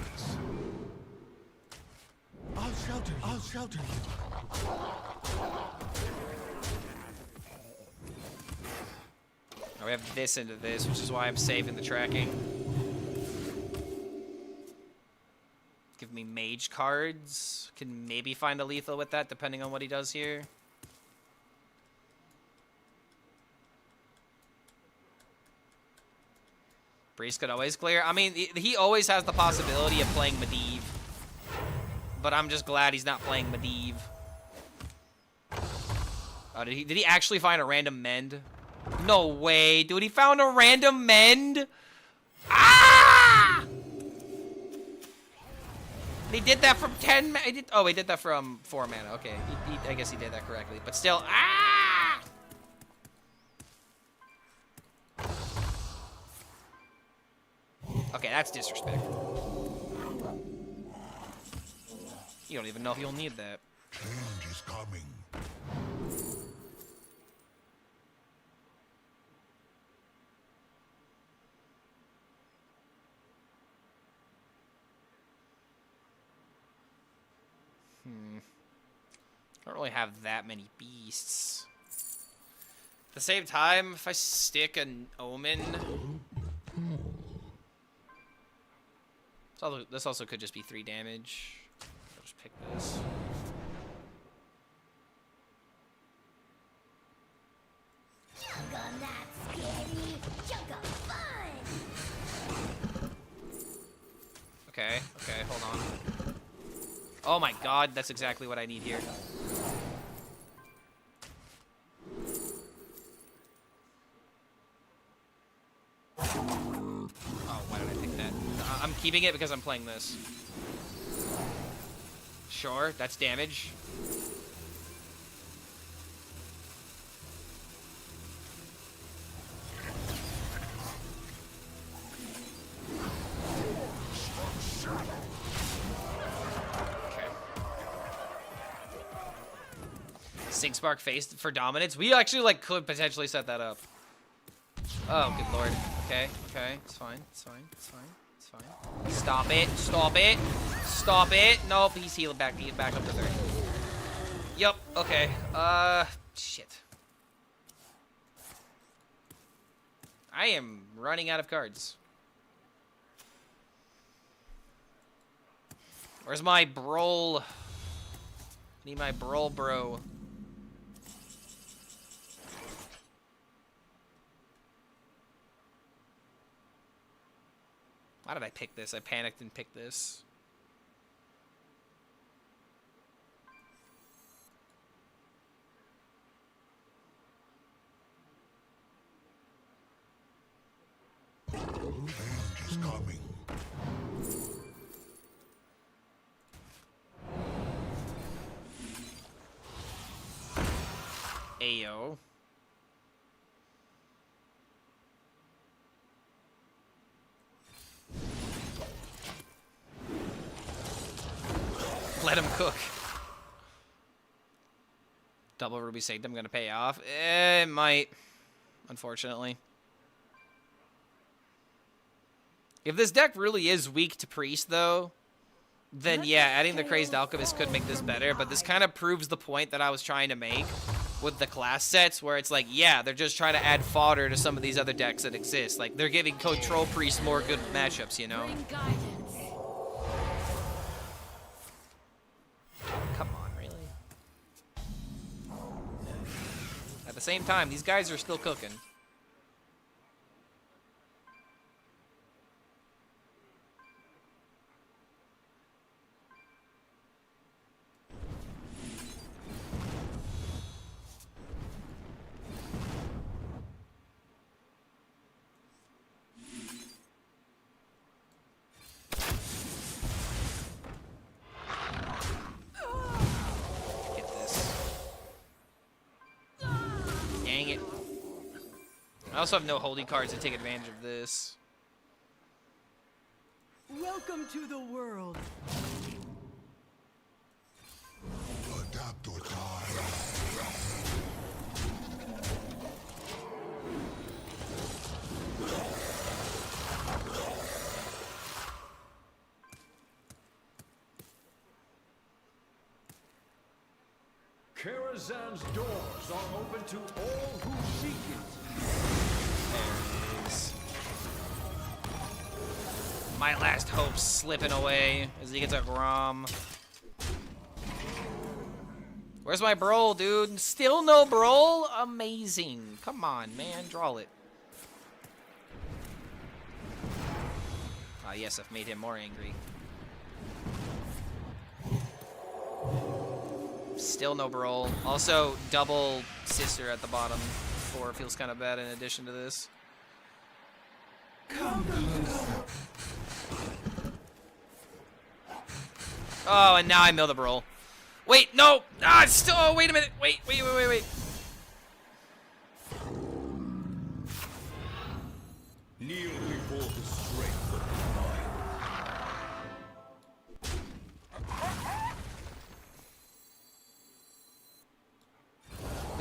I'll shelter you. Now we have this into this, which is why I'm saving the tracking. Give me mage cards. Can maybe find a lethal with that, depending on what he does here. Priest could always clear. I mean, he always has the possibility of playing Medivh. But I'm just glad he's not playing Medivh. Oh, did he actually find a random mend? No way, dude. He found a random mend? Ah! He did that from 10 mana. Oh, he did that from 4 mana. Okay, I guess he did that correctly. But still, ah! Okay, that's disrespect. You don't even know if you'll need that. Change is coming. I don't really have that many beasts. At the same time, if I stick an Omen... This also could just be 3 damage. I'll just pick this. Chug on that, scary. Chug of fun. Okay, hold on. Oh my god, that's exactly what I need here. Oh, why did I pick that? I'm keeping it because I'm playing this. Sure, that's damage. Sync Spark face for dominance. We actually like could potentially set that up. Oh, good lord. Okay, it's fine. Stop it. Nope, he's healing back. He's back up to 30. Yup. Okay. Shit. I am running out of cards. Where's my Brawl? I need my Brawl, bro. Why did I pick this? I panicked and picked this. Change is coming. Ayo. Let him cook. Double Ruby Sanctum gonna pay off. It might, unfortunately. If this deck really is weak to Priest, though, then yeah, adding the Crazed Alchemist could make this better, but this kind of proves the point that I was trying to make with the class sets, where it's like, yeah, they're just trying to add fodder to some of these other decks that exist. Like, they're giving Control Priest more good matchups, you know? Bring guidance. Come on, really? At the same time, these guys are still cooking. I also have no holding cards to take advantage of this. Welcome to the world. Adapt or die. Karazhan's doors are open to all who seek it. There it is. My last hope's slipping away as he gets a Grom. Where's my Brawl, dude? Still no Brawl? Amazing. Come on, man. Draw it. Ah, yes, I've made him more angry. Still no Brawl. Also, double Sister at the bottom. 4 feels kind of bad in addition to this. Come closer. Oh, and now I mill the Brawl. Wait, no! Ah, it's still. Oh, wait a minute. Wait. Kneel before the strength of the mind.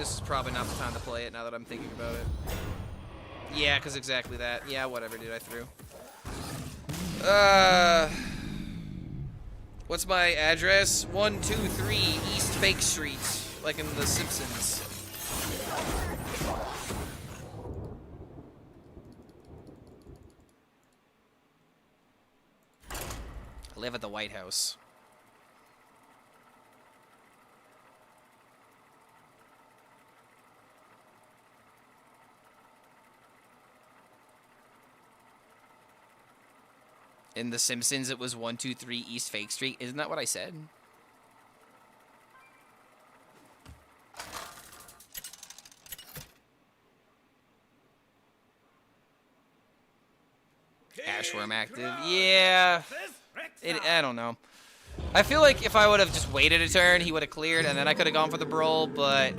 this is probably not the time to play it now that I'm thinking about it. Yeah, because exactly that. Yeah, whatever, dude, I threw. What's my address? 123 East Fake Street, like in The Simpsons. I live at the White House. In The Simpsons, it was 123 East Fake Street. Isn't that what I said? Ashworm active. Yeah. I don't know. I feel like if I would have just waited a turn, he would have cleared, and then I could have gone for the brawl, but...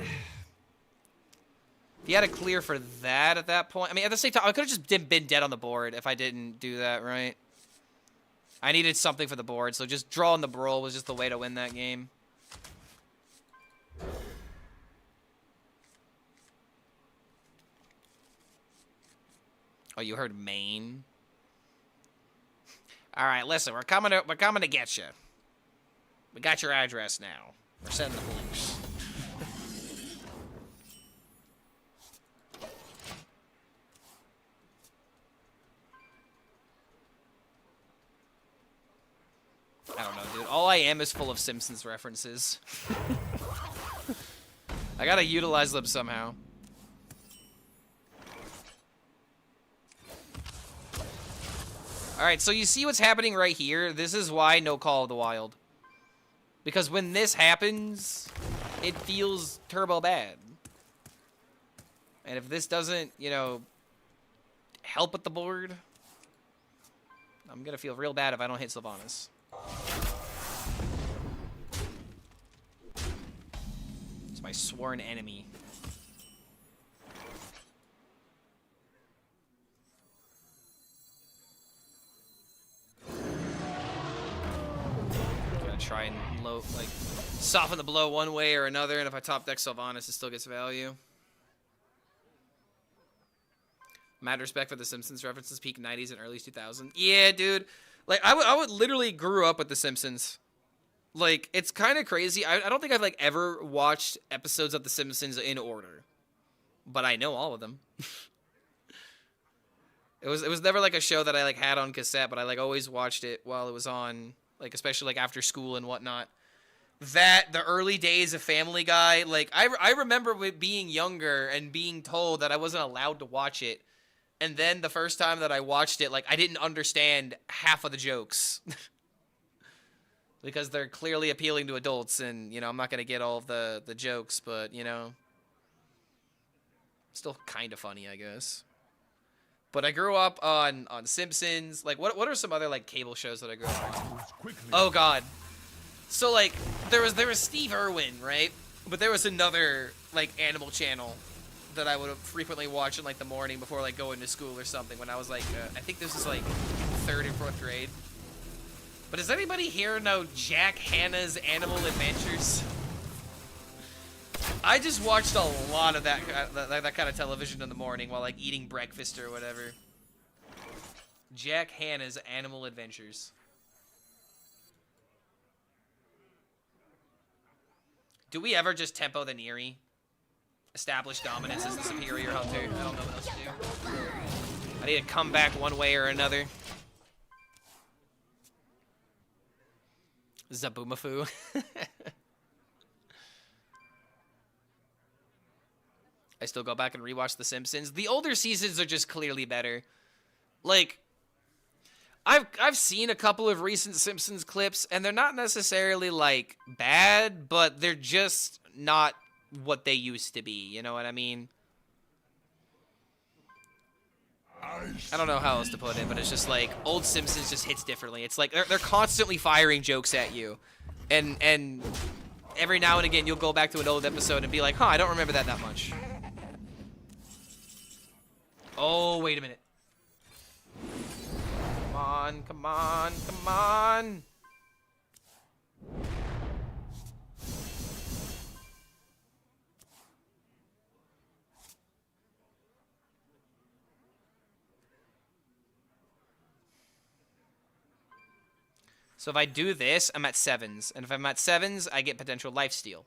He had to clear for that at that point. I mean, at the same time, I could have just been dead on the board if I didn't do that, right? I needed something for the board, so just drawing the brawl was just the way to win that game. Oh, you heard Maine? All right, listen, we're coming to get you. We got your address now. We're sending the police. I don't know, dude. All I am is full of Simpsons references. I gotta utilize them somehow. Alright, so you see what's happening right here? This is why no Call of the Wild. Because when this happens, it feels turbo bad. And if this doesn't, you know, help with the board, I'm gonna feel real bad if I don't hit Sylvanas. It's my sworn enemy. Gonna try and soften the blow one way or another, and if I top deck Sylvanas, it still gets value. Mad respect for the Simpsons references, peak 90s and early 2000s. Yeah, dude. Like, I would literally grew up with The Simpsons. Like, it's kind of crazy. I don't think I've, like, ever watched episodes of The Simpsons in order. But I know all of them. It was never, like, a show that I, like, had on cassette, but I, like, always watched it while it was on, like, especially, like, after school and whatnot. That, the early days of Family Guy, like, I remember being younger and being told that I wasn't allowed to watch it. And then the first time that I watched it, like, I didn't understand half of the jokes. Because they're clearly appealing to adults, and, you know, I'm not going to get all of the jokes, but, you know, still kind of funny, I guess. But I grew up on Simpsons. Like, what are some other, like, cable shows that I grew up on? Oh, God. So, like, there was Steve Irwin, right? But there was another, like, animal channel that I would have frequently watched in, like, the morning before, like, going to school or something when I was, like, I think this was, like, 3rd or 4th grade. But does anybody here know Jack Hanna's Animal Adventures? I just watched a lot of that kind of television in the morning while, like, eating breakfast or whatever. Jack Hanna's Animal Adventures. Do we ever just tempo the Neri? Establish dominance as the superior hunter. I don't know what else to do. I need to come back one way or another. Zaboomafoo. I still go back and rewatch The Simpsons. The older seasons are just clearly better. Like, I've seen a couple of recent Simpsons clips, and they're not necessarily, like, bad, but they're just not what they used to be, you know what I mean? I don't know how else to put it, but it's just like old Simpsons just hits differently. It's like they're constantly firing jokes at you, and every now and again you'll go back to an old episode and be like, huh, I don't remember that much. Oh, wait a minute. Come on, come on, come on. So if I do this, I'm at 7s. And if I'm at 7s, I get potential lifesteal.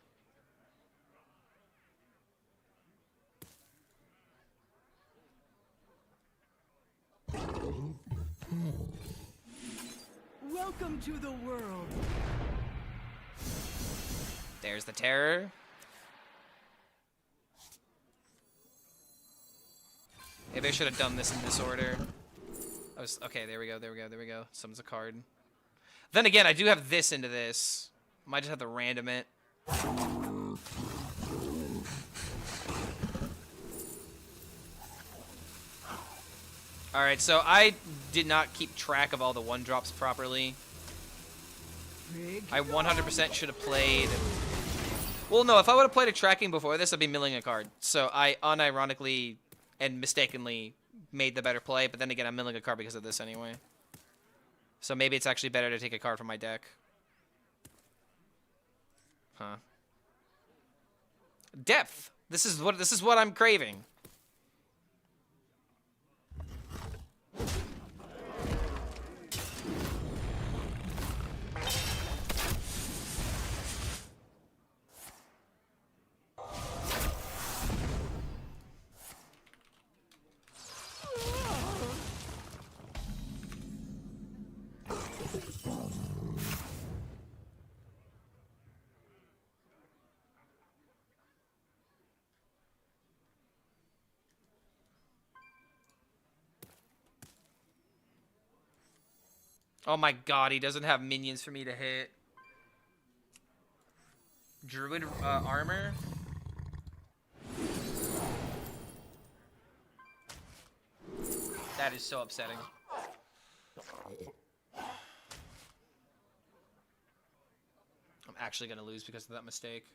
Welcome to the world. There's the terror. Maybe I should have done this in this order. Okay, there we go. Summons a card. Then again, I do have this into this. Might just have to random it. Alright, so I did not keep track of all the 1-drops properly. I 100% should have played... Well, no, if I would have played a tracking before this, I'd be milling a card. So I unironically and mistakenly made the better play, but then again, I'm milling a card because of this anyway. So maybe it's actually better to take a card from my deck. Huh. Depth! This is what I'm craving. Oh my god, he doesn't have minions for me to hit. Druid armor? That is so upsetting. I'm actually gonna lose because of that mistake.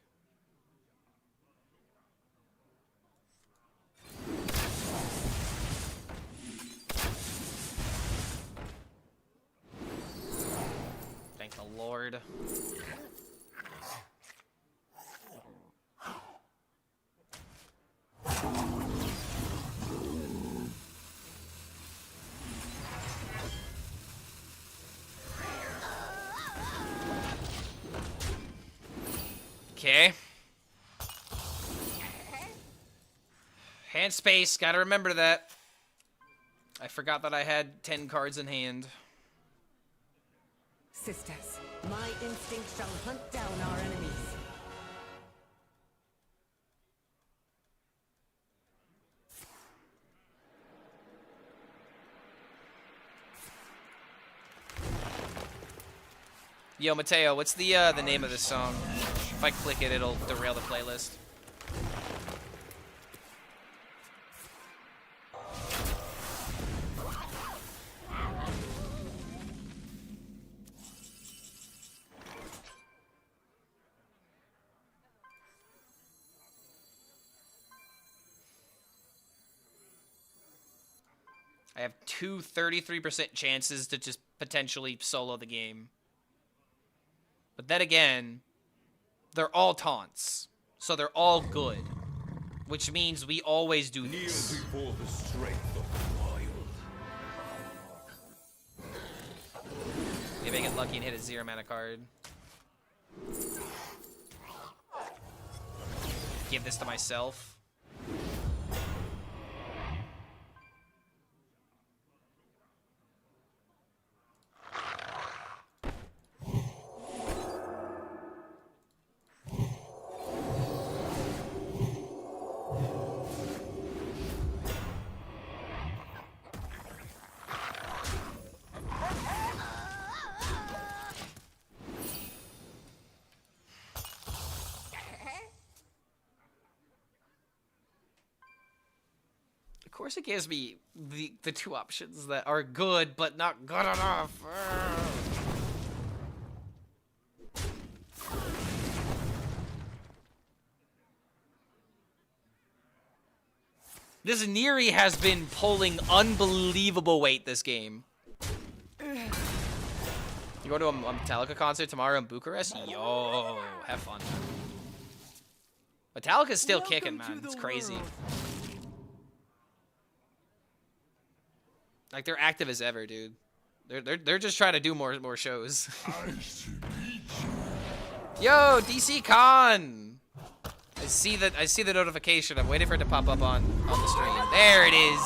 Thank the Lord. Okay. Hand space, gotta remember that. I forgot that I had 10 cards in hand. Sisters, my instinct shall hunt down our enemies. Yo, Mateo, what's the name of this song? If I click it, it'll derail the playlist. I have two 33% chances to just potentially solo the game. But then again, they're all taunts. So they're all good. Which means we always do this. Kneel before the strength of the wild. Maybe I get lucky and hit a 0 mana card. Give this to myself. Of course it gives me the two options that are good, but not good enough. This Neri has been pulling unbelievable weight this game. You go to a Metallica concert tomorrow in Bucharest? Yo, have fun. Metallica's still kicking, man. It's crazy. Like, they're active as ever, dude. They're just trying to do more shows. Ice beat Yo, DC Con. I see the notification. I'm waiting for it to pop up on the stream. There it is.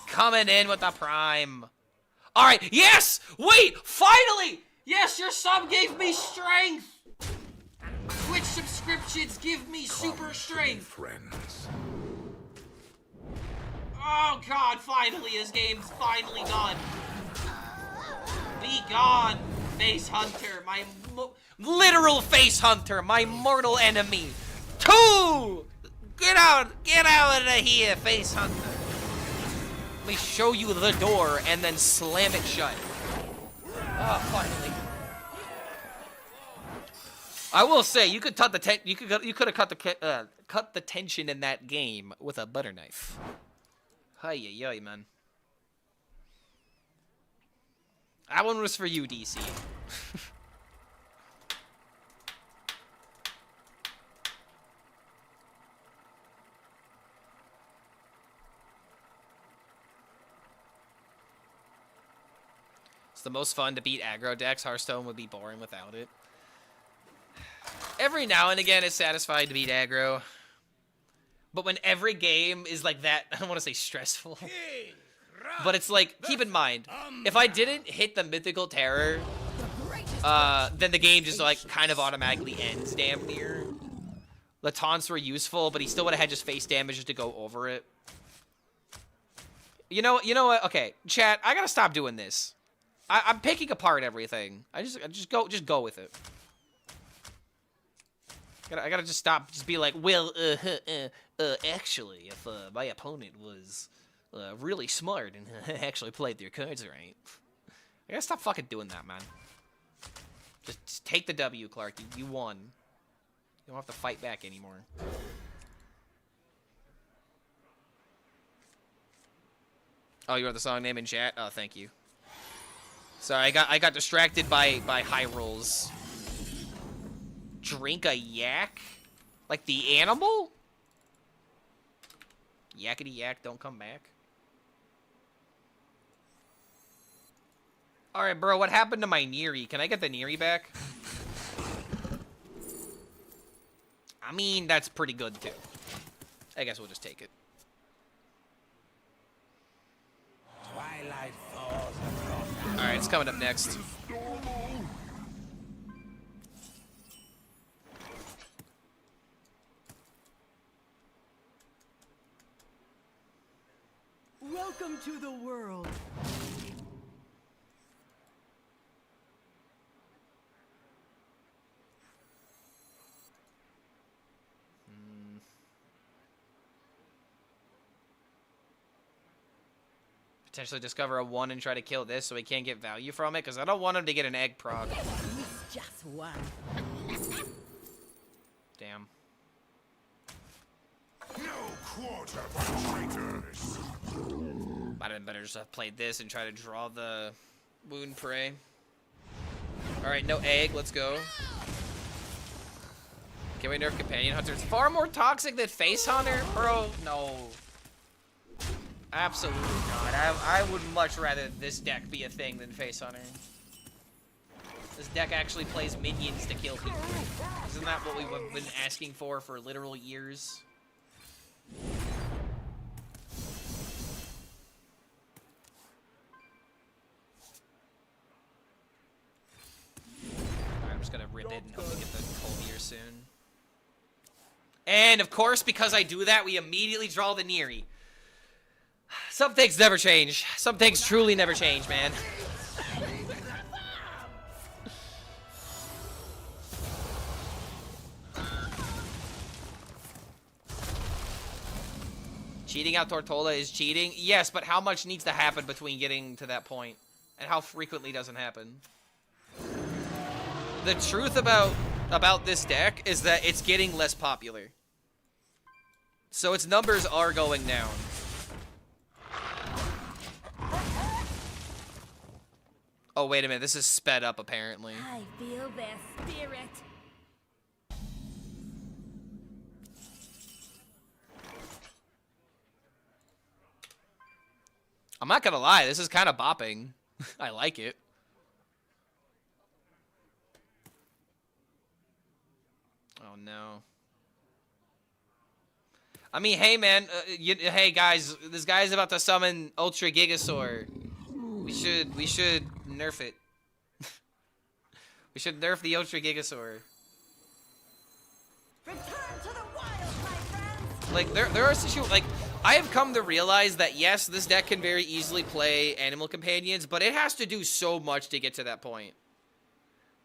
Coming in with the prime. All right. Yes. Wait. Finally. Yes, your sub gave me strength. Twitch subscriptions give me super strength. friends. Oh God! Finally, his game's finally done. Be gone, Face Hunter. My literal Face Hunter. My mortal enemy. 2. Get out of here, Face Hunter. Let me show you the door and then slam it shut. Oh, finally. I will say you could cut the you could have cut the tension in that game with a butter knife. Hi, man. That one was for you, DC. It's the most fun to beat aggro decks. Hearthstone would be boring without it. Every now and again, it's satisfying to beat aggro. But when every game is like that, I don't want to say stressful. But it's like, keep in mind, if I didn't hit the Mythical Terror, then the game just like kind of automatically ends damn near. The taunts were useful, but he still would have had just face damage just to go over it. You know what? Okay, chat, I gotta stop doing this. I'm picking apart everything. I just go with it. I gotta just stop. Just be like, well, actually, if my opponent was really smart and actually played their cards right, I gotta stop fucking doing that, man. Just take the W, Clark. You won. You don't have to fight back anymore. Oh, you wrote the song name in chat? Oh, thank you. Sorry, I got distracted by high rolls. Drink a yak? Like the animal? Yakety yak, don't come back. Alright, bro, what happened to my Neri? Can I get the Neri back? I mean, that's pretty good, too. I guess we'll just take it. Alright, it's coming up next. Welcome to the world. Potentially discover a 1 and try to kill this so we can't get value from it, because I don't want him to get an egg prog. It's just one. Damn. No quarter for traitors. Might have been better just have played this and try to draw the Wound Prey. Alright, no egg, let's go. Can we nerf Companion Hunter? It's far more toxic than Face Hunter? Bro, no. Absolutely not. I would much rather this deck be a thing than Face Hunter. This deck actually plays minions to kill people. Isn't that what we've been asking for literal years? Alright, I'm just gonna rip it and hope to get the cold here soon. And of course, because I do that, we immediately draw the Neri. Some things never change. Some things truly never change, man. Cheating out Tortola is cheating? Yes, but how much needs to happen between getting to that point? And how frequently doesn't happen? The truth about this deck is that it's getting less popular. So its numbers are going down. Oh, wait a minute. This is sped up, apparently. I feel their spirit. I'm not gonna lie, this is kind of bopping. I like it. Oh no. I mean, hey man, hey guys, this guy's about to summon Ultra Gigasaur. We should nerf it. We should nerf the Ultra Gigasaur. Return to the wild, my friends! Like, there are situations, like, I have come to realize that, yes, this deck can very easily play Animal Companions, but it has to do so much to get to that point.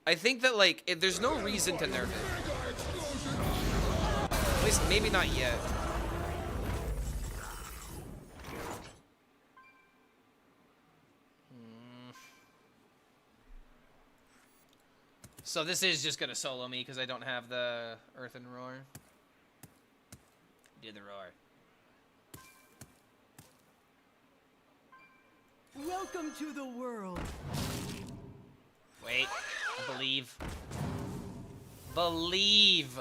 I think that, like, there's no reason to nerf it. At least, maybe not yet. So this is just gonna solo me because I don't have the Earthen Roar. Do the roar. Welcome to the world. Wait, believe. Believe.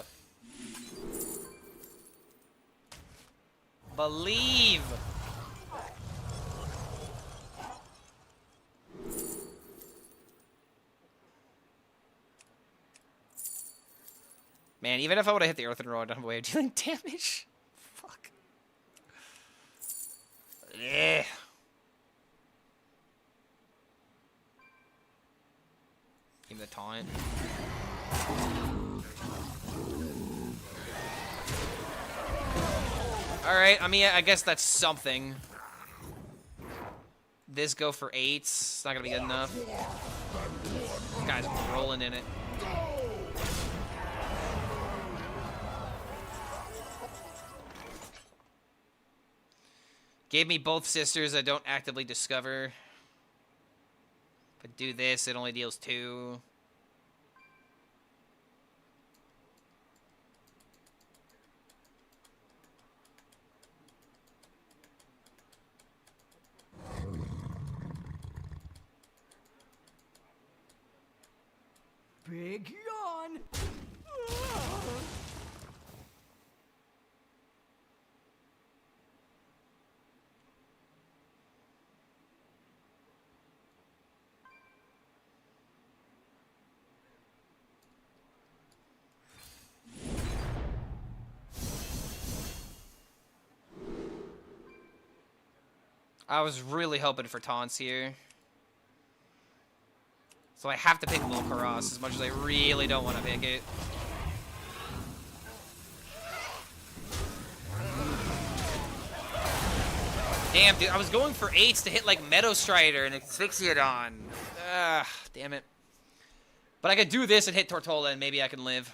Believe. Man, even if I would have hit the Earthen Roar, I don't have a way of dealing damage. Fuck. Yeah. Give me the taunt. Alright, I mean, I guess that's something. This go for 8s. It's not gonna be good enough. This guy's rolling in it. Gave me both sisters I don't actively discover. If I do this, it only deals 2. Big yawn. I was really hoping for taunts here. So I have to pick Volcaros as much as I really don't want to pick it. Damn, dude, I was going for 8s to hit like Meadow Strider and Asphyxiodon. Ah, damn it. But I could do this and hit Tortola and maybe I can live.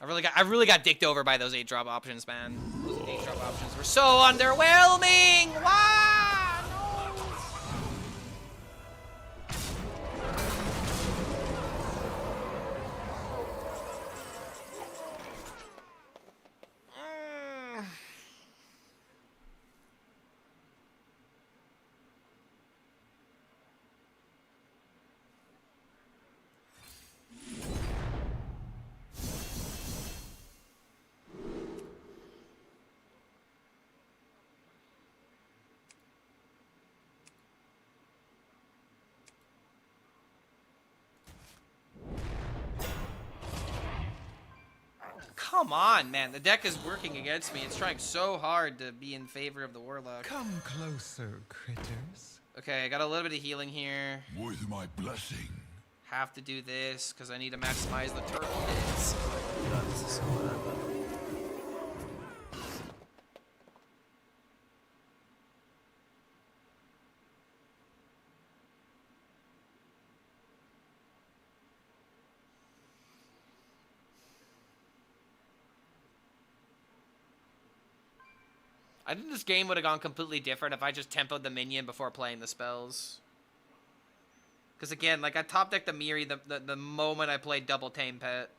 I really got dicked over by those 8-drop options, man. Those 8-drop options were so underwhelming! Why? No! Come on, man. The deck is working against me. It's trying so hard to be in favor of the Warlock. Come closer, critters. Okay, I got a little bit of healing here. With my blessing. Have to do this because I need to maximize the turtle hits. I think this game would have gone completely different if I just tempoed the minion before playing the spells. Because again, like I top decked the Neri the moment I played double Tame Pet.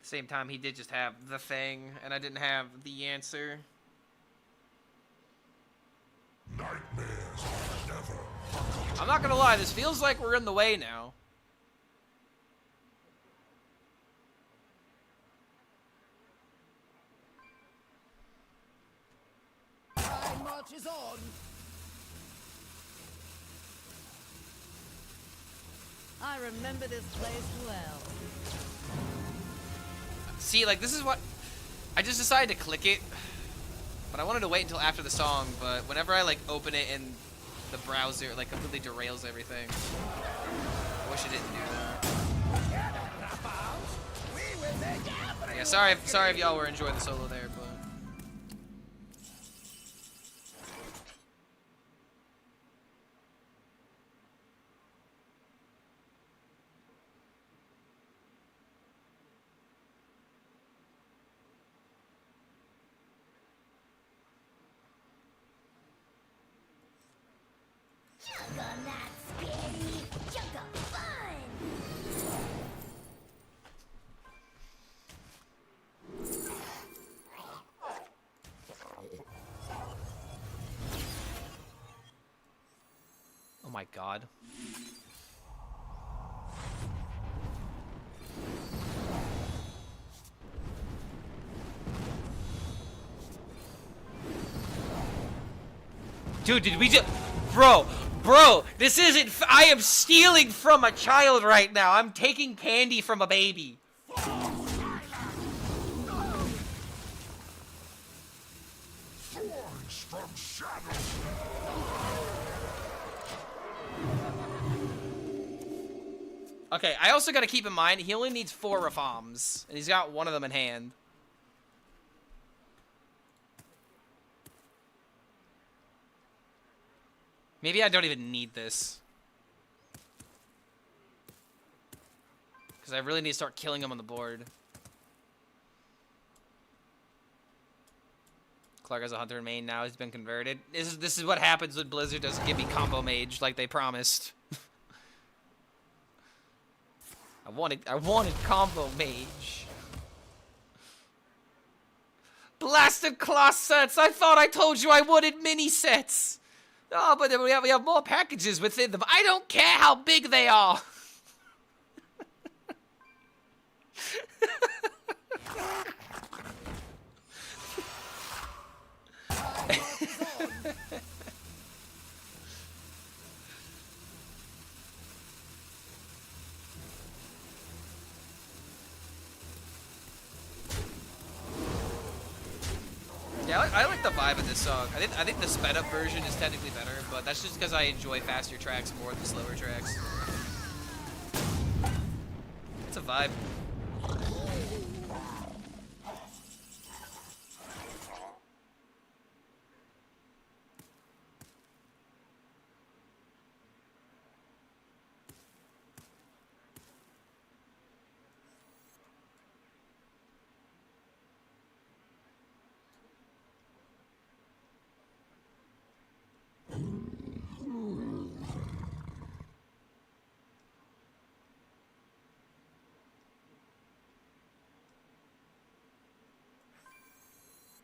Same time, he did just have the thing, and I didn't have the answer. Nightmares are never. I'm not gonna lie, this feels like we're in the way now. marches on. I remember this place well. See, like, this is what... I just decided to click it, but I wanted to wait until after the song, but whenever I, like, open it in the browser, it, like, completely derails everything. I wish it didn't do that. Yeah, sorry if y'all were enjoying the solo there, but... Chug on that, scary. Chug of fun. Oh my god. Dude, did we just... Bro, this isn't... I am stealing from a child right now. I'm taking candy from a baby. Thorns from shadow. Okay, I also gotta keep in mind, he only needs 4 reforms, and he's got 1 of them in hand. Maybe I don't even need this. Because I really need to start killing him on the board. Clark has a hunter in main now. He's been converted. This is what happens when Blizzard doesn't give me combo mage like they promised. I wanted combo mage. Blasted class sets! I thought I told you I wanted mini sets! Oh, but we have more packages within them. I don't care how big they are! Yeah, I like the vibe of this song. I think the sped up version is technically better, but that's just because I enjoy faster tracks more than slower tracks. It's a vibe.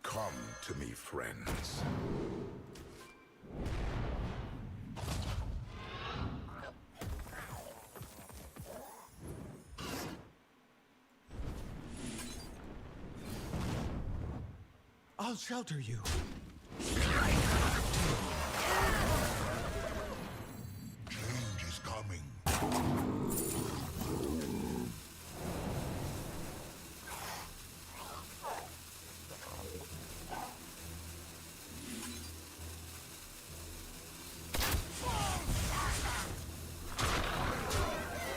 Come to me, friends. I'll shelter you. Change is coming.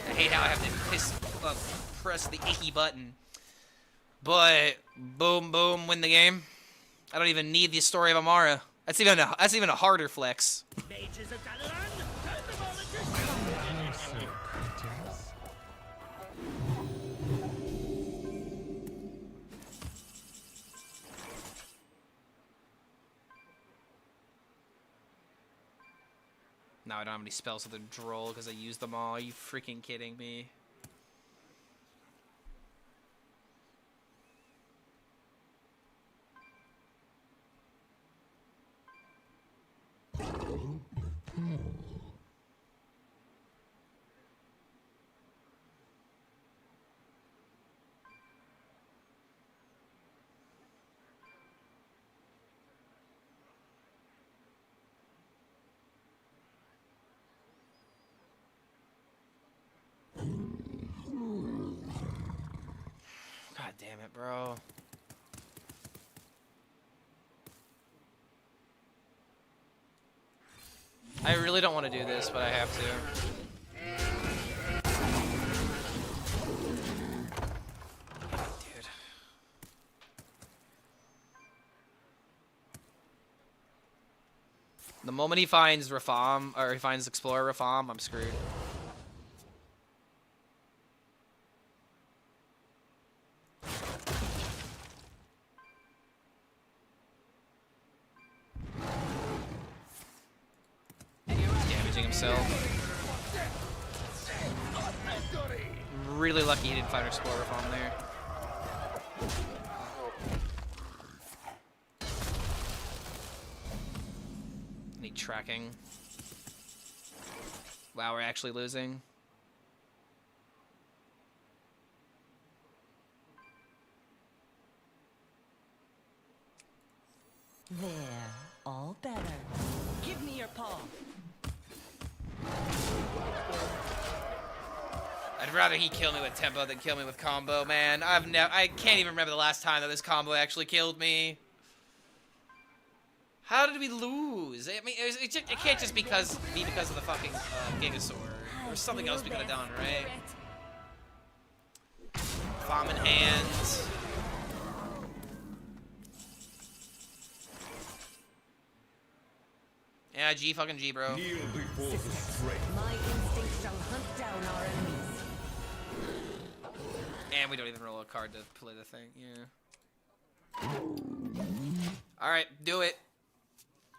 I hate how I have to press the icky button. But boom, boom, win the game. I don't even need the story of Amara. That's even a harder flex. Closer, critters. Now I don't have any spells for the droll because I used them all. Are you freaking kidding me? damn it, bro. I really don't want to do this, but I have to. Dude. The moment he finds Rafam, or he finds Explorer Rafam, I'm screwed. Damaging himself. Really lucky he didn't find Explorer Rafam there. Need tracking. Wow, we're actually losing. There, all better. Give me your paw. I'd rather he kill me with tempo than kill me with combo, man. I can't even remember the last time that this combo actually killed me. How did we lose? I mean, it can't just be because of the fucking Gigasaur. There's something else we could have done, right? Bomb in hand. Yeah, G fucking G, bro. Kneel before the strength. My instinct shall hunt down our enemies. And we don't even roll a card to play the thing, yeah. Alright, do it.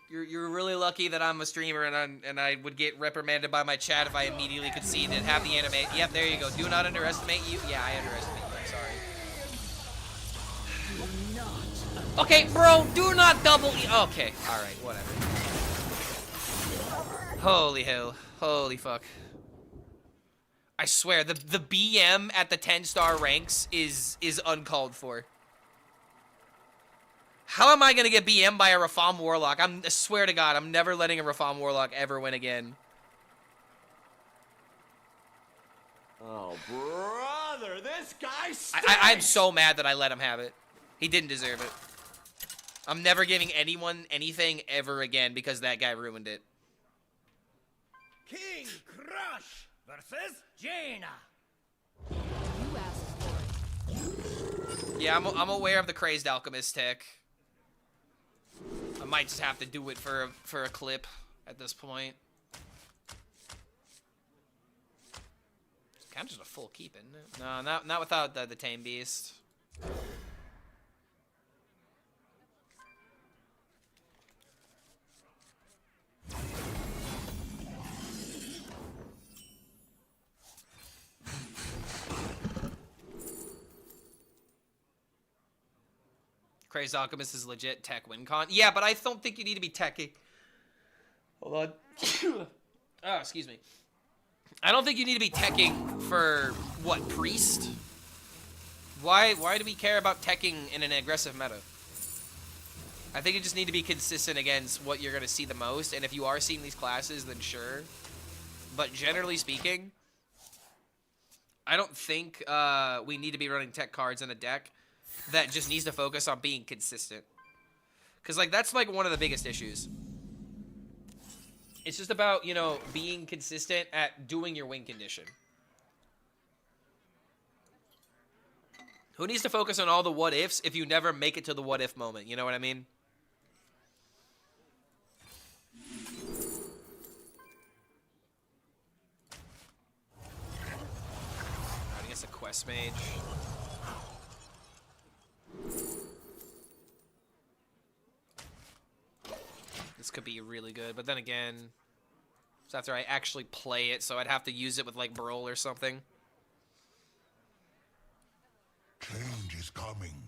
You're really lucky that I'm a streamer and I would get reprimanded by my chat if I immediately conceded and have the anime. Yep, there you go. Do not underestimate you. Yeah, I underestimate you. I'm sorry. Okay, bro, do not double E. Okay, alright, whatever. Holy hell. Holy fuck. I swear, the BM at the 10-star ranks is uncalled for. How am I gonna get BM by a Rafam Warlock? I swear to God, I'm never letting a Rafam Warlock ever win again. Oh, brother, this guy stinks! I'm so mad that I let him have it. He didn't deserve it. I'm never giving anyone anything ever again because that guy ruined it. King Crush versus Jaina. You asked for it. Yeah, I'm aware of the Crazed Alchemist tech. I might just have to do it for a clip at this point. It's kind of just a full keep, isn't it? No, not without the Tame Beast. Crazed Alchemist is legit tech win con. Yeah, but I don't think you need to be techy. Hold on. Oh, excuse me. I don't think you need to be teching for, what, Priest? Why do we care about teching in an aggressive meta? I think you just need to be consistent against what you're going to see the most, and if you are seeing these classes, then sure. But generally speaking, I don't think we need to be running tech cards in a deck that just needs to focus on being consistent. Because, like, that's, like, one of the biggest issues. It's just about, you know, being consistent at doing your win condition. Who needs to focus on all the what-ifs if you never make it to the what-if moment? You know what I mean? I guess a quest mage. This could be really good, but then again, it's after I actually play it, so I'd have to use it with, like, Brawl or something. Change is coming.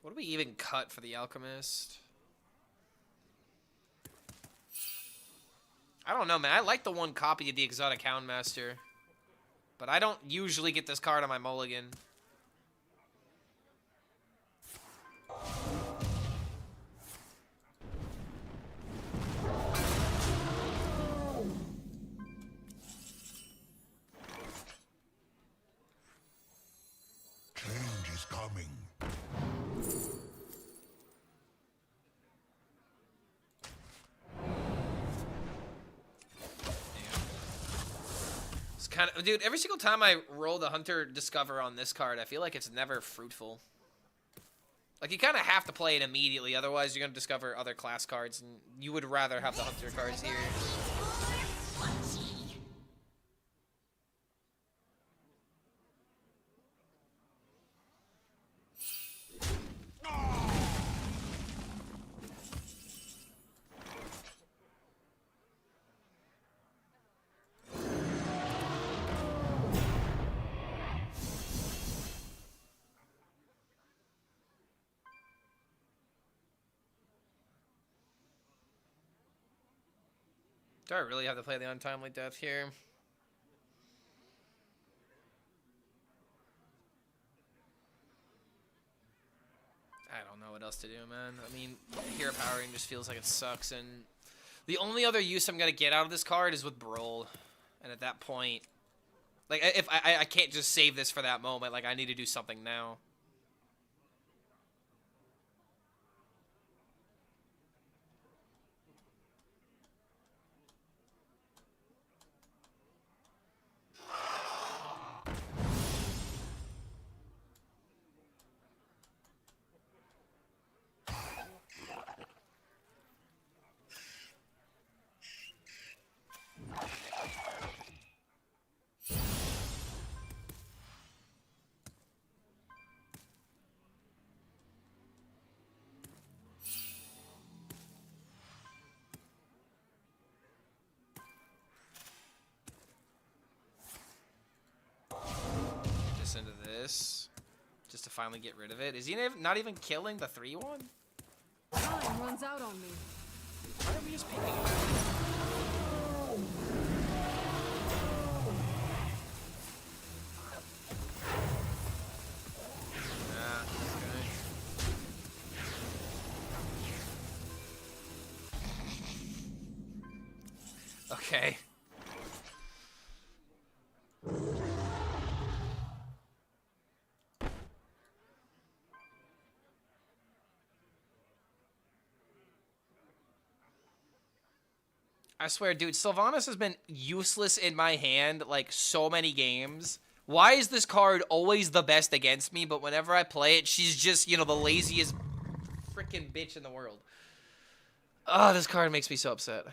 What do we even cut for the Alchemist? I don't know, man. I like the one copy of the Exotic Houndmaster. But I don't usually get this card on my mulligan. Change is coming. It's kind of, dude, every single time I roll the Hunter Discover on this card, I feel like it's never fruitful. Like, you kind of have to play it immediately, otherwise you're going to discover other class cards, and you would rather have the Hunter cards here. Do I really have to play the Untimely Death here? I don't know what else to do, man. I mean, Hero Powering just feels like it sucks, and the only other use I'm gonna get out of this card is with Brawl. And at that point, like, if I can't just save this for that moment, like, I need to do something now. Into this just to finally get rid of it. Is he not even killing the 3-1? Time runs out on me. Why are we just picking him? Okay. I swear, dude, Sylvanas has been useless in my hand, like, so many games. Why is this card always the best against me, but whenever I play it, she's just, you know, the laziest freaking bitch in the world. Oh, this card makes me so upset.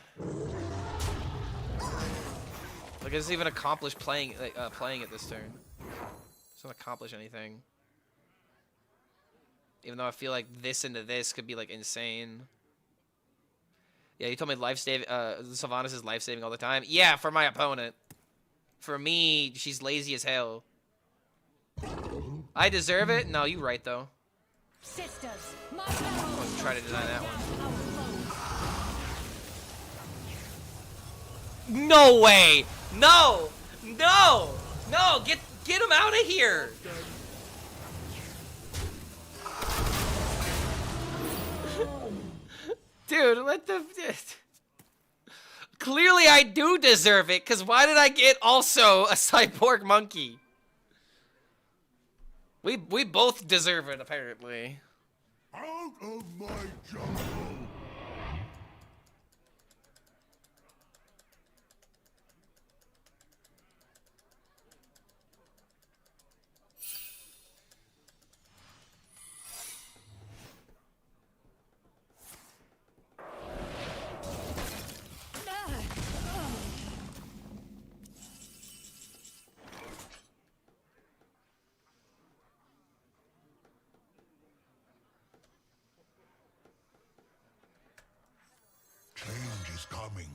Like, it doesn't even accomplish playing it this turn. It doesn't accomplish anything. Even though I feel like this into this could be, like, insane. Yeah, you told me Sylvanas is life-saving all the time. Yeah, for my opponent. For me, she's lazy as hell. I deserve it? No, you right, though. Sisters, my I'll try to deny that one. No way! No! No! No! Get him out of here! Dude, let the... Clearly I do deserve it, because why did I get also a cyborg monkey? We both deserve it, apparently. Out of my jungle! Change is coming.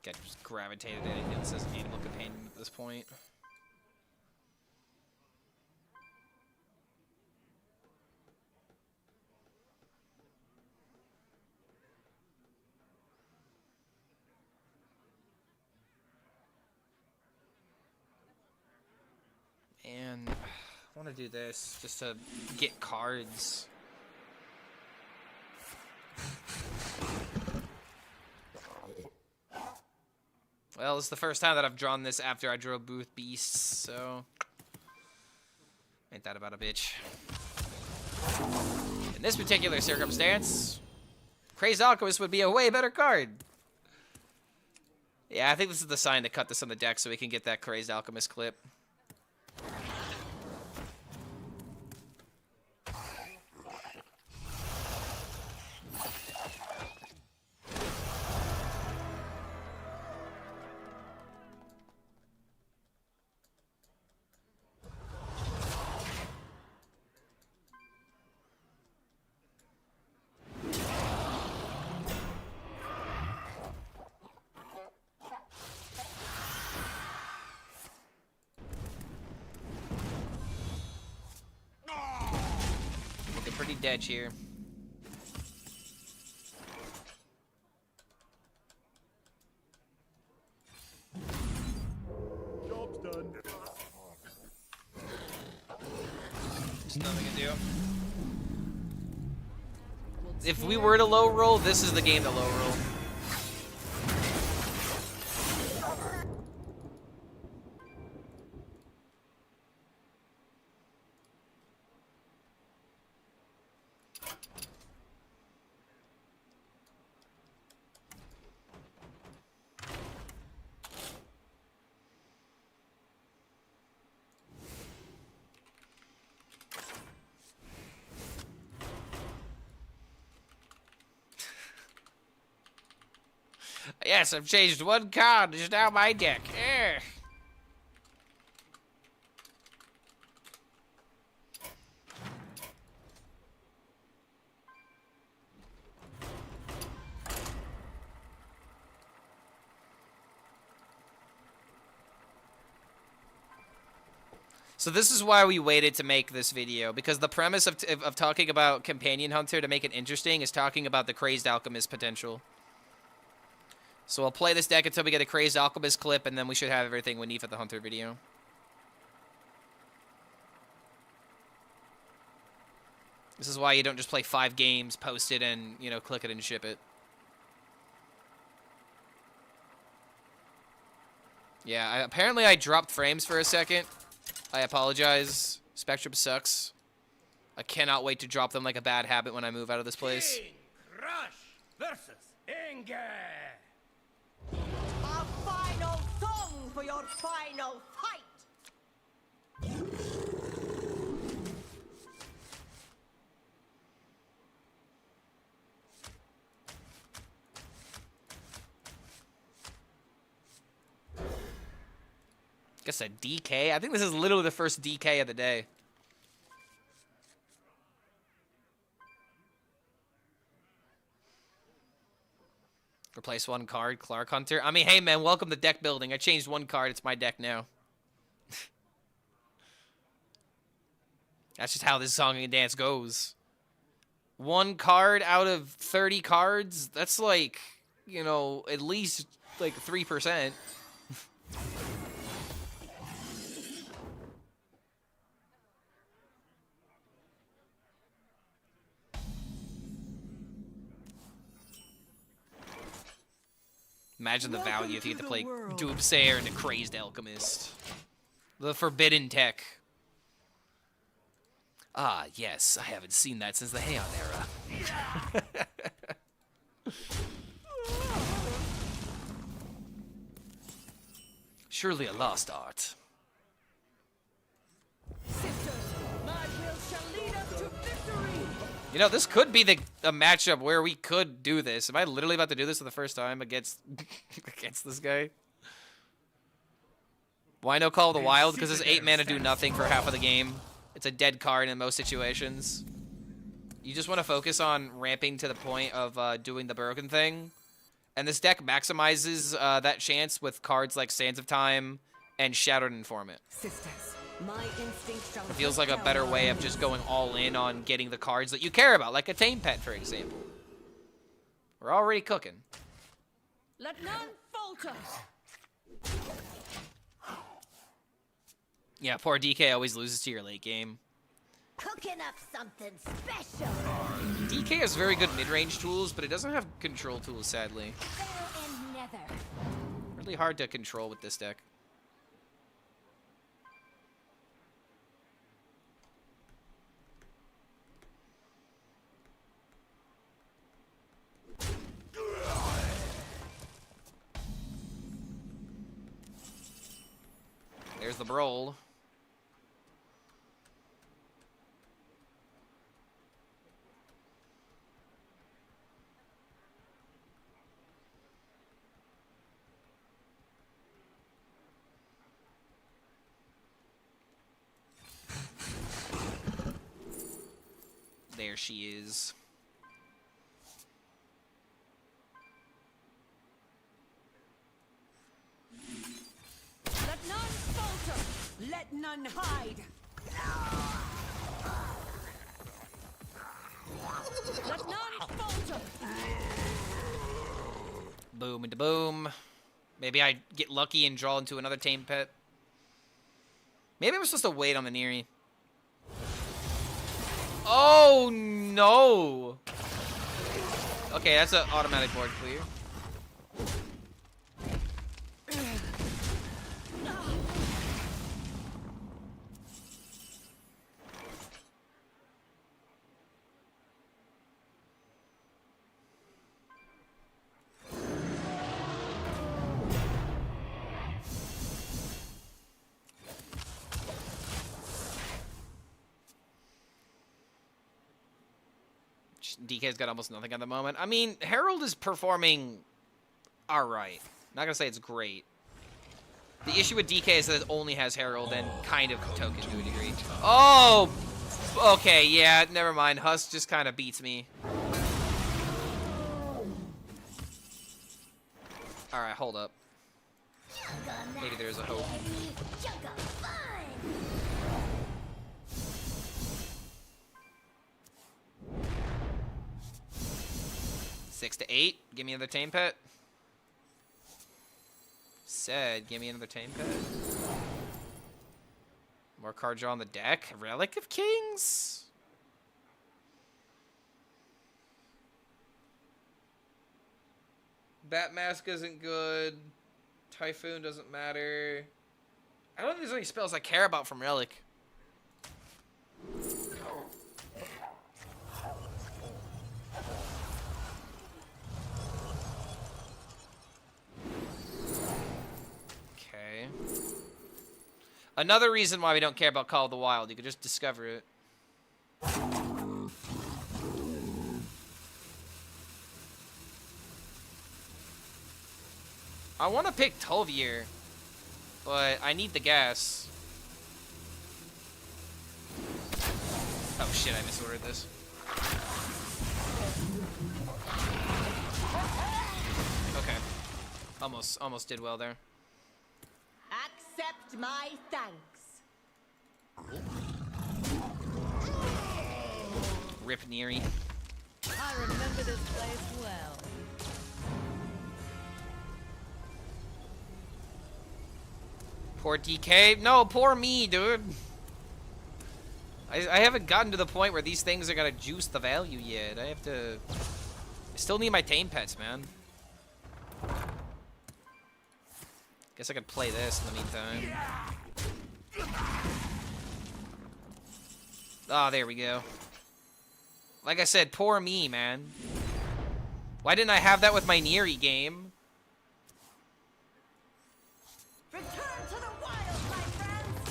Guy just gravitated to anything that says animal companion at this point. And I want to do this just to get cards. Well, it's the first time that I've drawn this after I drew Booth Beasts, so ain't that about a bitch. In this particular circumstance, Crazed Alchemist would be a way better card. Yeah, I think this is the sign to cut this on the deck so we can get that Crazed Alchemist clip. Pretty dead here. Job's done. There's nothing to do. If we were to low roll, this is the game to low roll. Yes, I've changed one card. It's now my deck. Eh. So this is why we waited to make this video, because the premise of talking about Companion Hunter to make it interesting is talking about the Crazed Alchemist potential. So I'll play this deck until we get a Crazed Alchemist clip, and then we should have everything we need for the Hunter video. This is why you don't just play 5 games, post it, and, you know, click it and ship it. Yeah, apparently I dropped frames for a second. I apologize. Spectrum sucks. I cannot wait to drop them like a bad habit when I move out of this place. King Crush versus Inge. A final song for your final fight! Guess a DK? I think this is literally the first DK of the day. Replace one card, Clark Hunter. I mean, hey man, welcome to deck building. I changed one card, it's my deck now. That's just how this song and dance goes. One card out of 30 cards, that's like, you know, at least like 3%. Imagine the value if you get to play Doomsayer and a Crazed Alchemist. The forbidden tech. Ah, yes, I haven't seen that since the Heian era. Surely a lost art. Sisters, my will shall lead us to victory! You know, this could be a matchup where we could do this. Am I literally about to do this for the first time against against this guy? Why no Call of the Wild? Because his 8 mana do nothing for half of the game. It's a dead card in most situations. You just want to focus on ramping to the point of doing the broken thing. And this deck maximizes that chance with cards like Sands of Time and Shattered Informant. Sisters, my instinct shall It feels like a better way of just going all in on getting the cards that you care about, like a Tame Pet, for example. We're already cooking. Let none falter! Yeah, poor DK always loses to your late game. Cooking up something special. DK has very good mid-range tools, but it doesn't have control tools, sadly. Fair and nether. Really hard to control with this deck. There's the Brawl. There she is. Let none falter. Let none hide. Let none falter. Boom into boom. Maybe I get lucky and draw into another tame pet. Maybe I'm supposed to wait on the Neri. Oh no! Okay, that's an automatic board clear. DK's got almost nothing at the moment. I mean, Herald is performing alright. Not gonna say it's great. The issue with DK is that it only has Herald and kind of Token to a degree. Oh! Okay, yeah, never mind. Husk just kind of beats me. Alright, hold up. Maybe there's a hope. 6 to 8. Give me another tame pet. Said, give me another tame pet. More card draw on the deck. Relic of Kings. Bat Mask isn't good. Typhoon doesn't matter. I don't think there's any spells I care about from Relic. Okay. Another reason why we don't care about Call of the Wild. You could just discover it. I want to pick Tolvier, but I need the gas. Oh shit, I misordered this. Okay. Almost did well there. Accept my thanks. Rip Neri. I remember this place well. Poor DK. No, poor me, dude. I haven't gotten to the point where these things are gonna juice the value yet. I still need my tame pets, man. Guess I could play this in the meantime. Oh, there we go. Like I said, poor me, man. Why didn't I have that with my Neri game? Return to the wild, my friends.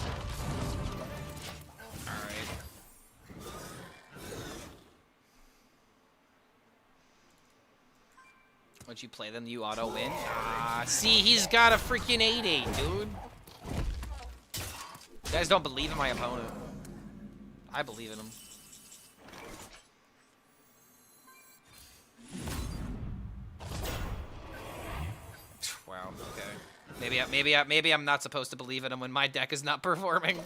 Alright. Once you play them, you auto-win. Ah, see, he's got a freaking 8-8, dude. You guys don't believe in my opponent. I believe in him. Wow, okay. Maybe I'm not supposed to believe in him when my deck is not performing.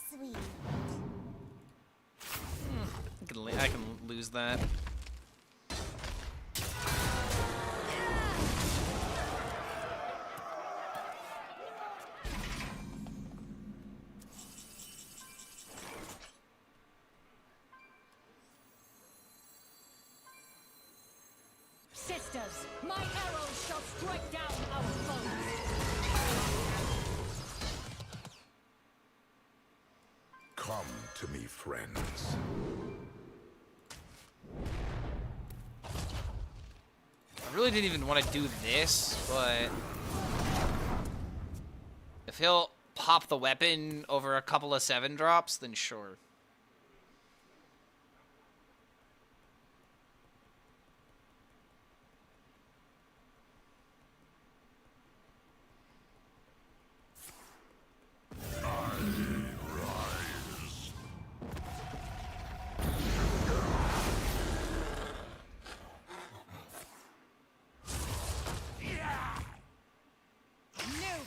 sweet. I can lose that. Sisters, my arrows shall strike down our foes. Come to me, friends. I really didn't even want to do this, but if he'll pop the weapon over a couple of 7-drops, then sure.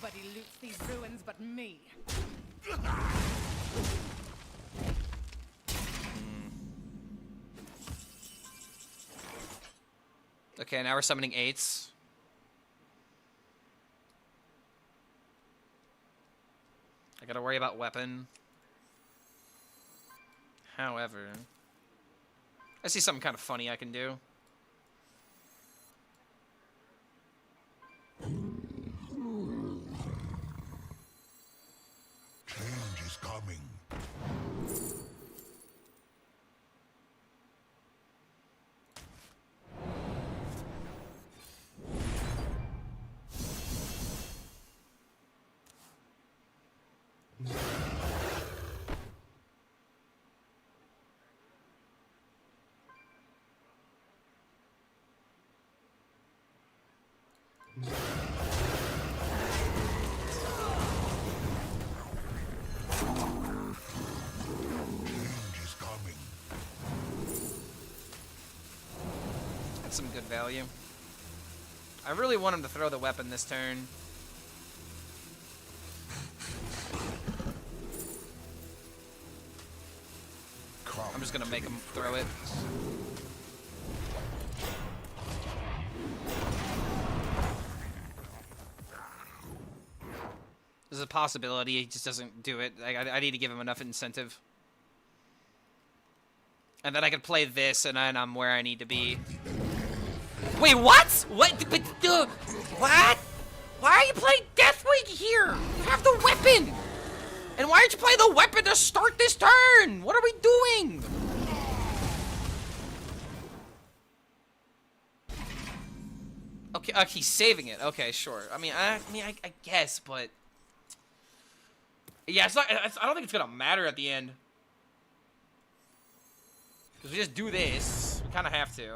Nobody loots these ruins but me. Okay, now we're summoning 8s. I gotta worry about weapon. However, I see something kind of funny I can do. Change is coming. Change is coming. That's some good value. I really want him to throw the weapon this turn. I'm just gonna make him throw it. There's a possibility he just doesn't do it. I need to give him enough incentive. And then I can play this, and then I'm where I need to be. Wait, what? What? But, what? Why are you playing Deathwing here? You have the weapon! And why aren't you playing the weapon to start this turn? What are we doing? Okay, he's saving it. Okay, sure. I guess, but yeah, it's not. I don't think it's gonna matter at the end because we just do this. We kind of have to.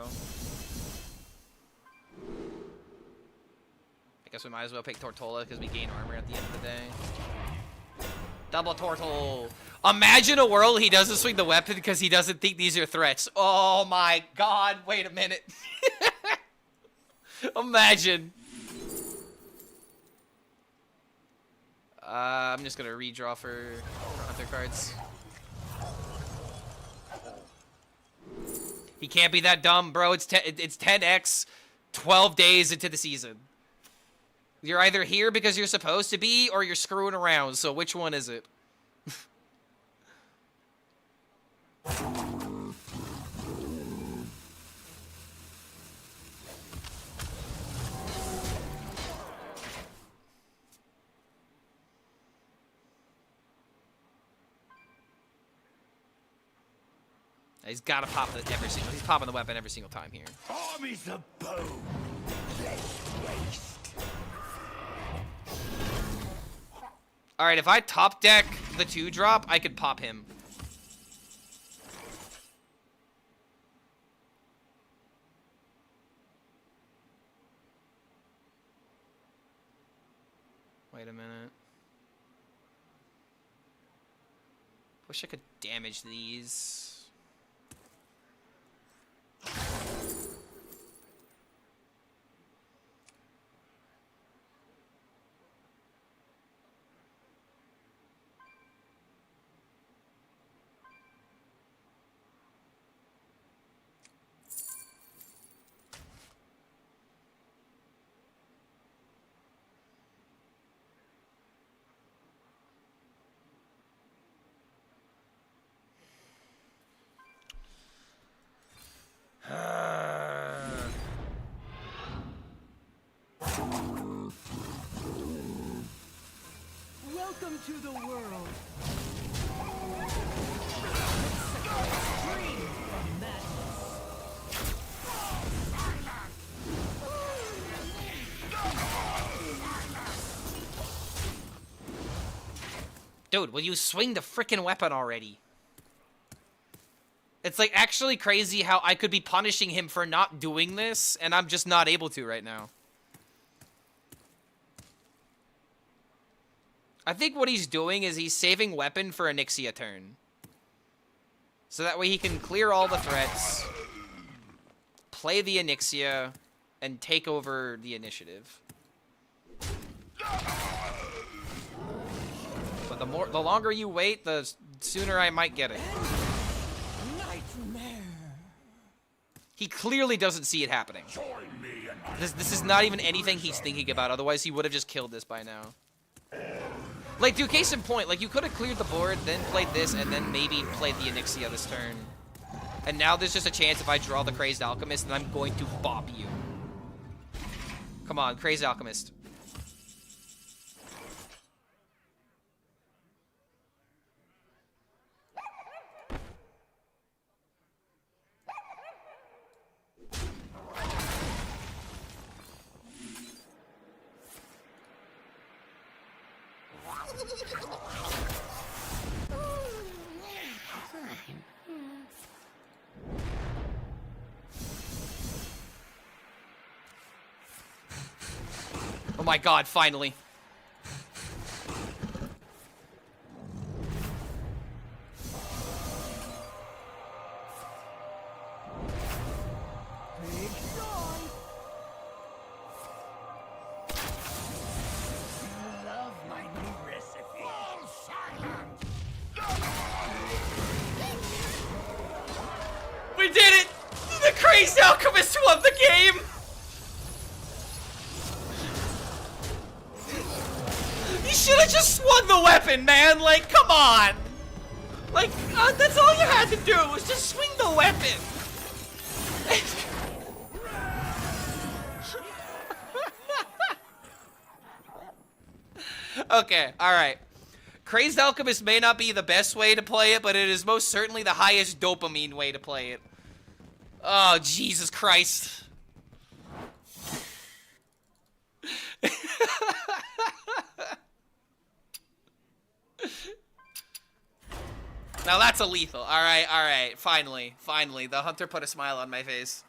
I guess we might as well pick Tortola because we gain armor at the end of the day. Double Tortola. Imagine a world he doesn't swing the weapon because he doesn't think these are threats. Oh my god, wait a minute. Imagine. I'm just gonna redraw for Hunter cards. He can't be that dumb, bro. It's 10x 12 days into the season. You're either here because you're supposed to be, or you're screwing around. So which one is it? He's gotta pop the he's popping the weapon every single time here. Armies of bone. Let's waste. Alright, if I top deck the 2-drop, I could pop him. Wait a minute. Wish I could damage these. to the world. Dude, will you swing the frickin' weapon already? It's like actually crazy how I could be punishing him for not doing this, and I'm just not able to right now. I think what he's doing is he's saving weapon for Onyxia turn. So that way he can clear all the threats, play the Onyxia, and take over the initiative. But the longer you wait, the sooner I might get it. Nightmare. He clearly doesn't see it happening. This is not even anything he's thinking about, otherwise he would have just killed this by now. Like, dude, case in point, like, you could have cleared the board, then played this, and then maybe played the Onyxia this turn. And now there's just a chance if I draw the Crazed Alchemist, then I'm going to bop you. Come on, Crazed Alchemist. Oh my god, finally. Big joy. Love my new recipe. All silent. We did it! The Crazed Alchemist won the game! You should have just swung the weapon, man! Like, come on! Like, that's all you had to do, was just swing the weapon! Okay, alright. Crazed Alchemist may not be the best way to play it, but it is most certainly the highest dopamine way to play it. Oh, Jesus Christ. Now that's a lethal. Alright. Finally. The hunter put a smile on my face.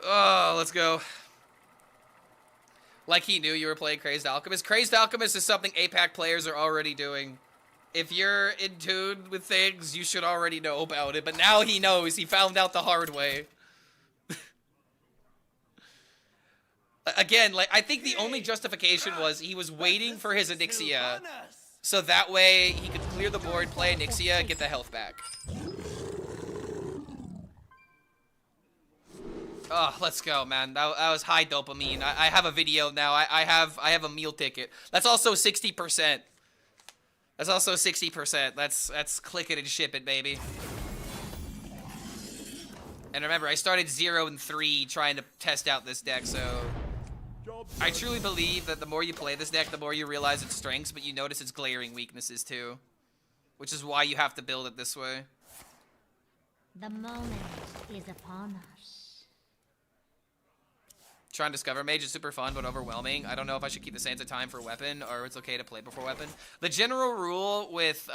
Oh, let's go. Like he knew you were playing Crazed Alchemist. Crazed Alchemist is something APAC players are already doing. If you're in tune with things, you should already know about it. But now he knows. He found out the hard way. Again, like, I think the only justification was he was waiting for his Onyxia. So that way, he could clear the board, play Onyxia, get the health back. Oh, let's go, man. That was high dopamine. I have a video now. I have a meal ticket. That's also 60%. That's also 60%. That's click it and ship it, baby. And remember, I started 0 and 3 trying to test out this deck, so... I truly believe that the more you play this deck, the more you realize its strengths, but you notice its glaring weaknesses too. Which is why you have to build it this way. The moment is upon us. Trying Discover Mage is super fun, but overwhelming. I don't know if I should keep the Sands of Time for weapon, or it's okay to play before weapon. The general rule with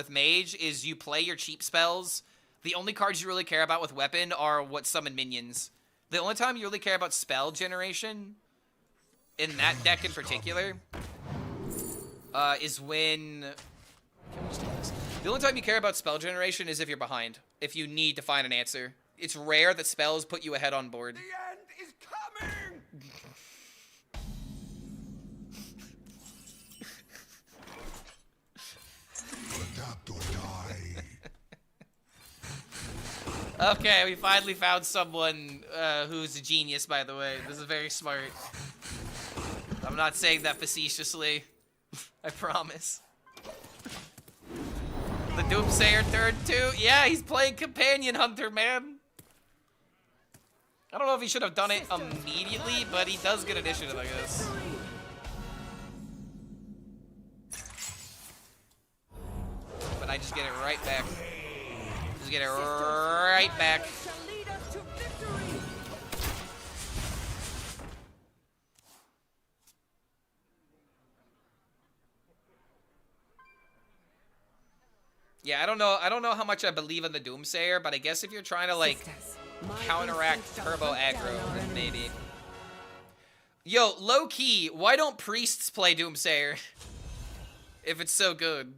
Mage is you play your cheap spells. The only cards you really care about with weapon are what summon minions. The only time you really care about spell generation, in that deck in particular, is when... Can we just do this? The only time you care about spell generation is if you're behind. If you need to find an answer. It's rare that spells put you ahead on board. The end is coming. Adapt or die. Okay, we finally found someone who's a genius, by the way. This is very smart. I'm not saying that facetiously. I promise. The Doomsayer turn 2? Yeah, he's playing Companion Hunter, man. I don't know if he should have done it immediately, but he does get initiative, I guess. I just get it right back. Just get it right back. Shall lead us to victory. Yeah, I don't know how much I believe in the Doomsayer, but I guess if you're trying to like counteract turbo aggro, then maybe. Yo, low key, why don't priests play Doomsayer? If it's so good.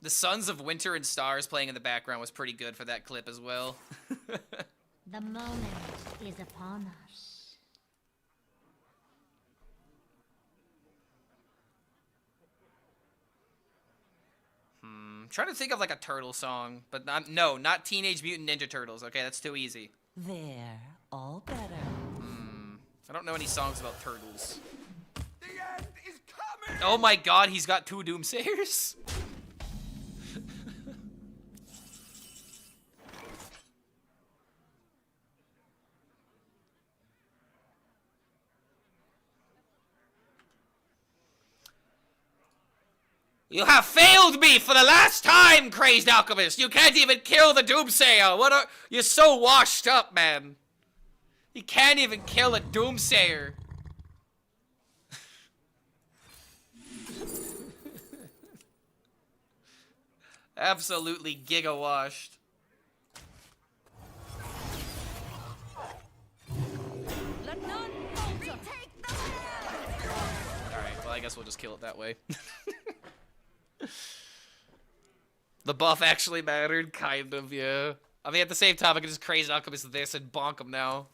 The Sons of Winter and Stars playing in the background was pretty good for that clip as well. The moment is upon us. I'm trying to think of like a turtle song, but not Teenage Mutant Ninja Turtles. Okay, that's too easy. There, all better. I don't know any songs about turtles. The end is coming! Oh my god, he's got 2 Doomsayers? You have failed me for the last time, Crazed Alchemist! You can't even kill the Doomsayer! You're so washed up, man! You can't even kill a Doomsayer! Absolutely giga-washed. Let none falter. Alright, well I guess we'll just kill it that way. The buff actually mattered, kind of, yeah. I mean, at the same time, I can just Crazed Alchemist this and bonk him now.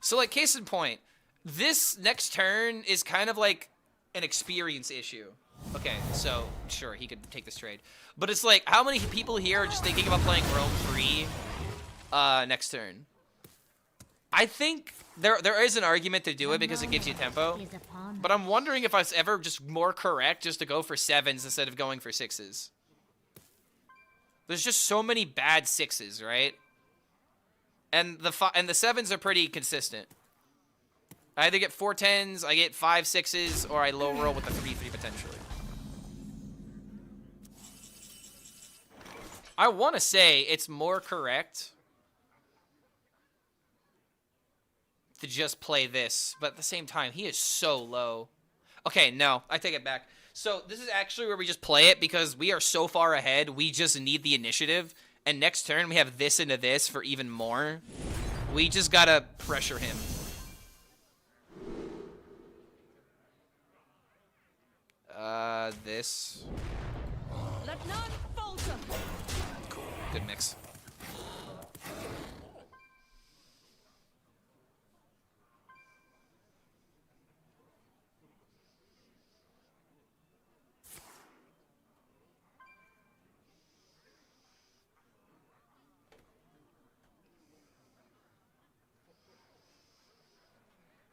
So, like, case in point, this next turn is kind of like an experience issue. Okay, so, sure, he could take this trade. But it's like, how many people here are just thinking about playing Roam free next turn? I think there is an argument to do it because it gives you tempo, but I'm wondering if it's ever just more correct just to go for 7s instead of going for 6s. There's just so many bad 6s, right? And the 7s are pretty consistent. I either get 4 10s, I get 5 6s, or I low roll with a 3-3 potentially. I want to say it's more correct to just play this, but at the same time, he is so low. Okay, no, I take it back. So this is actually where we just play it because we are so far ahead, we just need the initiative, and next turn we have this into this for even more. We just gotta pressure him. This. Let none falter. Cool, good mix.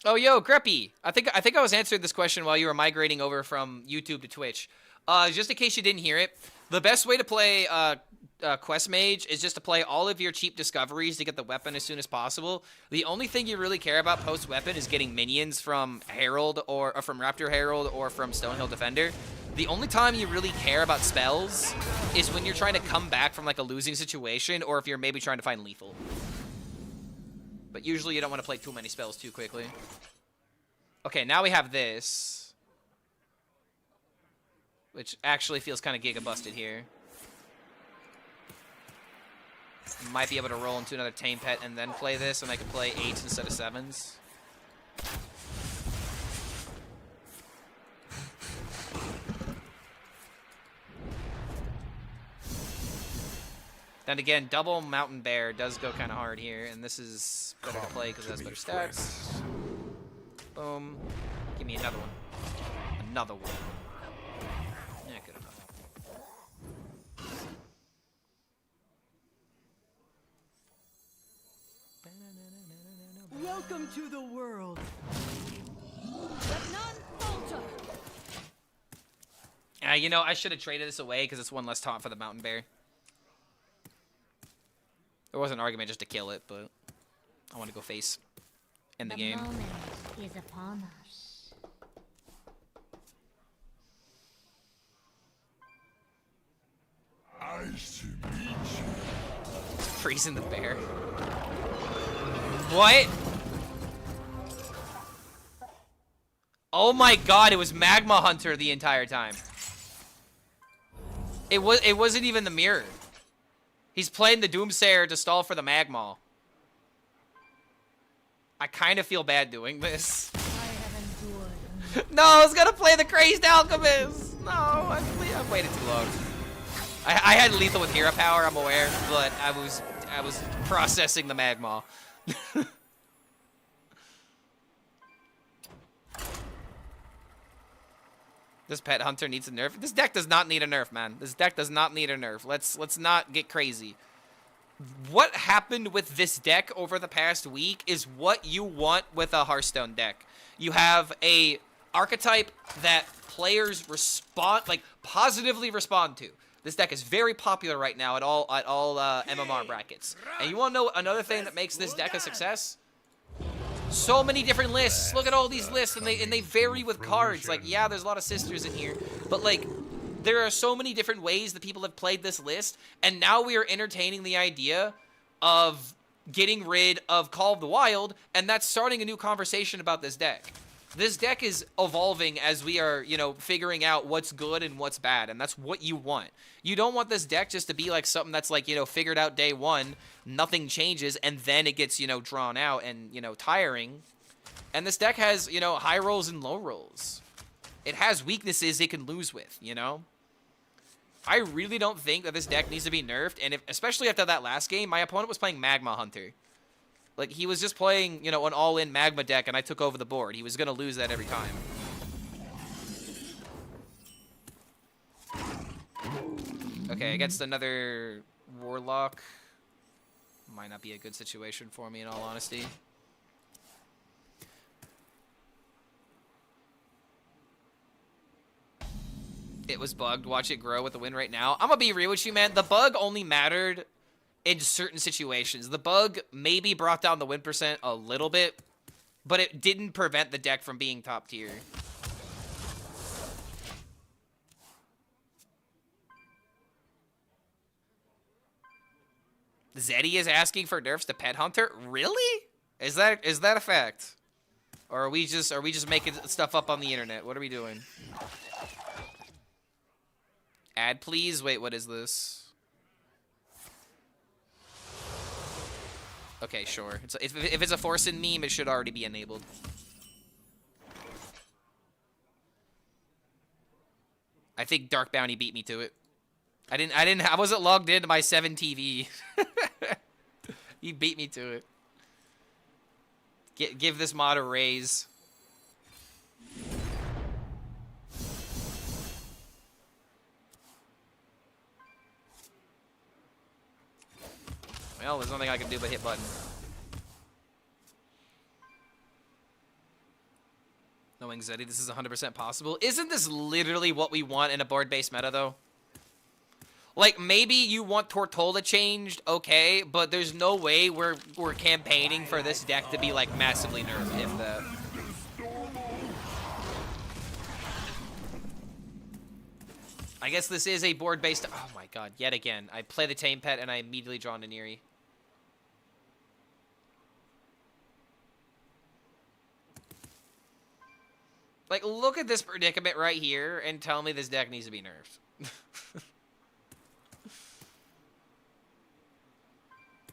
Oh, yo, Greppy. I think I was answering this question while you were migrating over from YouTube to Twitch. Just in case you didn't hear it, the best way to play Quest Mage is just to play all of your cheap discoveries to get the weapon as soon as possible. The only thing you really care about post-weapon is getting minions from Herald or from Raptor Herald or from Stonehill Defender. The only time you really care about spells is when you're trying to come back from like a losing situation or if you're maybe trying to find lethal. But usually you don't want to play too many spells too quickly. Okay, now we have this. Which actually feels kind of giga busted here. Might be able to roll into another Tame Pet and then play this, and I can play 8s instead of 7s. Then again, double Mountain Bear does go kind of hard here, and this is better to play because it has better stats. Boom. Give me another one. Another one. Welcome to the world. Let none falter. You know, I should have traded this away because it's one less taunt for the mountain bear. There was an argument just to kill it, but I want to go face in the game. moment is upon us. Nice to meet you. Freezing the bear. What? Oh my god, it was Magma Hunter the entire time. It wasn't even the mirror. He's playing the Doomsayer to stall for the Magma. I kind of feel bad doing this. I have endured. No, I was gonna play the Crazed Alchemist. No, I've waited too long. I had lethal with hero power, I'm aware, but I was processing the Magma. This pet hunter needs a nerf. This deck does not need a nerf, man. This deck does not need a nerf. Let's not get crazy. What happened with this deck over the past week is what you want with a Hearthstone deck. You have a archetype that players respond, like, positively respond to. This deck is very popular right now at all MMR brackets. And you want to know another thing that makes this deck a success? So many different lists. Look at all these lists, and they vary with cards. Like, yeah, there's a lot of sisters in here, but like, there are so many different ways that people have played this list, and now we are entertaining the idea of getting rid of Call of the Wild, and that's starting a new conversation about this deck. This deck is evolving as we are, you know, figuring out what's good and what's bad, and that's what you want. You don't want this deck just to be like something that's like, you know, figured out day one, nothing changes, and then it gets, you know, drawn out and, you know, tiring. And this deck has, you know, high rolls and low rolls. It has weaknesses it can lose with, you know? I really don't think that this deck needs to be nerfed, and especially after that last game, my opponent was playing Magma Hunter. Like, he was just playing, you know, an all-in Magma deck, and I took over the board. He was going to lose that every time. Okay, against another Warlock. Might not be a good situation for me, in all honesty. It was bugged. Watch it grow with the win right now. I'm going to be real with you, man. The bug only mattered in certain situations. The bug maybe brought down the win percent a little bit, but it didn't prevent the deck from being top tier. Zeddy is asking for nerfs to Pet Hunter? Really? Is that a fact? Or are we just making stuff up on the internet? What are we doing? Ad please? Wait, what is this? Okay, sure. If it's a Forcing meme, it should already be enabled. I think Dark Bounty beat me to it. I wasn't logged into my 7 TV. He beat me to it. Give this mod a raise. Well, there's nothing I can do but hit button. Knowing Zeddy, this is 100% possible. Isn't this literally what we want in a board-based meta, though? Like, maybe you want Tortola changed, okay, but there's no way we're campaigning for this deck to be, like, massively nerfed, if the... I guess this is a board-based... Oh my god, yet again. I play the Tame Pet and I immediately draw into Neri. Like, look at this predicament right here and tell me this deck needs to be nerfed.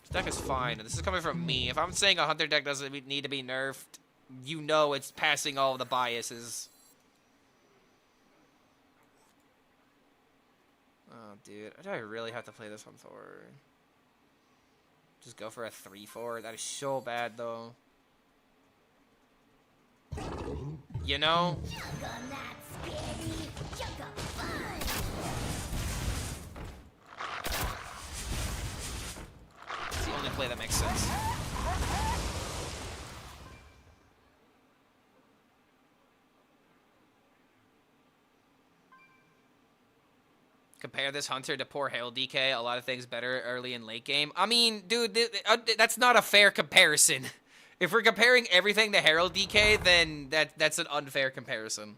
This deck is fine. This is coming from me. If I'm saying a Hunter deck doesn't need to be nerfed, you know it's passing all the biases. Oh, dude. Do I really have to play this on Thor? Just go for a 3-4? That is so bad, though. You know? It's the only play that makes sense. compare this Hunter to poor Herald DK, a lot of things better early and late game. I mean, dude, that's not a fair comparison. If we're comparing everything to Herald DK, then that's an unfair comparison.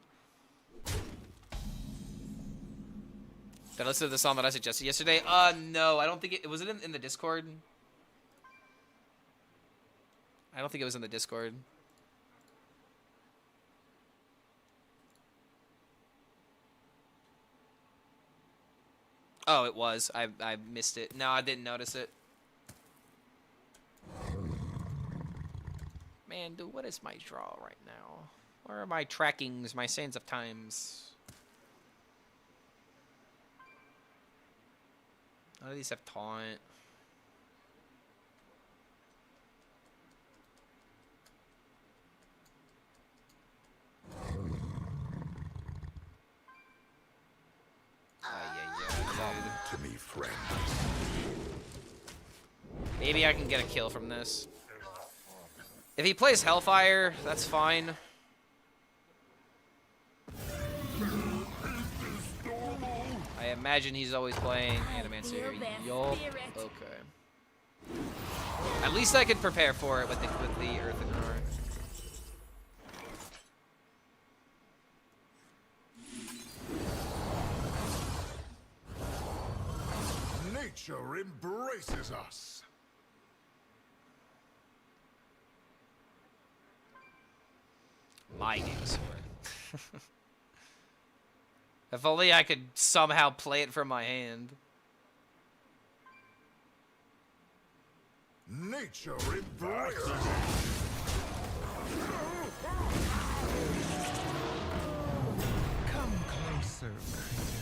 Did I listen to the song that I suggested yesterday? No, I don't think it was it in the Discord? I don't think it was in the Discord. Oh, it was. I missed it. No, I didn't notice it. Man, dude, what is my draw right now? Where are my trackings, my sands of times? None of these have taunt. To me, friend. Maybe I can get a kill from this. If he plays Hellfire, that's fine. I imagine he's always playing Animancer. Yup. Okay. At least I can prepare for it with the Earth and Roar. Nature embraces us. My dinosaur. If only I could somehow play it from my hand. Nature embraces us. Come closer, creature.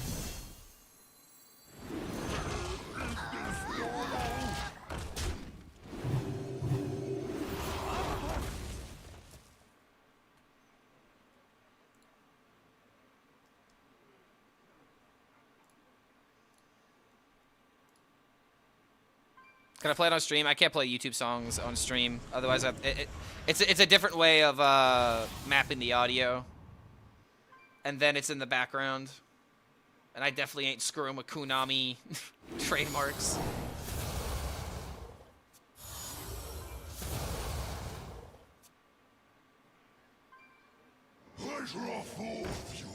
Can I play it on stream? I can't play YouTube songs on stream. Otherwise, it's a different way of mapping the audio. And then it's in the background. And I definitely ain't screwing with Konami trademarks. I draw forth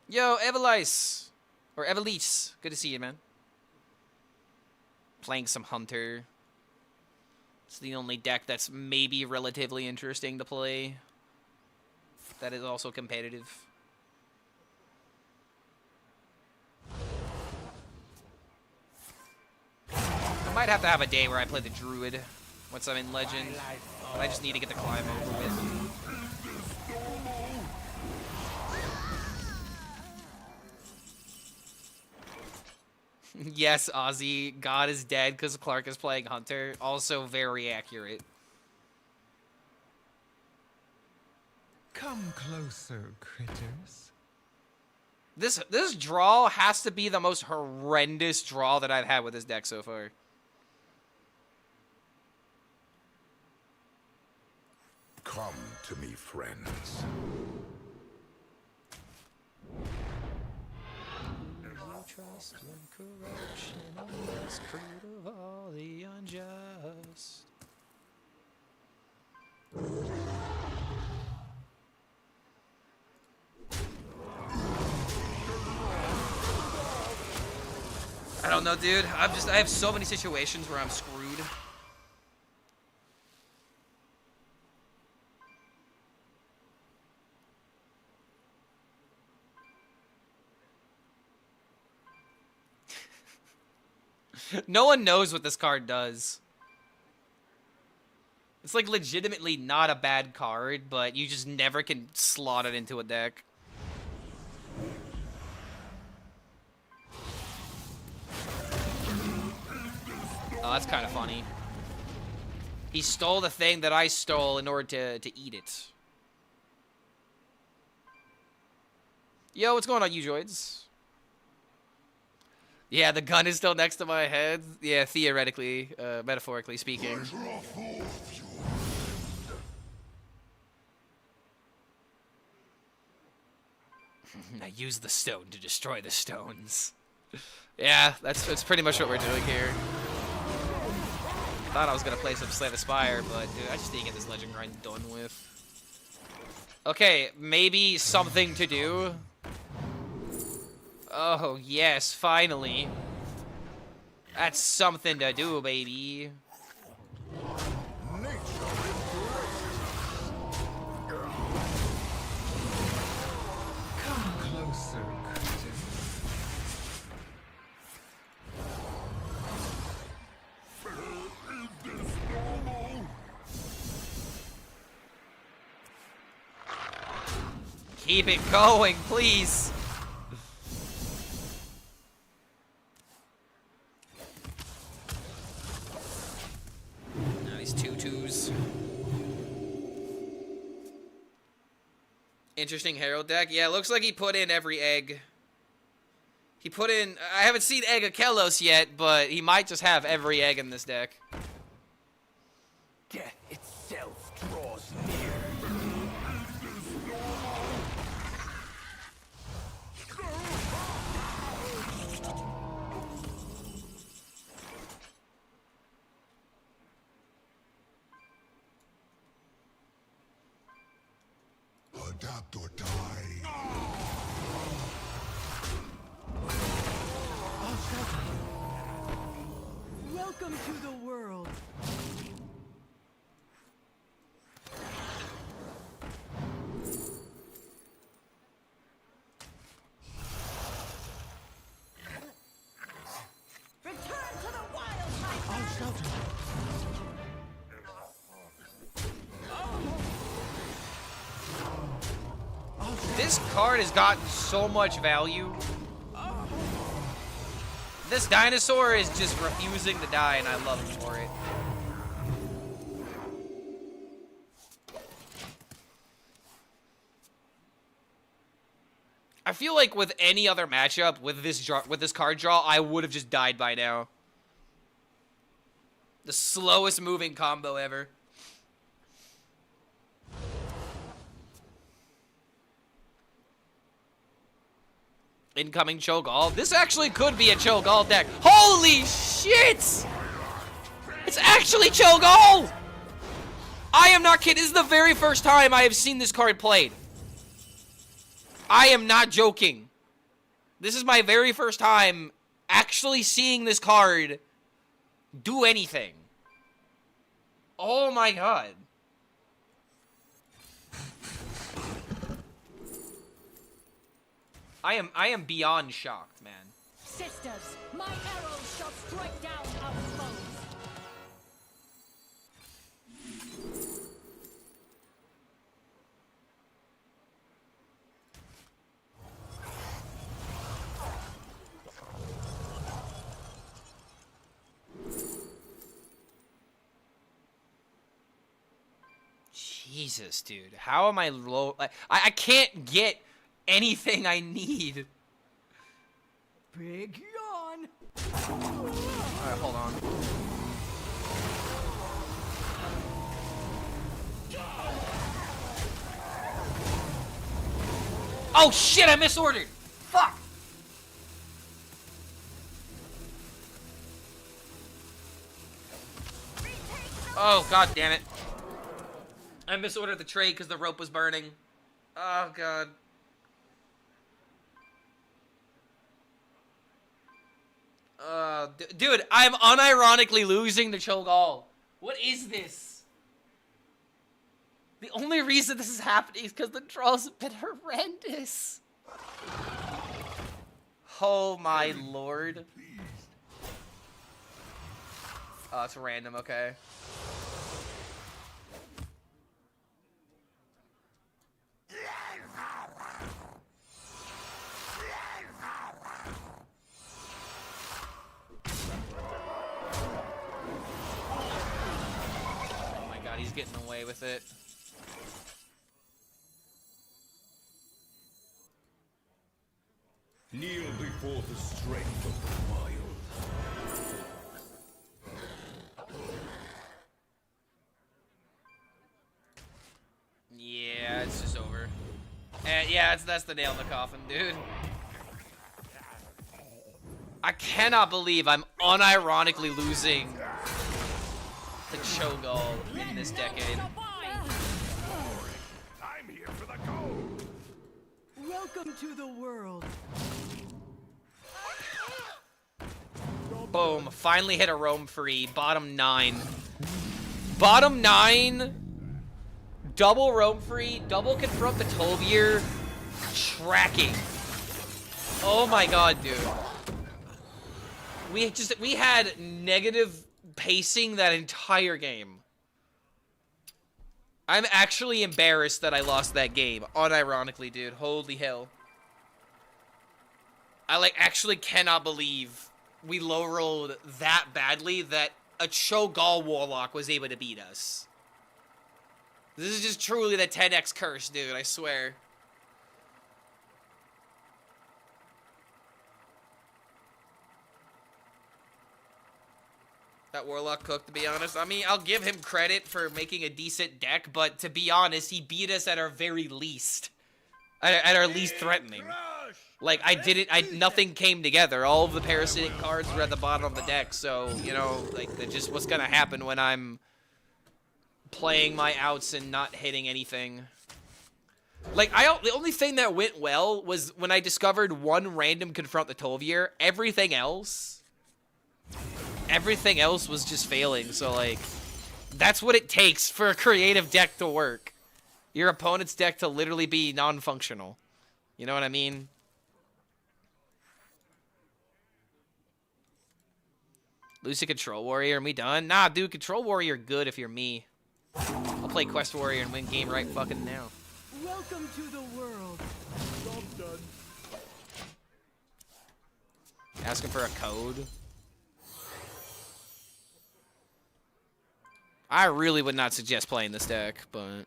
your Yo, Evelice! Or Evelice. Good to see you, man. Playing some Hunter. It's the only deck that's maybe relatively interesting to play. That is also competitive. I might have to have a day where I play the Druid once I'm in Legend. But I just need to get the climb over with. Yes, Ozzy. God is dead because Clark is playing Hunter. Also very accurate. Come closer, critters. This draw has to be the most horrendous draw that I've had with this deck so far. come to me, friends. Trust in corruption, unless crude of all the unjust. I don't know, dude. I have so many situations where I'm screwed. No one knows what this card does. It's like legitimately not a bad card, but you just never can slot it into a deck. Oh, that's kind of funny. He stole the thing that I stole in order to eat it. Yo, what's going on, you droids? Yeah, the gun is still next to my head. Yeah, theoretically, metaphorically speaking. I use the stone to destroy the stones. Yeah, that's pretty much what we're doing here. Thought I was gonna play some Slay the Spire, but dude, I just need to get this legend grind done with. Okay, maybe something to do. Oh yes, finally. That's something to do, baby. Come closer, critic. Keep it going, please. Now these 2/2s. Interesting Herald deck. Yeah, looks like he put in every egg. He put in... I haven't seen Egg of Kellos yet, but he might just have every egg in this deck. Death itself draws near. Adapt or die. Welcome to the world. Return to the wild, my I'll shelter you. This card has gotten so much value. This dinosaur is just refusing to die, and I love him for it. I feel like with any other matchup with this card draw, I would have just died by now. The slowest moving combo ever. Incoming Cho'Gall. This actually could be a Cho'Gall deck. Holy shit! It's actually Cho'Gall! I am not kidding. This is the very first time I have seen this card played. I am not joking. This is my very first time actually seeing this card do anything. Oh my god. I am beyond shocked, man. Sisters, my arrows shall strike down our foes. Jesus, dude. How am I low? I can't get anything I need. Big yawn. Alright, hold on. Oh shit, I misordered! Fuck! Oh, god damn it. I misordered the trade because the rope was burning. Oh god. Dude, I'm unironically losing to Cho'Gall. What is this? The only reason this is happening is because the draws have been horrendous. Oh my lord. Oh, it's random, okay. Oh my god, he's getting away with it. Kneel before the strength of the wild. Yeah, it's just over. And yeah, that's the nail in the coffin, dude. I cannot believe I'm unironically losing to Cho'Gall in this decade. I'm here for the gold. Welcome to the world. Boom. Finally hit a roam free. Bottom 9. Bottom 9. Double roam free. Double confront the Tobier. Tracking. Oh my god, dude. We had negative pacing that entire game. I'm actually embarrassed that I lost that game. Unironically, dude. Holy hell. I, like, actually cannot believe we low rolled that badly that a Cho'Gall Warlock was able to beat us. This is just truly the 10x curse, dude, I swear. That Warlock cooked, to be honest. I mean, I'll give him credit for making a decent deck, but to be honest, he beat us at our very least. At our least threatening. Like, nothing came together. All of the parasitic cards were at the bottom of the deck, so, you know, like, that's just what's gonna happen when I'm playing my outs and not hitting anything. Like, the only thing that went well was when I discovered one random confront the Tovier. Everything else was just failing, so, like, that's what it takes for a creative deck to work. Your opponent's deck to literally be non-functional. You know what I mean? Lose a Control Warrior and we done? Nah, dude, Control Warrior good if you're me. I'll play Quest Warrior and win game right fucking now. Welcome to the world. Job done. Asking for a code. I really would not suggest playing this deck, but...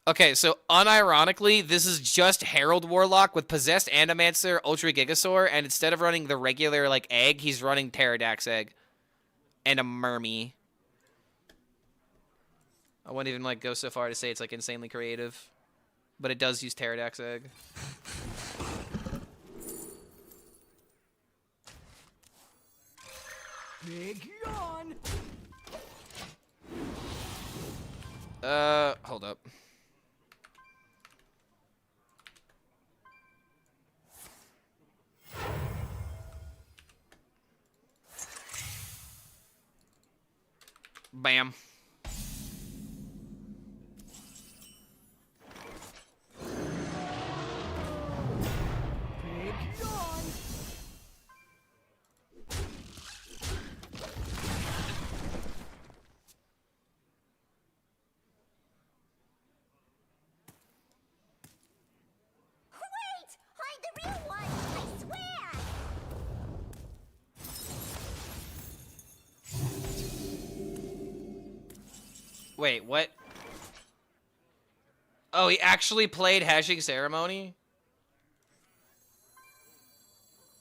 Okay, so unironically, this is just Herald Warlock with Possessed Animancer, Ultra Gigasaur, and instead of running the regular, like, egg, he's running Pterodax Egg. And a Mermy. I wouldn't even, like, go so far to say it's, like, insanely creative. But it does use Pterodax Egg. Big yawn. Hold up. Bam. Big yawn. Wait! I'm the real one! I swear! Wait, what? Oh, he actually played Hashing Ceremony?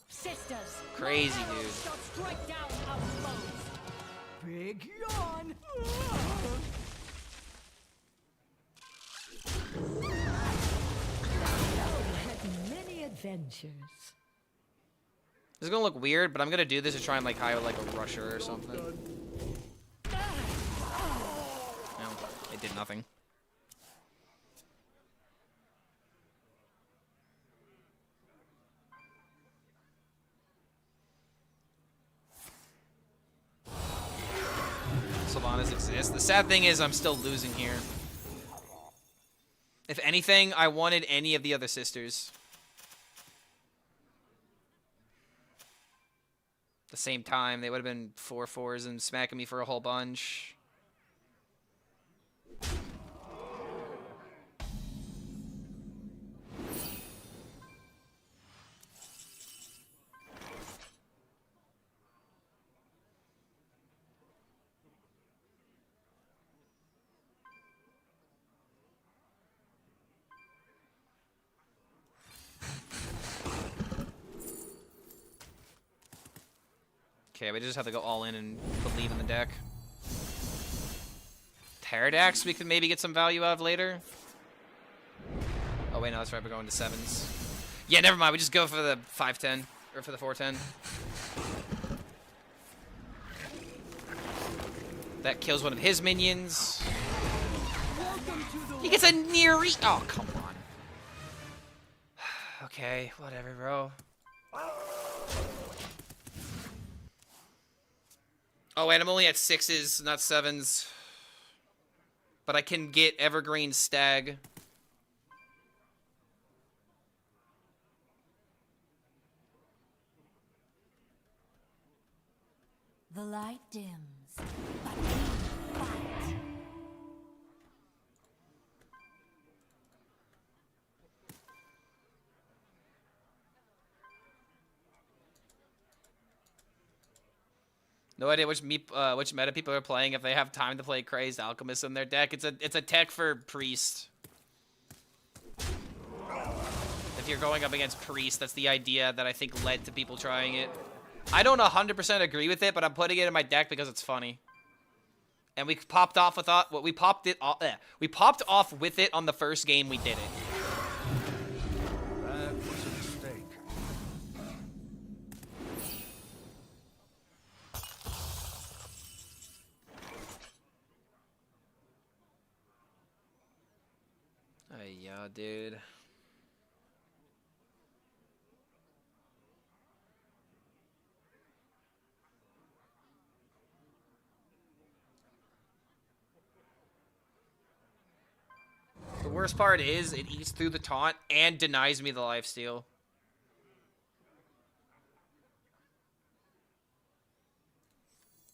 Sisters, Crazy, my arrows dude. shall strike down our foes. Big yawn. Had many adventures. This is gonna look weird, but I'm gonna do this to try and like hide like a rusher or something. No, it did nothing. Sylvanas exists. The sad thing is I'm still losing here. If anything, I wanted any of the other sisters. At the same time, they would have been 4/4s and smacking me for a whole bunch. Okay, we just have to go all in and believe in the deck. Paradox we could maybe get some value out of later. Oh wait, no, that's right, we're going to 7s. Yeah, never mind, we just go for the 5-10, or for the 4-10. That kills one of his minions. He gets a Neri. Oh, come on. Okay, whatever, bro. Oh, wait, I'm only at 6s, not 7s. But I can get Evergreen Stag. The light dims, but we fight. No idea which meta people are playing if they have time to play Crazed Alchemist in their deck. It's a tech for Priest. If you're going up against Priest, that's the idea that I think led to people trying it. I don't 100% agree with it, but I'm putting it in my deck because it's funny. And we popped off with we popped off with it on the first game we did it. That was a mistake. Yeah, dude. The worst part is it eats through the taunt and denies me the lifesteal.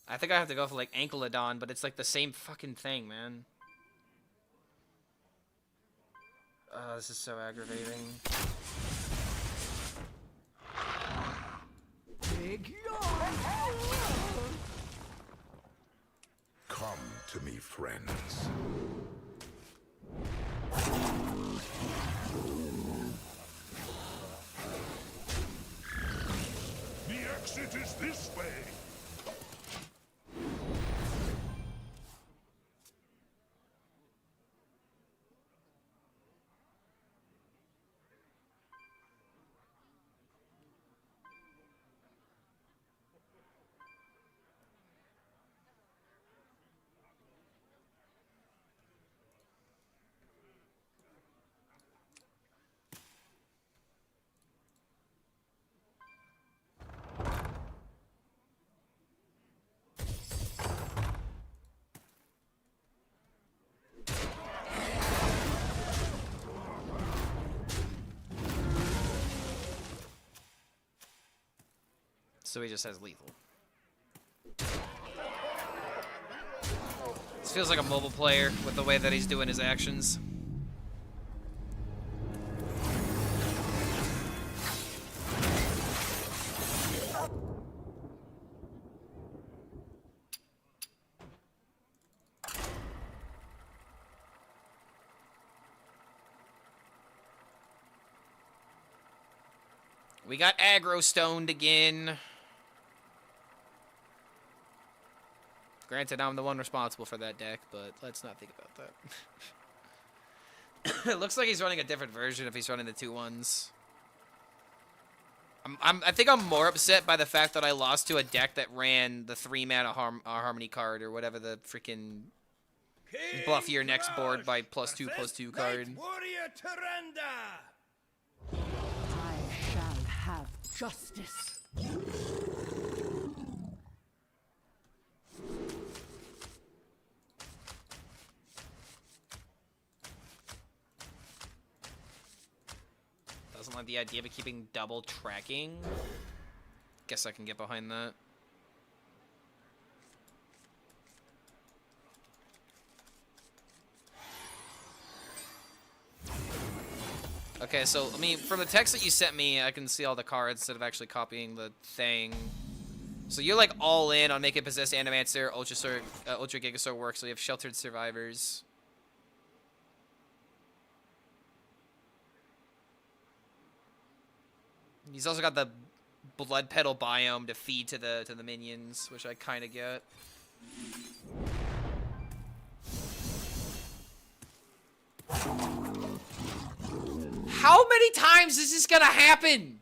I think I have to go for like Ankylodon, but it's like the same fucking thing, man. This is so aggravating. Come to me, friends. The exit is this way. So he just has lethal. This feels like a mobile player with the way that he's doing his actions. We got aggro stoned again. Granted, I'm the one responsible for that deck, but let's not think about that. It looks like he's running a different version if he's running the 2-1s. I think I'm more upset by the fact that I lost to a deck that ran the 3-mana Harmony card or whatever the freaking buff your next board by +2/+2 card. Warrior Tyrande! I shall have justice. Doesn't like the idea of keeping double tracking. Guess I can get behind that. Okay, so, I mean, from the text that you sent me, I can see all the cards instead of actually copying the thing. So you're, like, all in on making Possessed Animancer, Ultra Gigasaur work, so you have Sheltered Survivors. He's also got the Blood Petal biome to feed to the minions, which I kind of get. How many times is this gonna happen?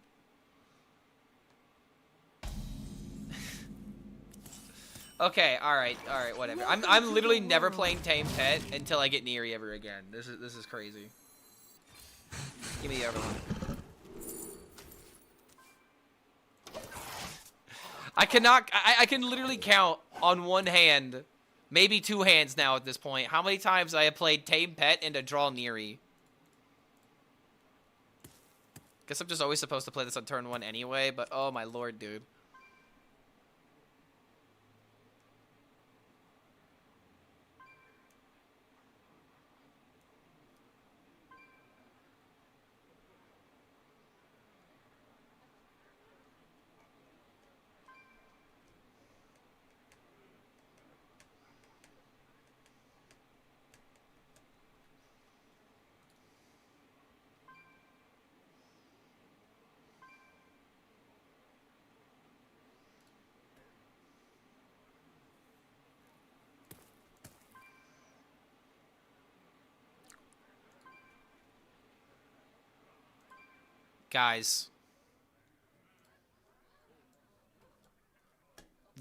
Okay, alright, whatever. I'm literally never playing Tame Pet until I get Neri ever again. This is crazy. Give me the other one. I can literally count on one hand, maybe two hands now at this point, how many times I have played Tame Pet and a draw Neri. Guess I'm just always supposed to play this on turn 1 anyway, but oh my lord, dude. Guys.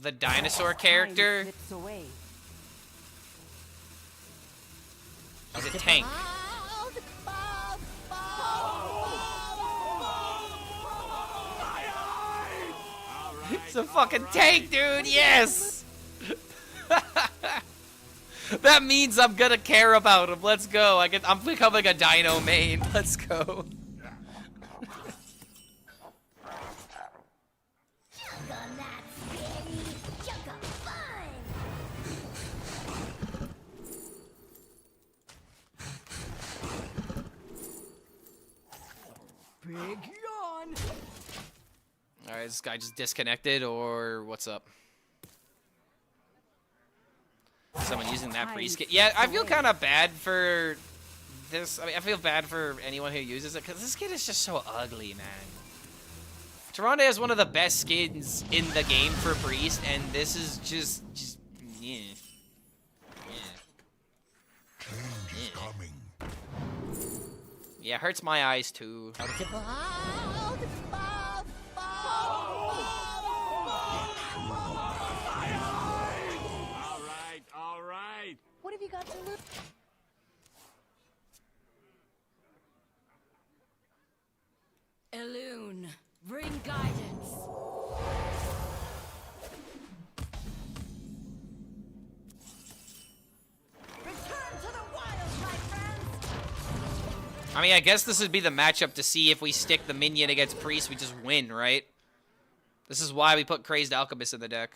The dinosaur character is a tank. It's a fucking tank, dude. Yes. That means I'm gonna care about him. Let's go. I'm becoming a dino main. Let's go. Big yawn. Alright, this guy just disconnected, or what's up? Someone using that pre-skip. Yeah, I feel kind of bad for this. I mean, I feel bad for anyone who uses it, because this skin is just so ugly, man. Tyrande has one of the best skins in the game for Priest, and this is just yeah. Yeah, it hurts my eyes too. All right. What have you got to lose? Elune, bring guidance. Return to the wild, my friends. I mean, I guess this would be the matchup to see if we stick the minion against Priest, we just win, right? This is why we put Crazed Alchemist in the deck.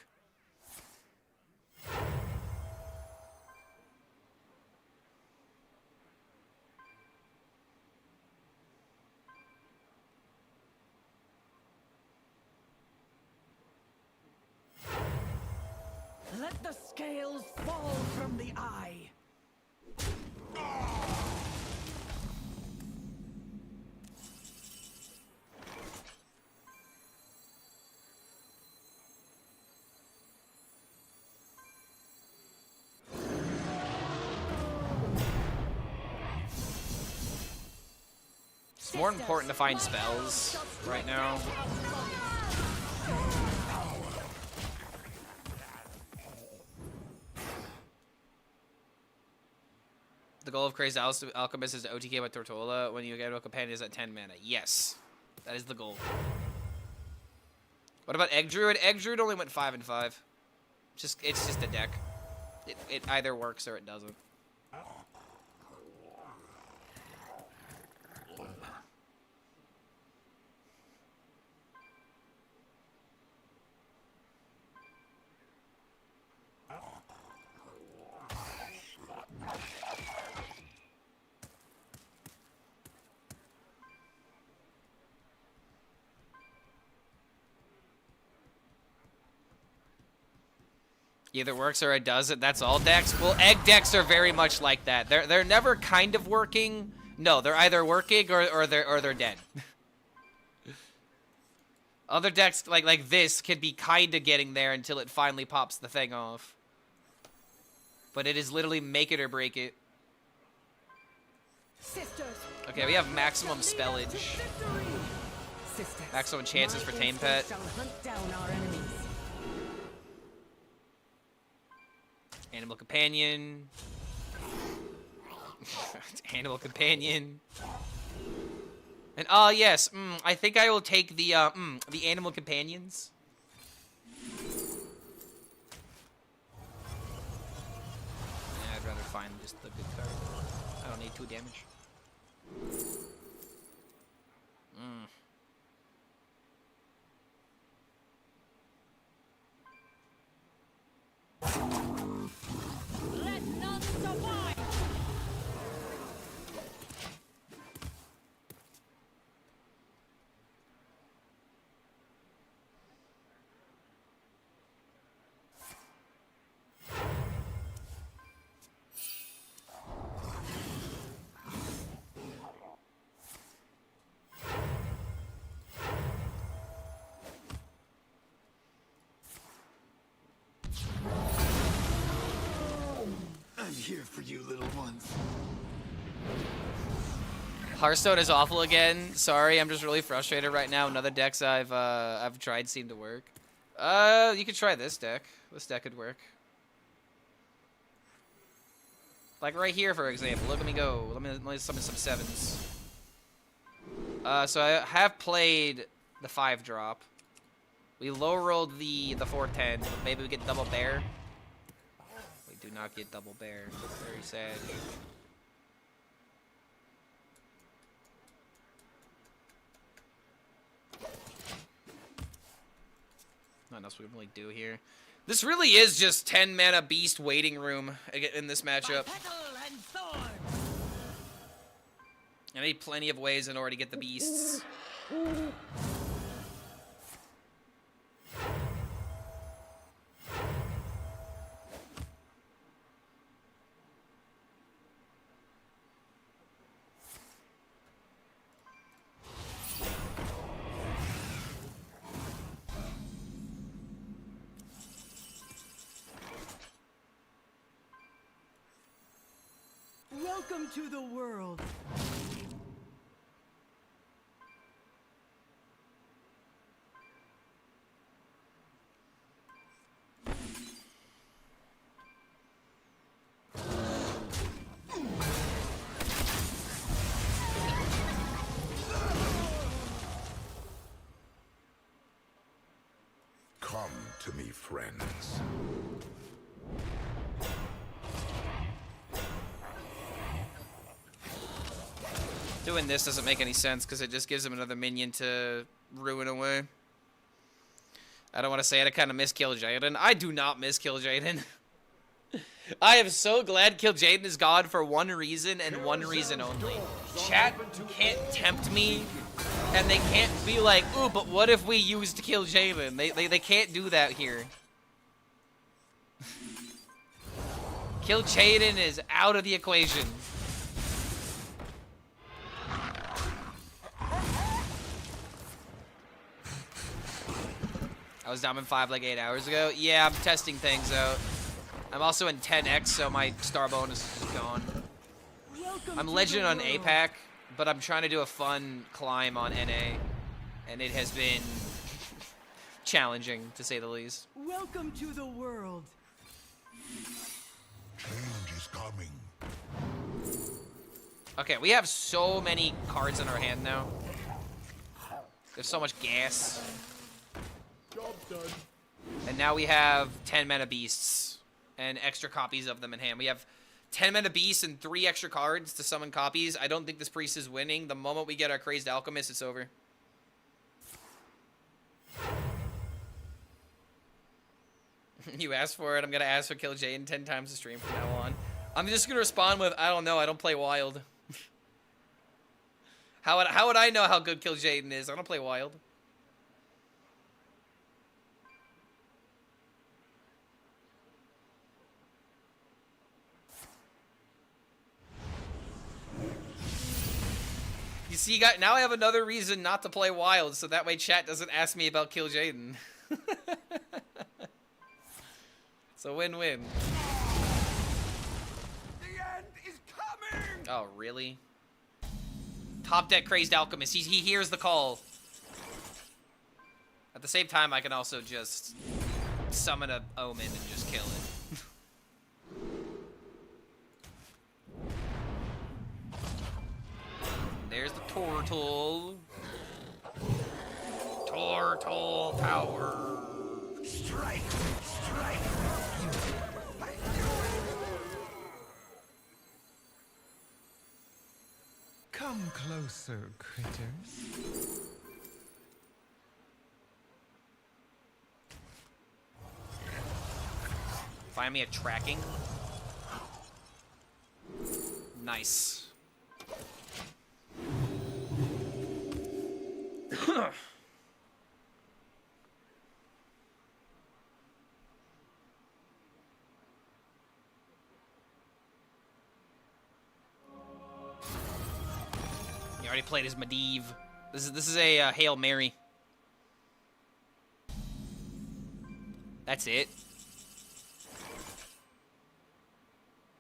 Let the scales fall from the eye. It's more important to find spells right now. The goal of Crazed Alchemist is to OTK with Tortola when you get a companion is at 10 mana. Yes, that is the goal. What about Egg Druid? Egg Druid only went 5 and 5. It's just a deck. It either works or it doesn't. Either works or it doesn't. That's all decks. Well, egg decks are very much like that. They're never kind of working. No, they're either working or they're dead. Other decks like this can be kind of getting there until it finally pops the thing off. But it is literally make it or break it. Sisters, Okay, we have maximum spellage. sisters, Maximum chances for my Tame instincts Pet. shall hunt down our enemies. Animal companion. Animal companion. And yes, I think I will take the animal companions. I'd rather find just the good card. I don't need 2 damage. Let none survive. I'm here for you, little ones. Hearthstone is awful again. Sorry, I'm just really frustrated right now. None of the decks I've tried seem to work. You could try this deck. This deck could work. Like right here, for example. Look at me go. Let me summon some 7s. So I have played the 5-drop. We low rolled the 4/10. Maybe we get double bear. We do not get double bear. Very sad. Nothing else we can really do here. This really is just 10 mana beast waiting room in this matchup. Petal and thorn. I need plenty of ways in order to get the beasts. Welcome to the world. Come to me, friends. Doing this doesn't make any sense because it just gives him another minion to ruin away. I don't want to say it, I kind of miss Kill Jaden. I do not miss Kill Jaden. I am so glad Kill Jaden is gone for one reason and one reason only. Chat can't tempt me, and they can't be like, ooh, but what if we used Kill Jaden? They can't do that here. Kill Jaden is out of the equation. I was Diamond 5 like 8 hours ago. Yeah, I'm testing things out. I'm also in 10x, so my star bonus is gone. I'm Legend on APAC, but I'm trying to do a fun climb on NA, and it has been challenging, to say the least. Welcome to the world. Change is coming. Okay, we have so many cards in our hand now. There's so much gas. Job done. And now we have 10 mana beasts and extra copies of them in hand. We have 10 mana beasts and 3 extra cards to summon copies. I don't think this priest is winning. The moment we get our Crazed Alchemist, it's over. You asked for it. I'm going to ask for Kill Jaden 10 times a stream from now on. I'm just going to respond with, I don't know. I don't play Wild. How would I know how good Kill Jaden is? I don't play Wild. You see, now I have another reason not to play Wild, so that way chat doesn't ask me about Kill Jaden. It's a win-win. The end is coming. Oh, really? Top deck Crazed Alchemist. He hears the call. At the same time, I can also just summon a Omen and just kill it. There's the Tortola. Tortola power. Strike! Strike! Come closer, critters. Find me a tracking. Nice. He already played his Medivh. This is a Hail Mary. That's it.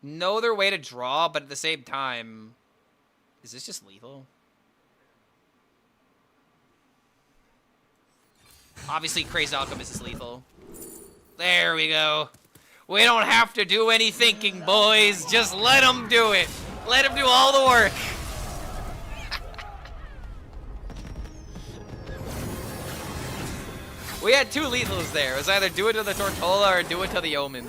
No other way to draw, but at the same time, is this just lethal? Obviously, Crazed Alchemist is lethal. There we go. We don't have to do any thinking, boys. Just let him do it. Let him do all the work. We had two lethals there. It was either do it to the Tortola or do it to the Omen.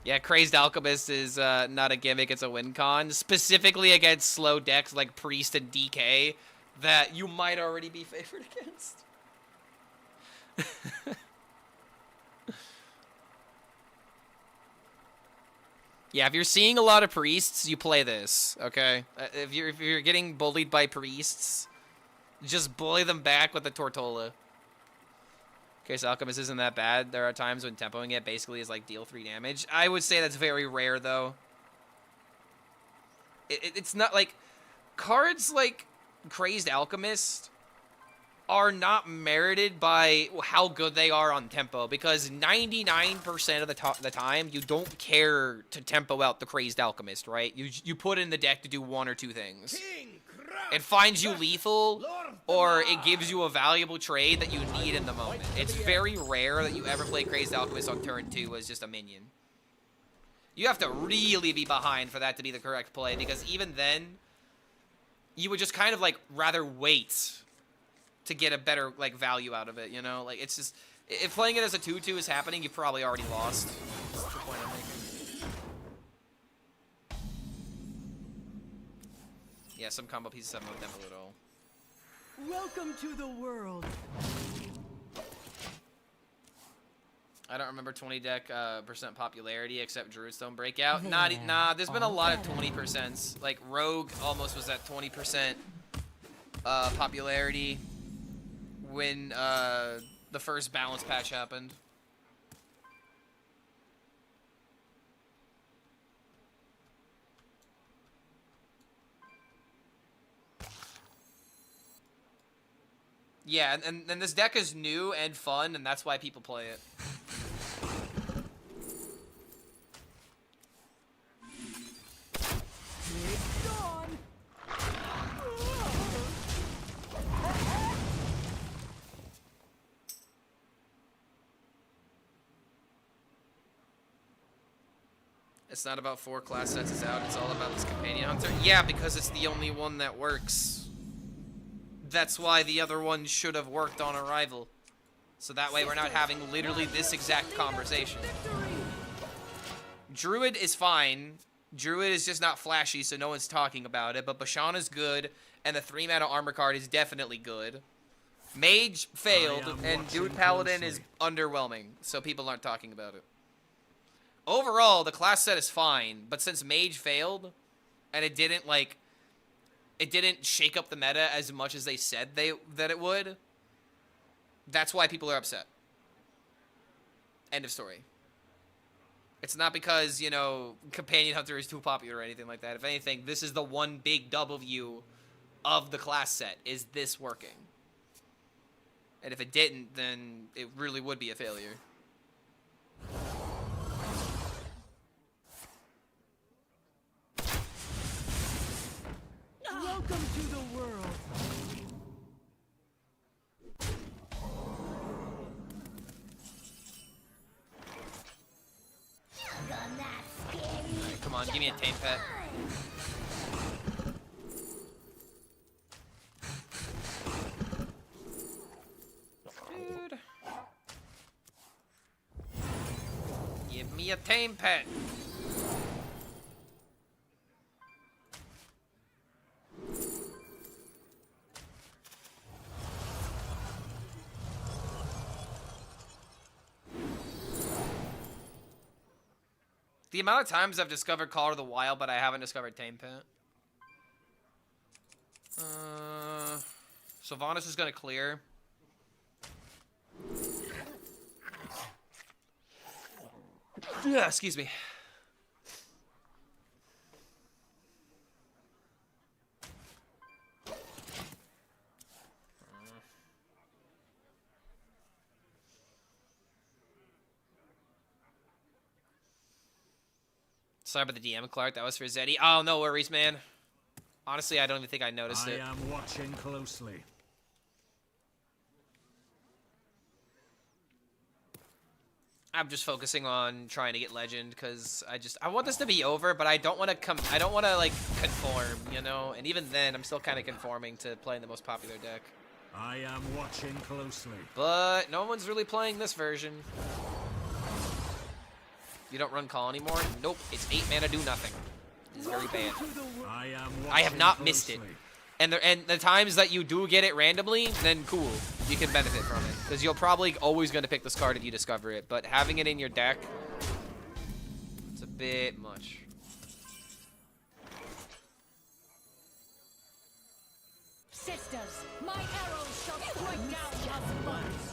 Yeah, Crazed Alchemist is not a gimmick, it's a win con. Specifically against slow decks like Priest and DK that you might already be favored against. Yeah, if you're seeing a lot of Priests, you play this, okay? If you're getting bullied by Priests, just bully them back with the Tortola. Okay, so Alchemist isn't that bad. There are times when tempoing it basically is like deal 3 damage. I would say that's very rare, though. It's not like... Cards like Crazed Alchemist are not merited by how good they are on tempo, because 99% of the time, you don't care to tempo out the Crazed Alchemist, right? You put in the deck to do one or two things. It finds you lethal, or it gives you a valuable trade that you need in the moment. It's very rare that you ever play Crazed Alchemist on turn 2 as just a minion. You have to really be behind for that to be the correct play, because even then, you would just kind of, like, rather wait to get a better, like, value out of it, you know? Like, it's just... If playing it as a 2-2 is happening, you've probably already lost. That's the point I'm making. Yeah, some combo pieces have no tempo at all. Welcome to the world. I don't remember 20 deck percent popularity except Druidstone Breakout. Nah, there's been a lot of 20%s. Like, Rogue almost was at 20% popularity when the first balance patch happened. Yeah, and this deck is new and fun, and that's why people play it. It's gone. It's not about 4 class sets is out, it's all about this Companion Hunter. Yeah, because it's the only one that works. That's why the other one should have worked on arrival. So that way we're not having literally this exact conversation. Druid is fine. Druid is just not flashy, so no one's talking about it. But Bashan is good, and the 3-mana armor card is definitely good. Mage failed, and Dude Paladin is underwhelming, so people aren't talking about it. Overall, the class set is fine, but since Mage failed, and it didn't, like... It didn't shake up the meta as much as they said that it would. That's why people are upset. End of story. It's not because, you know, Companion Hunter is too popular or anything like that. If anything, this is the one big W of the class set. Is this working? And if it didn't, then it really would be a failure. Come on, give me a tame pet. Dude. Give me a tame pet. The amount of times I've discovered Call of the Wild, but I haven't discovered Tame Pet. Sylvanas is gonna clear. Yeah, excuse me. Sorry about the DM, Clark. That was for Zeddy. Oh, no worries, man. Honestly, I don't even think I noticed it. I am watching closely. I'm just focusing on trying to get legend because I want this to be over, but I don't want to I don't want to like conform, you know. And even then, I'm still kind of conforming to playing the most popular deck. I am watching closely. But no one's really playing this version. You don't run call anymore? Nope. It's 8 mana, do nothing. It's very bad. I have not missed it. And the times that you do get it randomly, then cool. You can benefit from it. Because you're probably always going to pick this card if you discover it. But having it in your deck, it's a bit much. Sisters, my arrows shall strike down your buds.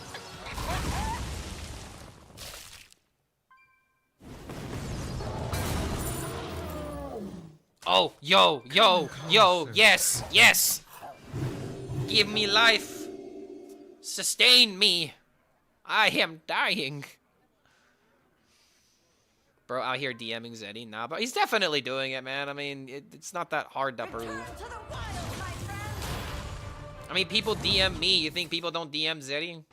Oh, yo, yes, yes. Give me life. Sustain me. I am dying. Bro, out here DMing Zeddy. Nah, but he's definitely doing it, man. I mean, it's not that hard to prove. I mean, people DM me. You think people don't DM Zeddy?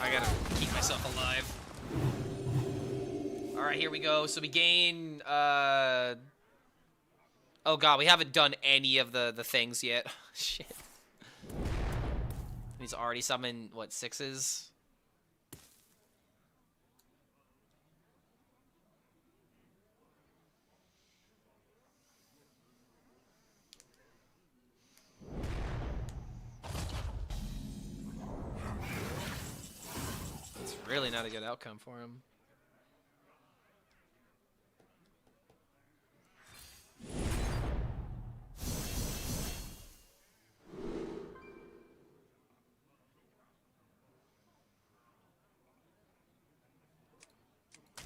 I gotta keep myself alive. Alright, here we go. So we gain, oh god, we haven't done any of the things yet. Shit. He's already summoned, what, 6s? Really not a good outcome for him.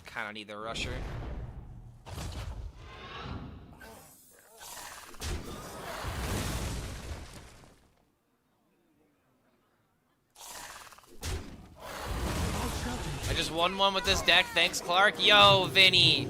Kind of need the rusher. I just won one with this deck. Thanks, Clark. Yo, Vinny.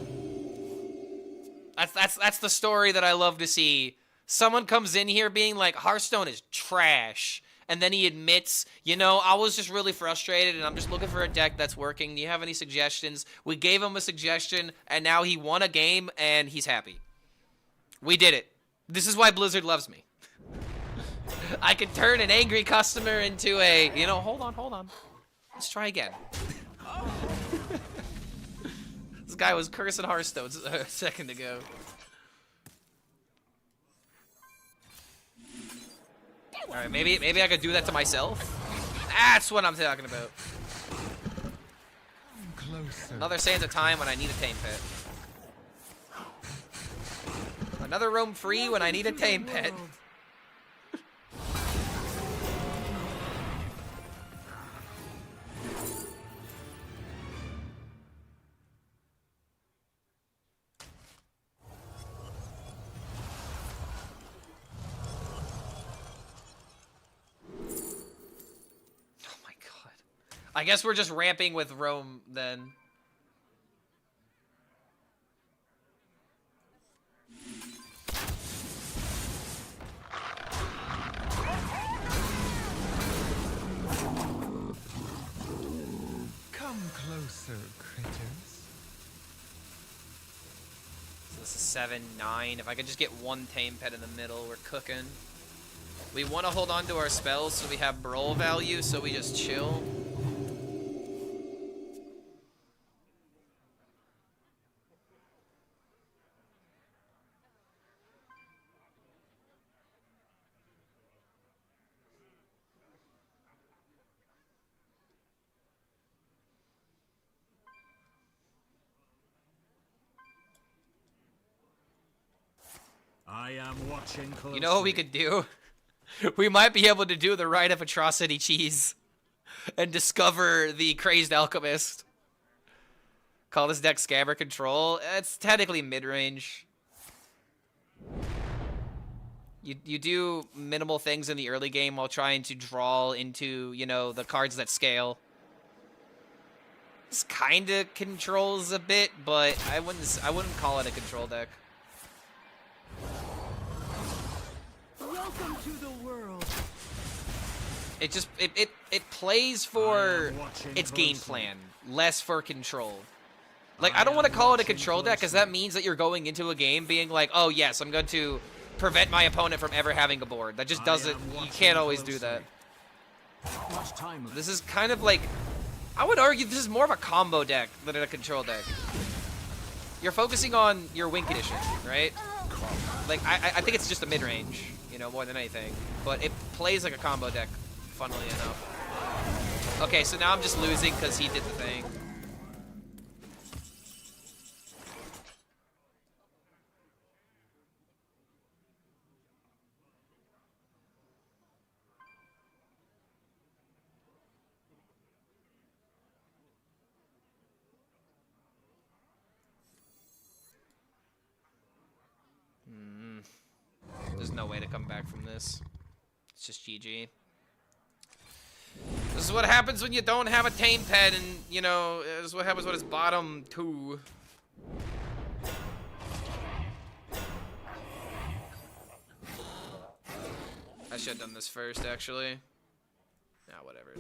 That's the story that I love to see. Someone comes in here being like, Hearthstone is trash. And then he admits, you know, I was just really frustrated and I'm just looking for a deck that's working. Do you have any suggestions? We gave him a suggestion and now he won a game and he's happy. We did it. This is why Blizzard loves me. I can turn an angry customer into a, you know, hold on. Let's try again. This guy was cursing Hearthstone a second ago. Alright, maybe I could do that to myself. That's what I'm talking about. Another Sands of Time when I need a Tame Pet. Another roam free when I need a Tame Pet. I guess we're just ramping with Rome then. 7, 9. If I could just get one tame pet in the middle, we're cooking. We want to hold on to our spells so we have brawl value, so we just chill. I am watching closely. You know what we could do? We might be able to do the Rite of Atrocity cheese and discover the Crazed Alchemist. Call this deck Scabber Control. It's technically mid-range. You do minimal things in the early game while trying to draw into, you know, the cards that scale. This kind of controls a bit, but I wouldn't call it a control deck. Welcome to the world. It just it plays for its game plan, less for control. Like, I don't want to call it a control deck because that means that you're going into a game being like, oh yes, I'm going to prevent my opponent from ever having a board. That just doesn't. You can't always do that. This is kind of like, I would argue this is more of a combo deck than a control deck. You're focusing on your win condition, right? Like, I think it's just a mid-range, you know, more than anything. But it plays like a combo deck, funnily enough. Okay, so now I'm just losing because he did the thing. There's no way to come back from this. It's just GG. This is what happens when you don't have a tame pet, and, you know, this is what happens when it's bottom 2. I should have done this first, actually. Nah, whatever.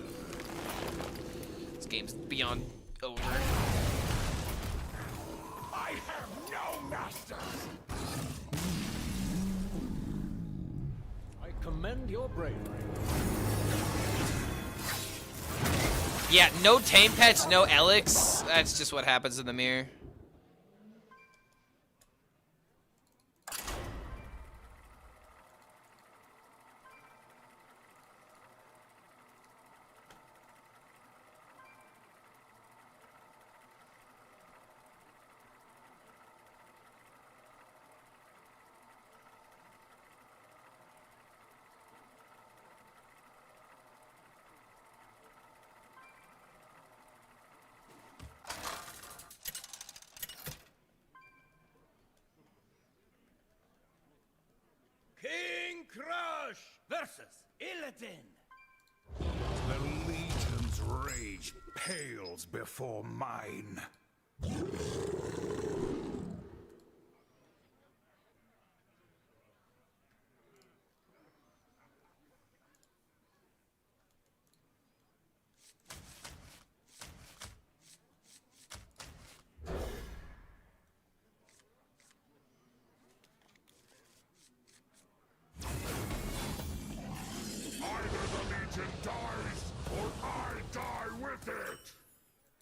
This game's beyond over. I have no master. Commend your bravery. Yeah, no tame pets, no Elix. That's just what happens in the mirror. King Crush versus Illidan. The Legion's rage pales before mine.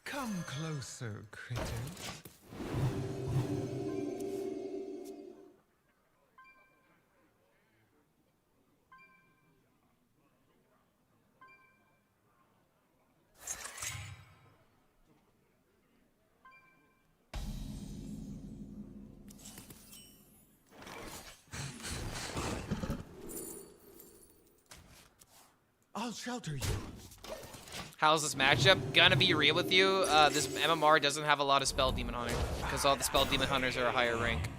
Come closer, critters. I'll shelter you. How's this matchup? Gonna be real with you, this MMR doesn't have a lot of Spell Demon Hunter, because all the Spell Demon Hunters are a higher rank. In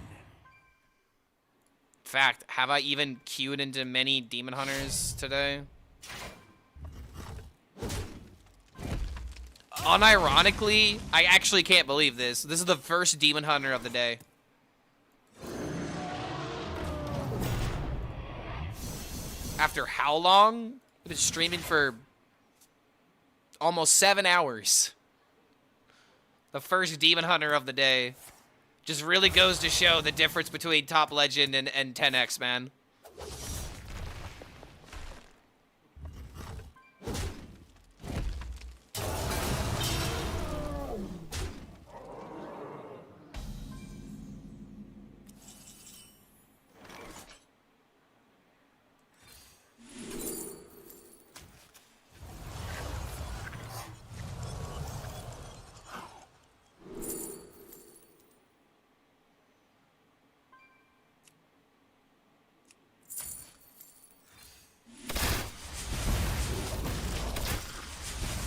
fact, have I even queued into many Demon Hunters today? Unironically, I actually can't believe this. This is the first Demon Hunter of the day. After how long? I've been streaming for almost 7 hours. The first Demon Hunter of the day. Just really goes to show the difference between top legend and 10x, man.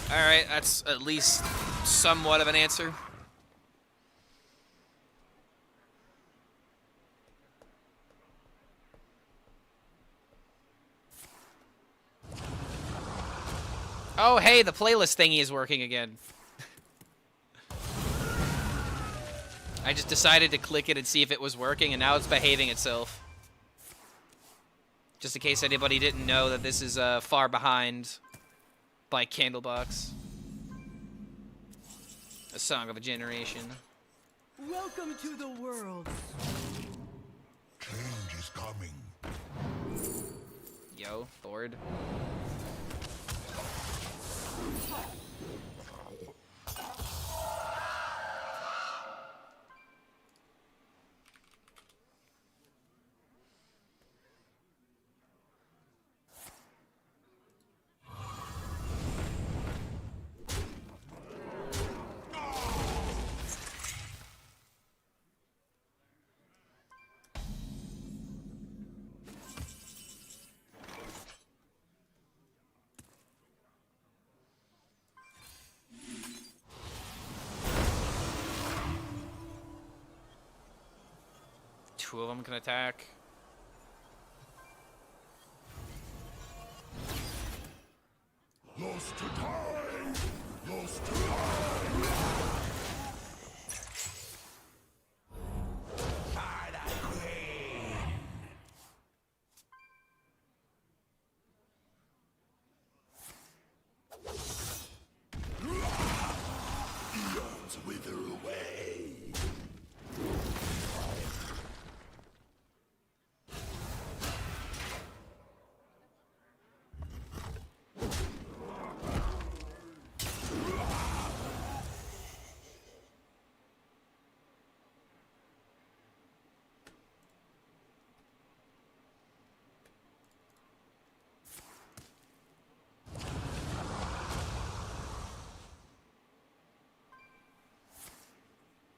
Alright, that's at least somewhat of an answer. Oh, hey, the playlist thingy is working again. I just decided to click it and see if it was working, and now it's behaving itself. Just in case anybody didn't know that this is far behind by Candlebox. A song of a generation. Welcome to the world. Change is coming. Yo, bored. Two of them can attack. Lost to time! Lost to time! By the queen! Eons wither away!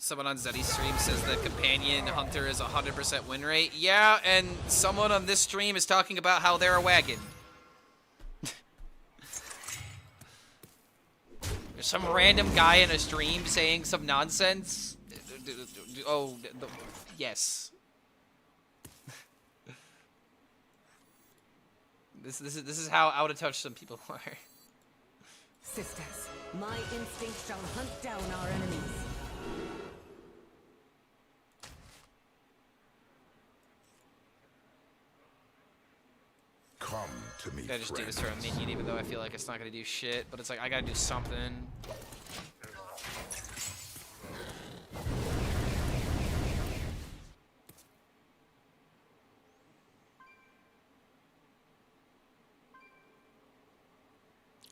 Someone on Zeddy's stream says the companion hunter is 100% win rate. Yeah, and someone on this stream is talking about how they're a wagon. There's some random guy in a stream saying some nonsense. Oh, yes. This is how out of touch some people are. Sisters, my instinct shall hunt down our enemies. Come to me, I just do this for a minion, even though I feel like it's not gonna do shit. But it's like I gotta do something.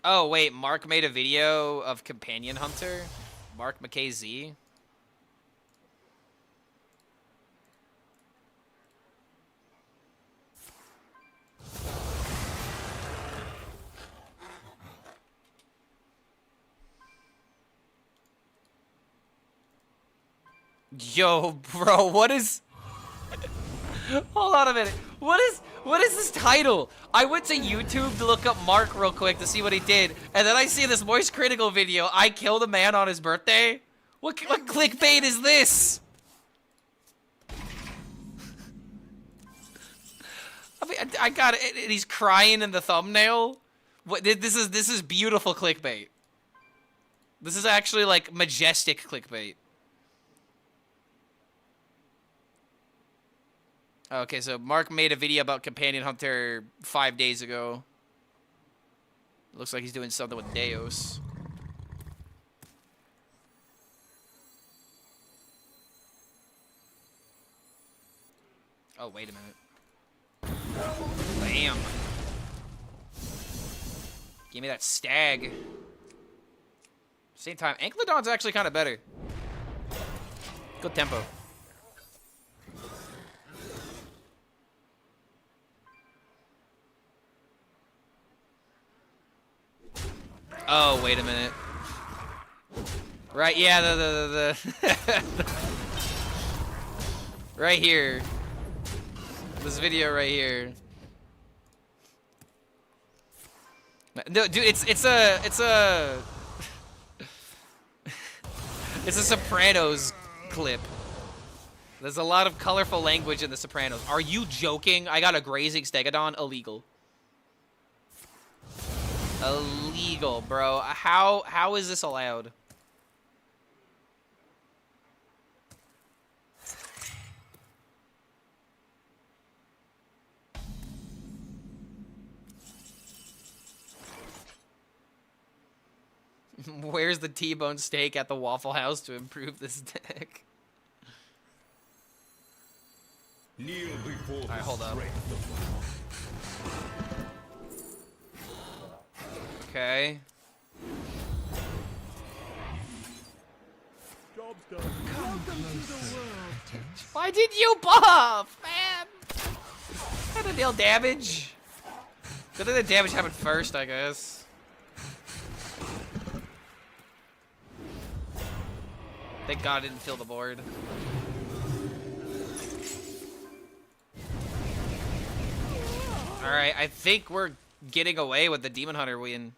Oh wait, Mark made a video of Companion Hunter. Mark McKay-Z. Yo, bro, what is... Hold on a minute. What is this title? I went to YouTube to look up Mark real quick to see what he did, and then I see this Moist Critical video. I killed a man on his birthday? What clickbait is this? I mean, I got it. And he's crying in the thumbnail. What? This is beautiful clickbait. This is actually like majestic clickbait. Okay, so Mark made a video about Companion Hunter 5 days ago. Looks like he's doing something with Deus. Oh, wait a minute. Bam. Give me that stag. Same time, Ankylodon's actually kind of better. Good tempo. Oh, wait a minute. Right, yeah, the right here. This video right here. No, dude, it's a it's a Sopranos clip. There's a lot of colorful language in the Sopranos. Are you joking? I got a grazing stegodon. Illegal. Illegal, bro. How is this allowed? Where's the T-bone steak at the Waffle House to improve this deck? Kneel before Alright, hold up. Okay. Job's done. Welcome to the world. Why did you buff, man? Had to deal damage. Good thing the damage happened first, I guess. Thank God I didn't fill the board. Alright, I think we're getting away with the Demon Hunter win.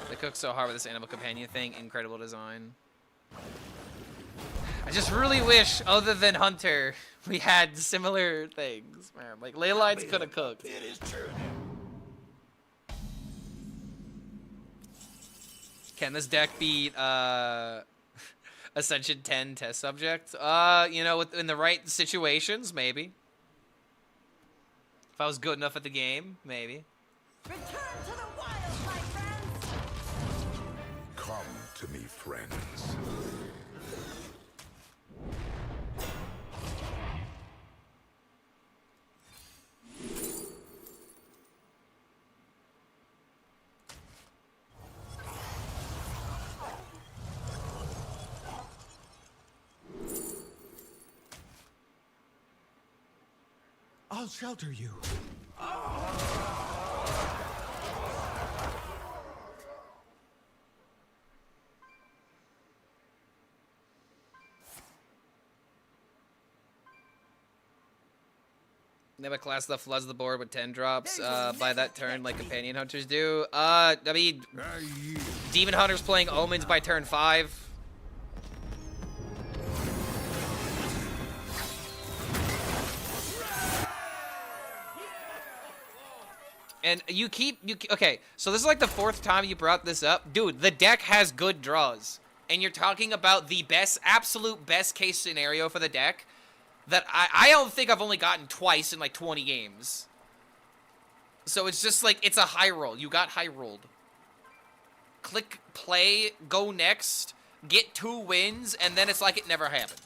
They cook so hard with this animal companion thing. Incredible design. I just really wish, other than Hunter, we had similar things, man. Like, Leylines could have cooked. It is true. Can this deck beat, Ascension 10 test subject? You know, in the right situations, maybe. If I was good enough at the game, maybe. Return to the wild, my friends! Come to me, friends. I'll shelter you. Name a class that floods the board with 10 drops by that turn like companion hunters do. I mean, Demon Hunter's playing Omens by turn 5. And okay, so this is like the 4th time you brought this up. Dude, the deck has good draws. And you're talking about the absolute best case scenario for the deck that I don't think I've only gotten twice in like 20 games. So it's just like, it's a high roll. You got high rolled. Click play, go next, get 2 wins, and then it's like it never happened.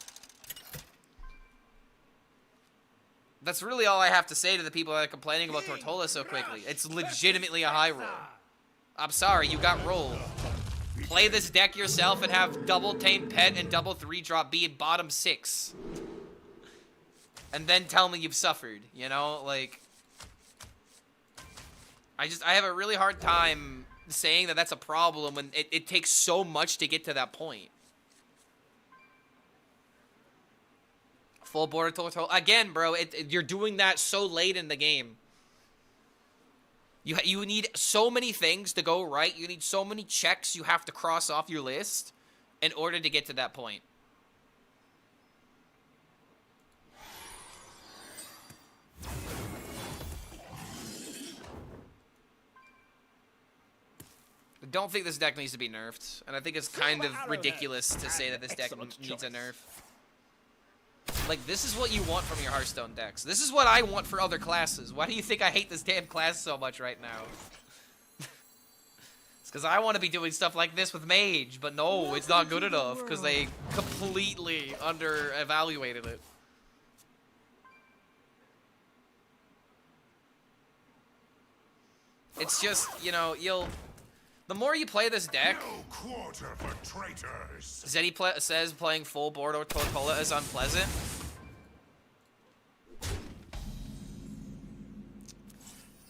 That's really all I have to say to the people that are complaining about Tortola so quickly. It's legitimately a high roll. I'm sorry, you got rolled. Play this deck yourself and have double Tame Pet and double 3-drop be in bottom 6. And then tell me you've suffered, you know? Like, I have a really hard time saying that that's a problem when it takes so much to get to that point. Full border Tortola. Again, bro, you're doing that so late in the game. You need so many things to go right. You need so many checks you have to cross off your list in order to get to that point. Don't think this deck needs to be nerfed, and I think it's kind of ridiculous to say that this deck needs a nerf. Like, this is what you want from your Hearthstone decks. This is what I want for other classes. Why do you think I hate this damn class so much right now? It's because I want to be doing stuff like this with Mage, but no, it's not good enough because they completely under-evaluated it. It's just, you know, the more you play this deck, No quarter for traitors. Zeddy says playing full board or Tortola is unpleasant.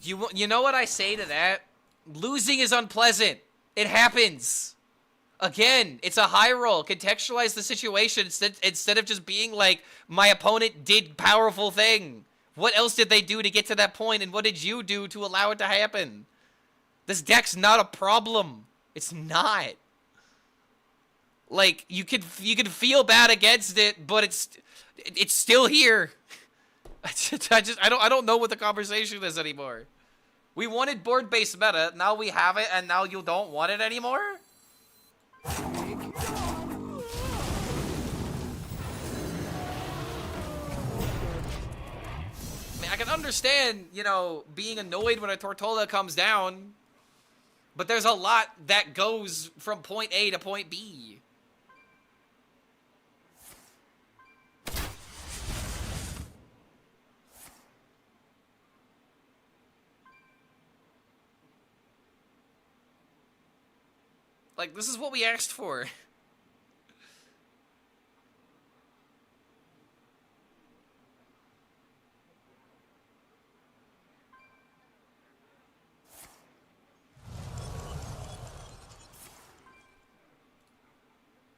You know what I say to that? Losing is unpleasant. It happens. Again, it's a high roll. Contextualize the situation instead of just being like, my opponent did powerful thing. What else did they do to get to that point, and what did you do to allow it to happen? This deck's not a problem. It's not. Like, you can feel bad against it, but it's still here. I don't know what the conversation is anymore. We wanted board-based meta, now we have it, and now you don't want it anymore? I mean, I can understand, you know, being annoyed when a Tortola comes down, but there's a lot that goes from point A to point B. Like, this is what we asked for.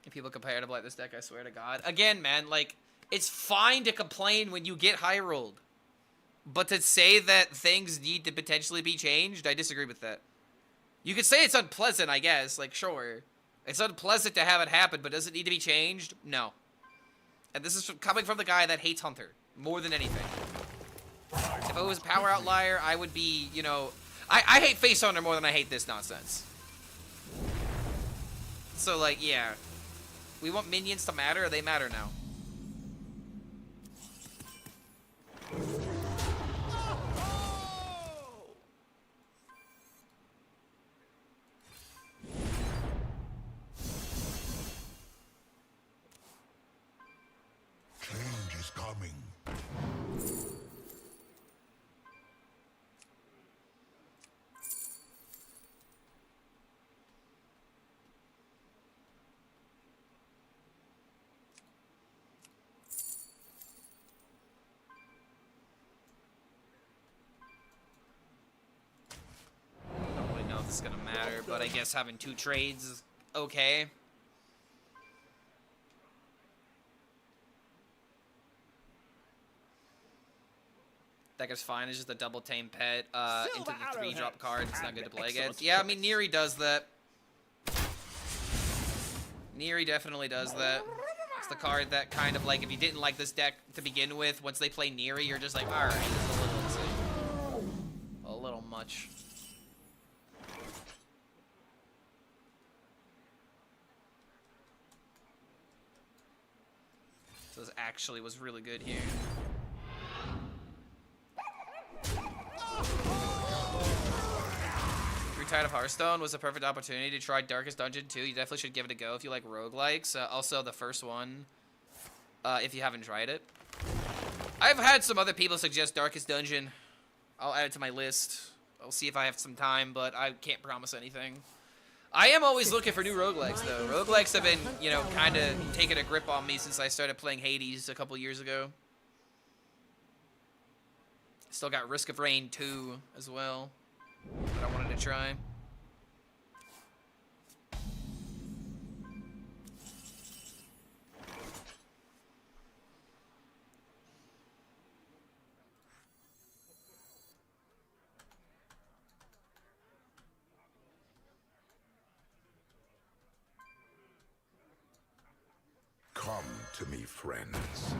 If people compare to like this deck, I swear to God. Again, man, like, it's fine to complain when you get high rolled. But to say that things need to potentially be changed, I disagree with that. You could say it's unpleasant, I guess. Like, sure. It's unpleasant to have it happen, but does it need to be changed? No. And this is coming from the guy that hates Hunter more than anything. If it was a power outlier, I would be, you know... I hate Face Hunter more than I hate this nonsense. So, like, yeah. We want minions to matter, they matter now. Change is coming. Don't really know if this is gonna matter, but I guess having 2 trades is okay. Deck is fine, it's just a double tame pet into the 3-drop card. It's not good to play against. Yeah, I mean, Neri does that. Neri definitely does that. It's the card that kind of, like, if you didn't like this deck to begin with, once they play Neri, you're just like, alright, this is a little insane. A little much. So this actually was really good here. Tired of Hearthstone was a perfect opportunity to try Darkest Dungeon 2. You definitely should give it a go if you like roguelikes. Also, the first one, if you haven't tried it. I've had some other people suggest Darkest Dungeon. I'll add it to my list. I'll see if I have some time, but I can't promise anything. I am always looking for new roguelikes, though. Roguelikes have been, you know, kind of taking a grip on me since I started playing Hades a couple years ago. Still got Risk of Rain 2 as well that I wanted to try. Come to me, friends.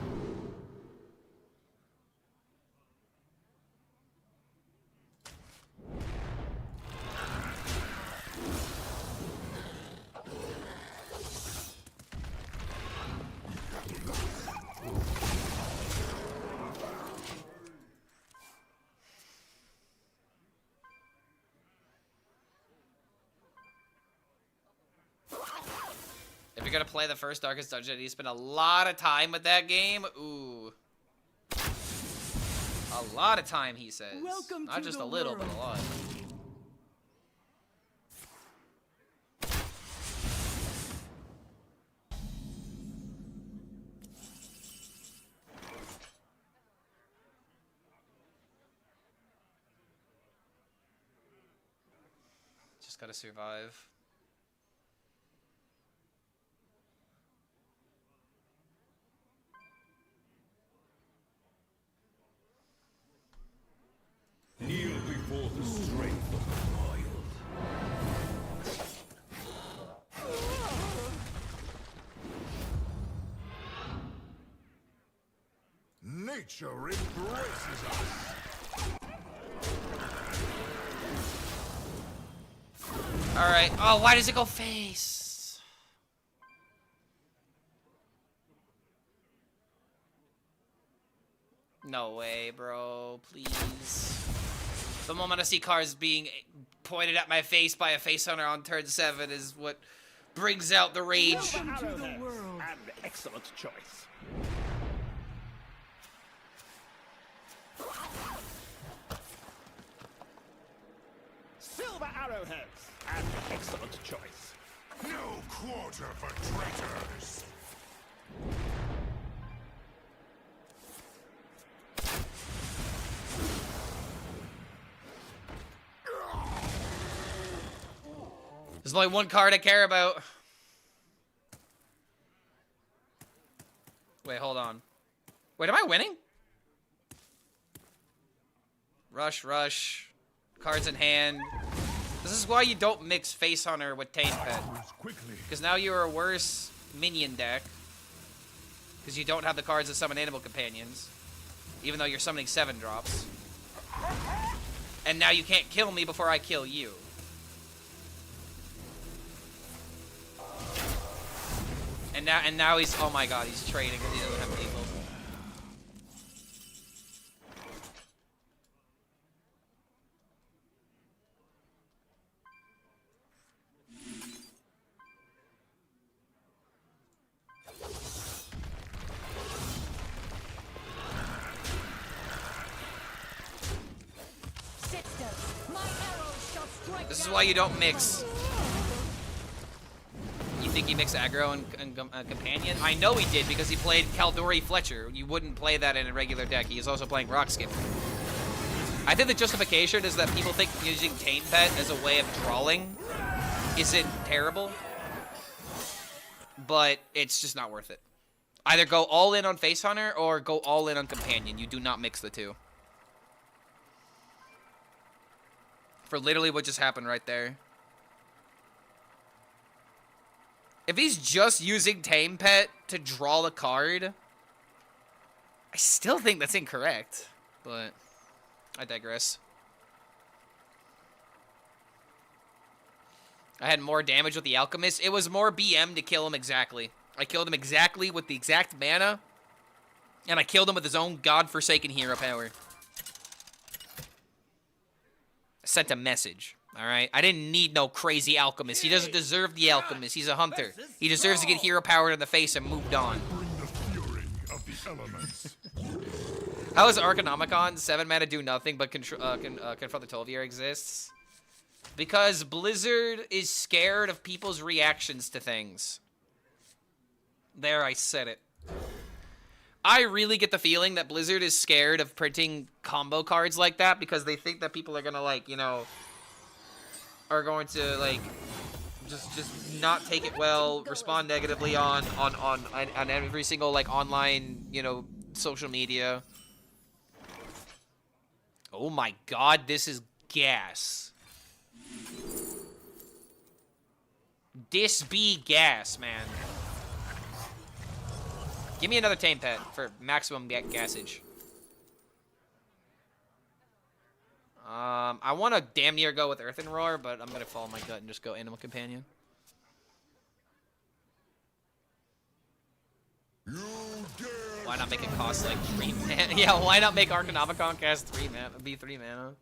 gonna play the first Darkest Dungeon, you spend a lot of time with that game. Ooh. A lot of time, he says. Welcome Not to just the a little, world. but a lot. Just gotta survive. Kneel before the strength of the wild. Nature embraces us. Alright. Oh, why does it go face? No way, bro. Please. The moment I see cards being pointed at my face by a face hunter on turn 7 is what brings out the rage. Welcome to the world. An excellent choice. Silver arrowheads. An excellent choice. No quarter for traitors. There's only one card I care about. Wait, hold on. Wait, am I winning? Rush, rush. Cards in hand. This is why you don't mix Face Hunter with Tame Pet. Because now you're a worse minion deck. Because you don't have the cards that summon animal companions. Even though you're summoning 7 drops. And now you can't kill me before I kill you. And now he's, oh my god, he's trading because he doesn't have people. Sisters, my arrows shall strike This is down why you don't your mix. foes. You think he mixed aggro and companion? I know he did because he played Kaldori Fletcher. You wouldn't play that in a regular deck. He is also playing Rock Skipper. I think the justification is that people think using Tame Pet as a way of drawing isn't terrible. But it's just not worth it. Either go all in on Face Hunter or go all in on Companion. You do not mix the two. For literally what just happened right there. If he's just using Tame Pet to draw the card, I still think that's incorrect. But I digress. I had more damage with the Alchemist. It was more BM to kill him exactly. I killed him exactly with the exact mana. And I killed him with his own godforsaken hero power. I sent a message. Alright? I didn't need no crazy Alchemist. He doesn't deserve the Alchemist. He's a hunter. He deserves to get hero power in the face and moved on. Bring the fury of the elements. How is Arcanomicon? 7 mana do nothing but confront the Tolvier exists? Because Blizzard is scared of people's reactions to things. There, I said it. I really get the feeling that Blizzard is scared of printing combo cards like that because they think that people are gonna, like, you know, are going to, like, just not take it well, respond negatively on every single, like, online, you know, social media. Oh my god, this is gas. This be gas, man. Give me another Tame Pet for maximum gasage. I want to damn near go with Earthen Roar, but I'm going to follow my gut and just go Animal Companion. Why not make it cost like 3 mana? Yeah, why not make Arcanomicon cast 3 mana? Be 3 mana.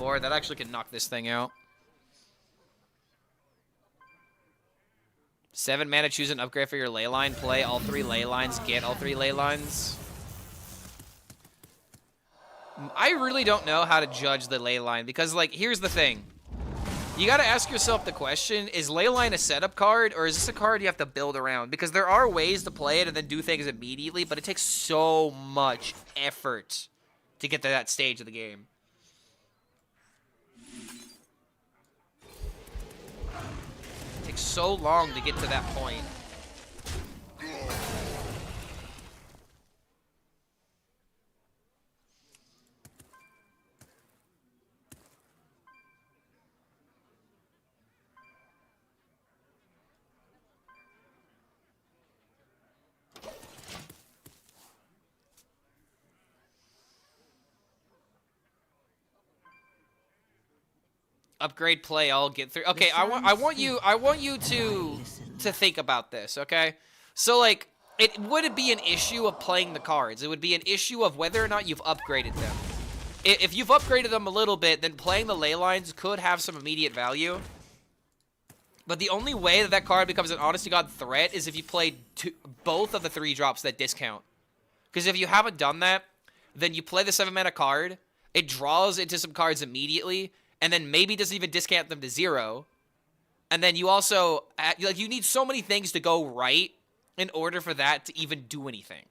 4. That actually could knock this thing out. 7 mana, choose an upgrade for your ley line. Play all 3 ley lines, get all 3 ley lines. I really don't know how to judge the ley line because, like, here's the thing. You gotta ask yourself the question, is ley line a setup card or is this a card you have to build around? Because there are ways to play it and then do things immediately, but it takes so much effort to get to that stage of the game. It takes so long to get to that point. Upgrade, play, I'll get through. Okay, I want you to think about this, okay? So, like, it wouldn't be an issue of playing the cards. It would be an issue of whether or not you've upgraded them. If you've upgraded them a little bit, then playing the ley lines could have some immediate value. But the only way that card becomes an honest-to-God threat is if you played both of the 3 drops that discount. Because if you haven't done that, then you play the 7-mana card, it draws into some cards immediately, and then maybe doesn't even discount them to 0. And then you also, like, you need so many things to go right in order for that to even do anything.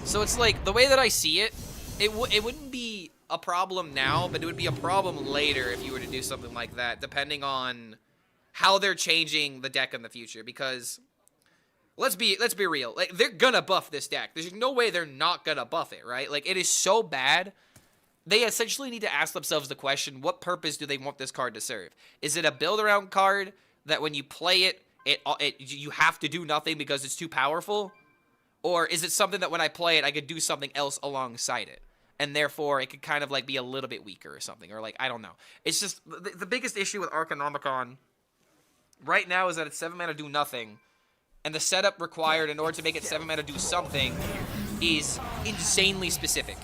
So it's like, the way that I see it, it wouldn't be a problem now, but it would be a problem later if you were to do something like that, depending on how they're changing the deck in the future, because let's be real. Like, they're gonna buff this deck. There's no way they're not gonna buff it, right? Like, it is so bad. They essentially need to ask themselves the question, what purpose do they want this card to serve? Is it a build-around card that when you play it, you have to do nothing because it's too powerful? Or is it something that when I play it, I could do something else alongside it? And therefore, it could kind of, like, be a little bit weaker or something. Or, like, I don't know. It's just, the biggest issue with Arcanomicon right now is that it's 7 mana do nothing. And the setup required in order to make it 7 mana do something is insanely specific.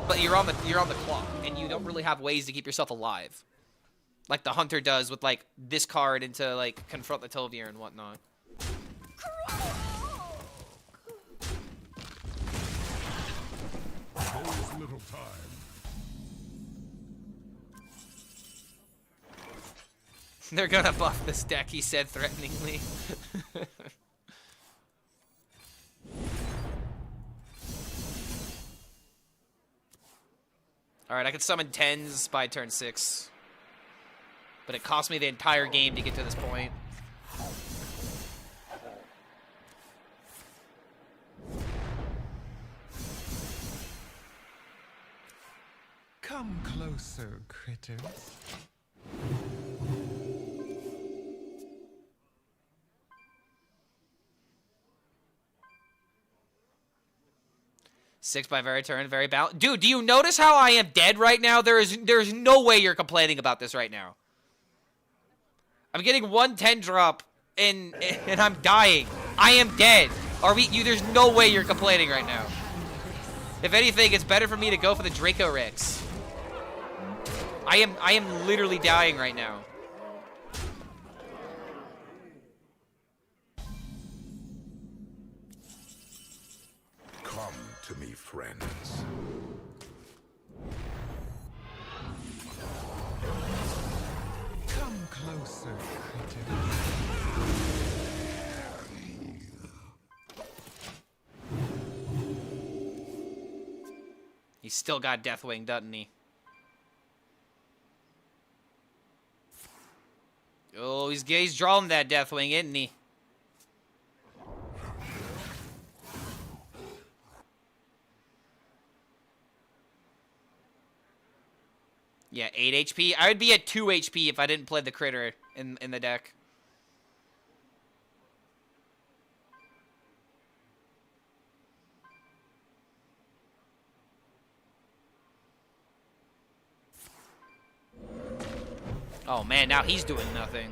But you're on the clock, and you don't really have ways to keep yourself alive, like the hunter does with, like, this card into, like, confront the Tilvier and whatnot. There's little time. They're gonna buff this deck, he said threateningly. Alright, I can summon 10s by turn 6. But it cost me the entire game to get to this point. Come closer, critters. Six by very turn, very balanced. Dude, do you notice how I am dead right now? There's no way you're complaining about this right now. I'm getting 1/10 drop and I'm dying. I am dead. There's no way you're complaining right now. If anything, it's better for me to go for the Draco Rex. I am literally dying right now. Come to me, friends. Come closer, critters. He's still got Deathwing, doesn't he? Oh, he's drawing that Deathwing, isn't he? Yeah, 8 HP. I would be at 2 HP if I didn't play the critter in the deck. Oh man, now he's doing nothing.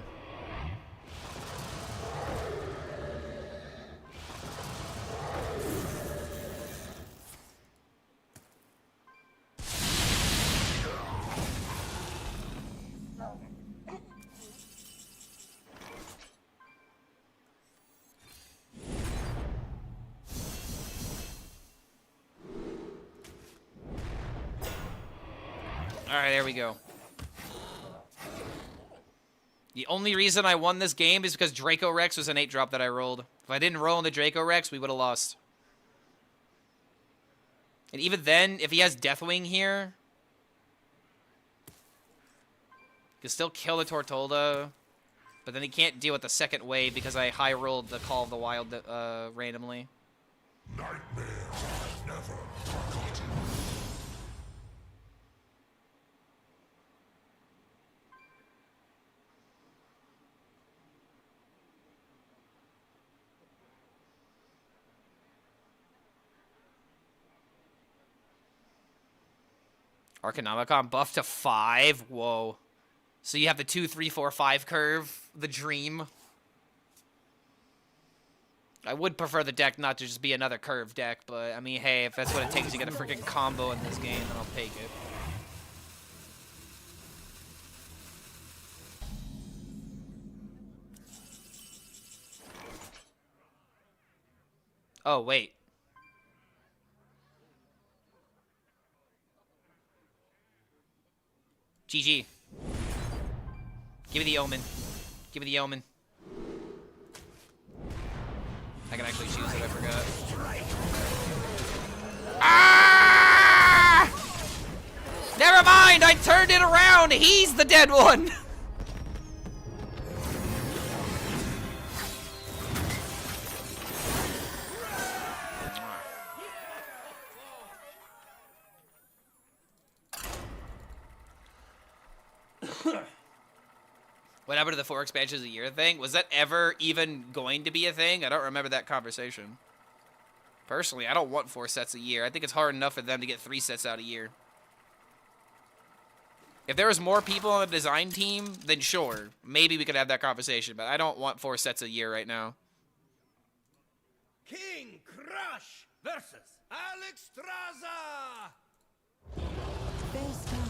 Alright, there we go. The only reason I won this game is because Draco Rex was an 8-drop that I rolled. If I didn't roll in the Draco Rex, we would have lost. And even then, if he has Deathwing here, he can still kill the Tortola. But then he can't deal with the second wave because I high rolled the Call of the Wild randomly. Nightmares are never forgotten. Arcanomicon buff to 5? Whoa. So you have the 2, 3, 4, 5 curve, the dream. I would prefer the deck not to just be another curve deck, but I mean, hey, if that's what it takes to get a freaking combo in this game, then I'll take it. Oh, wait. GG. Give me the Omen. Give me the Omen. I can actually choose it, I forgot. Ah! Never mind, I turned it around! He's the dead one! What happened to the 4 expansions a year thing? Was that ever even going to be a thing? I don't remember that conversation. Personally, I don't want 4 sets a year. I think it's hard enough for them to get 3 sets out a year. If there was more people on the design team, then sure. Maybe we could have that conversation, but I don't want 4 sets a year right now. King Crush versus Alex Straza! Face down.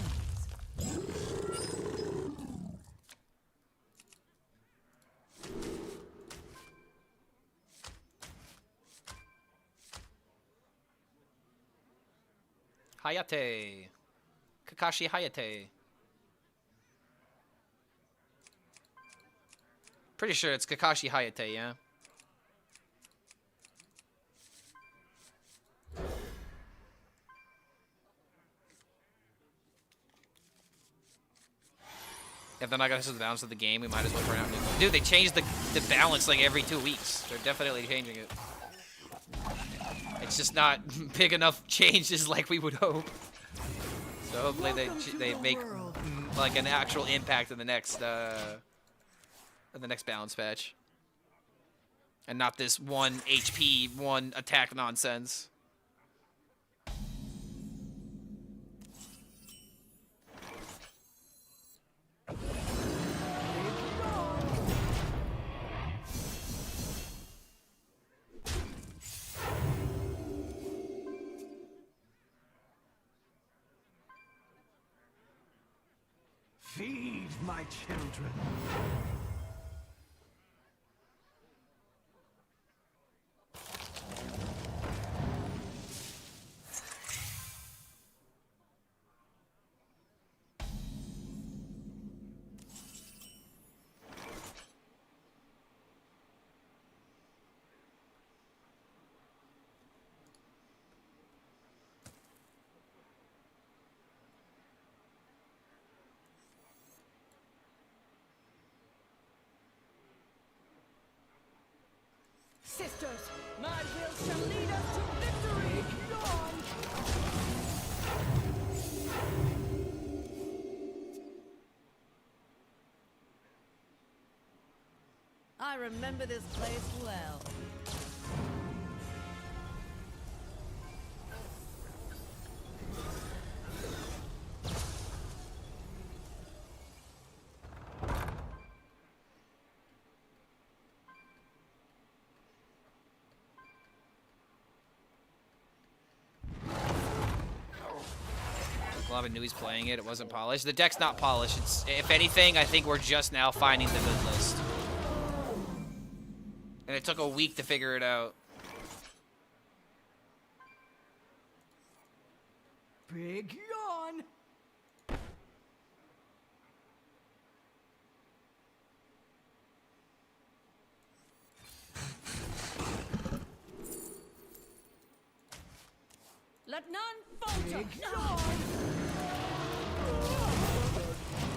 Hayate. Kakashi Hayate. Pretty sure it's Kakashi Hayate, yeah? If they're not gonna switch the balance of the game, we might as well turn out new. Dude, they changed the balance like every 2 weeks. They're definitely changing it. It's just not big enough changes like we would hope. So hopefully they make like an actual impact in the next balance patch, and not this 1 HP, 1 attack nonsense. Feed my children. Sisters, my will shall lead us to victory! Yawn! I remember this place well. I knew he's playing it. It wasn't polished. The deck's not polished. It's, if anything, I think we're just now finding the good list. And it took a week to figure it out. Big yawn. Let none falter.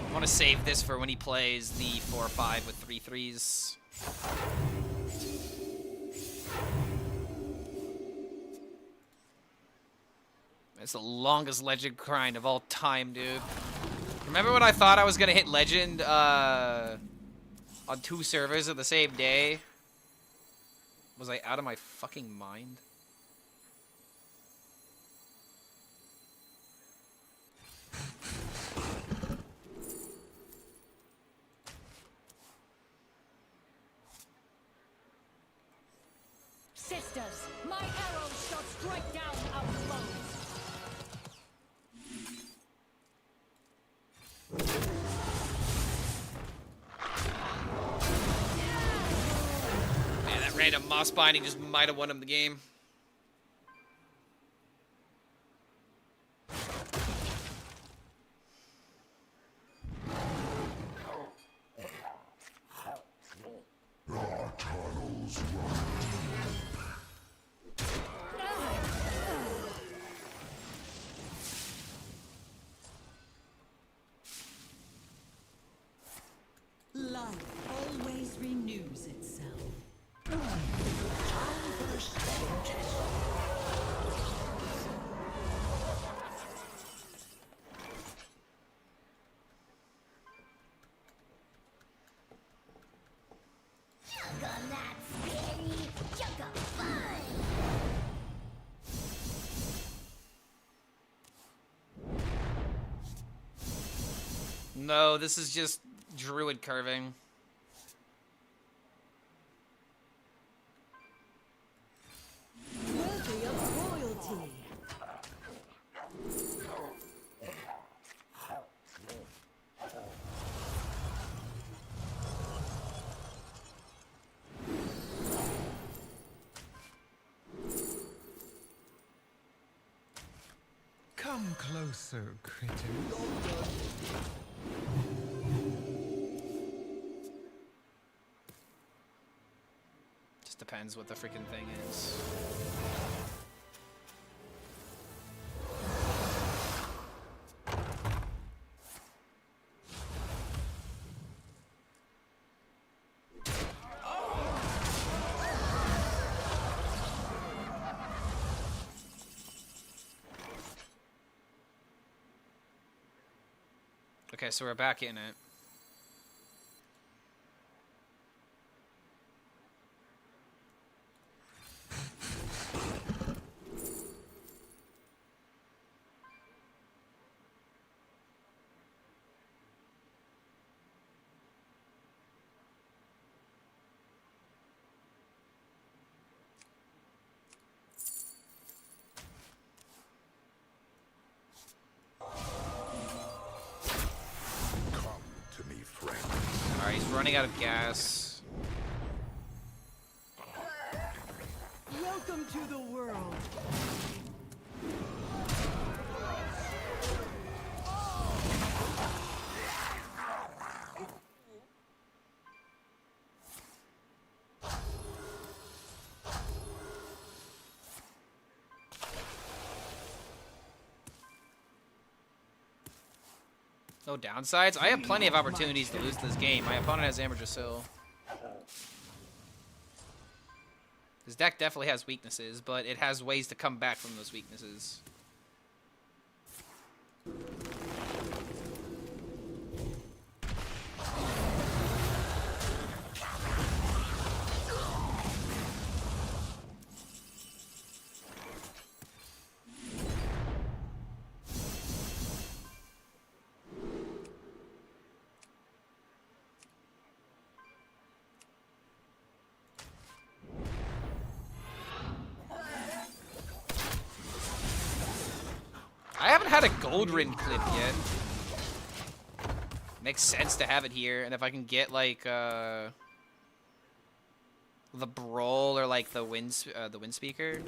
I want to save this for when he plays the 4-5 with 3 3s. It's the longest legend grind of all time, dude. Remember when I thought I was gonna hit legend on 2 servers at the same day? Was I out of my fucking mind? Sisters, my arrows shall strike down our foes. Man, that random moss binding just might have won him the game. Our tunnels run Life always renews itself. Chunk on that scary chunk of fun. No, this is just druid curving. Worthy of royalty. Come closer, critter. Just depends what the freaking thing is. Okay, so we're back in it. Alright, he's running out of gas. Welcome to the world. No downsides? I have plenty of opportunities to lose this game. My opponent has Amberjasil. His deck definitely has weaknesses, but it has ways to come back from those weaknesses. I haven't had a gold ring clip yet. Makes sense to have it here, and if I can get like the brawl or like the wind speaker.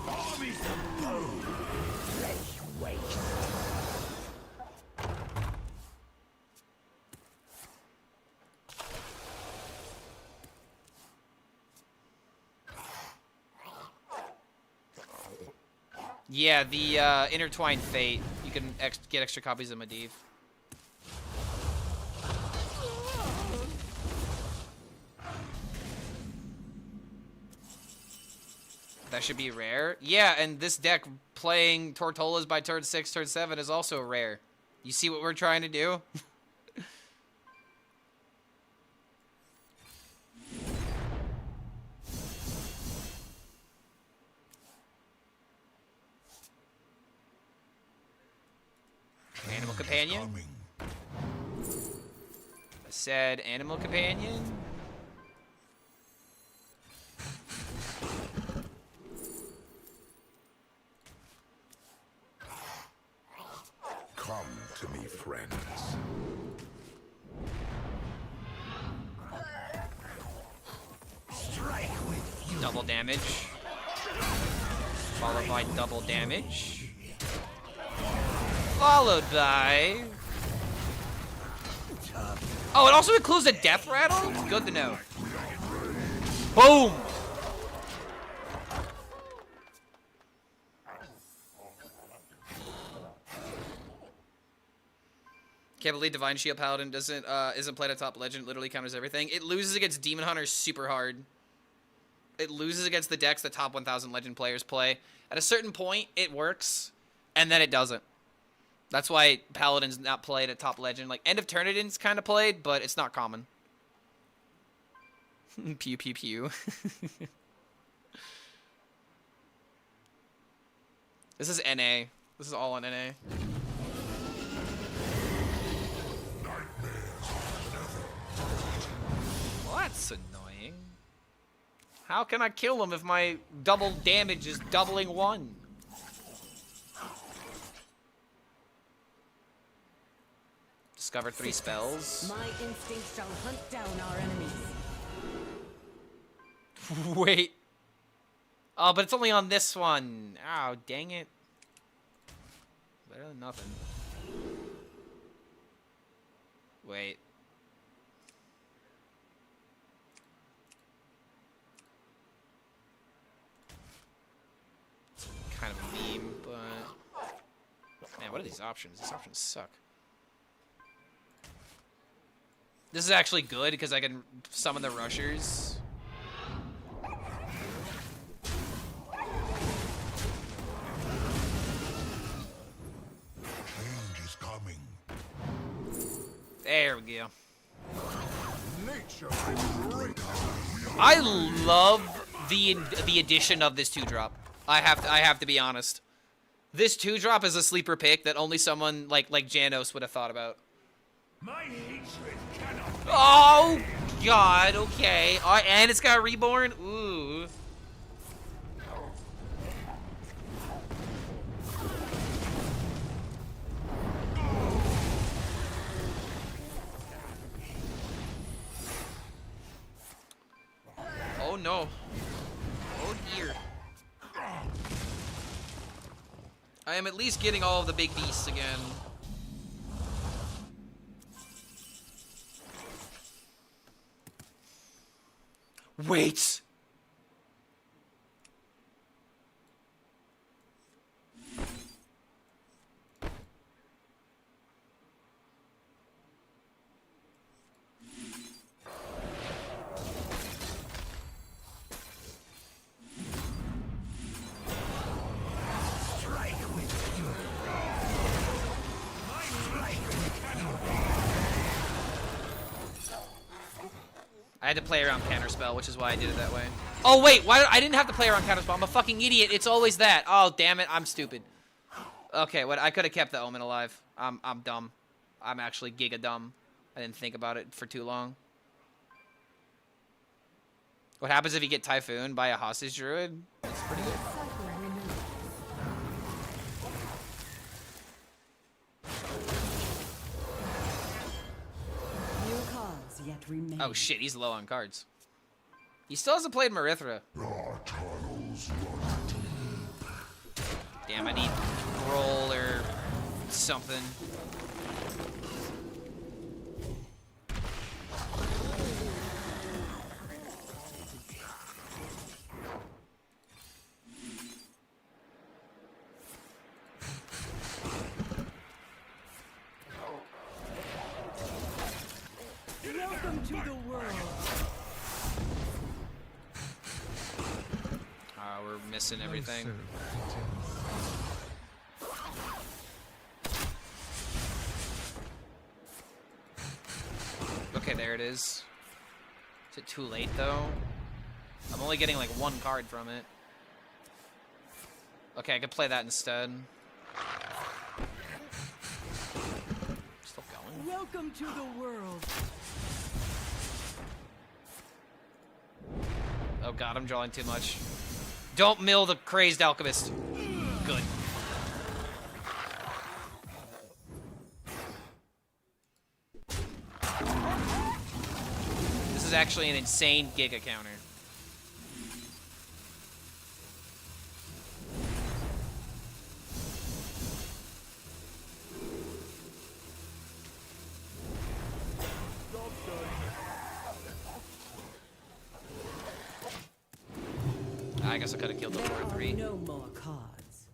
Armies of bone, flesh waste. Yeah, the Intertwined Fate. You can get extra copies of Medivh. That should be rare. Yeah, and this deck playing Tortolas by turn 6, turn 7 is also rare. You see what we're trying to do? Animal Companion? I said Animal Companion? Come to me, friends. Strike with you. Double damage. Followed by double damage. Followed by... Oh, it also includes a death rattle? Good to know. Boom! Can't believe Divine Shield Paladin isn't played at top legend. Literally counters everything. It loses against Demon Hunters super hard. It loses against the decks that top 1,000 legend players play. At a certain point, it works, and then it doesn't. That's why Paladin's not played at top legend. Like, End of Turnidin's kind of played, but it's not common. Pew, pew, pew. This is NA. This is all on NA. Well, that's annoying. How can I kill him if my double damage is doubling 1? Discover 3 spells. My instinct shall hunt down our enemies. Wait. Oh, but it's only on this one. Oh, dang it. Better than nothing. Wait. It's kind of a meme, but... Man, what are these options? These options suck. This is actually good because I can summon the rushers. Change is coming. There we go. Nature will break. I love the addition of this 2-drop. I have to be honest. This 2-drop is a sleeper pick that only someone like Janos would have thought about. My hatred cannot be. Oh God, okay. And it's got reborn. Ooh. Oh no. Oh dear. I am at least getting all of the big beasts again. Wait. I had to play around counterspell, which is why I did it that way. Oh wait, why I didn't have to play around counterspell? I'm a fucking idiot. It's always that. Oh damn it, I'm stupid. Okay, what I could have kept the Omen alive. I'm dumb. I'm actually giga dumb. I didn't think about it for too long. What happens if you get Typhoon by a hostage druid? It's pretty good. Yet remain. Oh shit, he's low on cards. He still hasn't played Marithra. Our tunnels run deep. Damn, I need roll or something. missing everything. Closer, critters. Okay, there it is. Is it too late, though? I'm only getting, like, one card from it. Okay, I could play that instead. Still going. Welcome to the world. Oh god, I'm drawing too much. Don't mill the Crazed Alchemist. Good. This is actually an insane Giga counter. I guess I could have killed the 4-3. No more cards.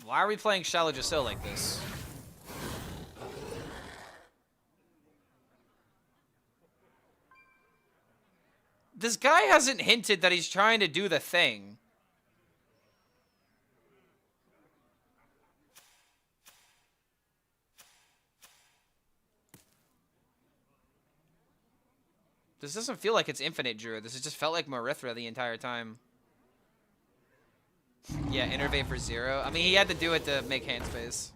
Why are we playing Shallow Jasil like this? This guy hasn't hinted that he's trying to do the thing. This doesn't feel like it's Infinite Druid. This has just felt like Marithra the entire time. Yeah, Innervate for 0. I mean, he had to do it to make hand space.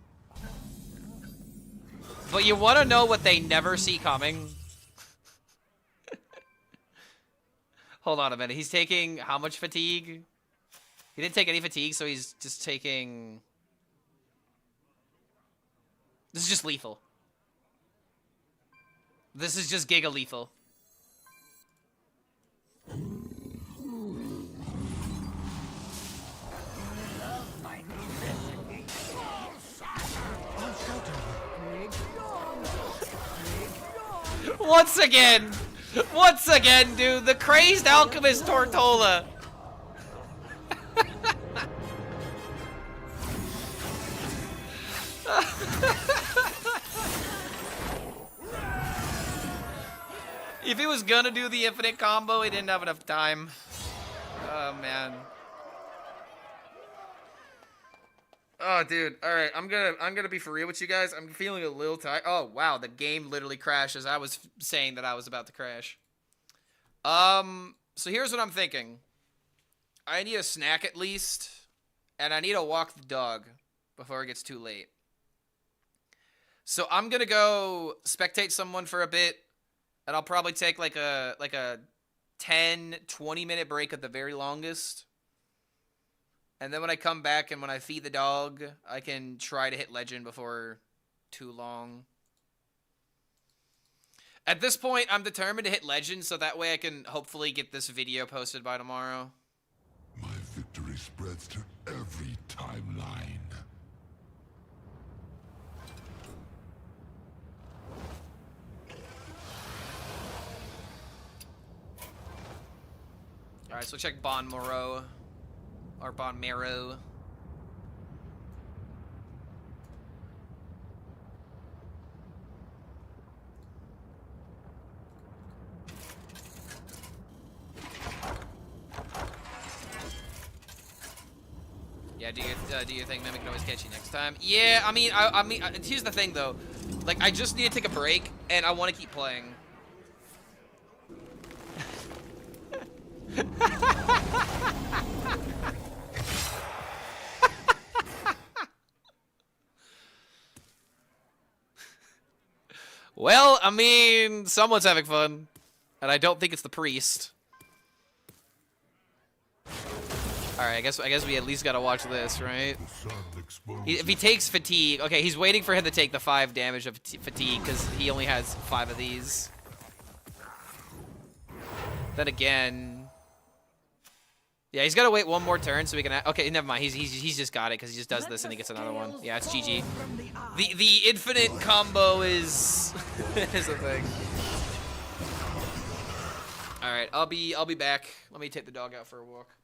But you want to know what they never see coming? Hold on a minute. He's taking how much fatigue? He didn't take any fatigue, so he's just taking... This is just lethal. This is just Giga lethal. Once again, dude, the Crazed Alchemist Tortola. If he was gonna do the infinite combo, he didn't have enough time. Oh man. Oh, dude. All right, I'm gonna be for real with you guys. I'm feeling a little tired. Oh, wow, the game literally crashed as I was saying that I was about to crash. So here's what I'm thinking. I need a snack at least, and I need to walk the dog before it gets too late. So I'm gonna go spectate someone for a bit, and I'll probably take like a 10-20 minute break at the very longest. And then when I come back and when I feed the dog, I can try to hit legend before too long. At this point, I'm determined to hit legend, so that way I can hopefully get this video posted by tomorrow. My victory spreads to every timeline. Alright, so check Bon Moreau. Or Bon Marrow. Yeah, do you think Mimic can always catch you next time? Yeah, I mean, here's the thing though. Like, I just need to take a break, and I want to keep playing. Well, I mean, someone's having fun, and I don't think it's the priest. All right, I guess we at least gotta watch this, right? If he takes fatigue, okay, he's waiting for him to take the 5 damage of fatigue because he only has 5 of these. Then again, yeah, he's gotta wait one more turn so we can. Okay, never mind. He's just got it because he just does this and he gets another one. Yeah, it's GG. The infinite combo is is a thing. All right, I'll be back. Let me take the dog out for a walk.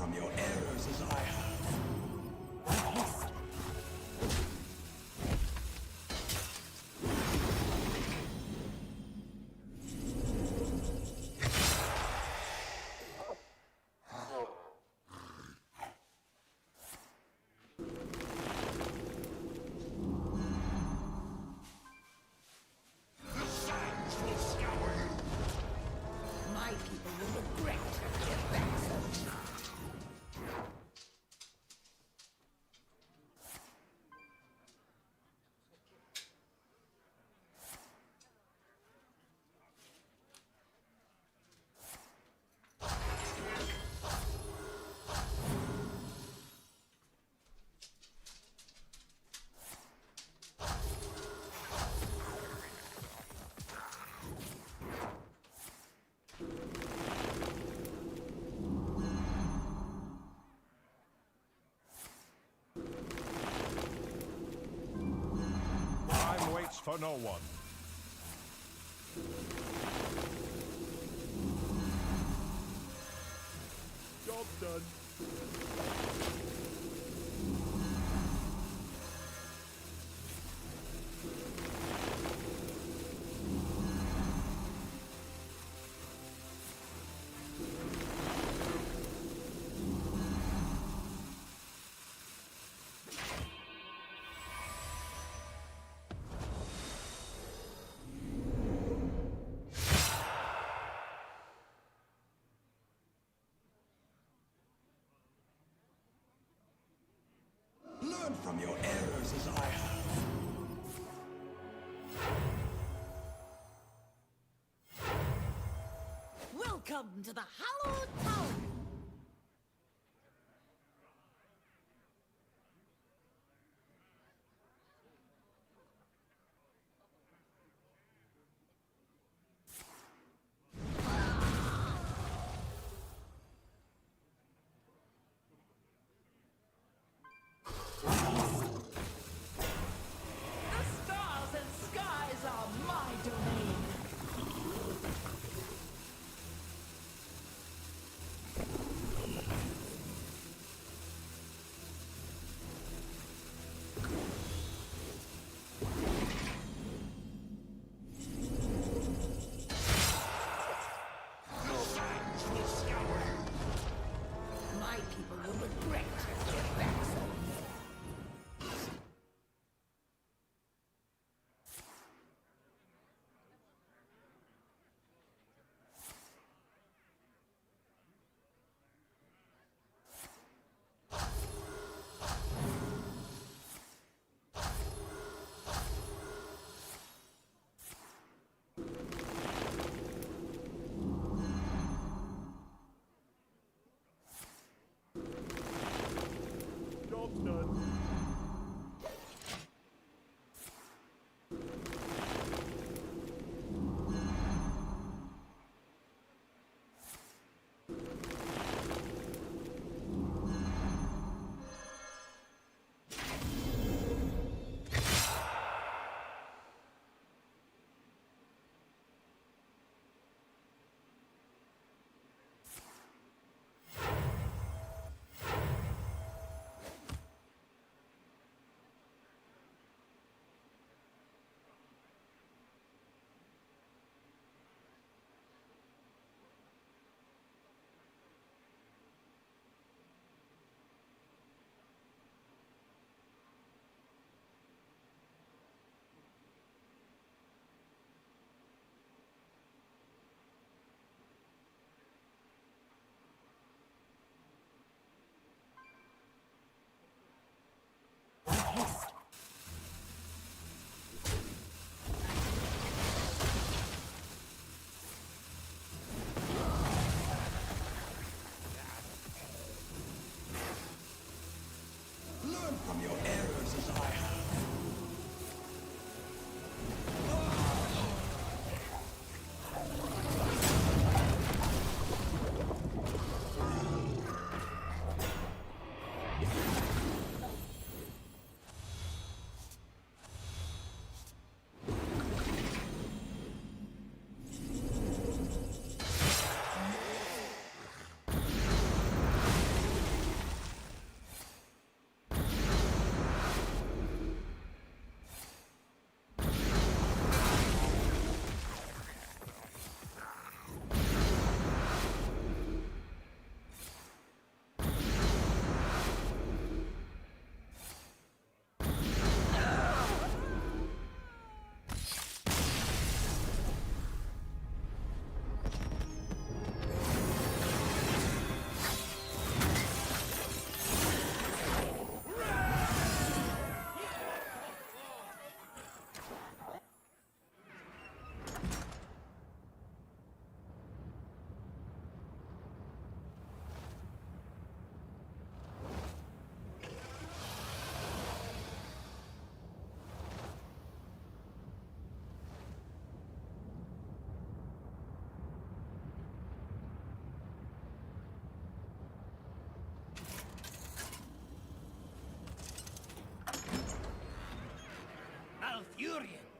from your errors as I have. My people will regret their backs. Time waits for no one. Job done. Learn from your errors as I have. Welcome to the Hallowed Tower. The stars and skies are my domain. My people will regret their backs. Job done.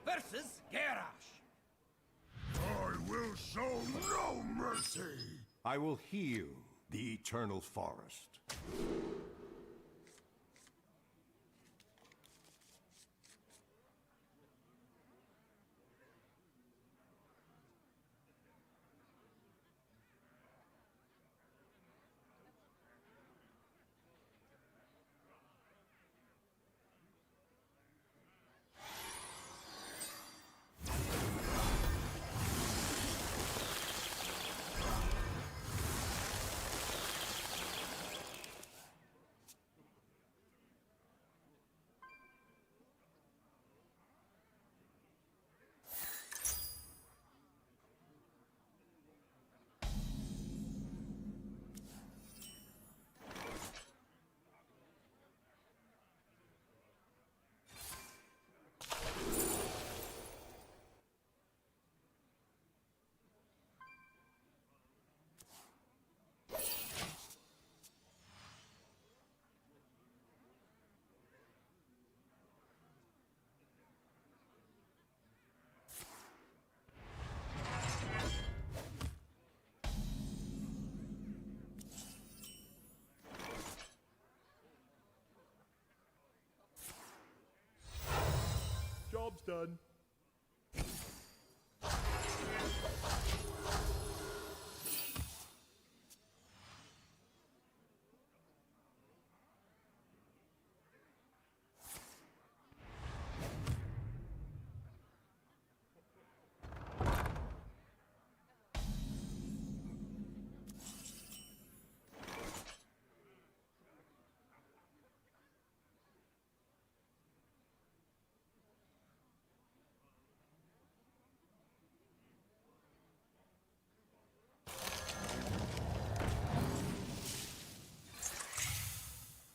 versus Garrosh. I will show no mercy! I will heal the eternal forest. Job's done.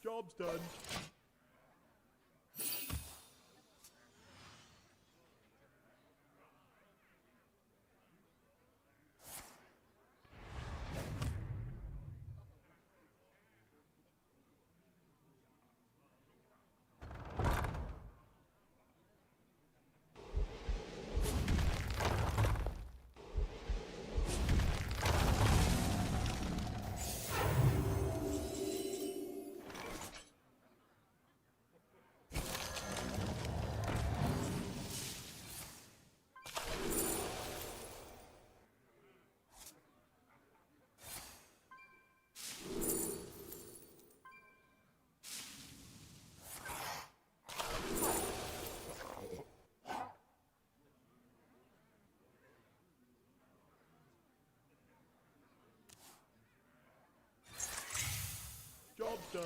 Job's done. Job's done.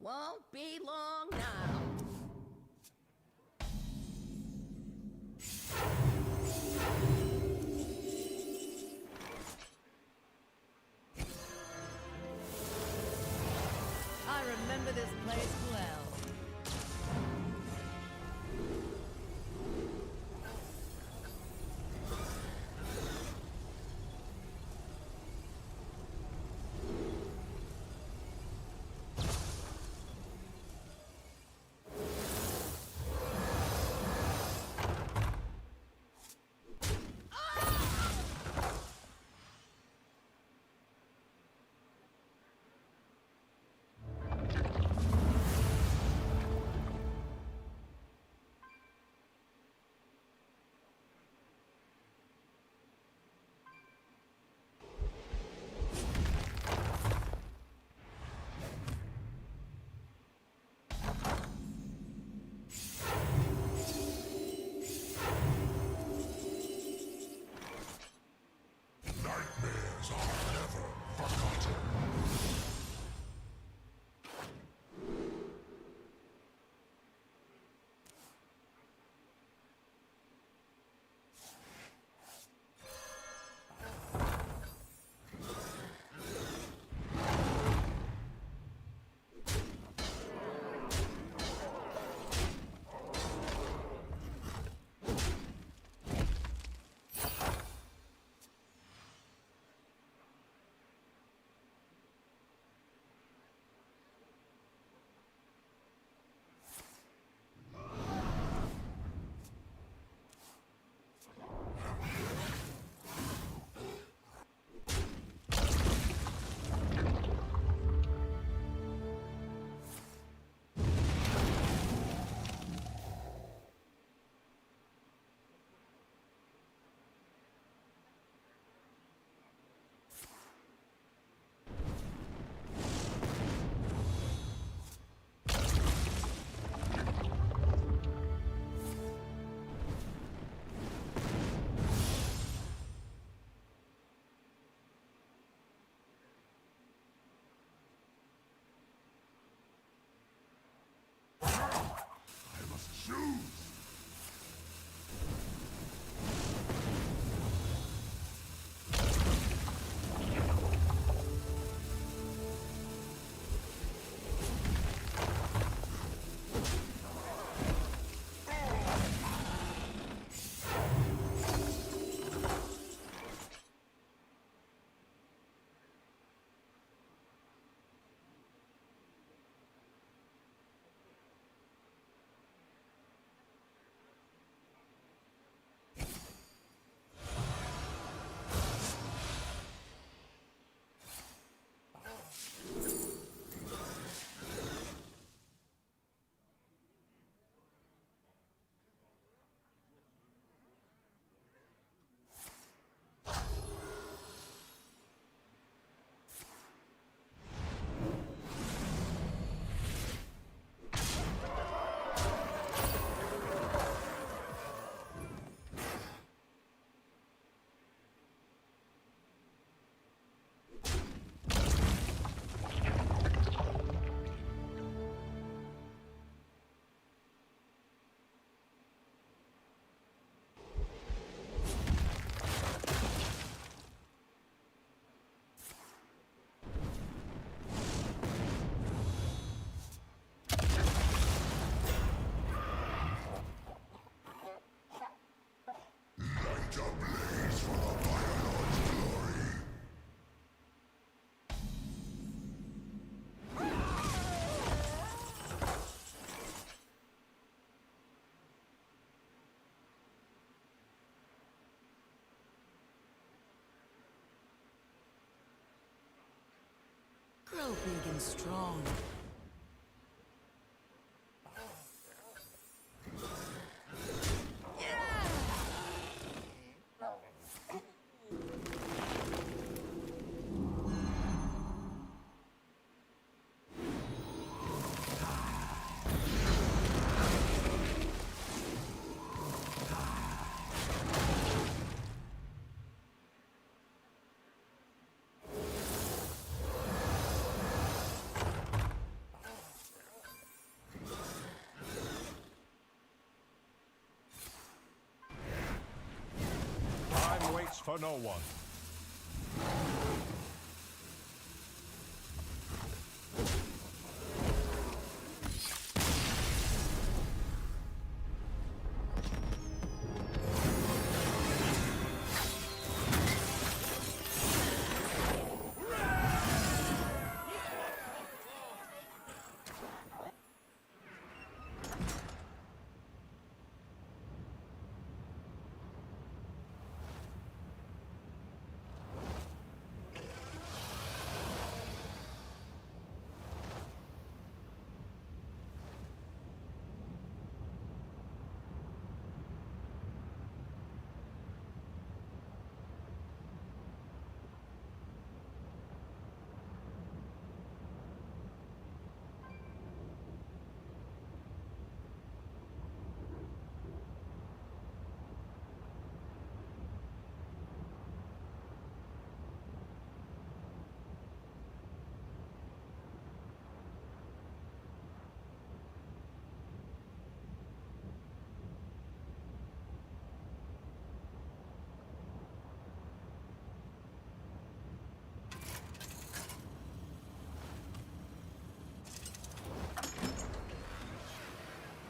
Won't be long now. I remember this place well. big and strong. Time waits for no one.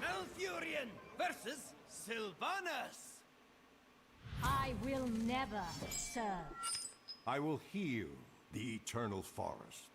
Malfurion versus Sylvanas. I will never serve. I will heal the eternal forest.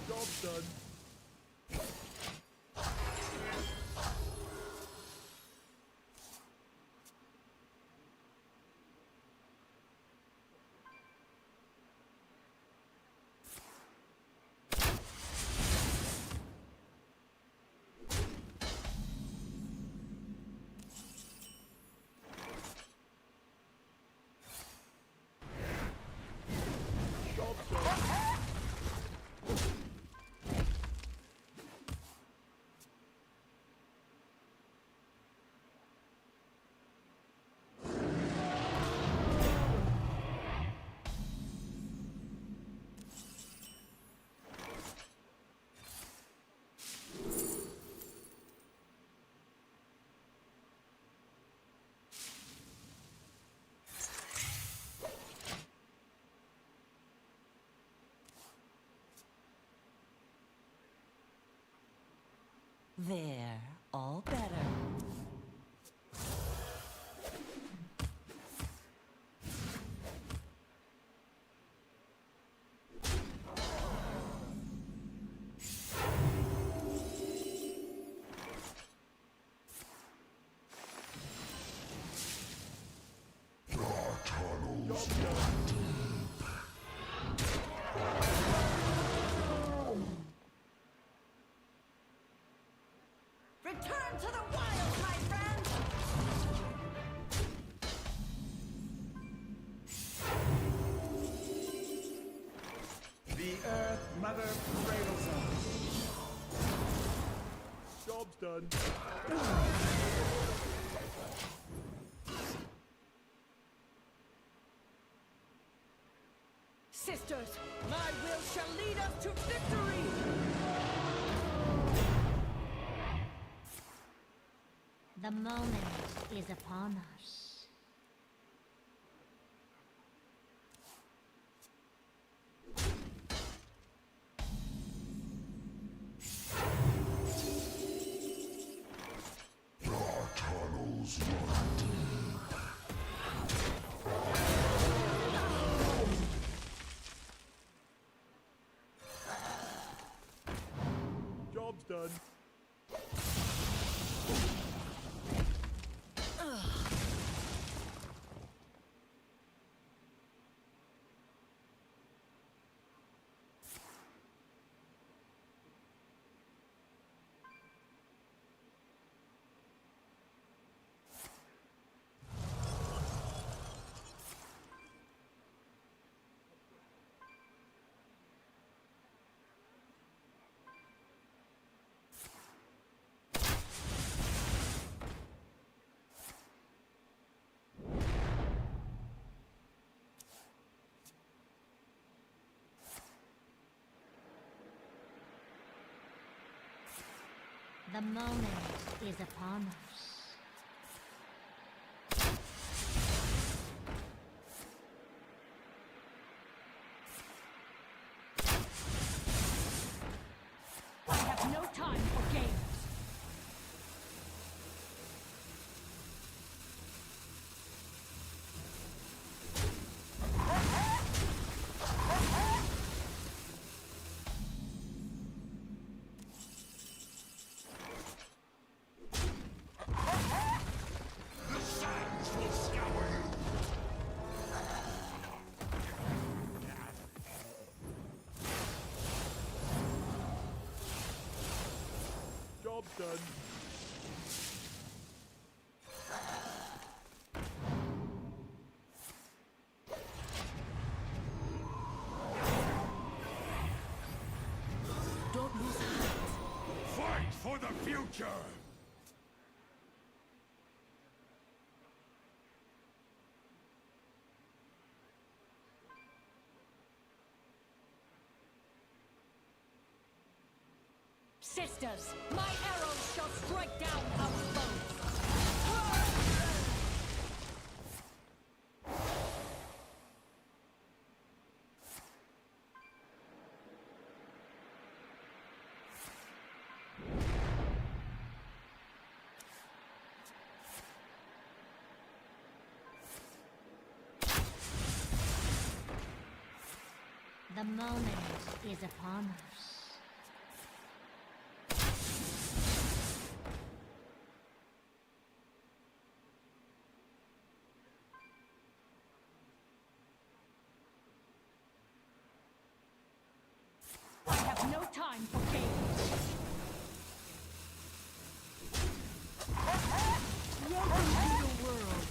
Job's done. Job's done. There, all better. Tunnels run deep. Return to the wild, my friend! The Earth Mother cradles us. Job's done. Sisters, my will shall lead us to victory! The moment is upon us. Job's done. The moment is upon us. I have no time for games. The sands will scour you! Job's done. Don't lose heart. Fight for the future! Sisters, my arrows shall strike down our foes. The moment is upon us. I have no time for games. Welcome to the world.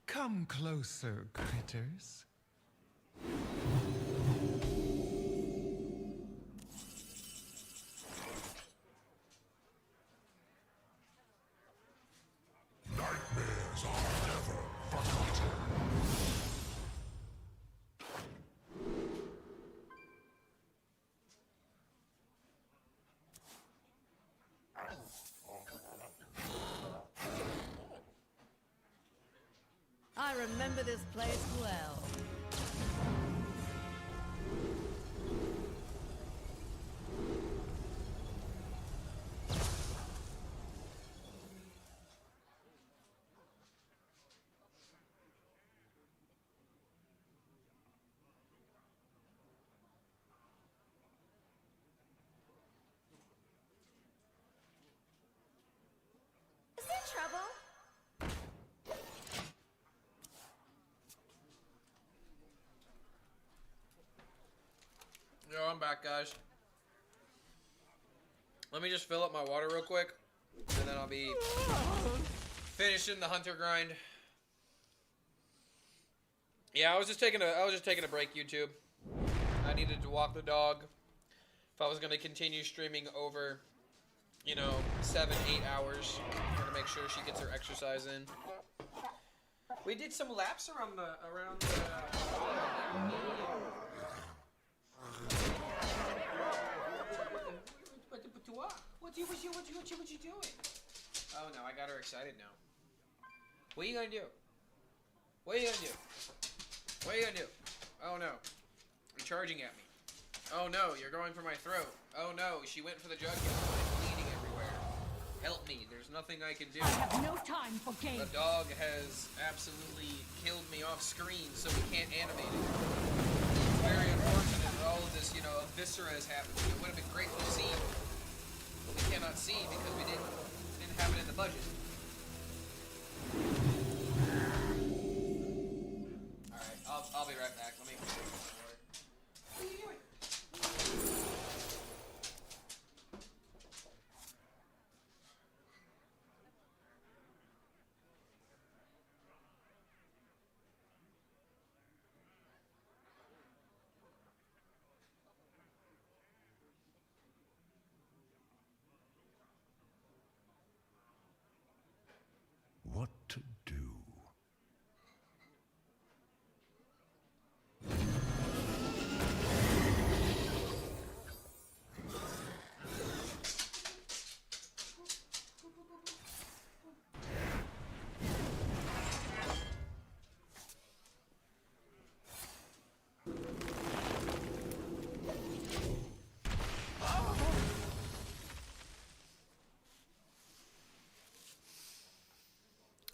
Come closer, critters. Nightmares are never forgotten. I remember this place well. Is there trouble? Yo, I'm back, guys. Let me just fill up my water real quick, and then I'll be finishing the hunter grind. Yeah, I was just taking a break, YouTube. I needed to walk the dog. If I was gonna continue streaming over, you know, 7-8 hours, I'm gonna make sure she gets her exercise in. We did some laps around the What you doing? Oh no, I got her excited now. What are you gonna do? What are you gonna do? What are you gonna do? Oh no. You're charging at me. Oh no, you're going for my throat. Oh no, she went for the jug. I'm bleeding everywhere. Help me, there's nothing I can do. I have no time for games. The dog has absolutely killed me off screen, so we can't animate it. It's very unfortunate that all of this, you know, viscera has happened. It would have been great to see, but we cannot see because we didn't have it in the budget. Alright, I'll be right back. Let me... What are you doing? What to do?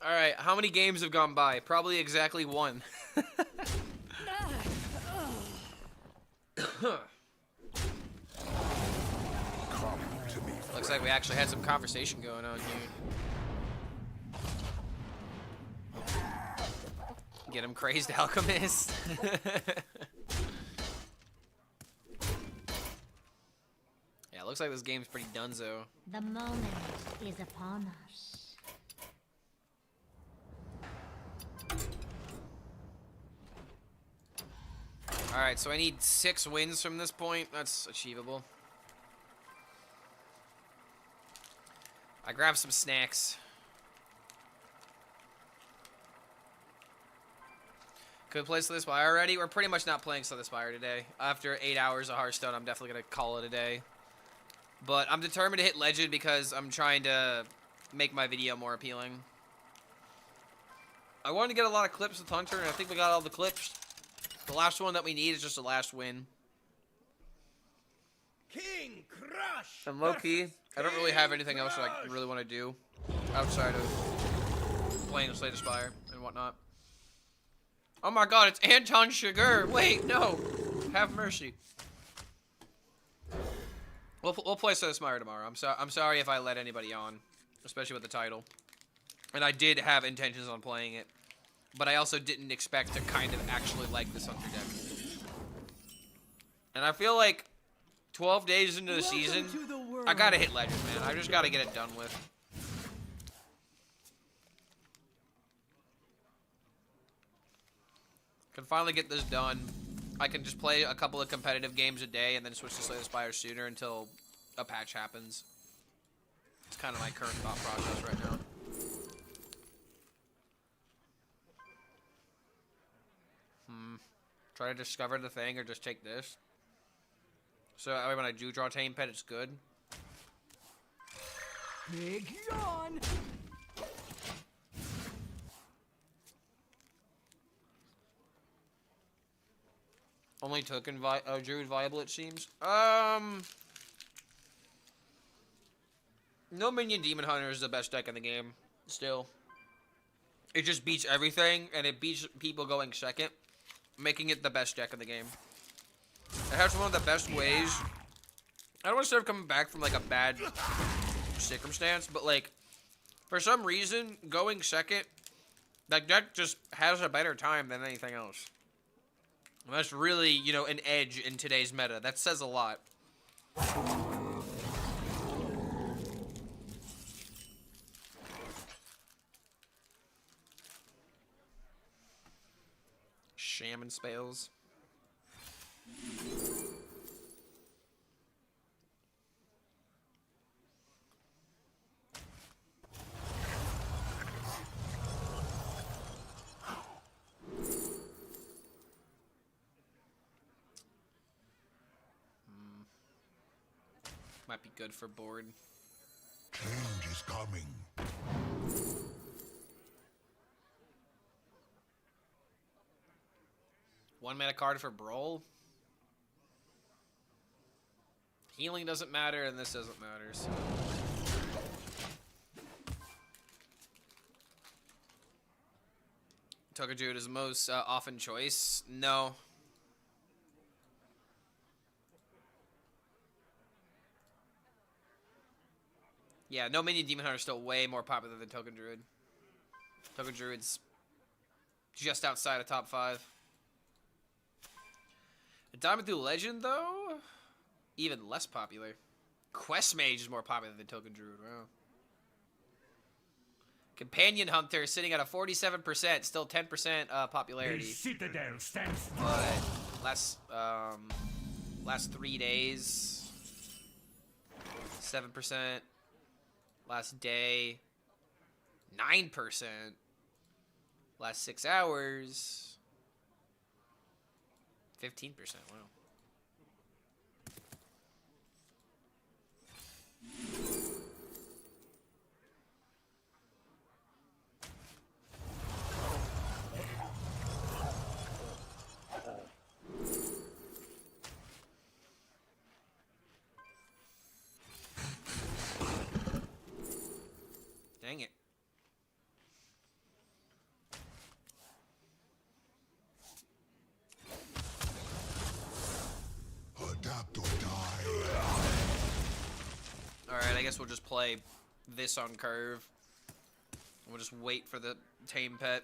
Alright, how many games have gone by? Probably exactly one. Looks like we actually had some conversation going on here. Get him, Crazed Alchemist. Yeah, looks like this game's pretty donezo. The moment is upon us. Alright, so I need 6 wins from this point. That's achievable. I grabbed some snacks. Could play Slay the Spire already? We're pretty much not playing Slay the Spire today. After 8 hours of Hearthstone, I'm definitely going to call it a day. But I'm determined to hit Legend because I'm trying to make my video more appealing. I wanted to get a lot of clips with Hunter, and I think we got all the clips. The last one that we need is just the last win. King Crush. And low-key, I don't really have anything else that I really want to do outside of playing Slay the Spire and whatnot. Oh my god, it's Anton Chigurh! Wait, no! Have mercy. We'll play Slay the Spire tomorrow. I'm sorry if I let anybody on, especially with the title. And I did have intentions on playing it. But I also didn't expect to kind of actually like this Hunter deck. And I feel like 12 days into the season, I gotta hit Legend, man. I just gotta get it done with. Can finally get this done. I can just play a couple of competitive games a day and then switch to Slay the Spire sooner until a patch happens. It's kind of my current thought process right now. Try to discover the thing or just take this. So that way when I do draw Tame Pet, it's good. Big yawn. Only token Druid viable, it seems. No Minion Demon Hunter is the best deck in the game, still. It just beats everything, and it beats people going second, making it the best deck in the game. It has one of the best ways. I don't want to start coming back from, like, a bad circumstance, but, like, for some reason, going second, that deck just has a better time than anything else. That's really, you know, an edge in today's meta. That says a lot. Shaman spells. Might be good for board. Change is coming. One mana card for Brawl. Healing doesn't matter, and this doesn't matter, so. Token Druid is the most often choice. No. Yeah, no minion Demon Hunter is still way more popular than Token Druid. Token Druid's just outside of top 5. The Diamond Through Legend, though, even less popular. Quest Mage is more popular than Token Druid. Wow. Companion Hunter sitting at a 47%, still 10% popularity. The citadel stands But last 3 days, 7%. Last day, 9%. Last 6 hours, 15%. Wow. Dang it. Adapt or die. Alright, I guess we'll just play this on curve. We'll just wait for the tame pet.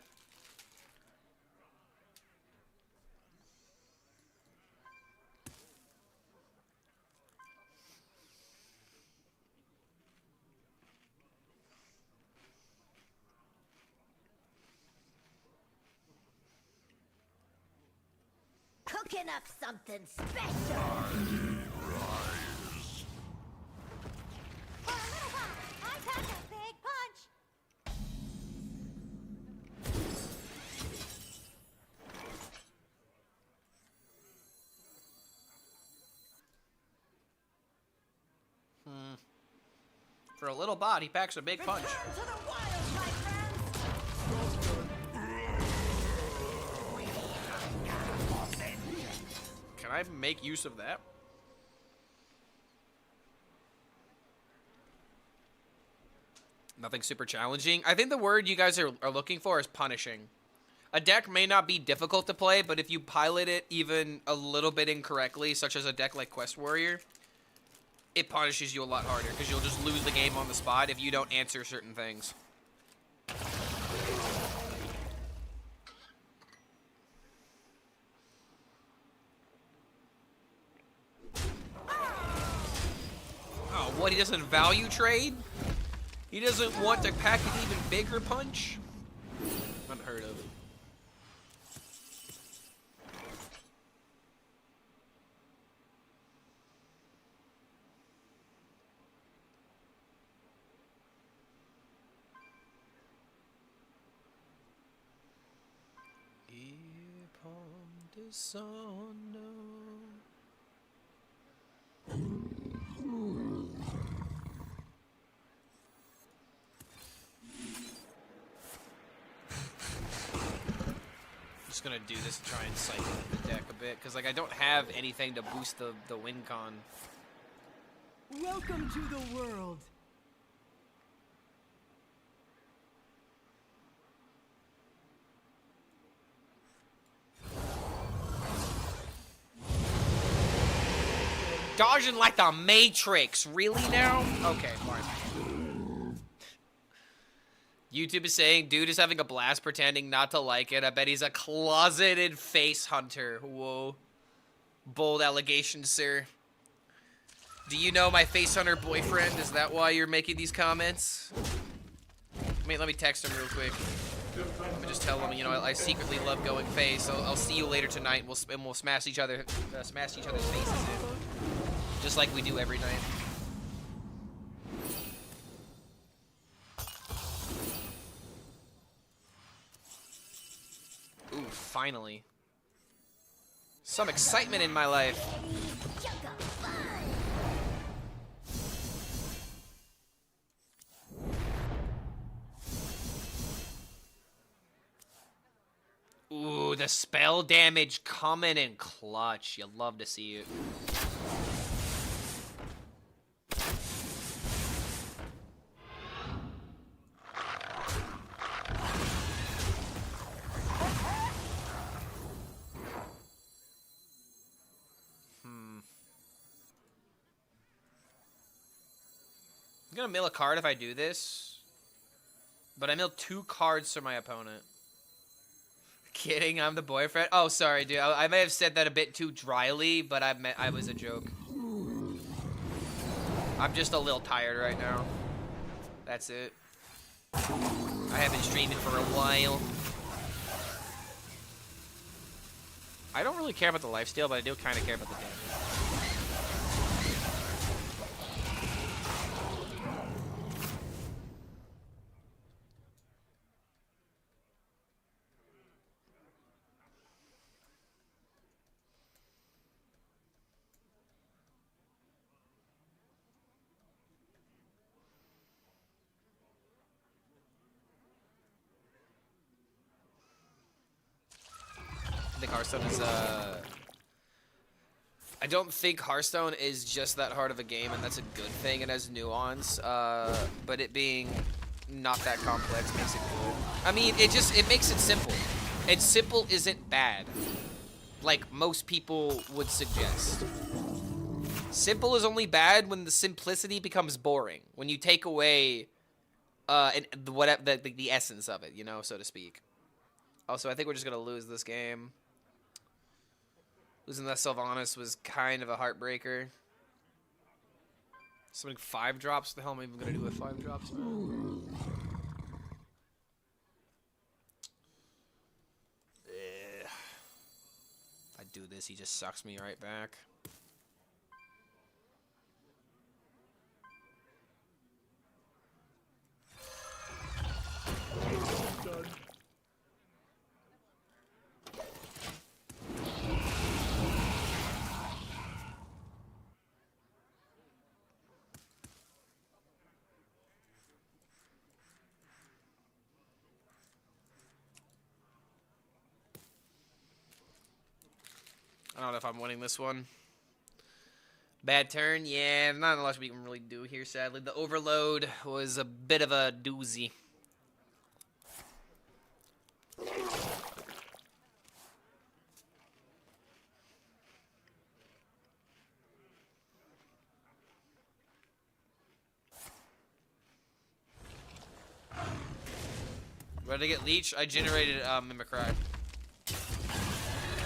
Cooking up something special. For a little while, I pack a big punch. For a little bot, he packs a big punch. Return to the wild, my friends. Can I make use of that? Nothing super challenging. I think the word you guys are looking for is punishing. A deck may not be difficult to play, but if you pilot it even a little bit incorrectly, such as a deck like Quest Warrior, it punishes you a lot harder, because you'll just lose the game on the spot if you don't answer certain things. Oh, what? He doesn't value trade? He doesn't want to pack an even bigger punch? Unheard of. Just gonna do this to try and cycle the deck a bit, because like I don't have anything to boost the win con. Welcome to the world. Dodging like the Matrix, really now? Okay, fine. YouTube is saying, dude is having a blast pretending not to like it. I bet he's a closeted face hunter. Whoa. Bold allegation, sir. Do you know my face hunter boyfriend? Is that why you're making these comments? Let me text him real quick. Let me just tell him, you know, I secretly love going face. I'll see you later tonight, and we'll smash each other's faces in, just like we do every night. Ooh, finally. Some excitement in my life. Ooh, the spell damage coming in clutch. You love to see it. I'm gonna mill a card if I do this, but I mill 2 cards for my opponent. Kidding, I'm the boyfriend. Oh, sorry, dude. I may have said that a bit too dryly, but I was a joke. I'm just a little tired right now. That's it. I haven't been streaming for a while. I don't really care about the lifesteal, but I do kind of care about the damage. I think Hearthstone is, I don't think Hearthstone is just that hard of a game, and that's a good thing. It has nuance, but it being not that complex makes it good. I mean, it makes it simple. And simple isn't bad, like most people would suggest. Simple is only bad when the simplicity becomes boring. When you take away, the essence of it, you know, so to speak. Also, I think we're just gonna lose this game. Losing that Sylvanas was kind of a heartbreaker. Something 5 drops? What the hell am I even gonna do with 5 drops? If I do this, he just sucks me right back. Done. I don't know if I'm winning this one. Bad turn? Yeah, not much we can really do here, sadly. The overload was a bit of a doozy. Ready to get leech? I generated Mimicry.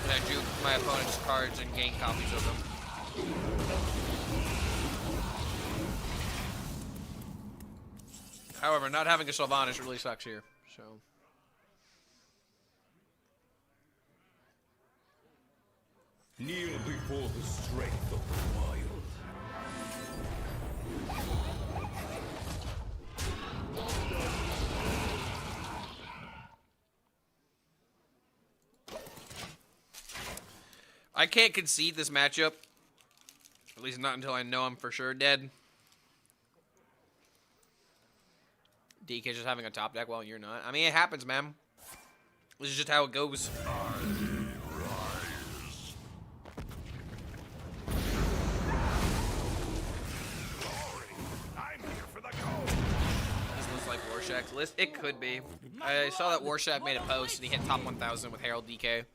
And I drew my opponent's cards and gained copies of them. However, not having a Sylvanas really sucks here, so. Kneel before the strength of the wild. I can't concede this matchup. At least not until I know I'm for sure dead. DK's just having a top deck while you're not. I mean, it happens, man. This is just how it goes. This looks like Warshak's list. It could be. I saw that Warshak made a post and he hit top 1,000 with Herald DK.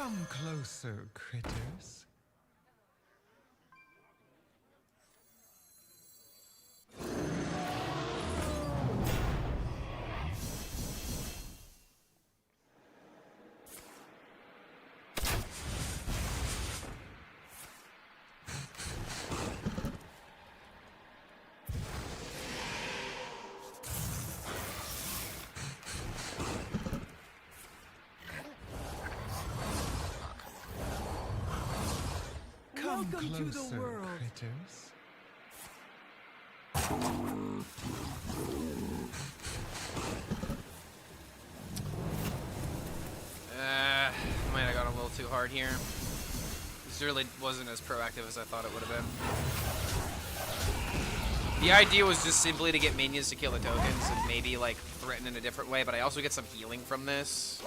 Come closer, critters. Welcome to the Closer, world. critters. Might have gone a little too hard here. This really wasn't as proactive as I thought it would have been. The idea was just simply to get minions to kill the tokens and maybe like threaten in a different way, but I also get some healing from this.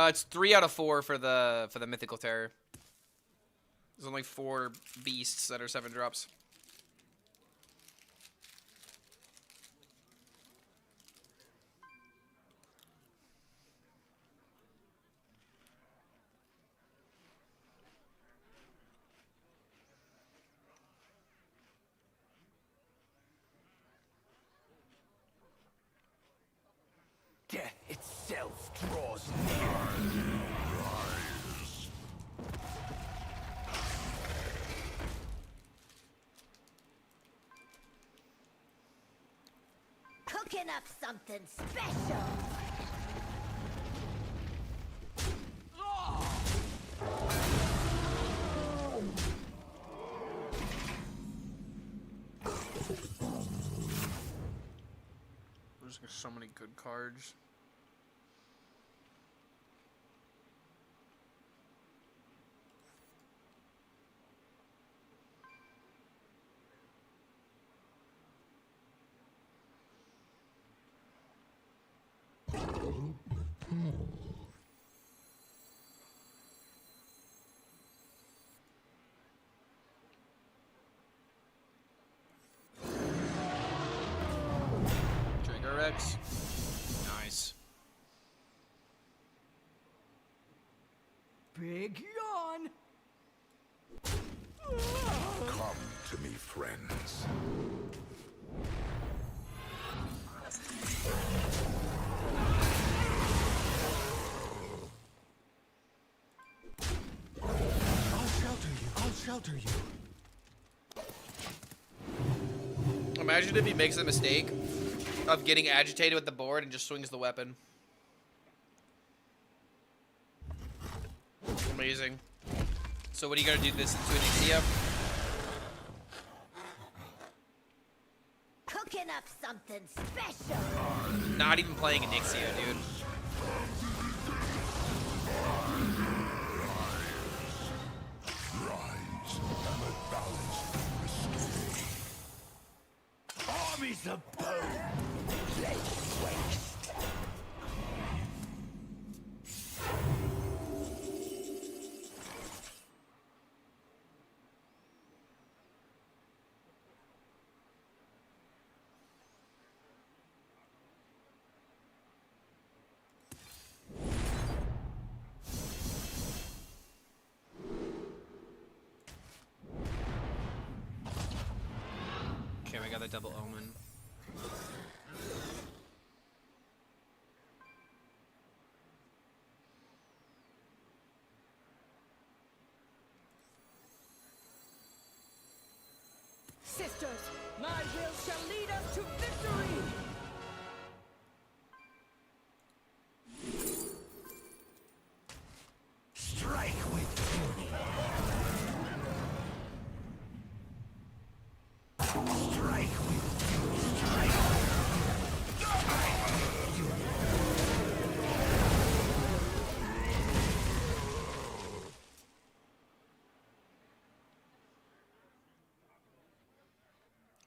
It's 3 out of 4 for the mythical terror. There's only 4 beasts that are 7 drops. Death itself draws near. Cooking up something special. There's so many good cards. Trigger Rex. Nice. Big yawn. Come to me, friends. I'll shelter you. Imagine if he makes the mistake of getting agitated with the board and just swings the weapon. Amazing. So what are you gonna do this into Onyxia? Cooking up something special. Not even playing Onyxia, dude. Rise and let balance restore. Armies of bone. Let waste. Okay, we got the double omen. Sisters, my will shall lead us to victory. Strike with fury. Strike with fury. Strike.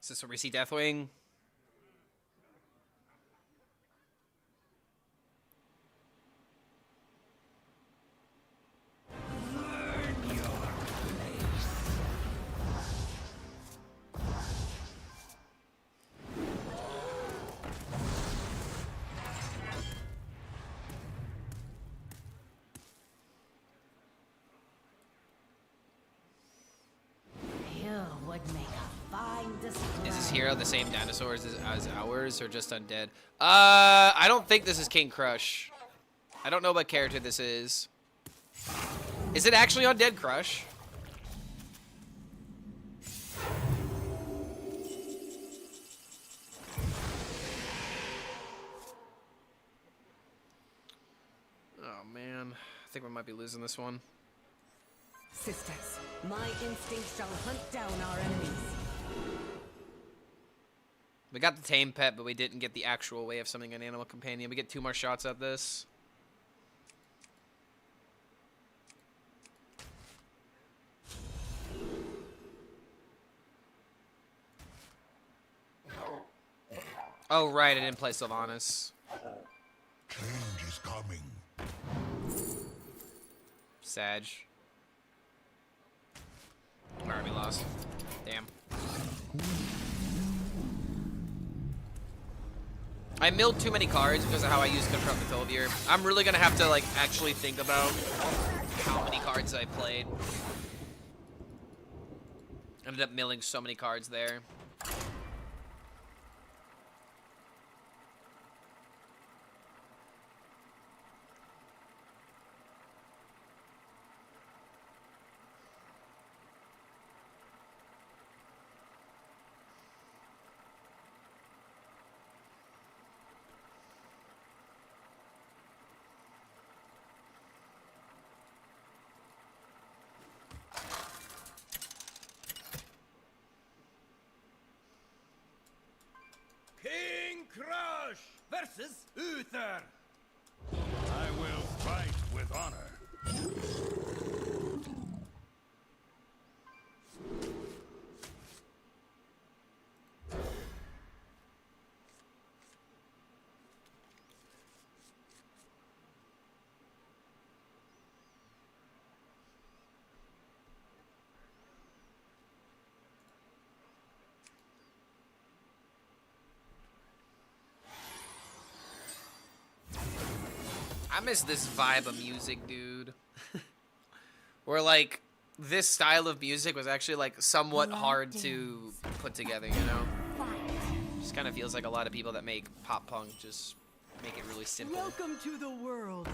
Is this where we see Deathwing? are the same dinosaurs as ours, or just undead? I don't think this is King Crush. I don't know what character this is. Is it actually Undead Crush? Oh man, I think we might be losing this one. Sisters, my instinct shall hunt down our enemies. We got the tame pet, but we didn't get the actual way of summoning an animal companion. We get 2 more shots at this. Oh, right, I didn't play Sylvanas. Change is coming. Sag. Alright, we lost. Damn. I milled too many cards because of how I use Confront the Tolvier. I'm really gonna have to, like, actually think about how many cards I played. Ended up milling so many cards there. King Crush versus Uther. I will fight with honor. I miss this vibe of music, dude. Where, like, this style of music was actually, like, somewhat hard to put together, you know? Just kind of feels like a lot of people that make pop punk just make it really simple. Welcome to the world.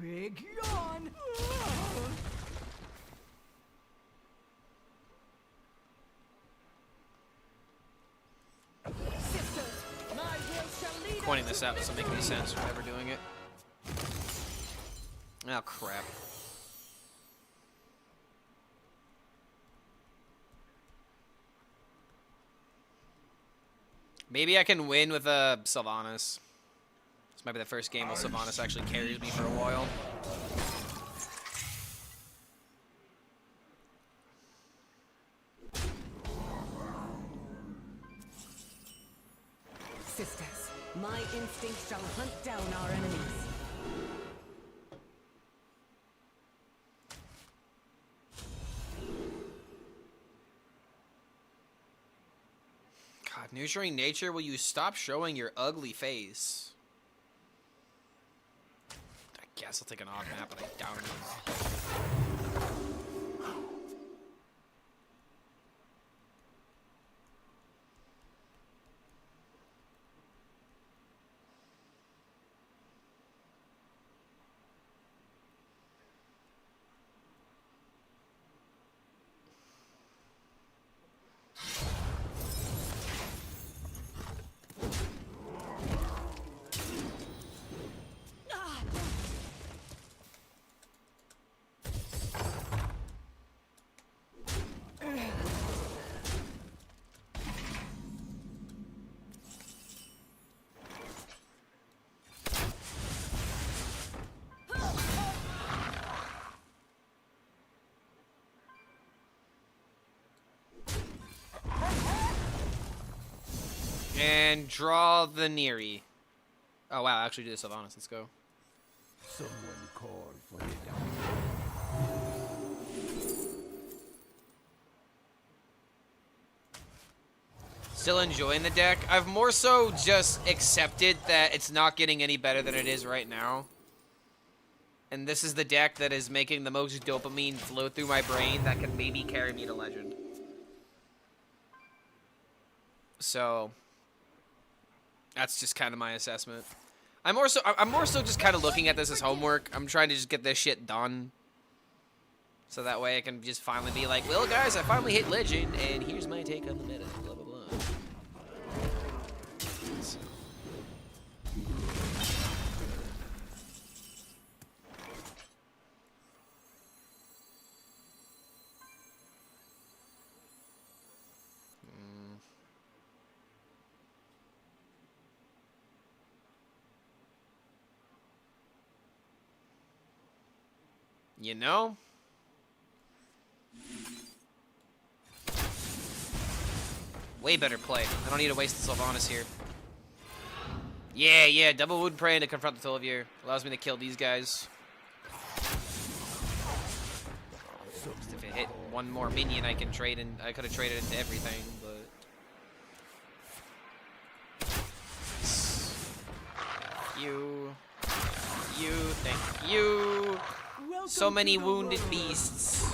Big yawn. Sisters, my will shall lead. Pointing this out doesn't make any sense for ever doing it. Oh, crap. Maybe I can win with a Sylvanas. This might be the first game where Sylvanas actually carries me for a while. Sisters, my instinct shall hunt down our enemies. God, nurturing nature, will you stop showing your ugly face? I guess I'll take an odd map, but I doubt it. And draw the Neri. Oh wow, actually do this Sylvanas. Let's go. Someone call for the doctor. Still enjoying the deck. I've more so just accepted that it's not getting any better than it is right now. And this is the deck that is making the most dopamine flow through my brain that can maybe carry me to Legend. So that's just kind of my assessment. I'm more so just kind of looking at this as homework. I'm trying to just get this shit done. So that way I can just finally be like, well guys, I finally hit Legend and here's my take on the meta. Blah blah blah. So. You know? Way better play. I don't need to waste the Sylvanas here. Yeah, double wound praying to confront the Tollivier. Allows me to kill these guys. Just if it hit one more minion, I can trade, and I could have traded into everything, but thank you. So many wounded beasts.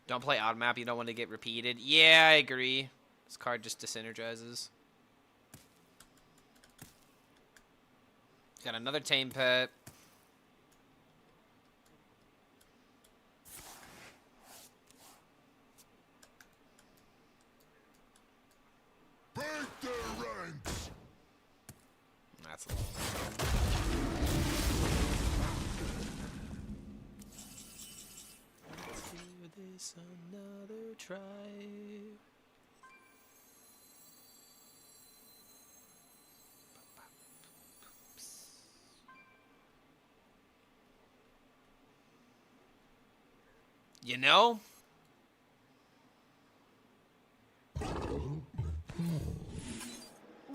Don't play odd map, you don't want to get repeated. Yeah, I agree. This card just disenergizes. Got another tame pet. Break their ranks. That's a little. Let's do this another try. You know?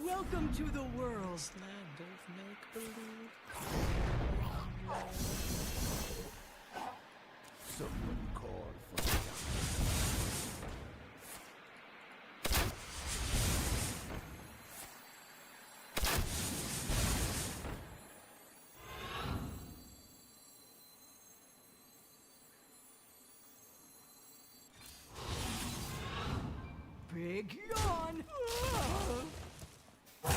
Welcome to the world. Land of make-believe. Someone call for the doctor. Big yawn. Oh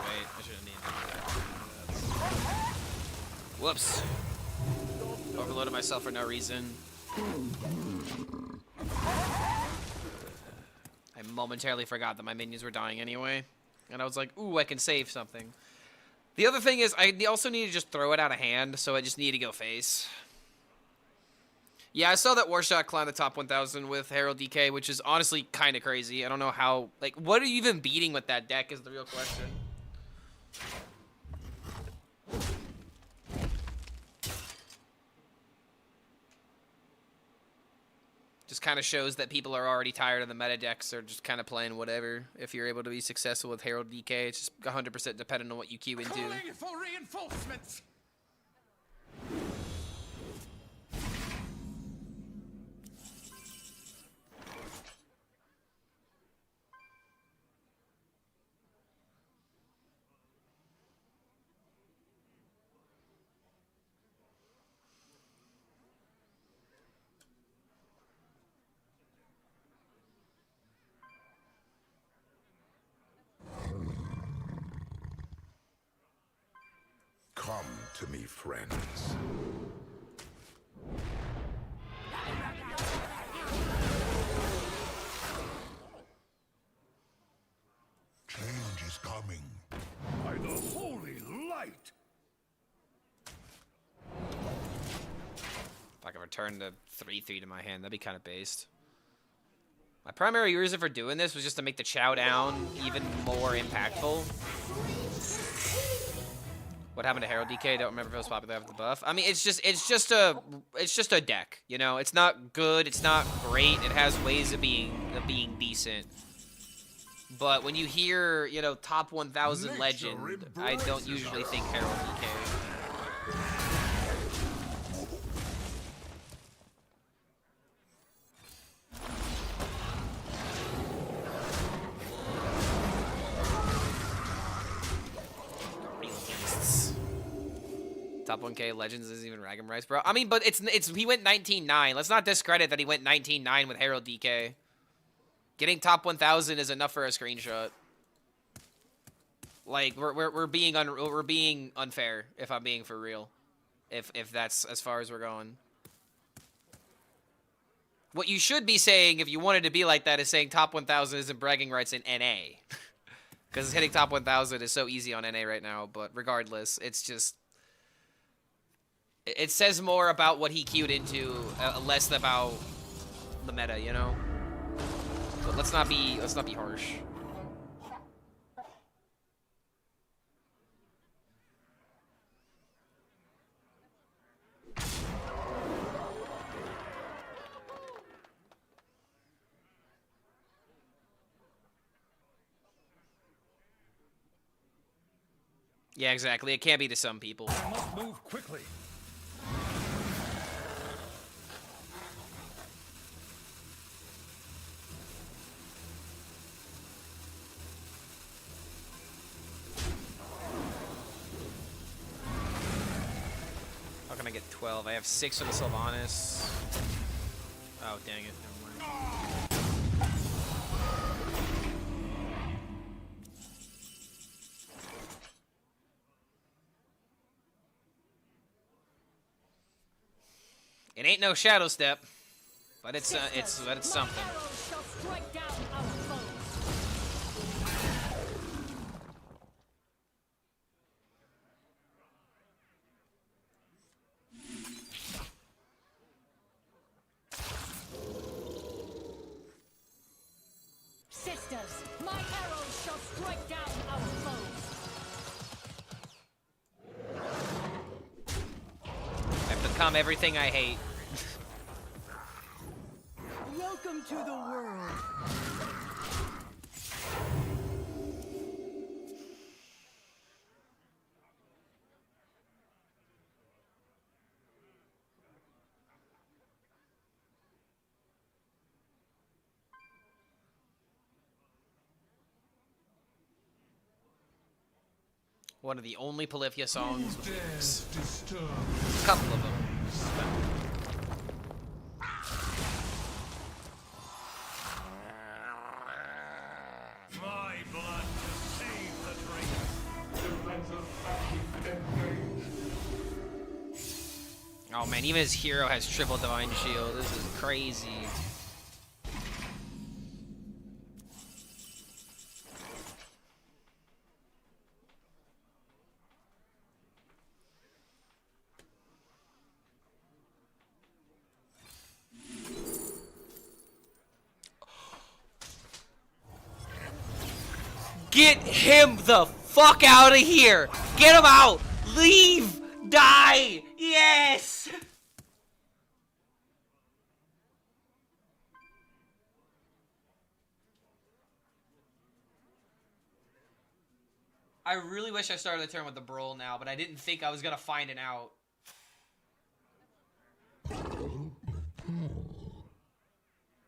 wait, I shouldn't need that. Whoops. Overloaded myself for no reason. I momentarily forgot that my minions were dying anyway. And I was like, ooh, I can save something. The other thing is, I also need to just throw it out of hand, so I just need to go face. Yeah, I saw that Warshot climb the top 1,000 with Herald DK, which is honestly kind of crazy. I don't know how, like, what are you even beating with that deck is the real question. Just kind of shows that people are already tired of the meta decks or just kind of playing whatever. If you're able to be successful with Herald DK, it's just 100% dependent on what you queue into. Calling for reinforcements. Come to me, friends. Change is coming. By the holy light. If I could return the 3/3 to my hand, that'd be kind of based. My primary reason for doing this was just to make the chow down even more impactful. What happened to Herald DK? Don't remember if it was popular after the buff. I mean, it's just a deck, you know. It's not good. It's not great. It has ways of being decent. But when you hear, you know, top 1000 legend, I don't usually think Herald DK. Top 1K Legends isn't even Rag'em Rice, bro. I mean, but it's he went 19-9. Let's not discredit that he went 19-9 with Herald DK. Getting top 1000 is enough for a screenshot. Like we're being unfair if I'm being for real. If that's as far as we're going. What you should be saying if you wanted to be like that is saying top 1000 isn't bragging rights in NA. Because hitting top 1000 is so easy on NA right now, but regardless, it's just it says more about what he queued into, less about the meta, you know. But let's not be harsh. Yeah, exactly. It can't be to some people. I must move quickly. How can I get 12? I have 6 for the Sylvanas. Oh, dang it. Never mind. It ain't no Shadow Step, but it's something. Sisters, my arrows shall strike down our foes. I've become everything I hate. Welcome to the world. One of the only Polyphia songs with lyrics. A couple of them. My blood to save the traitor. Oh man, even his hero has triple Divine Shield. This is crazy. Get him the fuck out of here! Get him out! Leave! Die! Yes! I really wish I started the turn with the Brawl now, but I didn't think I was gonna find it out.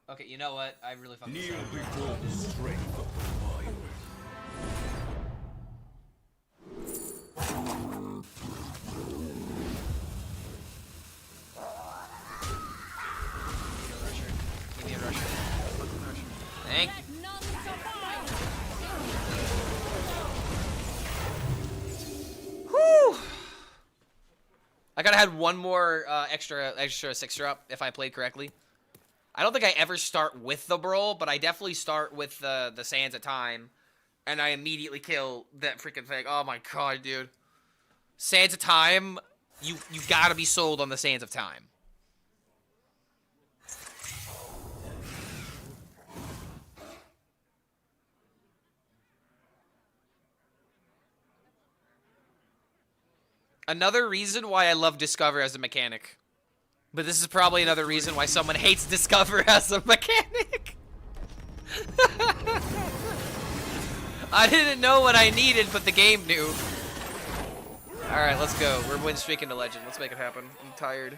Okay, you know what? I really fucking Kneel before the strength of the wild. Give me a rusher. Thank you. Let none survive. Whew. I gotta had one more extra 6-drop if I played correctly. I don't think I ever start with the Brawl, but I definitely start with the Sands of Time, and I immediately kill that freaking thing. Oh my god, dude. Sands of Time, you gotta be sold on the Sands of Time. Another reason why I love Discover as a mechanic. But this is probably another reason why someone hates Discover as a mechanic. I didn't know what I needed, but the game knew. Alright, let's go. We're win streaking to legend. Let's make it happen. I'm tired.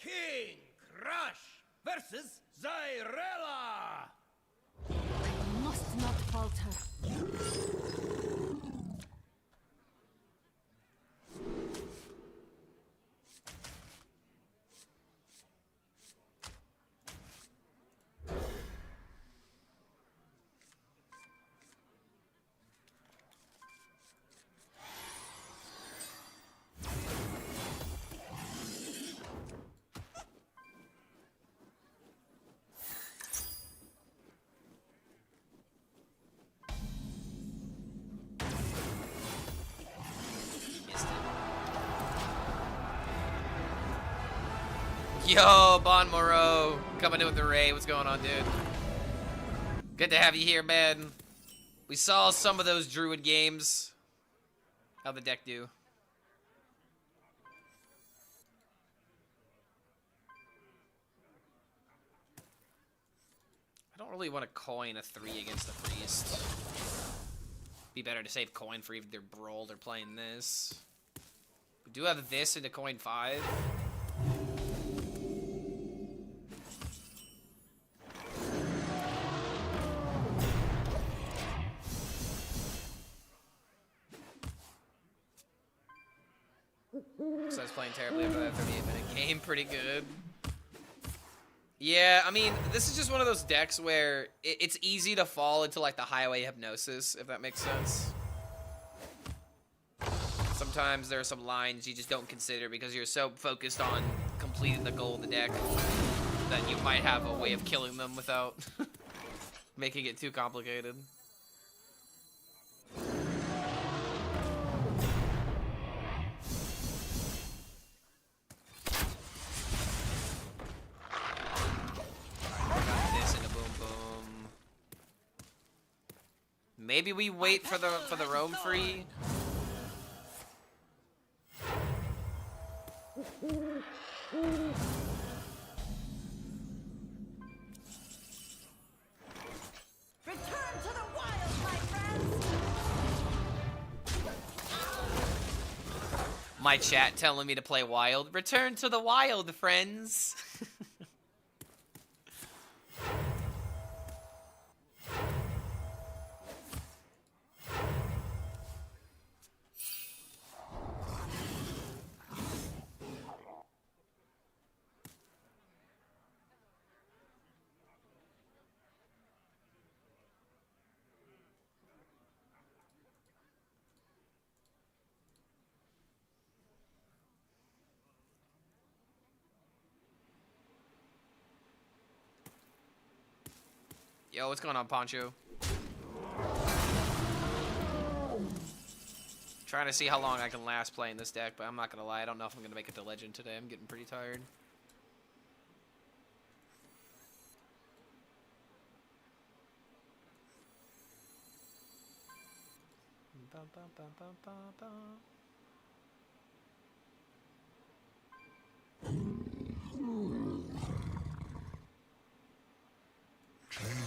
King Crush versus Zyrella! I must not falter. Yo, Bon Moreau, coming in with the raid. What's going on, dude? Good to have you here, man. We saw some of those Druid games. How'd the deck do? I don't really want to coin a 3 against the Priest. Be better to save coin for either Brawl or playing this. We do have this into coin 5. So I was playing terribly after that 38-minute game. Pretty good. Yeah, I mean, this is just one of those decks where it's easy to fall into, like, the highway hypnosis, if that makes sense. Sometimes there are some lines you just don't consider because you're so focused on completing the goal of the deck that you might have a way of killing them without making it too complicated. Maybe we wait for the roam free. Return to the wild, my friends! My chat telling me to play wild. Return to the wild, friends. Yo, what's going on, Poncho? Trying to see how long I can last playing this deck, but I'm not gonna lie, I don't know if I'm gonna make it to Legend today. I'm getting pretty tired.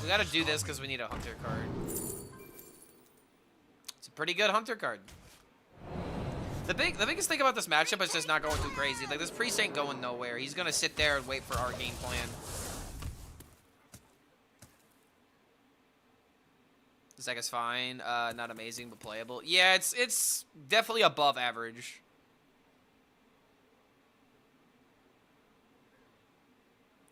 We gotta do this because we need a Hunter card. It's a pretty good Hunter card. The biggest thing about this matchup is just not going too crazy. Like, this Priest ain't going nowhere. He's gonna sit there and wait for our game plan. This deck is fine. Not amazing, but playable. Yeah, it's definitely above average.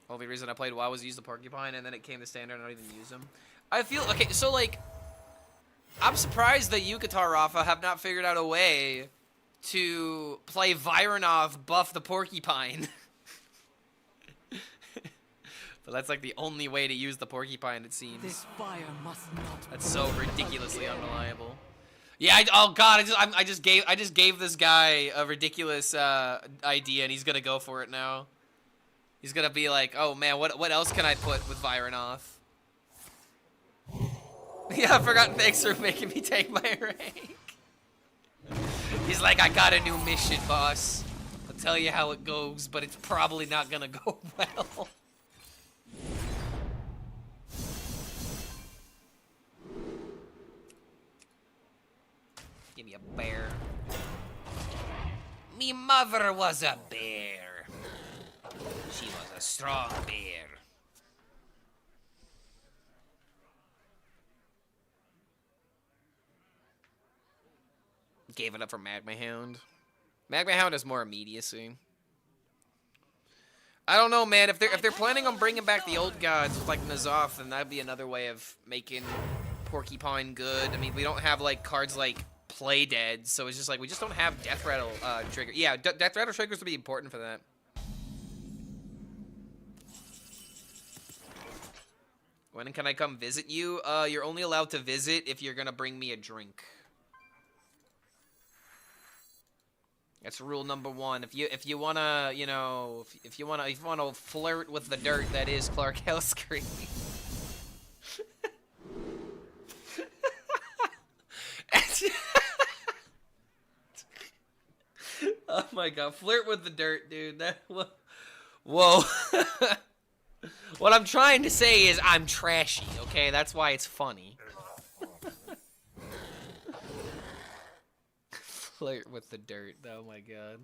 Only reason I played WoW was use the Porcupine, and then it came to Standard and I don't even use them. I feel okay. So like, I'm surprised that you, Katarafa, have not figured out a way to play Vironov buff the Porcupine. But that's like the only way to use the Porcupine, it seems. This fire must not. That's so ridiculously unreliable. Yeah, oh god, I just gave this guy a ridiculous idea, and he's gonna go for it now. He's gonna be like, oh man, what else can I put with Vironov? Yeah, I forgot. Thanks for making me take my rank. He's like, I got a new mission, boss. I'll tell you how it goes, but it's probably not gonna go well. Give me a bear. Me mother was a bear. She was a strong bear. Gave it up for Magma Hound. Magma Hound has more immediacy. I don't know, man. If they're planning on bringing back the old gods with like N'Zoth, then that'd be another way of making Porcupine good. I mean, we don't have like cards like Play Dead, so it's just like we just don't have Death Rattle trigger. Yeah, Death Rattle triggers would be important for that. When can I come visit you? You're only allowed to visit if you're gonna bring me a drink. That's rule number one. If you wanna, you know, if you wanna flirt with the dirt that is Clark HELLSCREAM. Oh my god, flirt with the dirt, dude. Whoa. What I'm trying to say is I'm trashy, okay? That's why it's funny. Flirt with the dirt. Oh my god.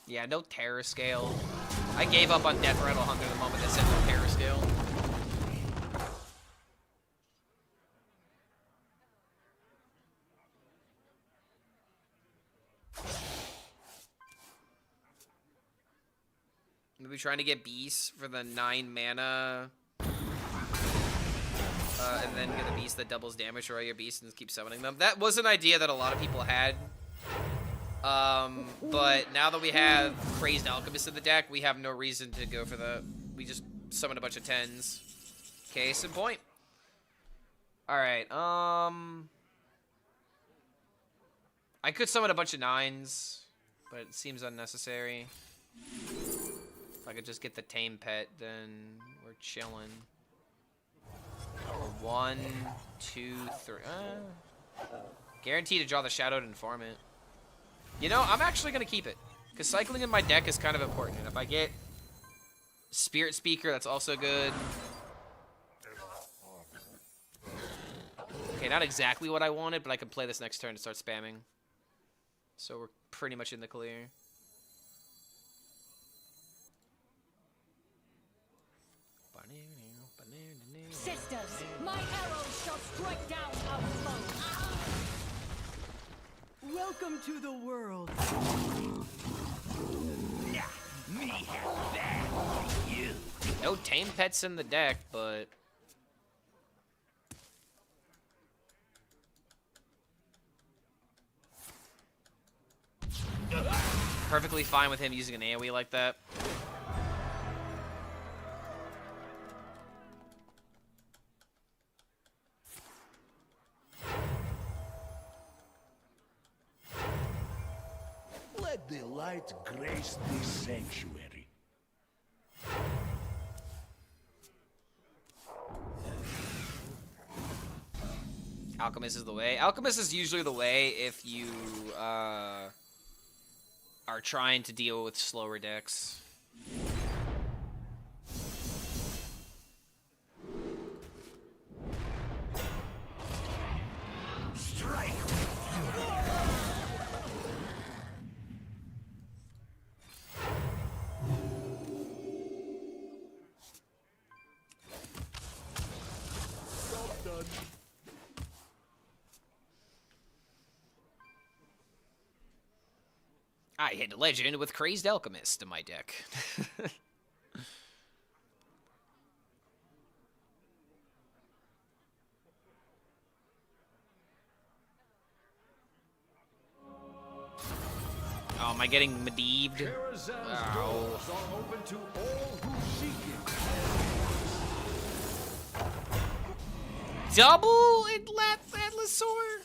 Yeah, no terror scale. I gave up on Death Rattle Hunter the moment they said no terror scale. Maybe trying to get Beast for the 9 mana. And then get a beast that doubles damage for all your beasts and keep summoning them. That was an idea that a lot of people had. But now that we have Crazed Alchemist in the deck, we have no reason to go for that. We just summon a bunch of 10s. Case in point. Alright, I could summon a bunch of 9s, but it seems unnecessary. If I could just get the Tame Pet, then we're chilling. 1, 2, 3. Guaranteed to draw the Shadowed Informant. You know, I'm actually going to keep it. Because cycling in my deck is kind of important. And if I get Spirit Speaker, that's also good. Okay, not exactly what I wanted, but I can play this next turn to start spamming. So we're pretty much in the clear. Sisters, my arrows shall strike down our foes. Welcome to the world. Me have that for you. No Tame Pets in the deck, but... perfectly fine with him using an AoE like that. Let the light grace this sanctuary. Alchemist is the way. Alchemist is usually the way if you are trying to deal with slower decks. Strike! Job done. I hit legend with Crazed Alchemist in my deck. Oh, am I getting medived? Ow. Double Atlas Sword?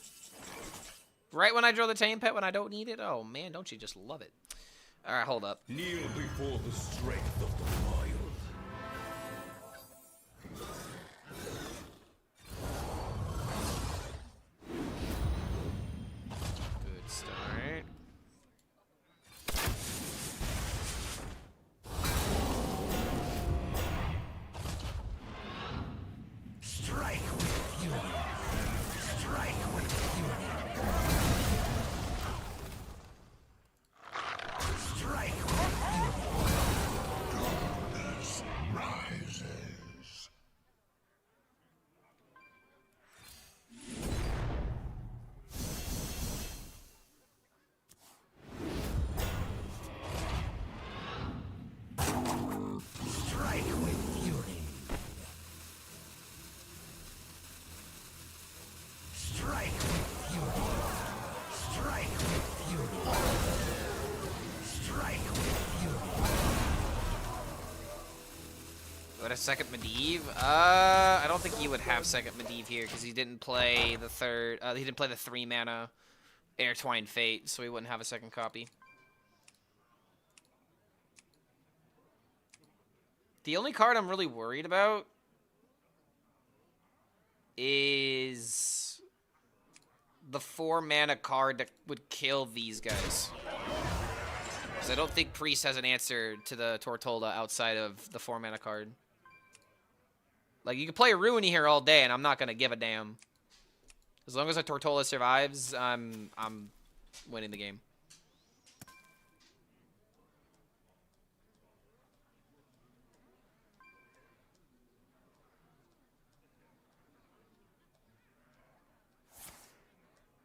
Right when I draw the Tame Pet when I don't need it? Oh man, don't you just love it? Alright, hold up. Kneel before the strength of the wild. Good start. Strike with fury. Strike with fury. Strike with fury. Darkness rises. Strike with fury. Strike with fury. Strike with fury. Strike with fury. What, a second Medivh? I don't think he would have second Medivh here because he didn't play the third. He didn't play the 3-mana Airtwine Fate, so he wouldn't have a second copy. The only card I'm really worried about is the 4-mana card that would kill these guys. Because I don't think Priest has an answer to the Tortola outside of the 4-mana card. Like, you can play a Ruiny here all day, and I'm not going to give a damn. As long as a Tortola survives, I'm winning the game.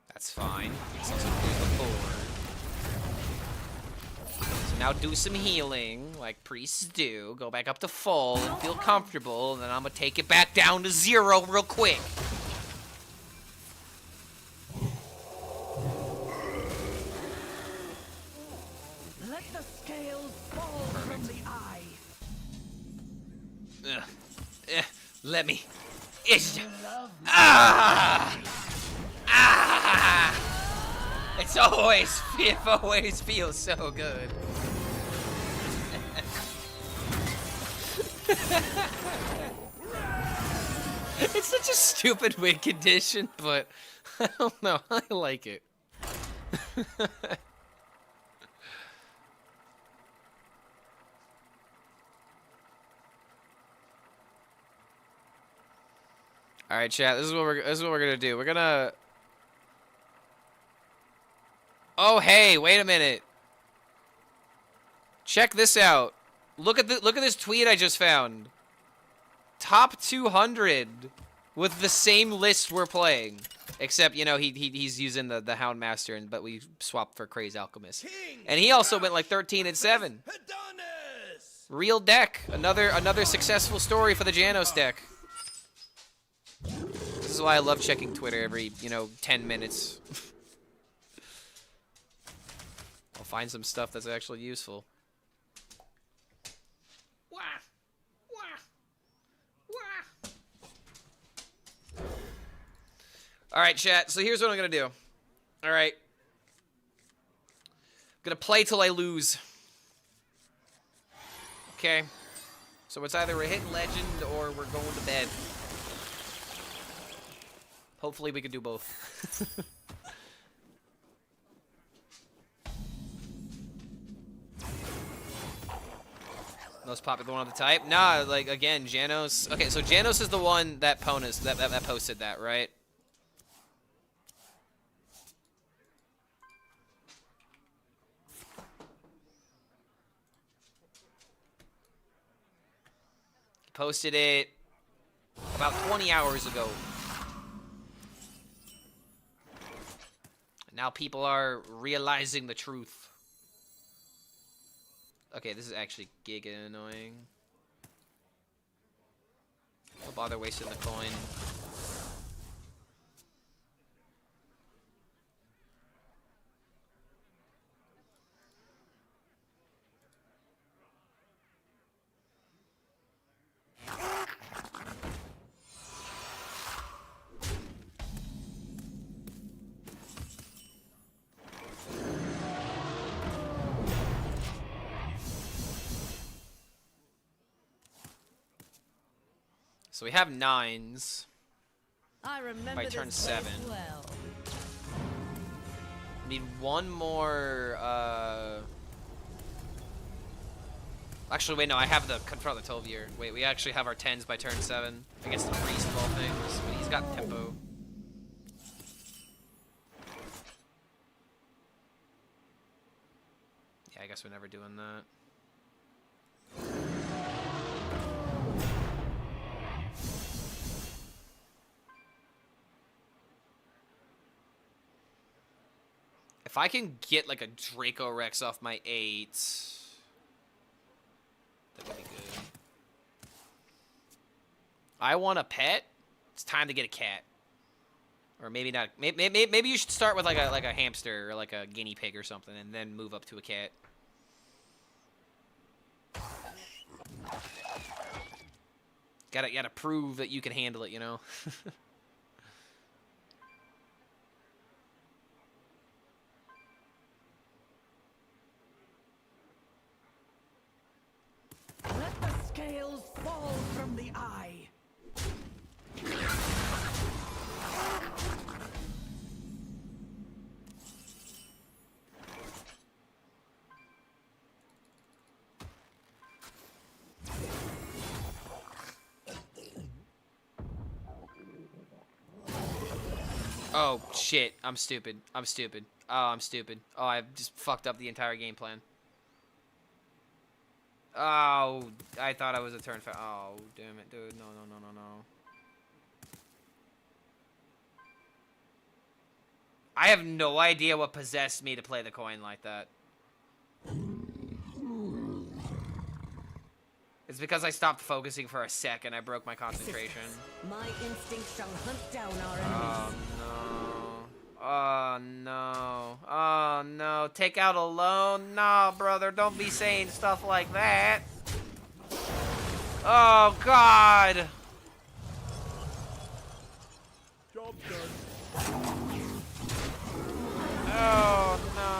That's fine. It's also clear the board. So now do some healing, like priests do. Go back up to full and feel comfortable, and then I'm gonna take it back down to 0 real quick. Let the scales fall from the eye. Let me. Ah! Ah! It always feels so good. It's such a stupid win condition, but I don't know. I like it. All right, chat. This is what we're gonna do. We're gonna. Oh, hey, wait a minute. Check this out. Look at this tweet I just found. Top 200 with the same list we're playing, except you know he's using the Houndmaster, but we swapped for Crazed Alchemist, and he also went like 13-7. Real deck. Another successful story for the Janos deck. This is why I love checking Twitter every 10 minutes. I'll find some stuff that's actually useful. Wah. Wah. Wah. Alright, chat. So here's what I'm going to do. Alright. I'm going to play till I lose. Okay. So it's either we're hitting legend or we're going to bed. Hopefully we can do both. Most popular one of the type? Nah, like, again, Janos. Okay, so Janos is the one that that posted that, right? He posted it about 20 hours ago. Now people are realizing the truth. Okay, this is actually giga annoying. Don't bother wasting the coin. So we have 9s. I remember By turn this place 7. well. Need one more, Actually, wait, no, I have the Confront the Tovier. Wait, we actually have our 10s by turn 7 against the Priest of all things. But he's got tempo. Yeah, I guess we're never doing that. If I can get like a Draco Rex off my 8, that would be good. I want a pet. It's time to get a cat, or maybe not. Maybe you should start with like a hamster or like a guinea pig or something, and then move up to a cat. Gotta prove that you can handle it, you know. Let the scales fall from the eye. Oh shit! I'm stupid. I'm stupid. Oh, I'm stupid. Oh, I've just fucked up the entire game plan. Oh, I thought I was a turn fa- Oh, damn it, dude. No, no, no, no, no. I have no idea what possessed me to play the coin like that. It's because I stopped focusing for a sec and I broke my concentration. My instinct shall hunt down our Oh, enemies. no. Oh, no. Oh, no. Take out a loan? No, brother. Don't be saying stuff like that. Oh, God. Job done. Oh, no.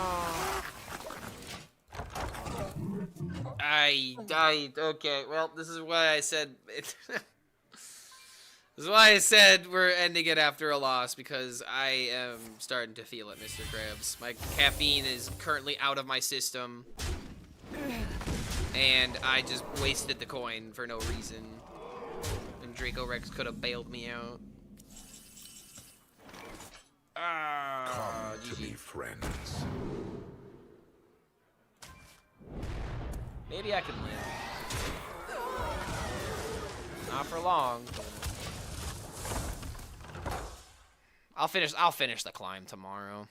Okay, well, this is why I said it. This is why I said we're ending it after a loss, because I am starting to feel it, Mr. Krabs. My caffeine is currently out of my system, and I just wasted the coin for no reason. And Draco Rex could have bailed me out. Come to GG. me, friends. Maybe I can live. Not for long. I'll finish the climb tomorrow.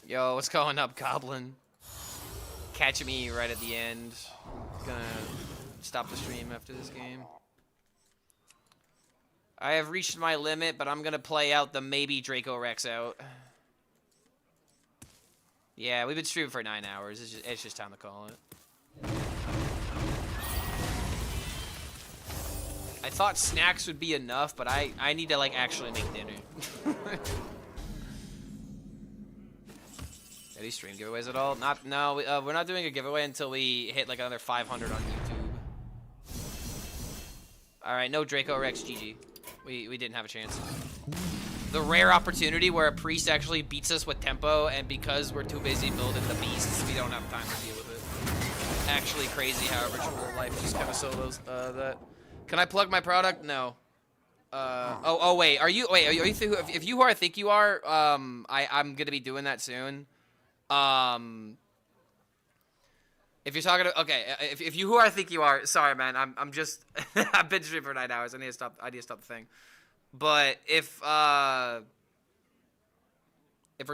Yo, what's going up, Goblin? Catch me right at the end. Gonna stop the stream after this game. I have reached my limit, but I'm gonna play out the maybe Draco Rex out. Yeah, we've been streaming for 9 hours. It's just time to call it. I thought snacks would be enough, but I need to like actually make dinner. Are these stream giveaways at all? No. We're not doing a giveaway until we hit like another 500 on YouTube. All right, no Draco Rex, GG. We didn't have a chance. The rare opportunity where a priest actually beats us with tempo, and because we're too busy building the beasts, we don't have time to deal with it. Actually crazy how Ritual Life just kind of solos that. Can I plug my product? No. Oh wait, are you if you who I think you are, I'm gonna be doing that soon. If you're talking to, okay, if you who I think you are, sorry man, I'm just I've been streaming for 9 hours. I need to stop the thing. But if we're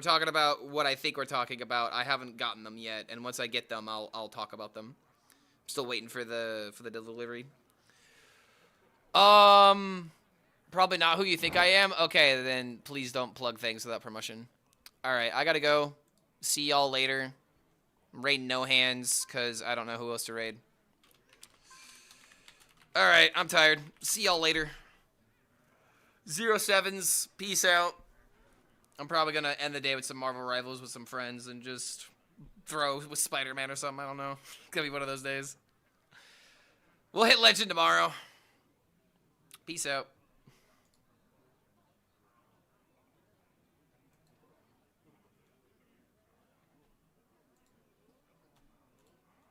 talking about what I think we're talking about, I haven't gotten them yet, and once I get them, I'll talk about them. I'm still waiting for the delivery. Probably not who you think I am. Okay, then please don't plug things without permission. All right, I gotta go. See y'all later. I'm raiding no hands because I don't know who else to raid. All right, I'm tired. See y'all later. 07s. Peace out. I'm probably gonna end the day with some Marvel Rivals with some friends and just throw with Spider-Man or something. I don't know. It's gonna be one of those days. We'll hit Legend tomorrow. Peace out.